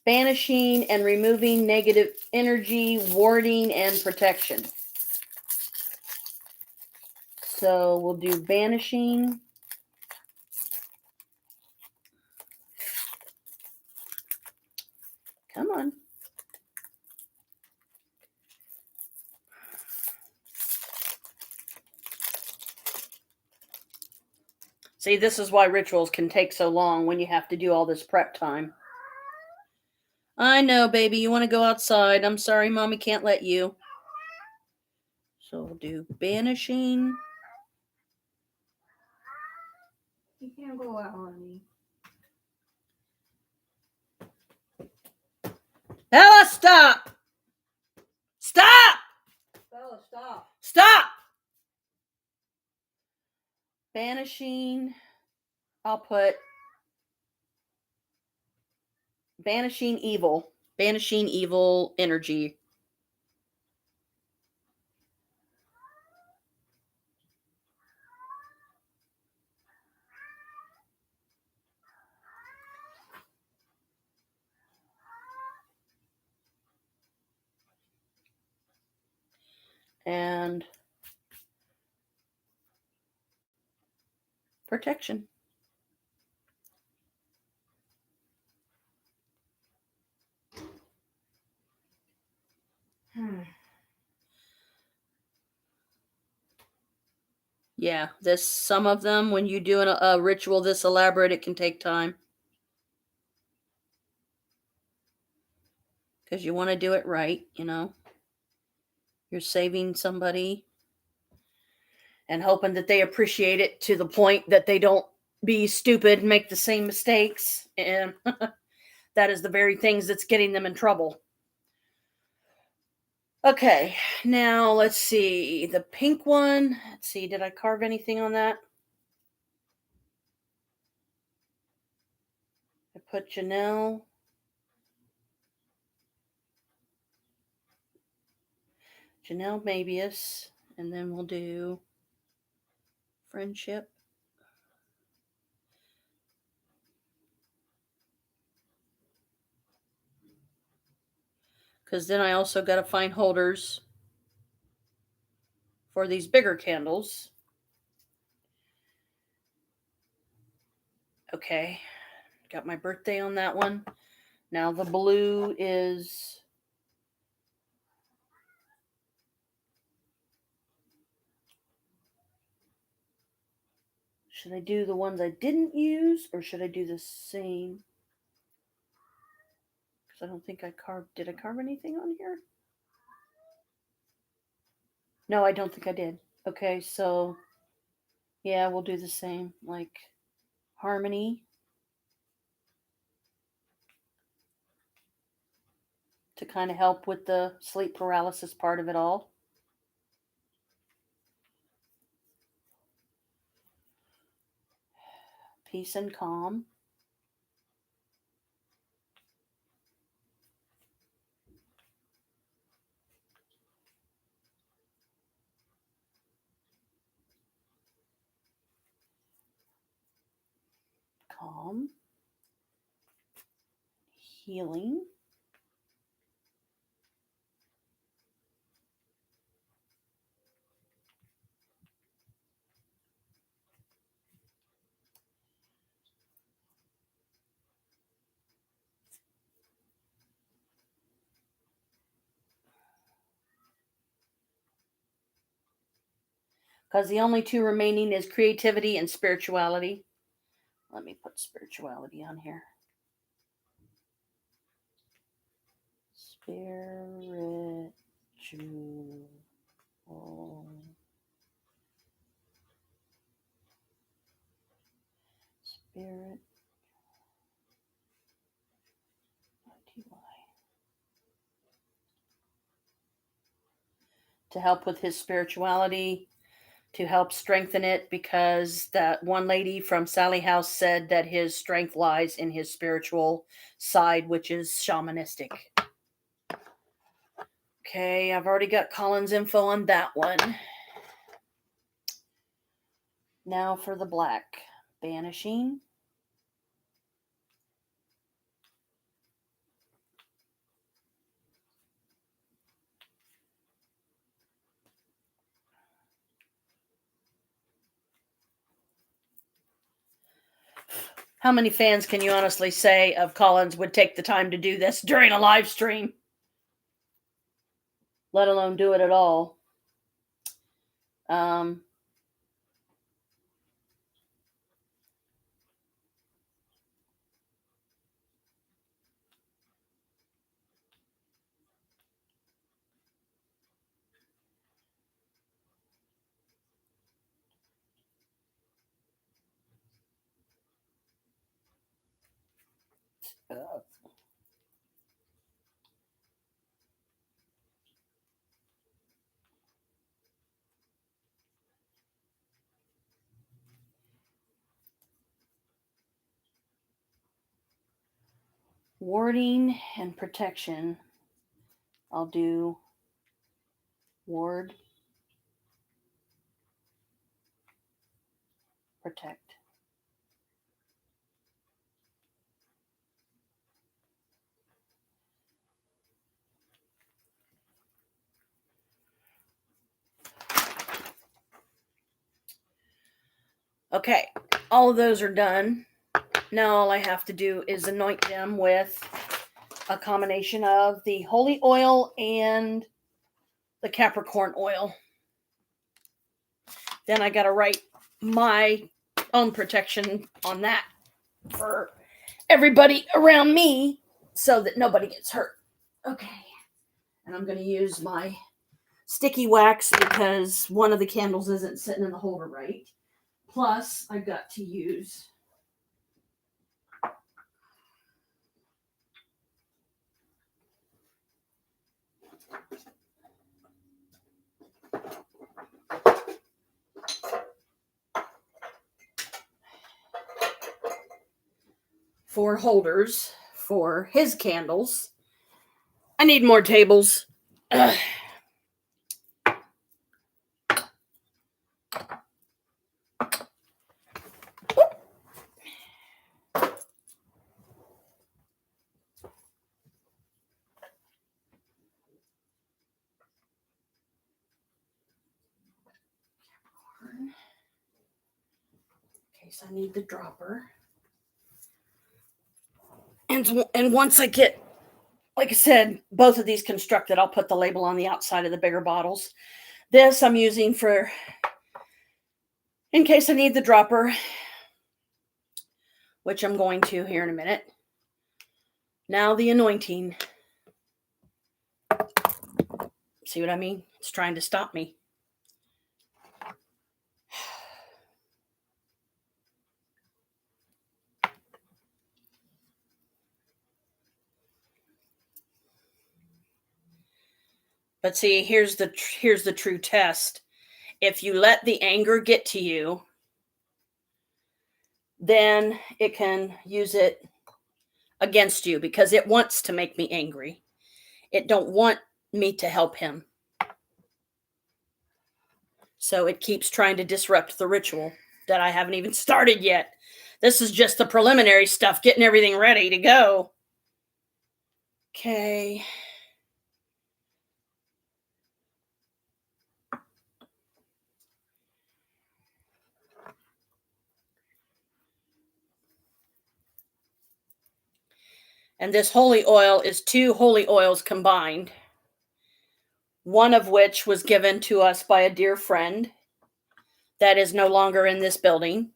banishing and removing negative energy, warding, and protection. So we'll do banishing. Come on. See, this is why rituals can take so long when you have to do all this prep time. I know, baby, you want to go outside. I'm sorry, Mommy can't let you. So we'll do banishing. You can't go out on me. Bella, stop! Stop! Bella, stop. Stop! Banishing. I'll put banishing evil. Banishing evil energy. And protection. Yeah, some of them, when you do a ritual this elaborate, it can take time. Because you want to do it right, You're saving somebody and hoping that they appreciate it to the point that they don't be stupid and make the same mistakes. And that is the very things that's getting them in trouble. Okay, now let's see. The pink one. Let's see, did I carve anything on that? put Janelle. Janelle Mabius. And then we'll do friendship. Because then I also got to find holders for these bigger candles. Okay. Got my birthday on that one. Now the blue is... Should I do the ones I didn't use, or should I do the same? Because I don't think I carved... Did I carve anything on here? No, I don't think I did. Okay, so... Yeah, we'll do the same. Like, harmony. To kind of help with the sleep paralysis part of it all. Peace and calm. Calm. Healing. Because the only two remaining is creativity and spirituality. Let me put spirituality on here. Spiritual. Spirit. To help with his spirituality, to help strengthen it, because that one lady from Sally House said that his strength lies in his spiritual side, which is shamanistic. Okay, I've already got Colin's info on that one. Now for the black. Banishing. How many fans can you honestly say of Collins would take the time to do this during a live stream? Let alone do it at all. Warding and protection. I'll do ward, protect. Okay, all of those are done. Now all I have to do is anoint them with a combination of the holy oil and the Capricorn oil. Then I got to write my own protection on that for everybody around me so that nobody gets hurt. Okay. And I'm going to use my sticky wax because one of the candles isn't sitting in the holder right. Plus, I've got to use for holders for his candles. I need more tables. Ugh. In case I need the dropper. And once I get, like I said, both of these constructed, I'll put the label on the outside of the bigger bottles. This I'm using for in case I need the dropper, which I'm going to here in a minute. Now the anointing. See what I mean? It's trying to stop me. But see, here's the true test. If you let the anger get to you, then it can use it against you because it wants to make me angry. It don't want me to help him. So it keeps trying to disrupt the ritual that I haven't even started yet. This is just the preliminary stuff, getting everything ready to go. Okay. And this holy oil is 2 holy oils combined, one of which was given to us by a dear friend that is no longer in this building.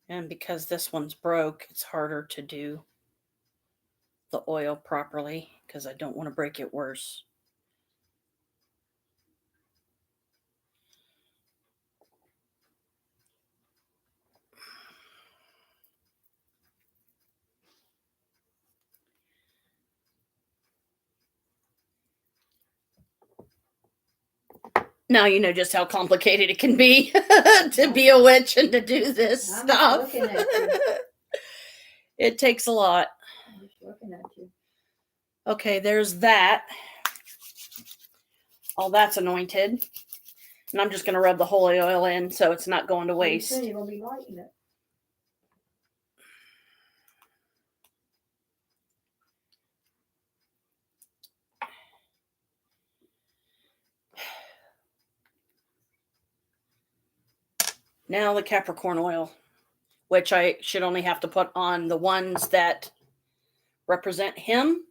And because this one's broke, it's harder to do the oil properly because I don't want to break it worse. Now you know just how complicated it can be to be a witch and to do this I'm stuff. looking at you. It takes a lot. I'm just looking at you. Okay, there's that. All that's anointed. And I'm just going to rub the holy oil in so it's not going to waste. Soon you're gonna be lighting it. Now the Capricorn oil, which I should only have to put on the ones that represent him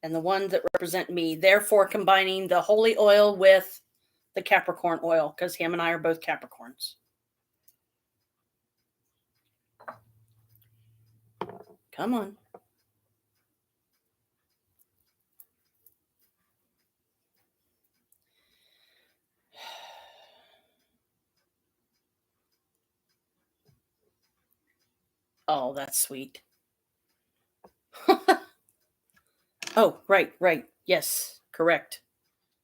and the ones that represent me. Therefore, combining the holy oil with the Capricorn oil because him and I are both Capricorns. Come on. Oh, that's sweet. Oh, right. Yes, correct.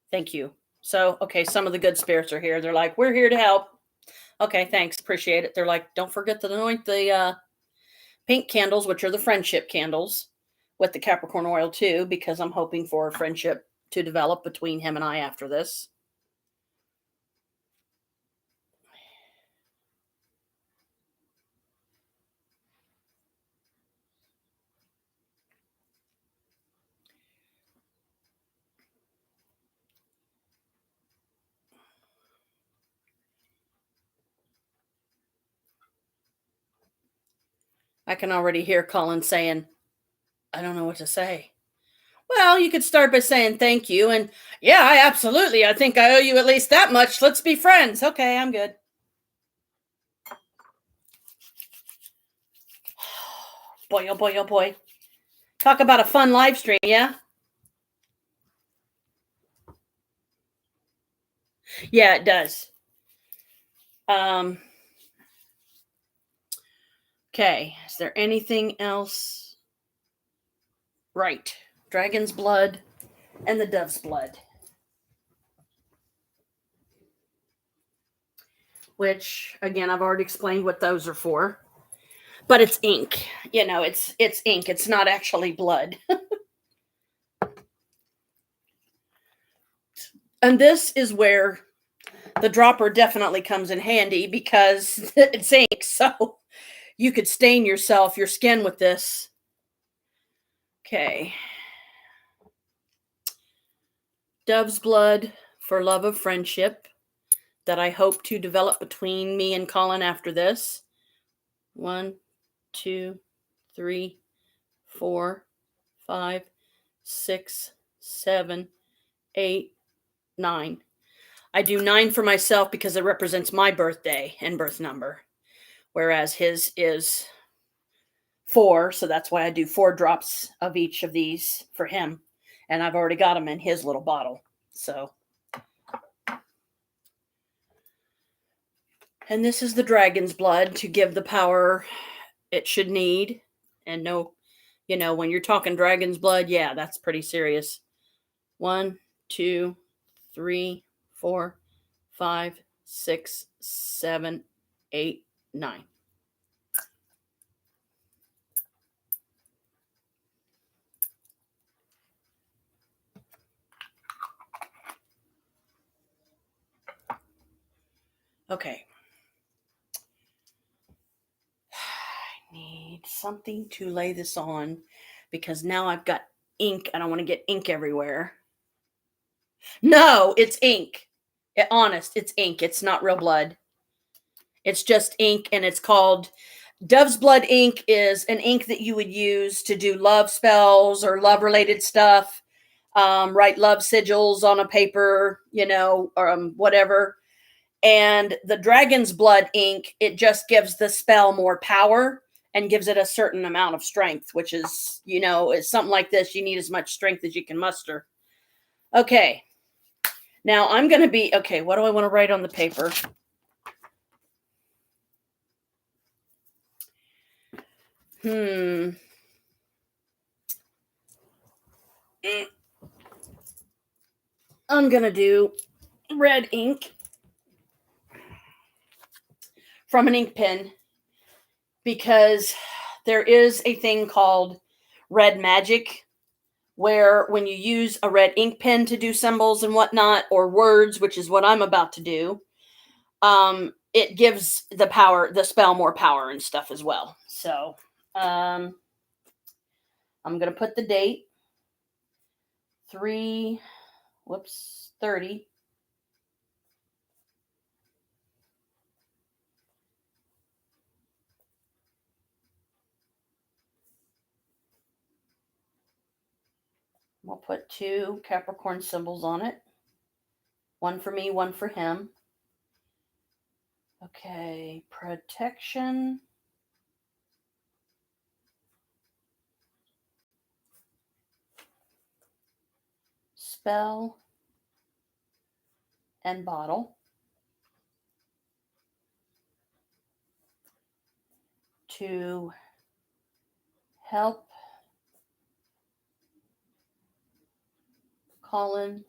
Thank you. So, okay, some of the good spirits are here. They're like, we're here to help. Okay, thanks. Appreciate it. They're like, don't forget to anoint the pink candles, which are the friendship candles, with the Capricorn oil too, because I'm hoping for a friendship to develop between him and I after this. I can already hear Colin saying, I don't know what to say. Well, you could start by saying thank you. And yeah, I think I owe you at least that much. Let's be friends. Okay, I'm good. Boy, oh boy, oh boy. Talk about a fun live stream, yeah? Yeah, it does. Okay, is there anything else? Right. Dragon's blood and the dove's blood. Which, again, I've already explained what those are for. But it's ink. It's ink. It's not actually blood. And this is where the dropper definitely comes in handy because it's ink. So you could stain your skin with this. Okay. Dove's blood for love of friendship that I hope to develop between me and Colin after this. 1, 2, 3, 4, 5, 6, 7, 8, 9. I do 9 for myself because it represents my birthday and birth number, whereas his is 4, so that's why I do 4 drops of each of these for him, and I've already got them in his little bottle. So, and this is the dragon's blood to give the power it should need. And no, when you're talking dragon's blood, yeah, that's pretty serious. 1, 2, 3, 4, 5, 6, 7, 8, 9. Okay. I need something to lay this on because now I've got ink. I don't want to get ink everywhere. No, it's ink. Honest, it's ink. It's not real blood. It's just ink, and it's called Dove's Blood ink. Is an ink that you would use to do love spells or love-related stuff. Write love sigils on a paper, or whatever. And the Dragon's Blood ink, it just gives the spell more power and gives it a certain amount of strength, which is, is something like this. You need as much strength as you can muster. Okay. Now I'm going to be, okay, what do I want to write on the paper? I'm going to do red ink from an ink pen because there is a thing called red magic where when you use a red ink pen to do symbols and whatnot, or words, which is what I'm about to do, it gives the spell more power and stuff as well. So I'm going to put the date 30. We'll put 2 Capricorn symbols on it. 1 for me, 1 for him. Okay, protection. Spell and bottle. To help Colin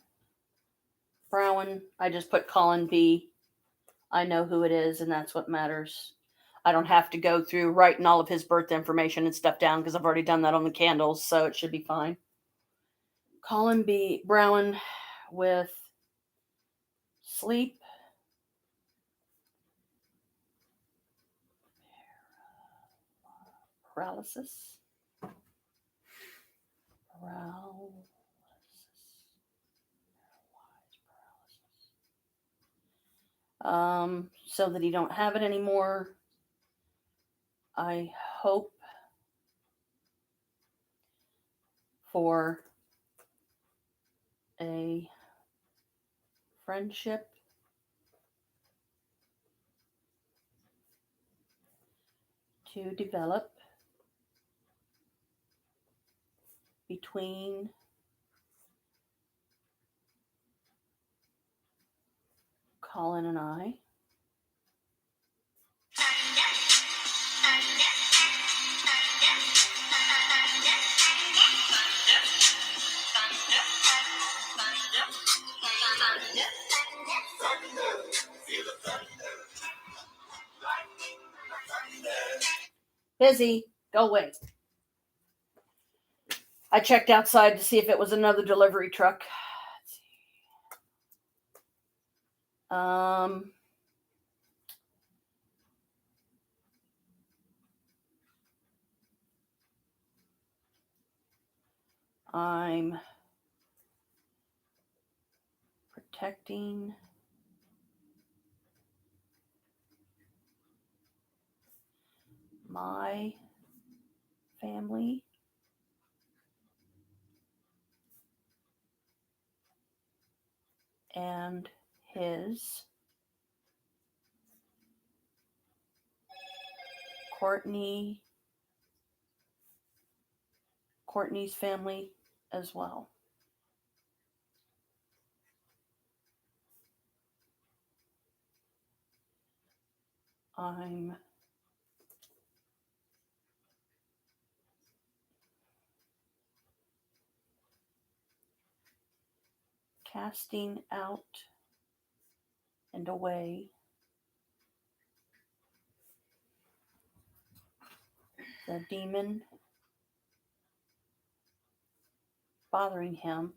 Brown. I just put Colin B. I know who it is, and that's what matters. I don't have to go through writing all of his birth information and stuff down because I've already done that on the candles, so it should be fine. Colin B. Brown with sleep. Paralysis. So that he don't have it anymore. I hope for a friendship to develop between Colin and I. Busy. Go away. I checked outside to see if it was another delivery truck. I'm protecting my family and his. Courtney's family as well. I'm casting out and away the demon bothering him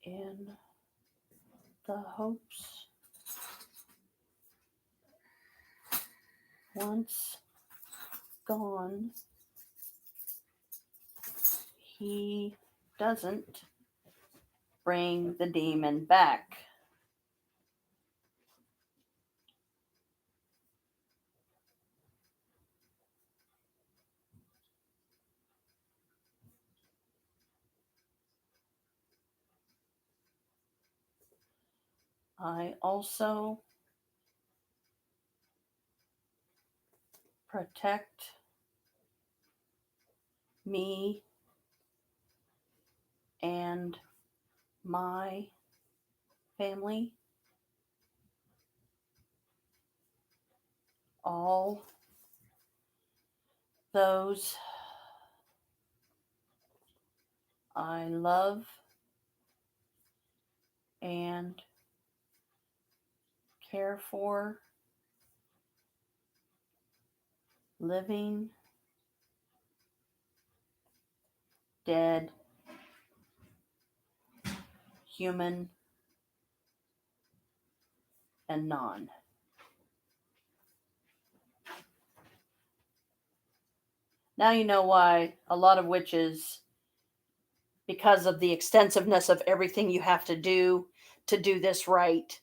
in the hopes once gone, he doesn't bring the demon back. I also protect me and my family, all those I love and care for, living, dead, human, and non. Now you know why a lot of witches, because of the extensiveness of everything you have to do this right,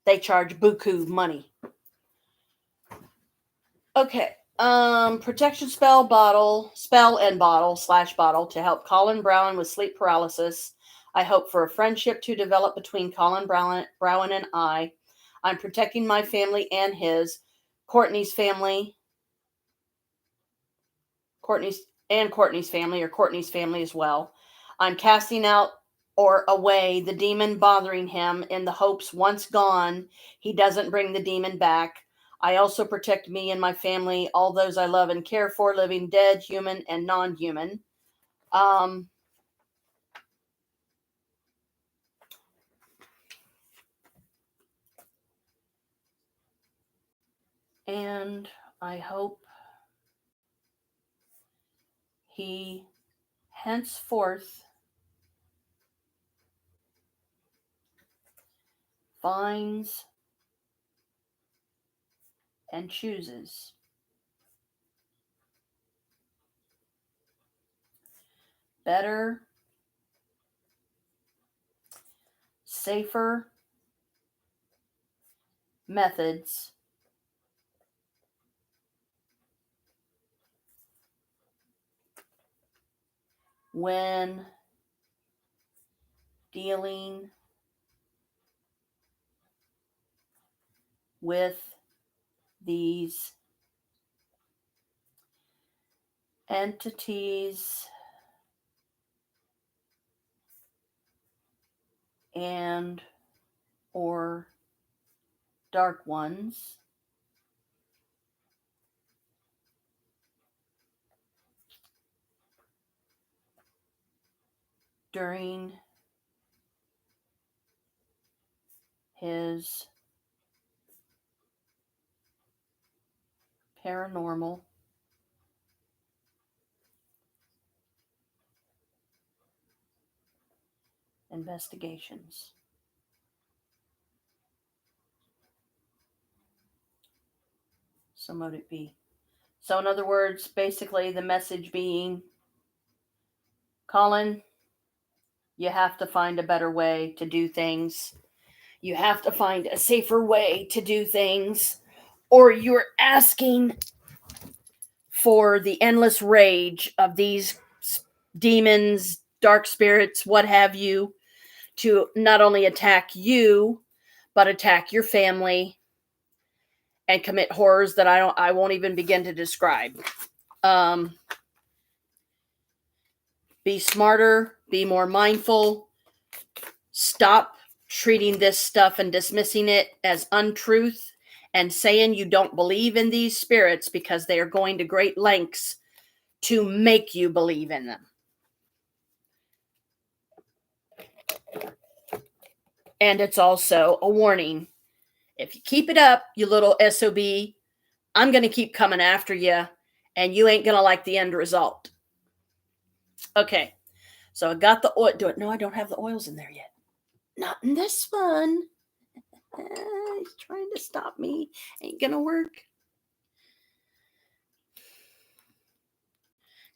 they charge buku money. Okay. Protection spell and bottle to help Colin Brown with sleep paralysis. I hope for a friendship to develop between Colin Brown and I. I'm protecting my family and his, Courtney's family as well. I'm casting out or away the demon bothering him in the hopes once gone, he doesn't bring the demon back. I also protect me and my family, all those I love and care for, living, dead, human, and non-human. And I hope he henceforth finds and chooses better safer methods when dealing with these entities and or dark ones during his paranormal investigations. So mote it be. So in other words, basically the message being, Colin, you have to find a better way to do things. You have to find a safer way to do things, or you're asking for the endless rage of these demons, dark spirits, what have you, to not only attack you, but attack your family and commit horrors that I won't even begin to describe. Be smarter, be more mindful, stop treating this stuff and dismissing it as untruth and saying you don't believe in these spirits, because they are going to great lengths to make you believe in them. And it's also a warning. If you keep it up, you little SOB, I'm going to keep coming after you, and you ain't going to like the end result. Okay, so I got the oil. No, I don't have the oils in there yet. Not in this one. He's trying to stop me. Ain't going to work.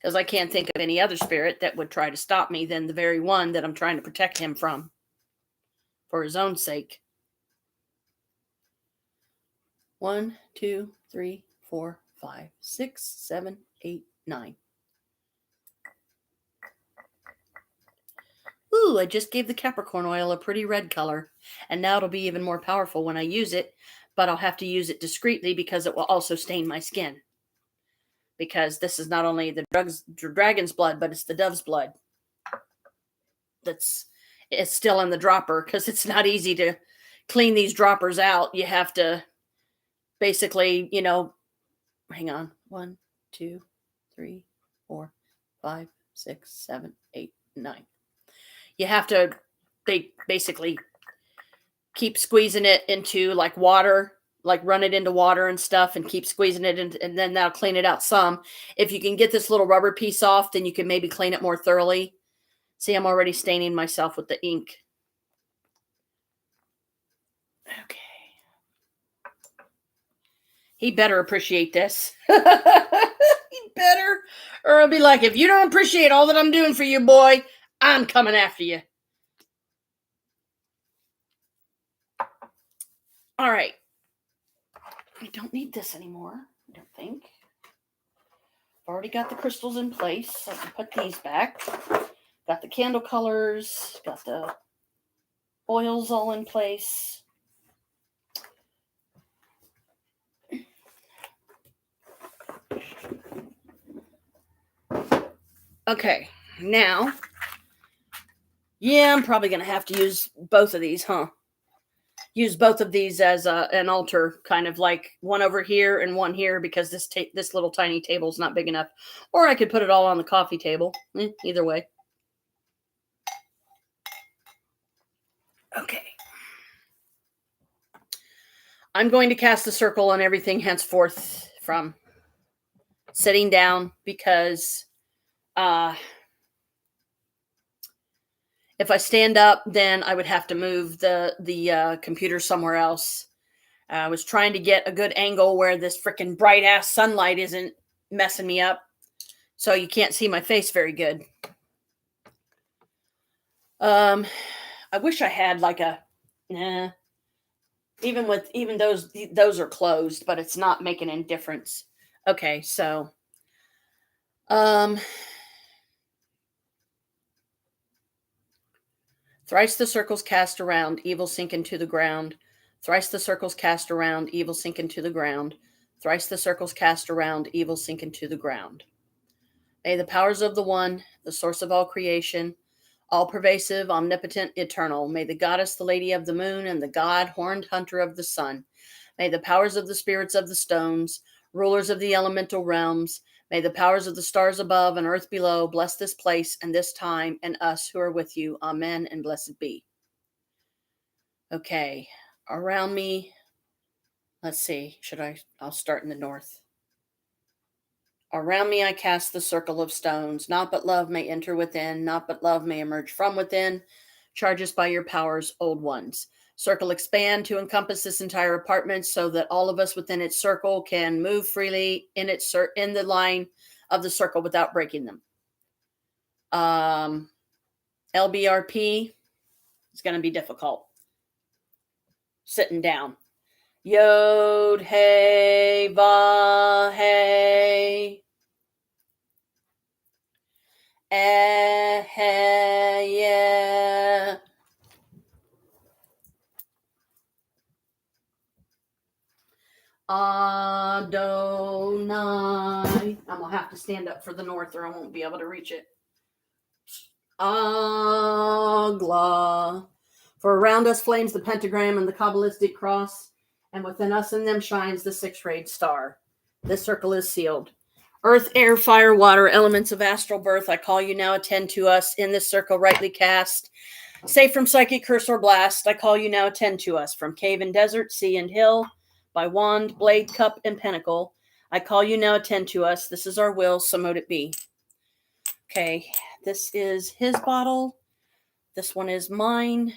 Because I can't think of any other spirit that would try to stop me than the very one that I'm trying to protect him from, for his own sake. 1, 2, 3, 4, 5, 6, 7, 8, 9. Ooh, I just gave the Capricorn oil a pretty red color. And now it'll be even more powerful when I use it. But I'll have to use it discreetly because it will also stain my skin. Because this is not only the dragon's blood, but it's the dove's blood. It's still in the dropper, because it's not easy to clean these droppers out. You have to basically, hang on. 1, 2, 3, 4, 5, 6, 7, 8, 9. You have to basically keep squeezing it into like water, like run it into water and stuff, and keep squeezing it in, and then that'll clean it out some. If you can get this little rubber piece off, then you can maybe clean it more thoroughly. See, I'm already staining myself with the ink. Okay. He better appreciate this. He better. Or I'll be like, if you don't appreciate all that I'm doing for you, boy, I'm coming after you. All right. I don't need this anymore, I don't think. I've already got the crystals in place, so I can put these back. Got the candle colors, got the oils all in place. Okay, now, yeah, I'm probably going to have to use both of these, Use both of these as an altar, kind of like one over here and one here, because this little tiny table is not big enough. Or I could put it all on the coffee table. Either way. Okay. I'm going to cast a circle on everything henceforth from sitting down, because if I stand up, then I would have to move the computer somewhere else. I was trying to get a good angle where this freaking bright ass sunlight isn't messing me up, so you can't see my face very good. I wish I had like a, nah. Even those are closed, but it's not making any difference. Okay, so thrice the circles cast around, evil sink into the ground. Thrice the circles cast around, evil sink into the ground. Thrice the circles cast around, evil sink into the ground. May the powers of the One, the source of all creation, all pervasive, omnipotent, eternal, may the goddess, the lady of the moon, and the god, horned hunter of the sun, may the powers of the spirits of the stones, rulers of the elemental realms, may the powers of the stars above and earth below bless this place and this time and us who are with you. Amen and blessed be. Okay, around me, let's see, I'll start in the north. Around me I cast the circle of stones. Naught but love may enter within. Naught but love may emerge from within. Charge us by your powers, old ones. Circle expand to encompass this entire apartment so that all of us within its circle can move freely in the line of the circle without breaking them. LBRP is going to be difficult. Sitting down. Yod, hey, va, hey. Yeah. Adonai. I'm going to have to stand up for the north or I won't be able to reach it. Agla. For around us flames the pentagram and the Kabbalistic cross, and within us and them shines the six-rayed star. This circle is sealed. Earth, air, fire, water, elements of astral birth, I call you now, attend to us in this circle rightly cast. Safe from psychic curse or blast, I call you now, attend to us. From cave and desert, sea and hill, by wand, blade, cup, and pentacle, I call you now, attend to us. This is our will, so mote it be. Okay, this is his bottle. This one is mine.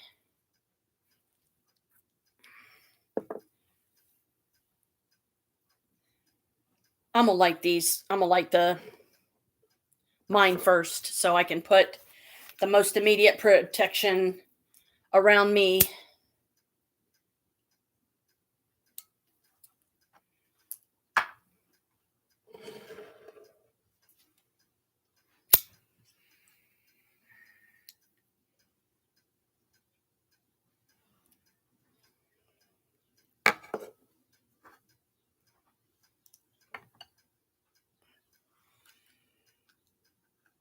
I'm going to light these. I'm going to light mine first so I can put the most immediate protection around me.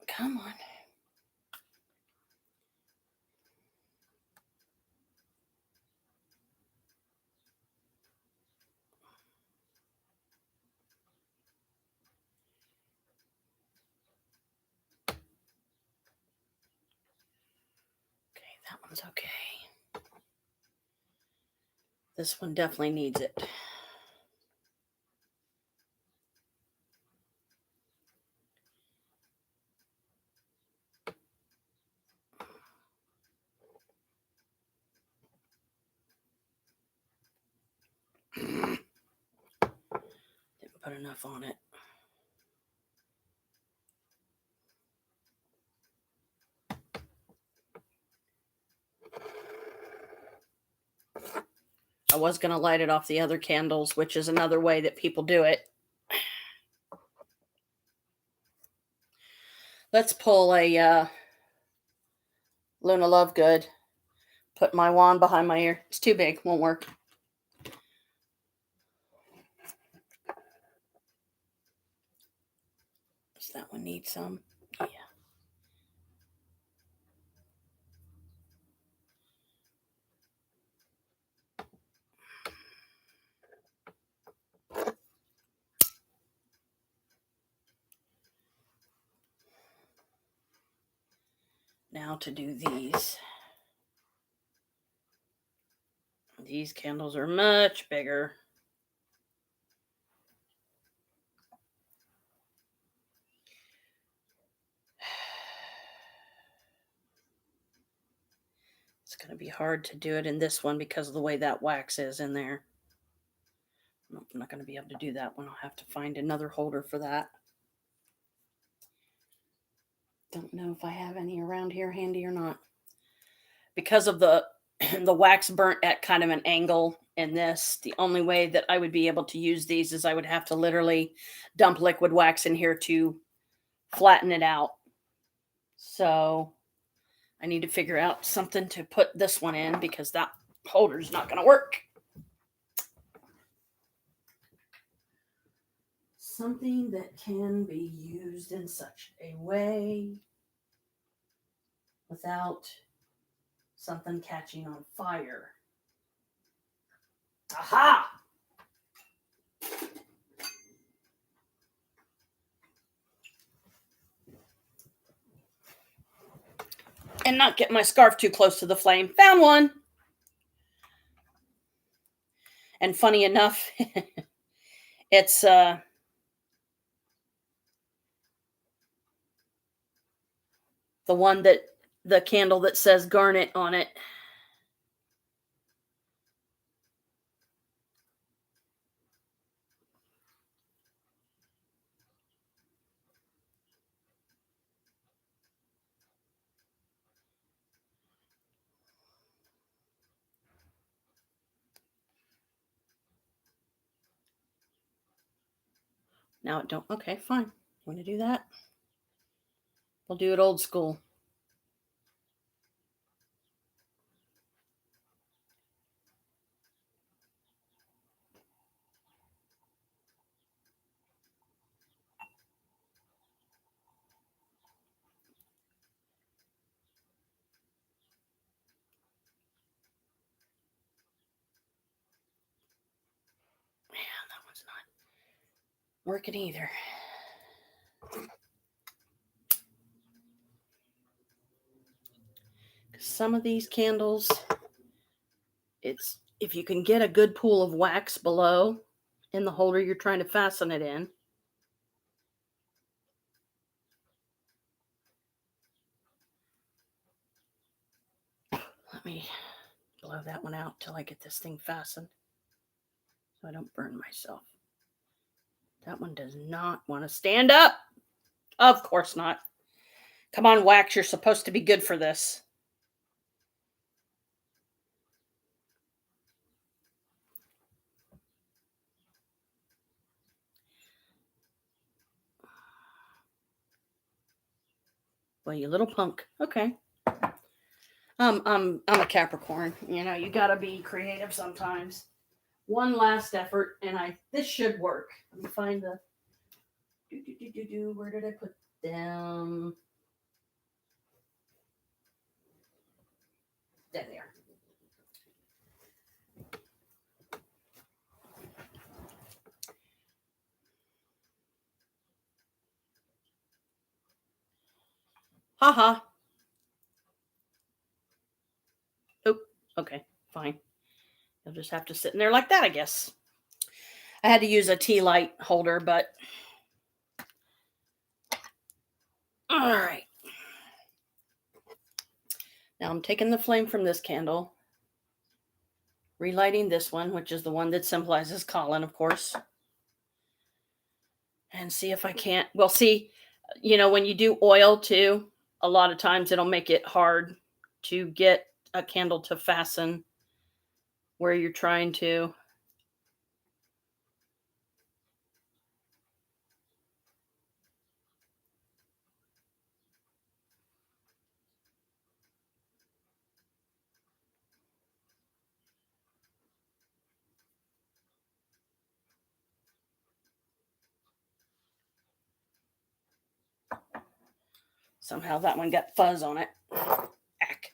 Come on. Okay, that one's okay. This one definitely needs it. Didn't put enough on it. I was going to light it off the other candles, which is another way that people do it. Let's pull a Luna Lovegood. Put my wand behind my ear. It's too big. Won't work. Does that one need some? Yeah. Now to do these. These candles are much bigger. It's going to be hard to do it in this one because of the way that wax is in there. Nope, I'm not going to be able to do that one. I'll have to find another holder for that. Don't know if I have any around here handy or not. because of the the wax burnt at kind of an angle in this, the only way that I would be able to use these is I would have to literally dump liquid wax in here to flatten it out. So I need to figure out something to put this one in because that holder's not going to work. Something that can be used in such a way without something catching on fire. Aha! And not get my scarf too close to the flame. Found one. And funny enough, it's the one that the candle that says garnet on it. Now it don't. Okay, fine. Want to do that? We'll do it old school. Man, that one's not working either. Some of these candles, it's if you can get a good pool of wax below in the holder you're trying to fasten it in. Let me blow that one out till I get this thing fastened so I don't burn myself. That one does not want to stand up. Of course not. Come on, wax. You're supposed to be good for this. Well, you little punk. Okay. I'm a Capricorn. You know, you gotta be creative sometimes. One last effort, and this should work. Let me find the where did I put them? There they are. Haha. Oh, okay, fine. You'll just have to sit in there like that, I guess. I had to use a tea light holder, but all right. Now I'm taking the flame from this candle, relighting this one, which is the one that symbolizes Colin, of course. And see if I can't. Well, see, you know, when you do oil too, a lot of times it'll make it hard to get a candle to fasten where you're trying to. Somehow that one got fuzz on it. Ack.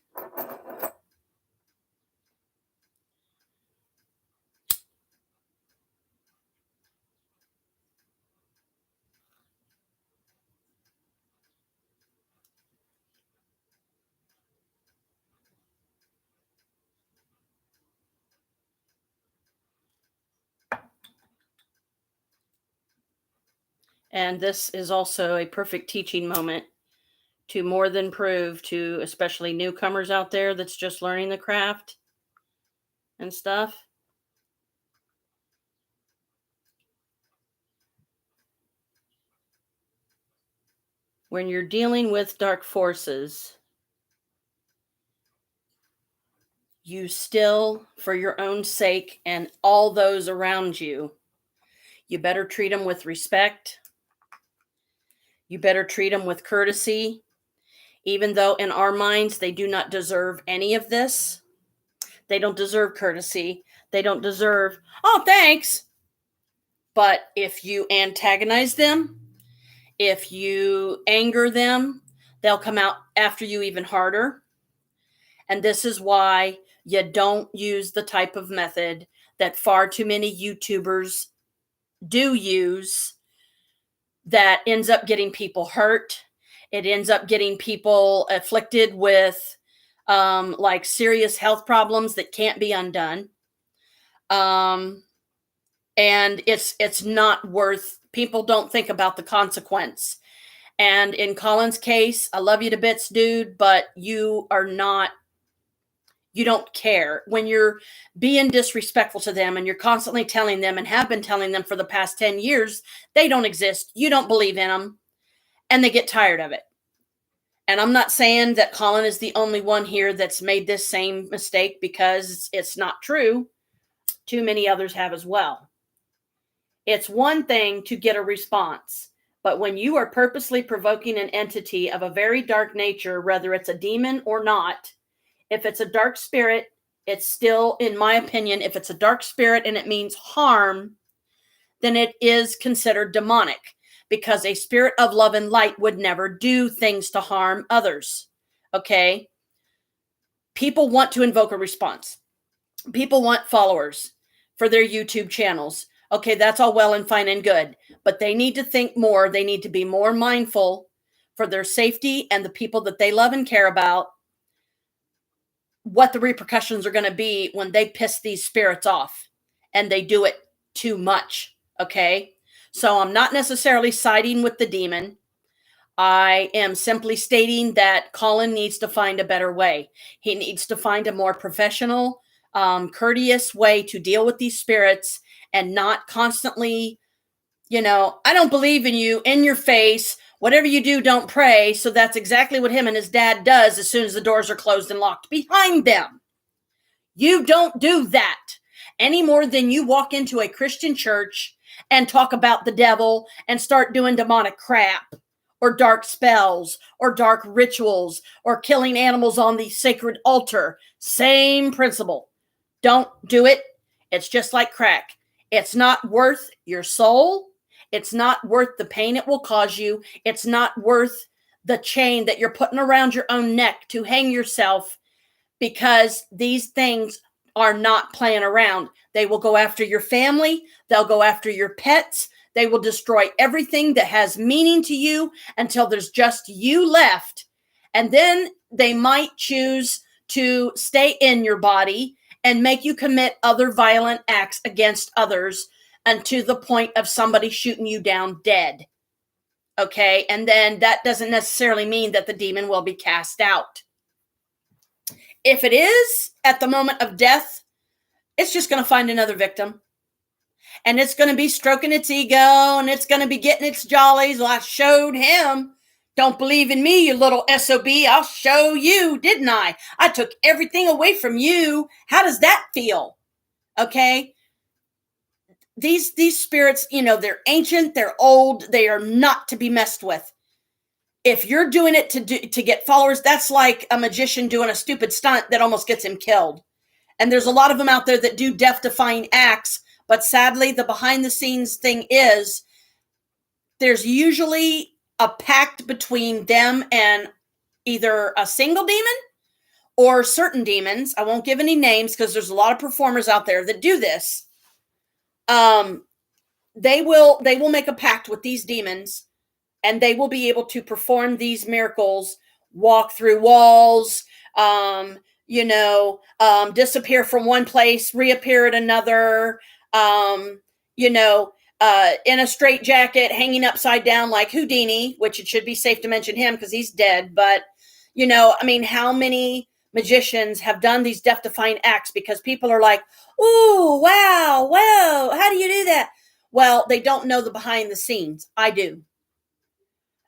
And this is also a perfect teaching moment to more than prove to especially newcomers out there that's just learning the craft and stuff. When you're dealing with dark forces, you still, for your own sake and all those around you, you better treat them with respect. You better treat them with courtesy, even though in our minds they do not deserve any of this. They don't deserve courtesy. They don't deserve, oh, thanks. But if you antagonize them, if you anger them, they'll come out after you even harder. And this is why you don't use the type of method that far too many YouTubers do use, that ends up getting people hurt. It ends up getting people afflicted with like serious health problems that can't be undone. And it's not worth, people don't think about the consequence. And in Colin's case, I love you to bits, dude, but you don't care. When you're being disrespectful to them and you're constantly telling them, and have been telling them for the past 10 years, they don't exist. You don't believe in them, and they get tired of it. And I'm not saying that Colin is the only one here that's made this same mistake, because it's not true. Too many others have as well. It's one thing to get a response, but when you are purposely provoking an entity of a very dark nature, whether it's a demon or not, if it's a dark spirit, it's still, in my opinion, if it's a dark spirit and it means harm, then it is considered demonic, because a spirit of love and light would never do things to harm others. Okay? People want to invoke a response. People want followers for their YouTube channels. Okay, that's all well and fine and good, but they need to think more. They need to be more mindful for their safety and the people that they love and care about, what the repercussions are going to be when they piss these spirits off and they do it too much. Okay. So I'm not necessarily siding with the demon. I am simply stating that Colin needs to find a better way. He needs to find a more professional, courteous way to deal with these spirits, and not constantly, I don't believe in you, in your face. Whatever you do, don't pray. So that's exactly what him and his dad does as soon as the doors are closed and locked behind them. You don't do that any more than you walk into a Christian church and talk about the devil and start doing demonic crap or dark spells or dark rituals or killing animals on the sacred altar. Same principle. Don't do it. It's just like crack. It's not worth your soul. It's not worth the pain it will cause you. It's not worth the chain that you're putting around your own neck to hang yourself, because these things are not playing around. They will go after your family. They'll go after your pets. They will destroy everything that has meaning to you until there's just you left. And then they might choose to stay in your body and make you commit other violent acts against others, and to the point of somebody shooting you down dead. Okay? And then that doesn't necessarily mean that the demon will be cast out. If it is, at the moment of death, it's just going to find another victim. And it's going to be stroking its ego, and it's going to be getting its jollies. Well, I showed him. Don't believe in me, you little SOB. I'll show you, didn't I? I took everything away from you. How does that feel? Okay? These spirits, they're ancient, they're old, they are not to be messed with. If you're doing it to get followers, that's like a magician doing a stupid stunt that almost gets him killed. And there's a lot of them out there that do death-defying acts, but sadly, the behind-the-scenes thing is there's usually a pact between them and either a single demon or certain demons. I won't give any names because there's a lot of performers out there that do this. They will make a pact with these demons, and they will be able to perform these miracles, walk through walls, disappear from one place, reappear at another, in a straitjacket, hanging upside down like Houdini, which it should be safe to mention him because he's dead. But, how many magicians have done these death-defying acts because people are like, ooh, wow, whoa, how do you do that? Well, they don't know the behind the scenes. I do.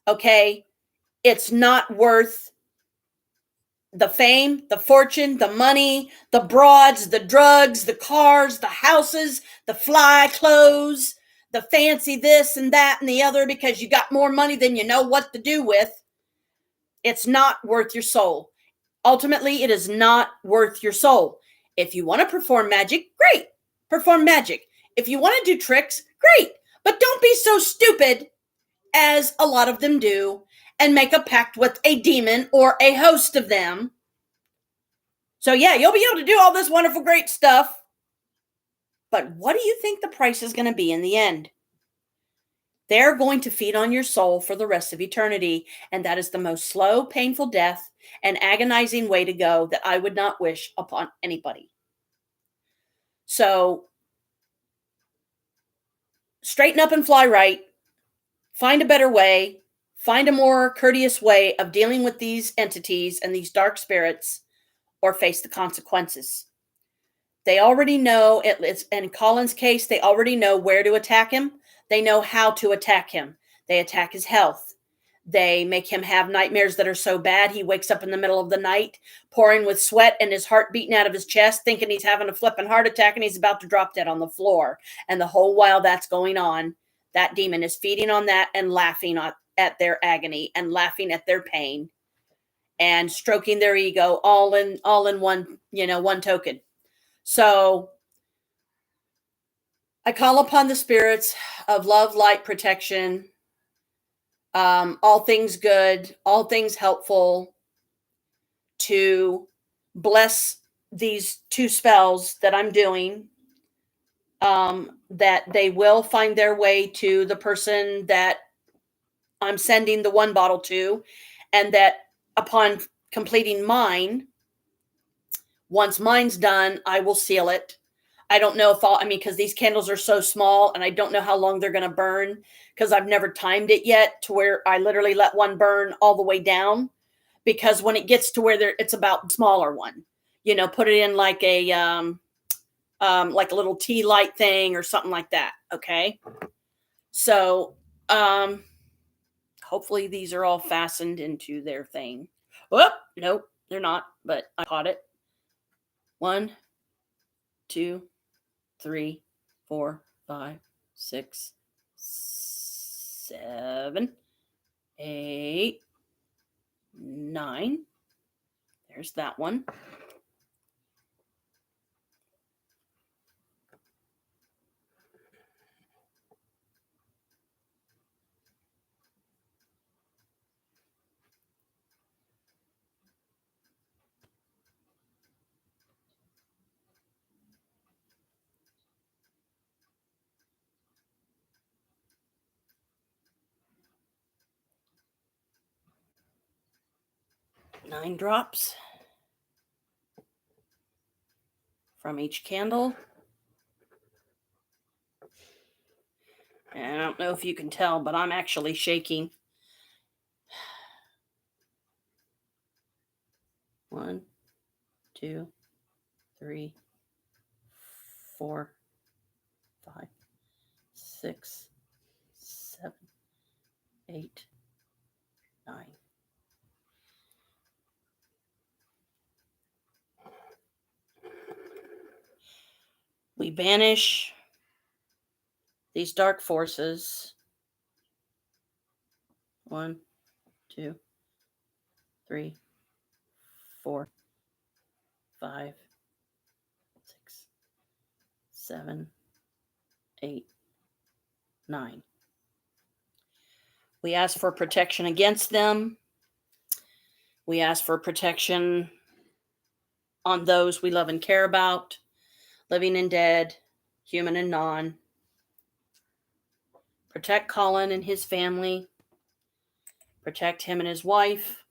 Okay? It's not worth the fame, the fortune, the money, the broads, the drugs, the cars, the houses, the fly clothes, the fancy this and that and the other because you got more money than you know what to do with. It's not worth your soul. Ultimately, it is not worth your soul. If you want to perform magic, great. Perform magic. If you want to do tricks, great. But don't be so stupid, as a lot of them do, and make a pact with a demon or a host of them. So yeah, you'll be able to do all this wonderful, great stuff. But what do you think the price is going to be in the end? They're going to feed on your soul for the rest of eternity. And that is the most slow, painful death and agonizing way to go that I would not wish upon anybody. So straighten up and fly right. Find a better way. Find a more courteous way of dealing with these entities and these dark spirits, or face the consequences. They already know, in Colin's case, they already know where to attack him. They know how to attack him. They attack his health. They make him have nightmares that are so bad he wakes up in the middle of the night, pouring with sweat and his heart beating out of his chest, thinking he's having a flipping heart attack and he's about to drop dead on the floor. And the whole while that's going on, that demon is feeding on that and laughing at their agony and laughing at their pain and stroking their ego all in one, one token. So I call upon the spirits of love, light, protection, all things good, all things helpful, to bless these 2 spells that I'm doing, that they will find their way to the person that I'm sending the 1 bottle to, and that upon completing mine, once mine's done, I will seal it. I don't know if because these candles are so small and I don't know how long they're going to burn, because I've never timed it yet to where I literally let one burn all the way down, because when it gets to where it's about the smaller one, put it in like a little tea light thing or something like that. Okay. So, hopefully these are all fastened into their thing. Oh, nope, they're not, but I caught it. 1, 2, 3, 4, 5, 6, 7, 8, 9. There's that one. Nine drops from each candle. And I don't know if you can tell, but I'm actually shaking. 1, 2, 3, 4, 5, 6, 7, 8, 9. We banish these dark forces. 1, 2, 3, 4, 5, 6, 7, 8, 9. We ask for protection against them. We ask for protection on those we love and care about, living and dead, human and non. Protect Colin and his family. Protect him and his wife.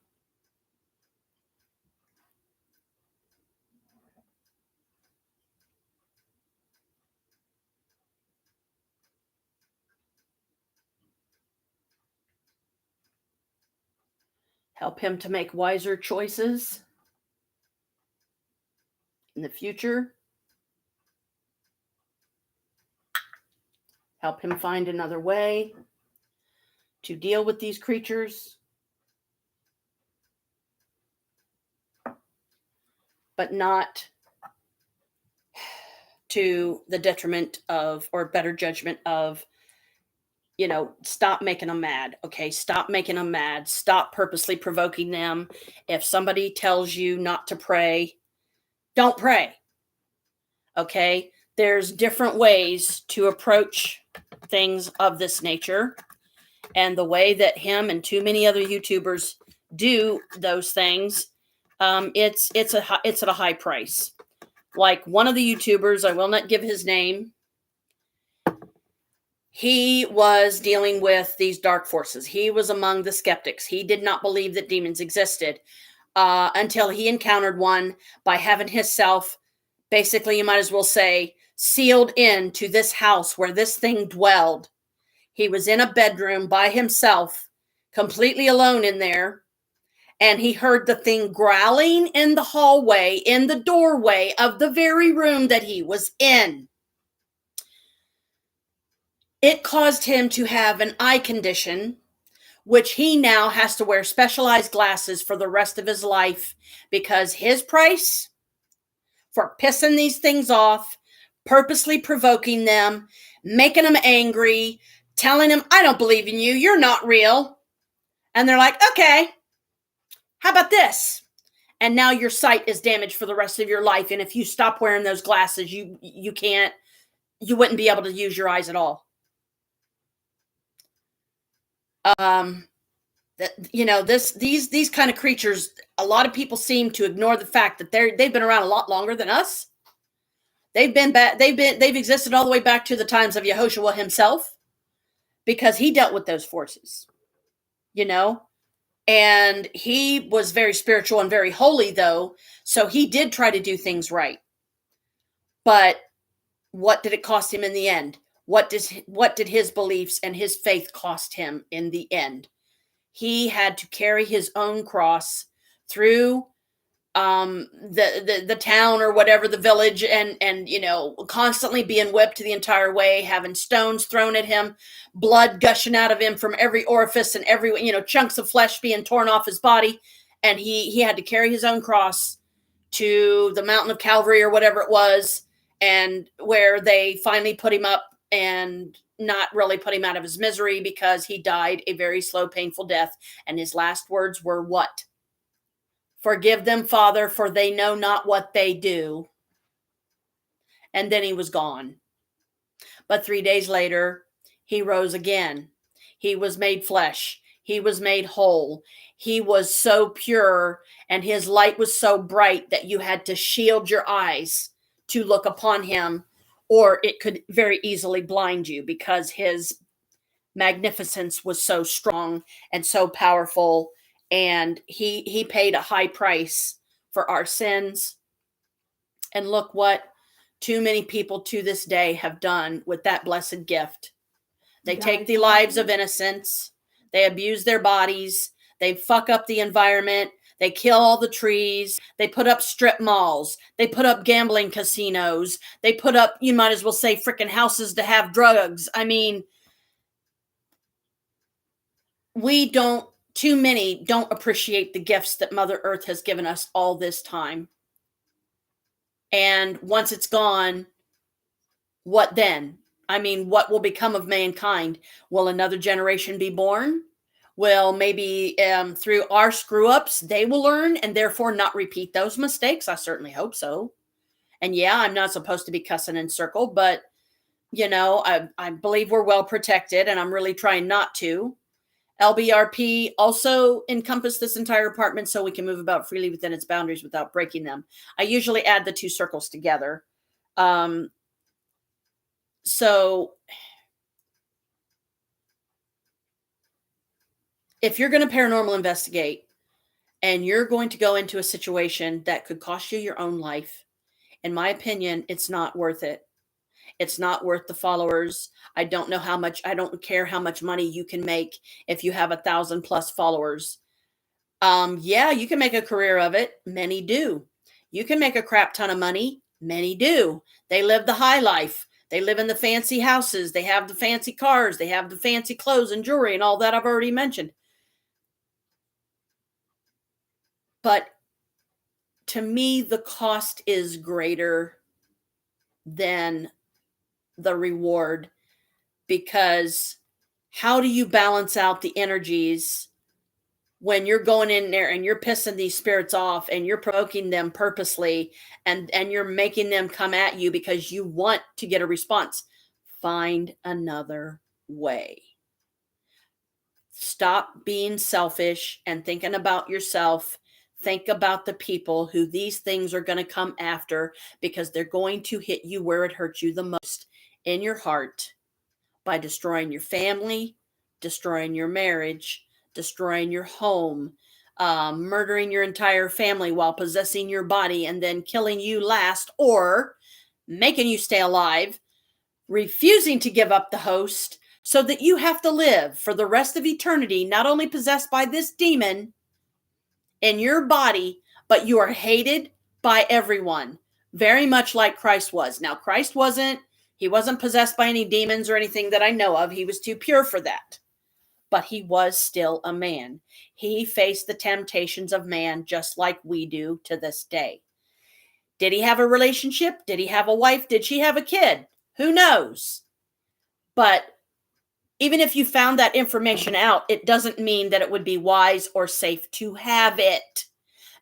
Help him to make wiser choices in the future. Help him find another way to deal with these creatures. but not to the detriment of, or better judgment of, stop making them mad. Okay. Stop making them mad. Stop purposely provoking them. If somebody tells you not to pray, don't pray. Okay. There's different ways to approach things of this nature. And the way that him and too many other YouTubers do those things, it's at a high price. Like one of the YouTubers, I will not give his name, he was dealing with these dark forces. He was among the skeptics. He did not believe that demons existed until he encountered one by having himself, basically, you might as well say, sealed into this house where this thing dwelled. He was in a bedroom by himself, completely alone in there, and he heard the thing growling in the hallway, in the doorway of the very room that he was in. It caused him to have an eye condition, which he now has to wear specialized glasses for the rest of his life, because his price for pissing these things off, purposely provoking them, making them angry, telling them, I don't believe in you, you're not real. And they're like, okay, how about this? And now your sight is damaged for the rest of your life. And if you stop wearing those glasses, you wouldn't be able to use your eyes at all. These kind of creatures, a lot of people seem to ignore the fact that they've been around a lot longer than us. They've existed all the way back to the times of Yehoshua himself, because he dealt with those forces, and he was very spiritual and very holy, though. So he did try to do things right. But what did it cost him in the end? What did his beliefs and his faith cost him in the end? He had to carry his own cross through the town or whatever, the village, and constantly being whipped the entire way, having stones thrown at him, blood gushing out of him from every orifice, and every chunks of flesh being torn off his body. And he had to carry his own cross to the mountain of Calvary or whatever it was, and where they finally put him up and not really put him out of his misery, because he died a very slow, painful death. And his last words were what? Forgive them, Father, for they know not what they do. And then he was gone. But 3 days later, he rose again. He was made flesh. He was made whole. He was so pure, and his light was so bright that you had to shield your eyes to look upon him, or it could very easily blind you, because his magnificence was so strong and so powerful. And he paid a high price for our sins. And look what too many people to this day have done with that blessed gift. They take the lives of innocents. They abuse their bodies. They fuck up the environment. They kill all the trees. They put up strip malls. They put up gambling casinos. They put up, you might as well say, freaking houses to have drugs. I mean, too many don't appreciate the gifts that Mother Earth has given us all this time. And once it's gone, what then? I mean, what will become of mankind? Will another generation be born? Well, maybe through our screw-ups, they will learn and therefore not repeat those mistakes. I certainly hope so. And yeah, I'm not supposed to be cussing in circle, but, I believe we're well protected, and I'm really trying not to. LBRP also encompass this entire apartment so we can move about freely within its boundaries without breaking them. I usually add the two circles together. So if you're going to paranormal investigate and you're going to go into a situation that could cost you your own life, in my opinion, it's not worth it. It's not worth the followers. I don't care how much money you can make if you have 1,000+ followers. Yeah, you can make a career of it. Many do. You can make a crap ton of money. Many do. They live the high life. They live in the fancy houses. They have the fancy cars. They have the fancy clothes and jewelry and all that I've already mentioned. But to me, the cost is greater than the reward, because how do you balance out the energies when you're going in there and you're pissing these spirits off and you're provoking them purposely, and you're making them come at you because you want to get a response? Find another way. Stop being selfish and thinking about yourself. Think about the people who these things are going to come after, because they're going to hit you where it hurts you the most, in your heart, by destroying your family, destroying your marriage, destroying your home, murdering your entire family while possessing your body and then killing you last, or making you stay alive, refusing to give up the host so that you have to live for the rest of eternity, not only possessed by this demon in your body, but you are hated by everyone, very much like Christ was. Now, Christ wasn't possessed by any demons or anything that I know of. He was too pure for that. But he was still a man. He faced the temptations of man just like we do to this day. Did he have a relationship? Did he have a wife? Did she have a kid? Who knows? But even if you found that information out, it doesn't mean that it would be wise or safe to have it,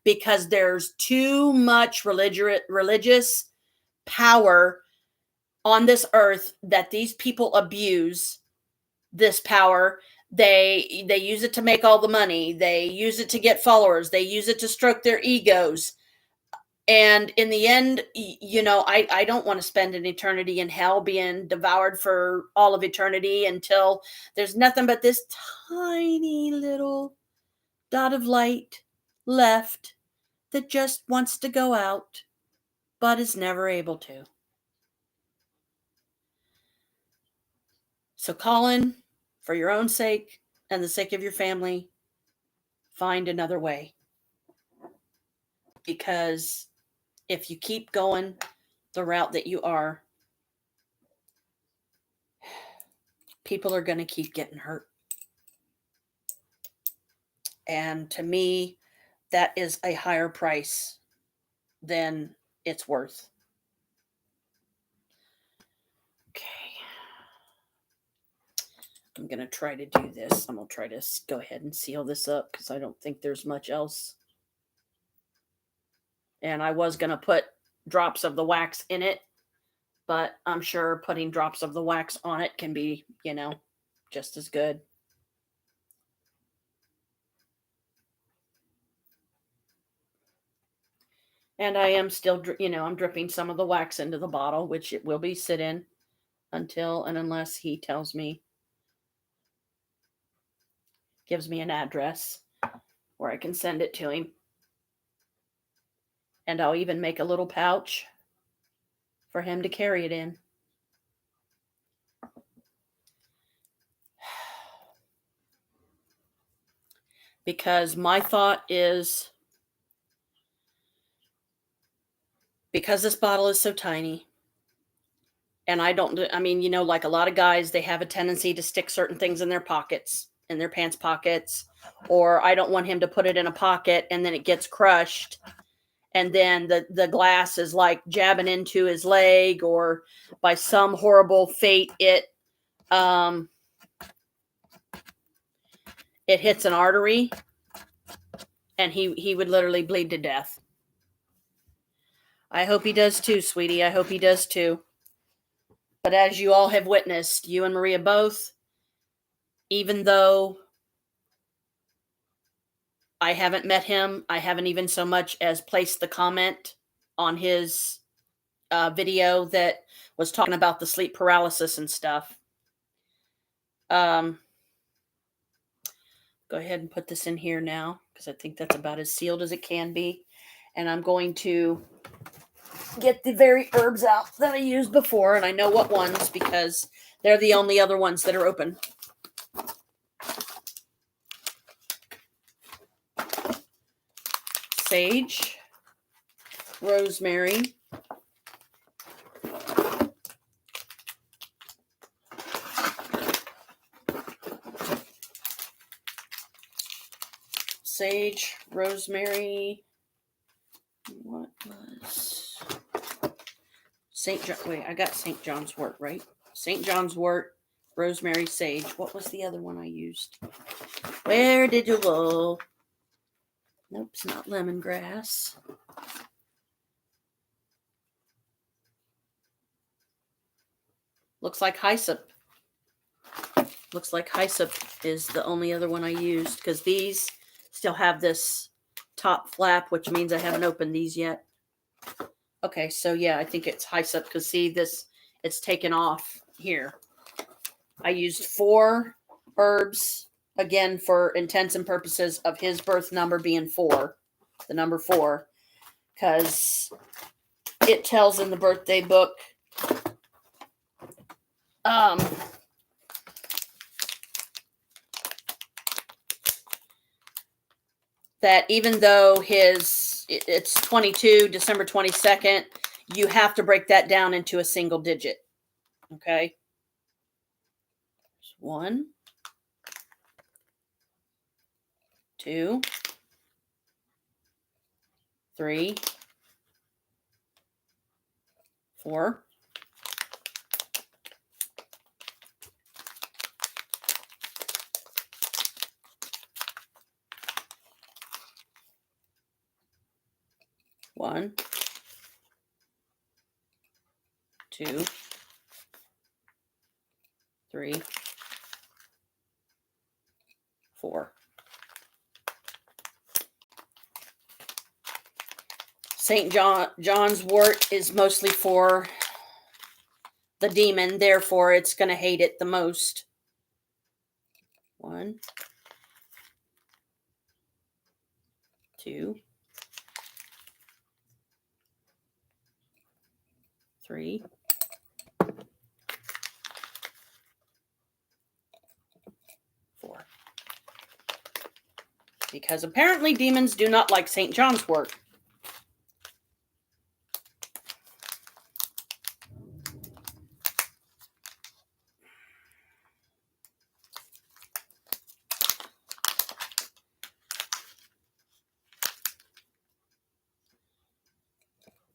because there's too much religious power on this earth that these people abuse this power. They use it to make all the money. They use it to get followers. They use it to stroke their egos. And in the end, I don't want to spend an eternity in hell being devoured for all of eternity until there's nothing but this tiny little dot of light left that just wants to go out, but is never able to. So, Colin, for your own sake and the sake of your family, find another way. Because if you keep going the route that you are, people are going to keep getting hurt. And to me, that is a higher price than it's worth. Okay. I'm going to try to do this. I'm going to try to go ahead and seal this up because I don't think there's much else. And I was going to put drops of the wax in it, but I'm sure putting drops of the wax on it can be, just as good. And I am still, I'm dripping some of the wax into the bottle, which it will be sitting until and unless he tells me, gives me an address where I can send it to him. And I'll even make a little pouch for him to carry it in. Because my thought is, because this bottle is so tiny, and like a lot of guys, they have a tendency to stick certain things in their pockets, in their pants pockets, or I don't want him to put it in a pocket and then it gets crushed. And then the glass is like jabbing into his leg, or by some horrible fate, it hits an artery and he would literally bleed to death. I hope he does too, sweetie. I hope he does too. But as you all have witnessed, you and Maria both, even though I haven't met him, I haven't even so much as placed the comment on his video that was talking about the sleep paralysis and stuff. Go ahead and put this in here now, because I think that's about as sealed as it can be. And I'm going to get the very herbs out that I used before, and I know what ones because they're the only other ones that are open. Sage, rosemary, St. John. Wait, I got St. John's wort, right? St. John's wort, rosemary, sage. What was the other one I used? Where did you go? Nope, it's not lemongrass. Looks like hyssop. Looks like hyssop is the only other one I used because these still have this top flap, which means I haven't opened these yet. Okay, so yeah, I think it's hyssop because see this, it's taken off here. I used 4 herbs, again, for intents and purposes of his birth number being 4, the number 4, because it tells in the birthday book that even though it's 22, December 22nd, you have to break that down into a single digit. Okay. 1, 2, 3, 4. 1, 2, 3, 4. St. John's wort is mostly for the demon, therefore it's going to hate it the most. 1, 2, 3, 4. Because apparently demons do not like St. John's wort.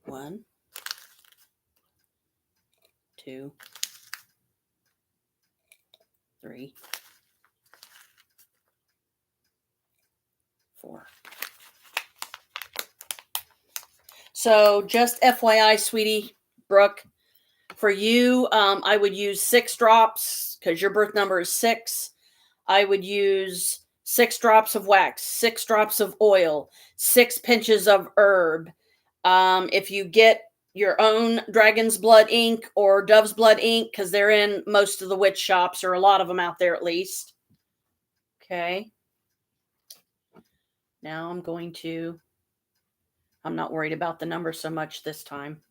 One, 2, 3, 4. So just FYI, sweetie Brooke, for you, I would use 6 drops because your birth number is 6. I would use 6 drops of wax, 6 drops of oil, 6 pinches of herb. If you get your own dragon's blood ink or dove's blood ink, because they're in most of the witch shops, or a lot of them out there at least. Okay. Now I'm not worried about the number so much this time.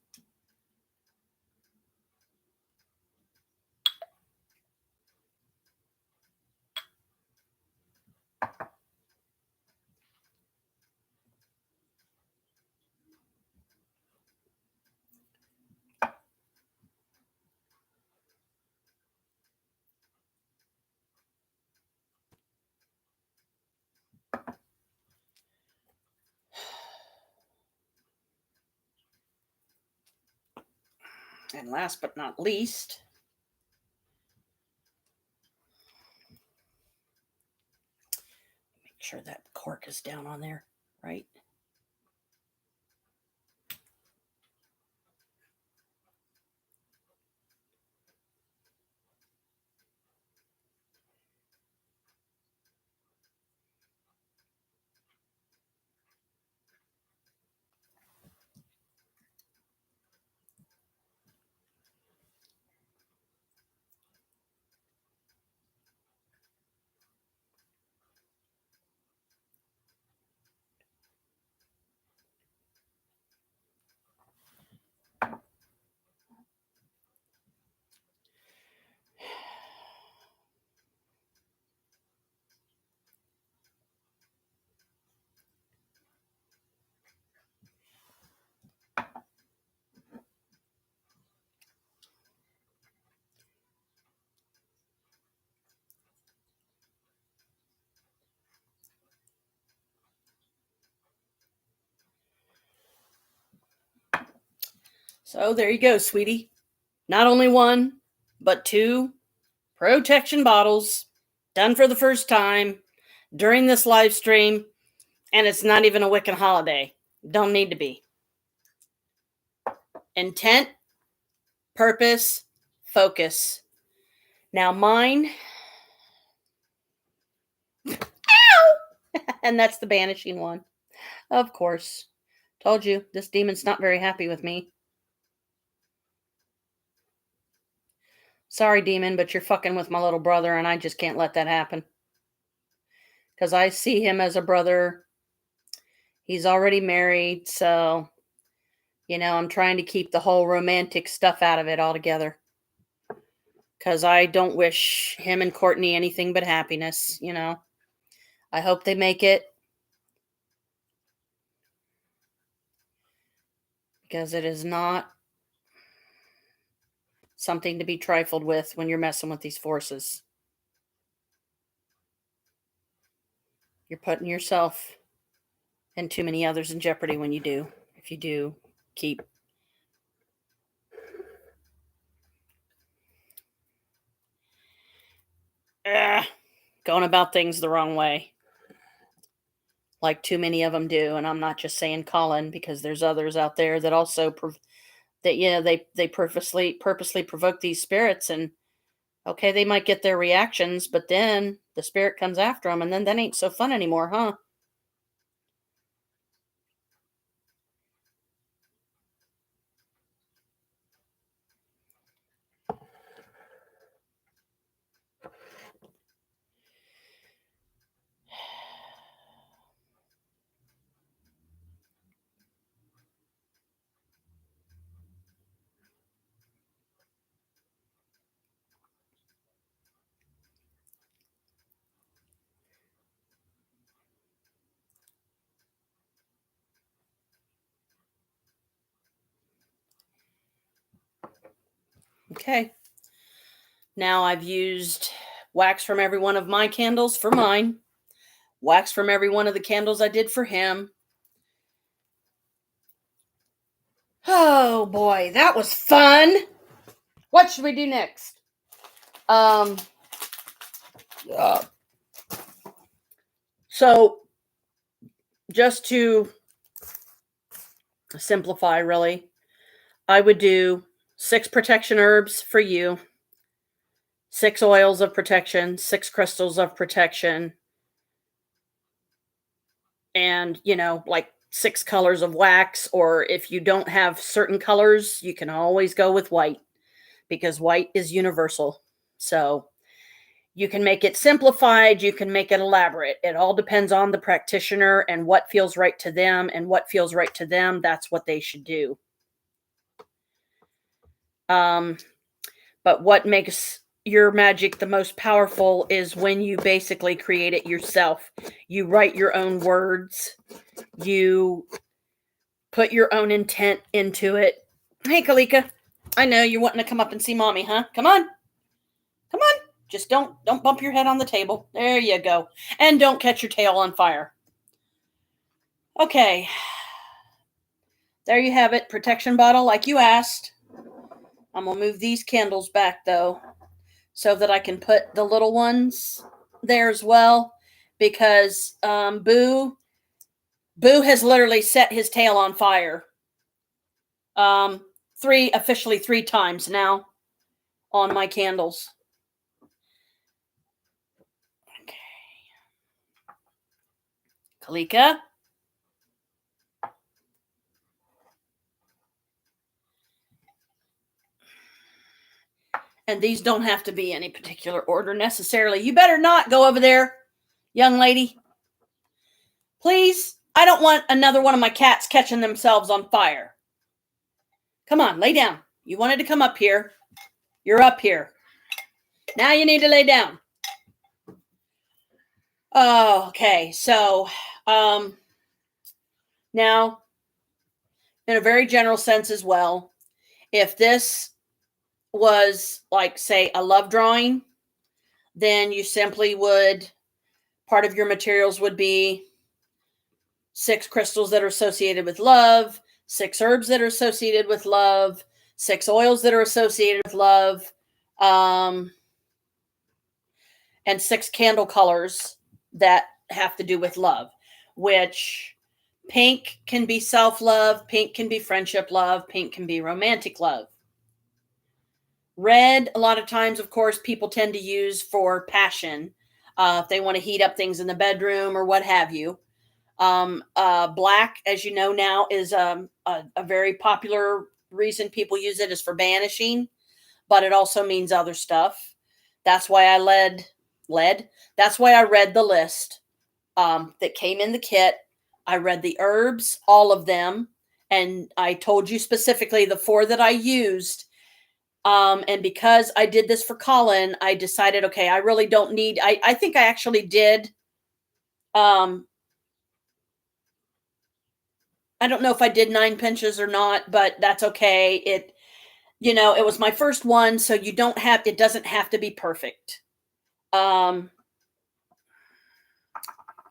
And last but not least, make sure that cork is down on there, right? So there you go, sweetie. Not only one, but 2 protection bottles done for the first time during this live stream. And it's not even a Wiccan holiday. Don't need to be. Intent, purpose, focus. Now mine. Ow! And that's the banishing one. Of course. Told you, this demon's not very happy with me. Sorry, demon, but you're fucking with my little brother, and I just can't let that happen. Because I see him as a brother. He's already married, so, I'm trying to keep the whole romantic stuff out of it altogether. Because I don't wish him and Courtney anything but happiness, I hope they make it. Because it is not something to be trifled with when you're messing with these forces. You're putting yourself and too many others in jeopardy when you do. If you do, keep going about things the wrong way. Like too many of them do. And I'm not just saying Colin, because there's others out there that also they purposely provoke these spirits, and okay, they might get their reactions, but then the spirit comes after them, and then that ain't so fun anymore, huh? Okay. Now I've used wax from every one of my candles for mine. Wax from every one of the candles I did for him. Oh boy, that was fun. What should we do next? So just to simplify, really, I would do 6 protection herbs for you, 6 oils of protection, 6 crystals of protection, and, like 6 colors of wax. Or if you don't have certain colors, you can always go with white, because white is universal. So you can make it simplified, you can make it elaborate. It all depends on the practitioner and what feels right to them, and what feels right to them, that's what they should do. But what makes your magic the most powerful is when you basically create it yourself. You write your own words. You put your own intent into it. Hey, Kalika. I know you're wanting to come up and see mommy, huh? Come on. Come on. Just don't bump your head on the table. There you go. And don't catch your tail on fire. Okay. There you have it. Protection bottle like you asked. I'm going to move these candles back, though, so that I can put the little ones there as well, because Boo has literally set his tail on fire. Officially 3 times now on my candles. Okay. Kalika. And these don't have to be any particular order necessarily. You better not go over there, young lady. Please, I don't want another one of my cats catching themselves on fire. Come on, lay down. You wanted to come up here. You're up here. Now you need to lay down. Oh, okay, so now, in a very general sense as well, if this was like, say, a love drawing, then you simply would, part of your materials would be 6 crystals that are associated with love, 6 herbs that are associated with love, 6 oils that are associated with love, and 6 candle colors that have to do with love, which pink can be self-love, pink can be friendship love, pink can be romantic love. Red, a lot of times, of course, people tend to use for passion, if they want to heat up things in the bedroom or what have you. Black, as you know now, is a very popular reason people use it is for banishing, but it also means other stuff. That's why I that's why I read the list that came in the kit. I read the herbs, all of them, and I told you specifically the 4 that I used. And because I did this for Colin, I decided, okay, I really don't need, I think I actually did, I don't know if I did 9 pinches or not, but that's okay. It was my first one, so it doesn't have to be perfect. Oh,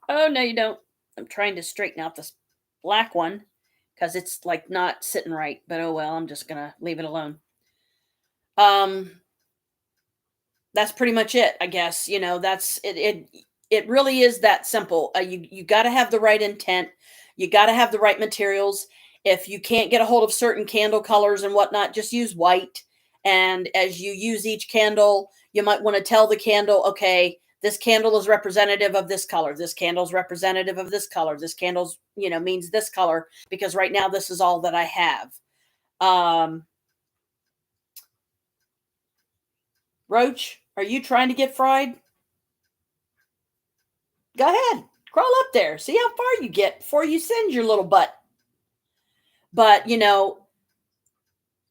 no, you don't. I'm trying to straighten out this black one because it's like not sitting right, but oh well, I'm just going to leave it alone. That's pretty much it, I guess. That's it. It really is that simple. You got to have the right intent. You got to have the right materials. If you can't get a hold of certain candle colors and whatnot, just use white. And as you use each candle, you might want to tell the candle, okay, this candle is representative of this color. This candle is representative of this color. This candle's, means this color, because right now this is all that I have. Roach, are you trying to get fried? Go ahead. Crawl up there. See how far you get before you send your little butt. But,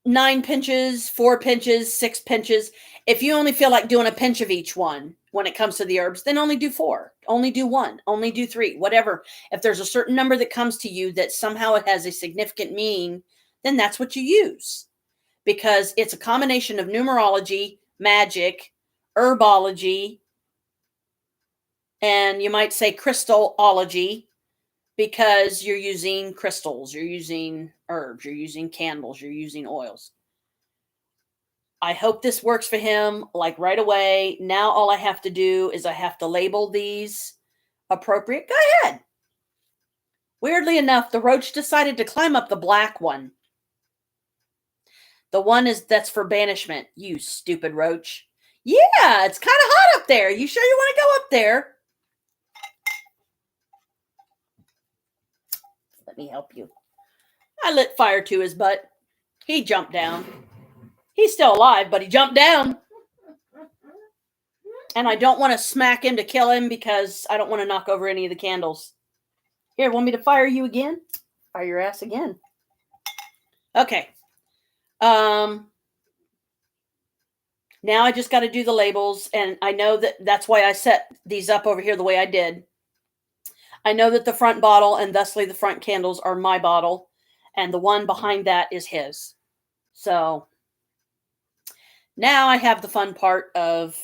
9 pinches, 4 pinches, 6 pinches. If you only feel like doing a pinch of each one when it comes to the herbs, then only do 4. Only do 1. Only do 3. Whatever. If there's a certain number that comes to you that somehow it has a significant meaning, then that's what you use. Because it's a combination of numerology, magic, herbology, and you might say crystallology, because you're using crystals, you're using herbs, you're using candles, you're using oils. I hope this works for him like right away. Now all I have to do is I have to label these appropriate. Go ahead. Weirdly enough, the roach decided to climb up the black one. The one that's for banishment. You stupid roach. Yeah, it's kind of hot up there. You sure you want to go up there? Let me help you. I lit fire to his butt. He jumped down. He's still alive, but he jumped down. And I don't want to smack him to kill him because I don't want to knock over any of the candles. Here, want me to fire you again? Fire your ass again. Okay. Now I just got to do the labels, and I know that's why I set these up over here the way I did. I know that the front bottle and thusly the front candles are my bottle, and the one behind that is his. So now I have the fun part of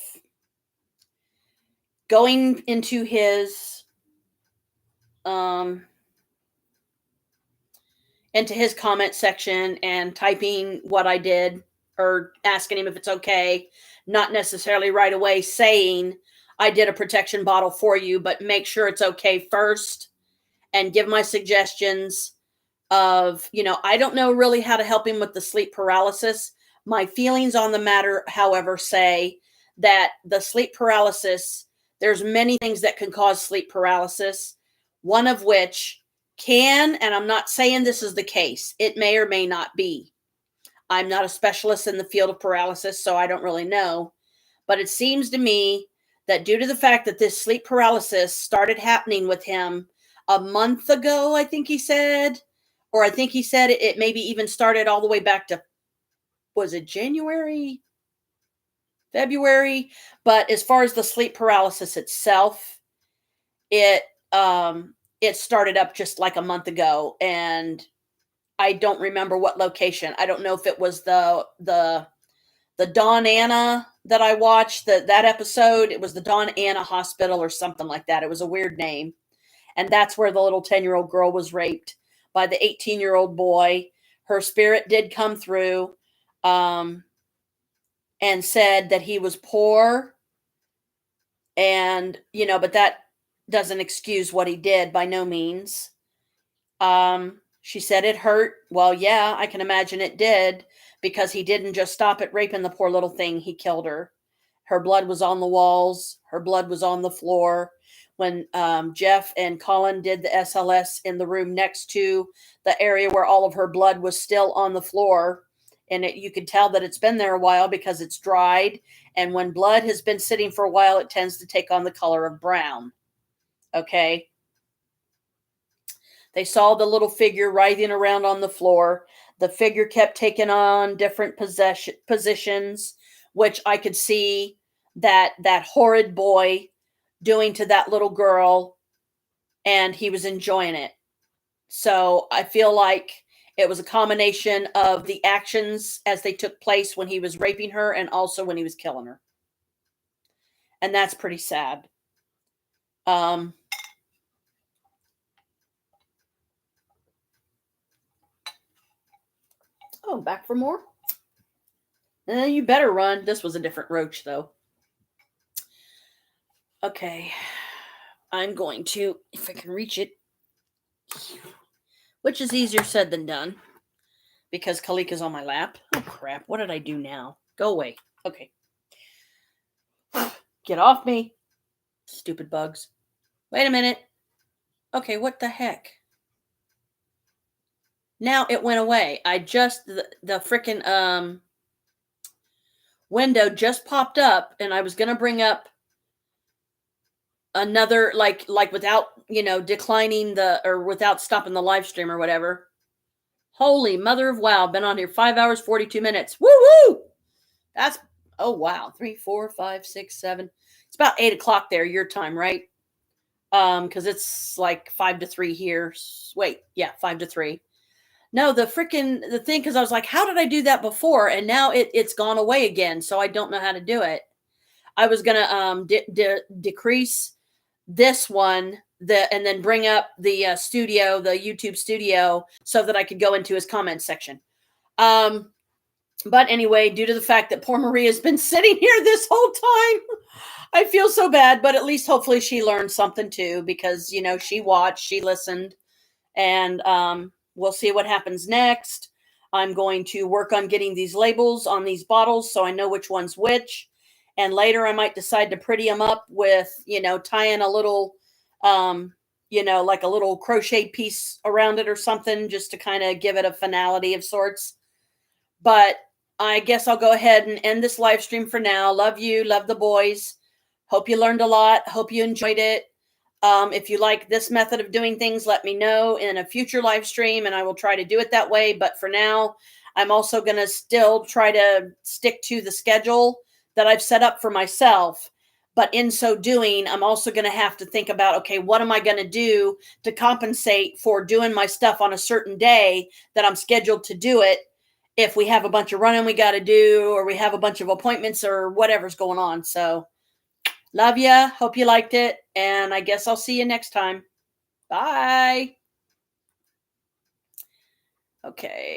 going into his comment section and typing what I did, or asking him if it's okay. Not necessarily right away saying I did a protection bottle for you, but make sure it's okay first and give my suggestions of, I don't know really how to help him with the sleep paralysis. My feelings on the matter, however, say that the sleep paralysis, there's many things that can cause sleep paralysis, one of which can, and I'm not saying this is the case, it may or may not be. I'm not a specialist in the field of paralysis, so I don't really know. But it seems to me that due to the fact that this sleep paralysis started happening with him a month ago, I think he said, or I think he said it maybe even started all the way back to, was it January, February? But as far as the sleep paralysis itself, it started up just like a month ago, and I don't remember what location. I don't know if it was the Dawn Anna that I watched, that episode. It was the Dawn Anna Hospital or something like that. It was a weird name. And that's where the little 10-year-old girl was raped. by the 18-year-old boy. Her spirit did come through and said that he was poor. And, but that doesn't excuse what he did by no means. She said it hurt. Well, yeah, I can imagine it did, because he didn't just stop at raping the poor little thing. He killed her. Her blood was on the walls. Her blood was on the floor. When Jeff and Colin did the SLS in the room next to the area where all of her blood was still on the floor, and you could tell that it's been there a while because it's dried. And when blood has been sitting for a while, it tends to take on the color of brown. Okay. They saw the little figure writhing around on the floor. The figure kept taking on different positions, which I could see that horrid boy doing to that little girl, and he was enjoying it. So I feel like it was a combination of the actions as they took place when he was raping her and also when he was killing her. And that's pretty sad. Oh, back for more? You better run. This was a different roach, though. Okay. I'm going to, if I can reach it, which is easier said than done, because Kalika's on my lap. Oh, crap. What did I do now? Go away. Okay. Get off me. Stupid bugs. Wait a minute. Okay, what the heck? Now it went away. The frickin' window just popped up, and I was going to bring up another, like without, declining or without stopping the live stream or whatever. Holy mother of wow. Been on here 5 hours, 42 minutes. Woo woo! That's, oh wow. 3, 4, 5, 6, 7. It's about 8 o'clock there, your time, right? Because it's like 5 to 3 here. Wait, yeah, 5 to 3. No, the thing, because I was like, how did I do that before? And now it's gone away again, so I don't know how to do it. I was going to decrease this one, and then bring up the studio, the YouTube studio, so that I could go into his comments section. But anyway, due to the fact that poor Maria's been sitting here this whole time, I feel so bad, but at least hopefully she learned something too, because, she watched, she listened, and we'll see what happens next. I'm going to work on getting these labels on these bottles so I know which one's which. And later I might decide to pretty them up with, tying a little, like a little crochet piece around it or something, just to kind of give it a finality of sorts. But I guess I'll go ahead and end this live stream for now. Love you. Love the boys. Hope you learned a lot. Hope you enjoyed it. If you like this method of doing things, let me know in a future live stream, and I will try to do it that way. But for now, I'm also going to still try to stick to the schedule that I've set up for myself. But in so doing, I'm also going to have to think about, okay, what am I going to do to compensate for doing my stuff on a certain day that I'm scheduled to do it, if we have a bunch of running we got to do, or we have a bunch of appointments or whatever's going on. So love ya. Hope you liked it. And I guess I'll see you next time. Bye. Okay.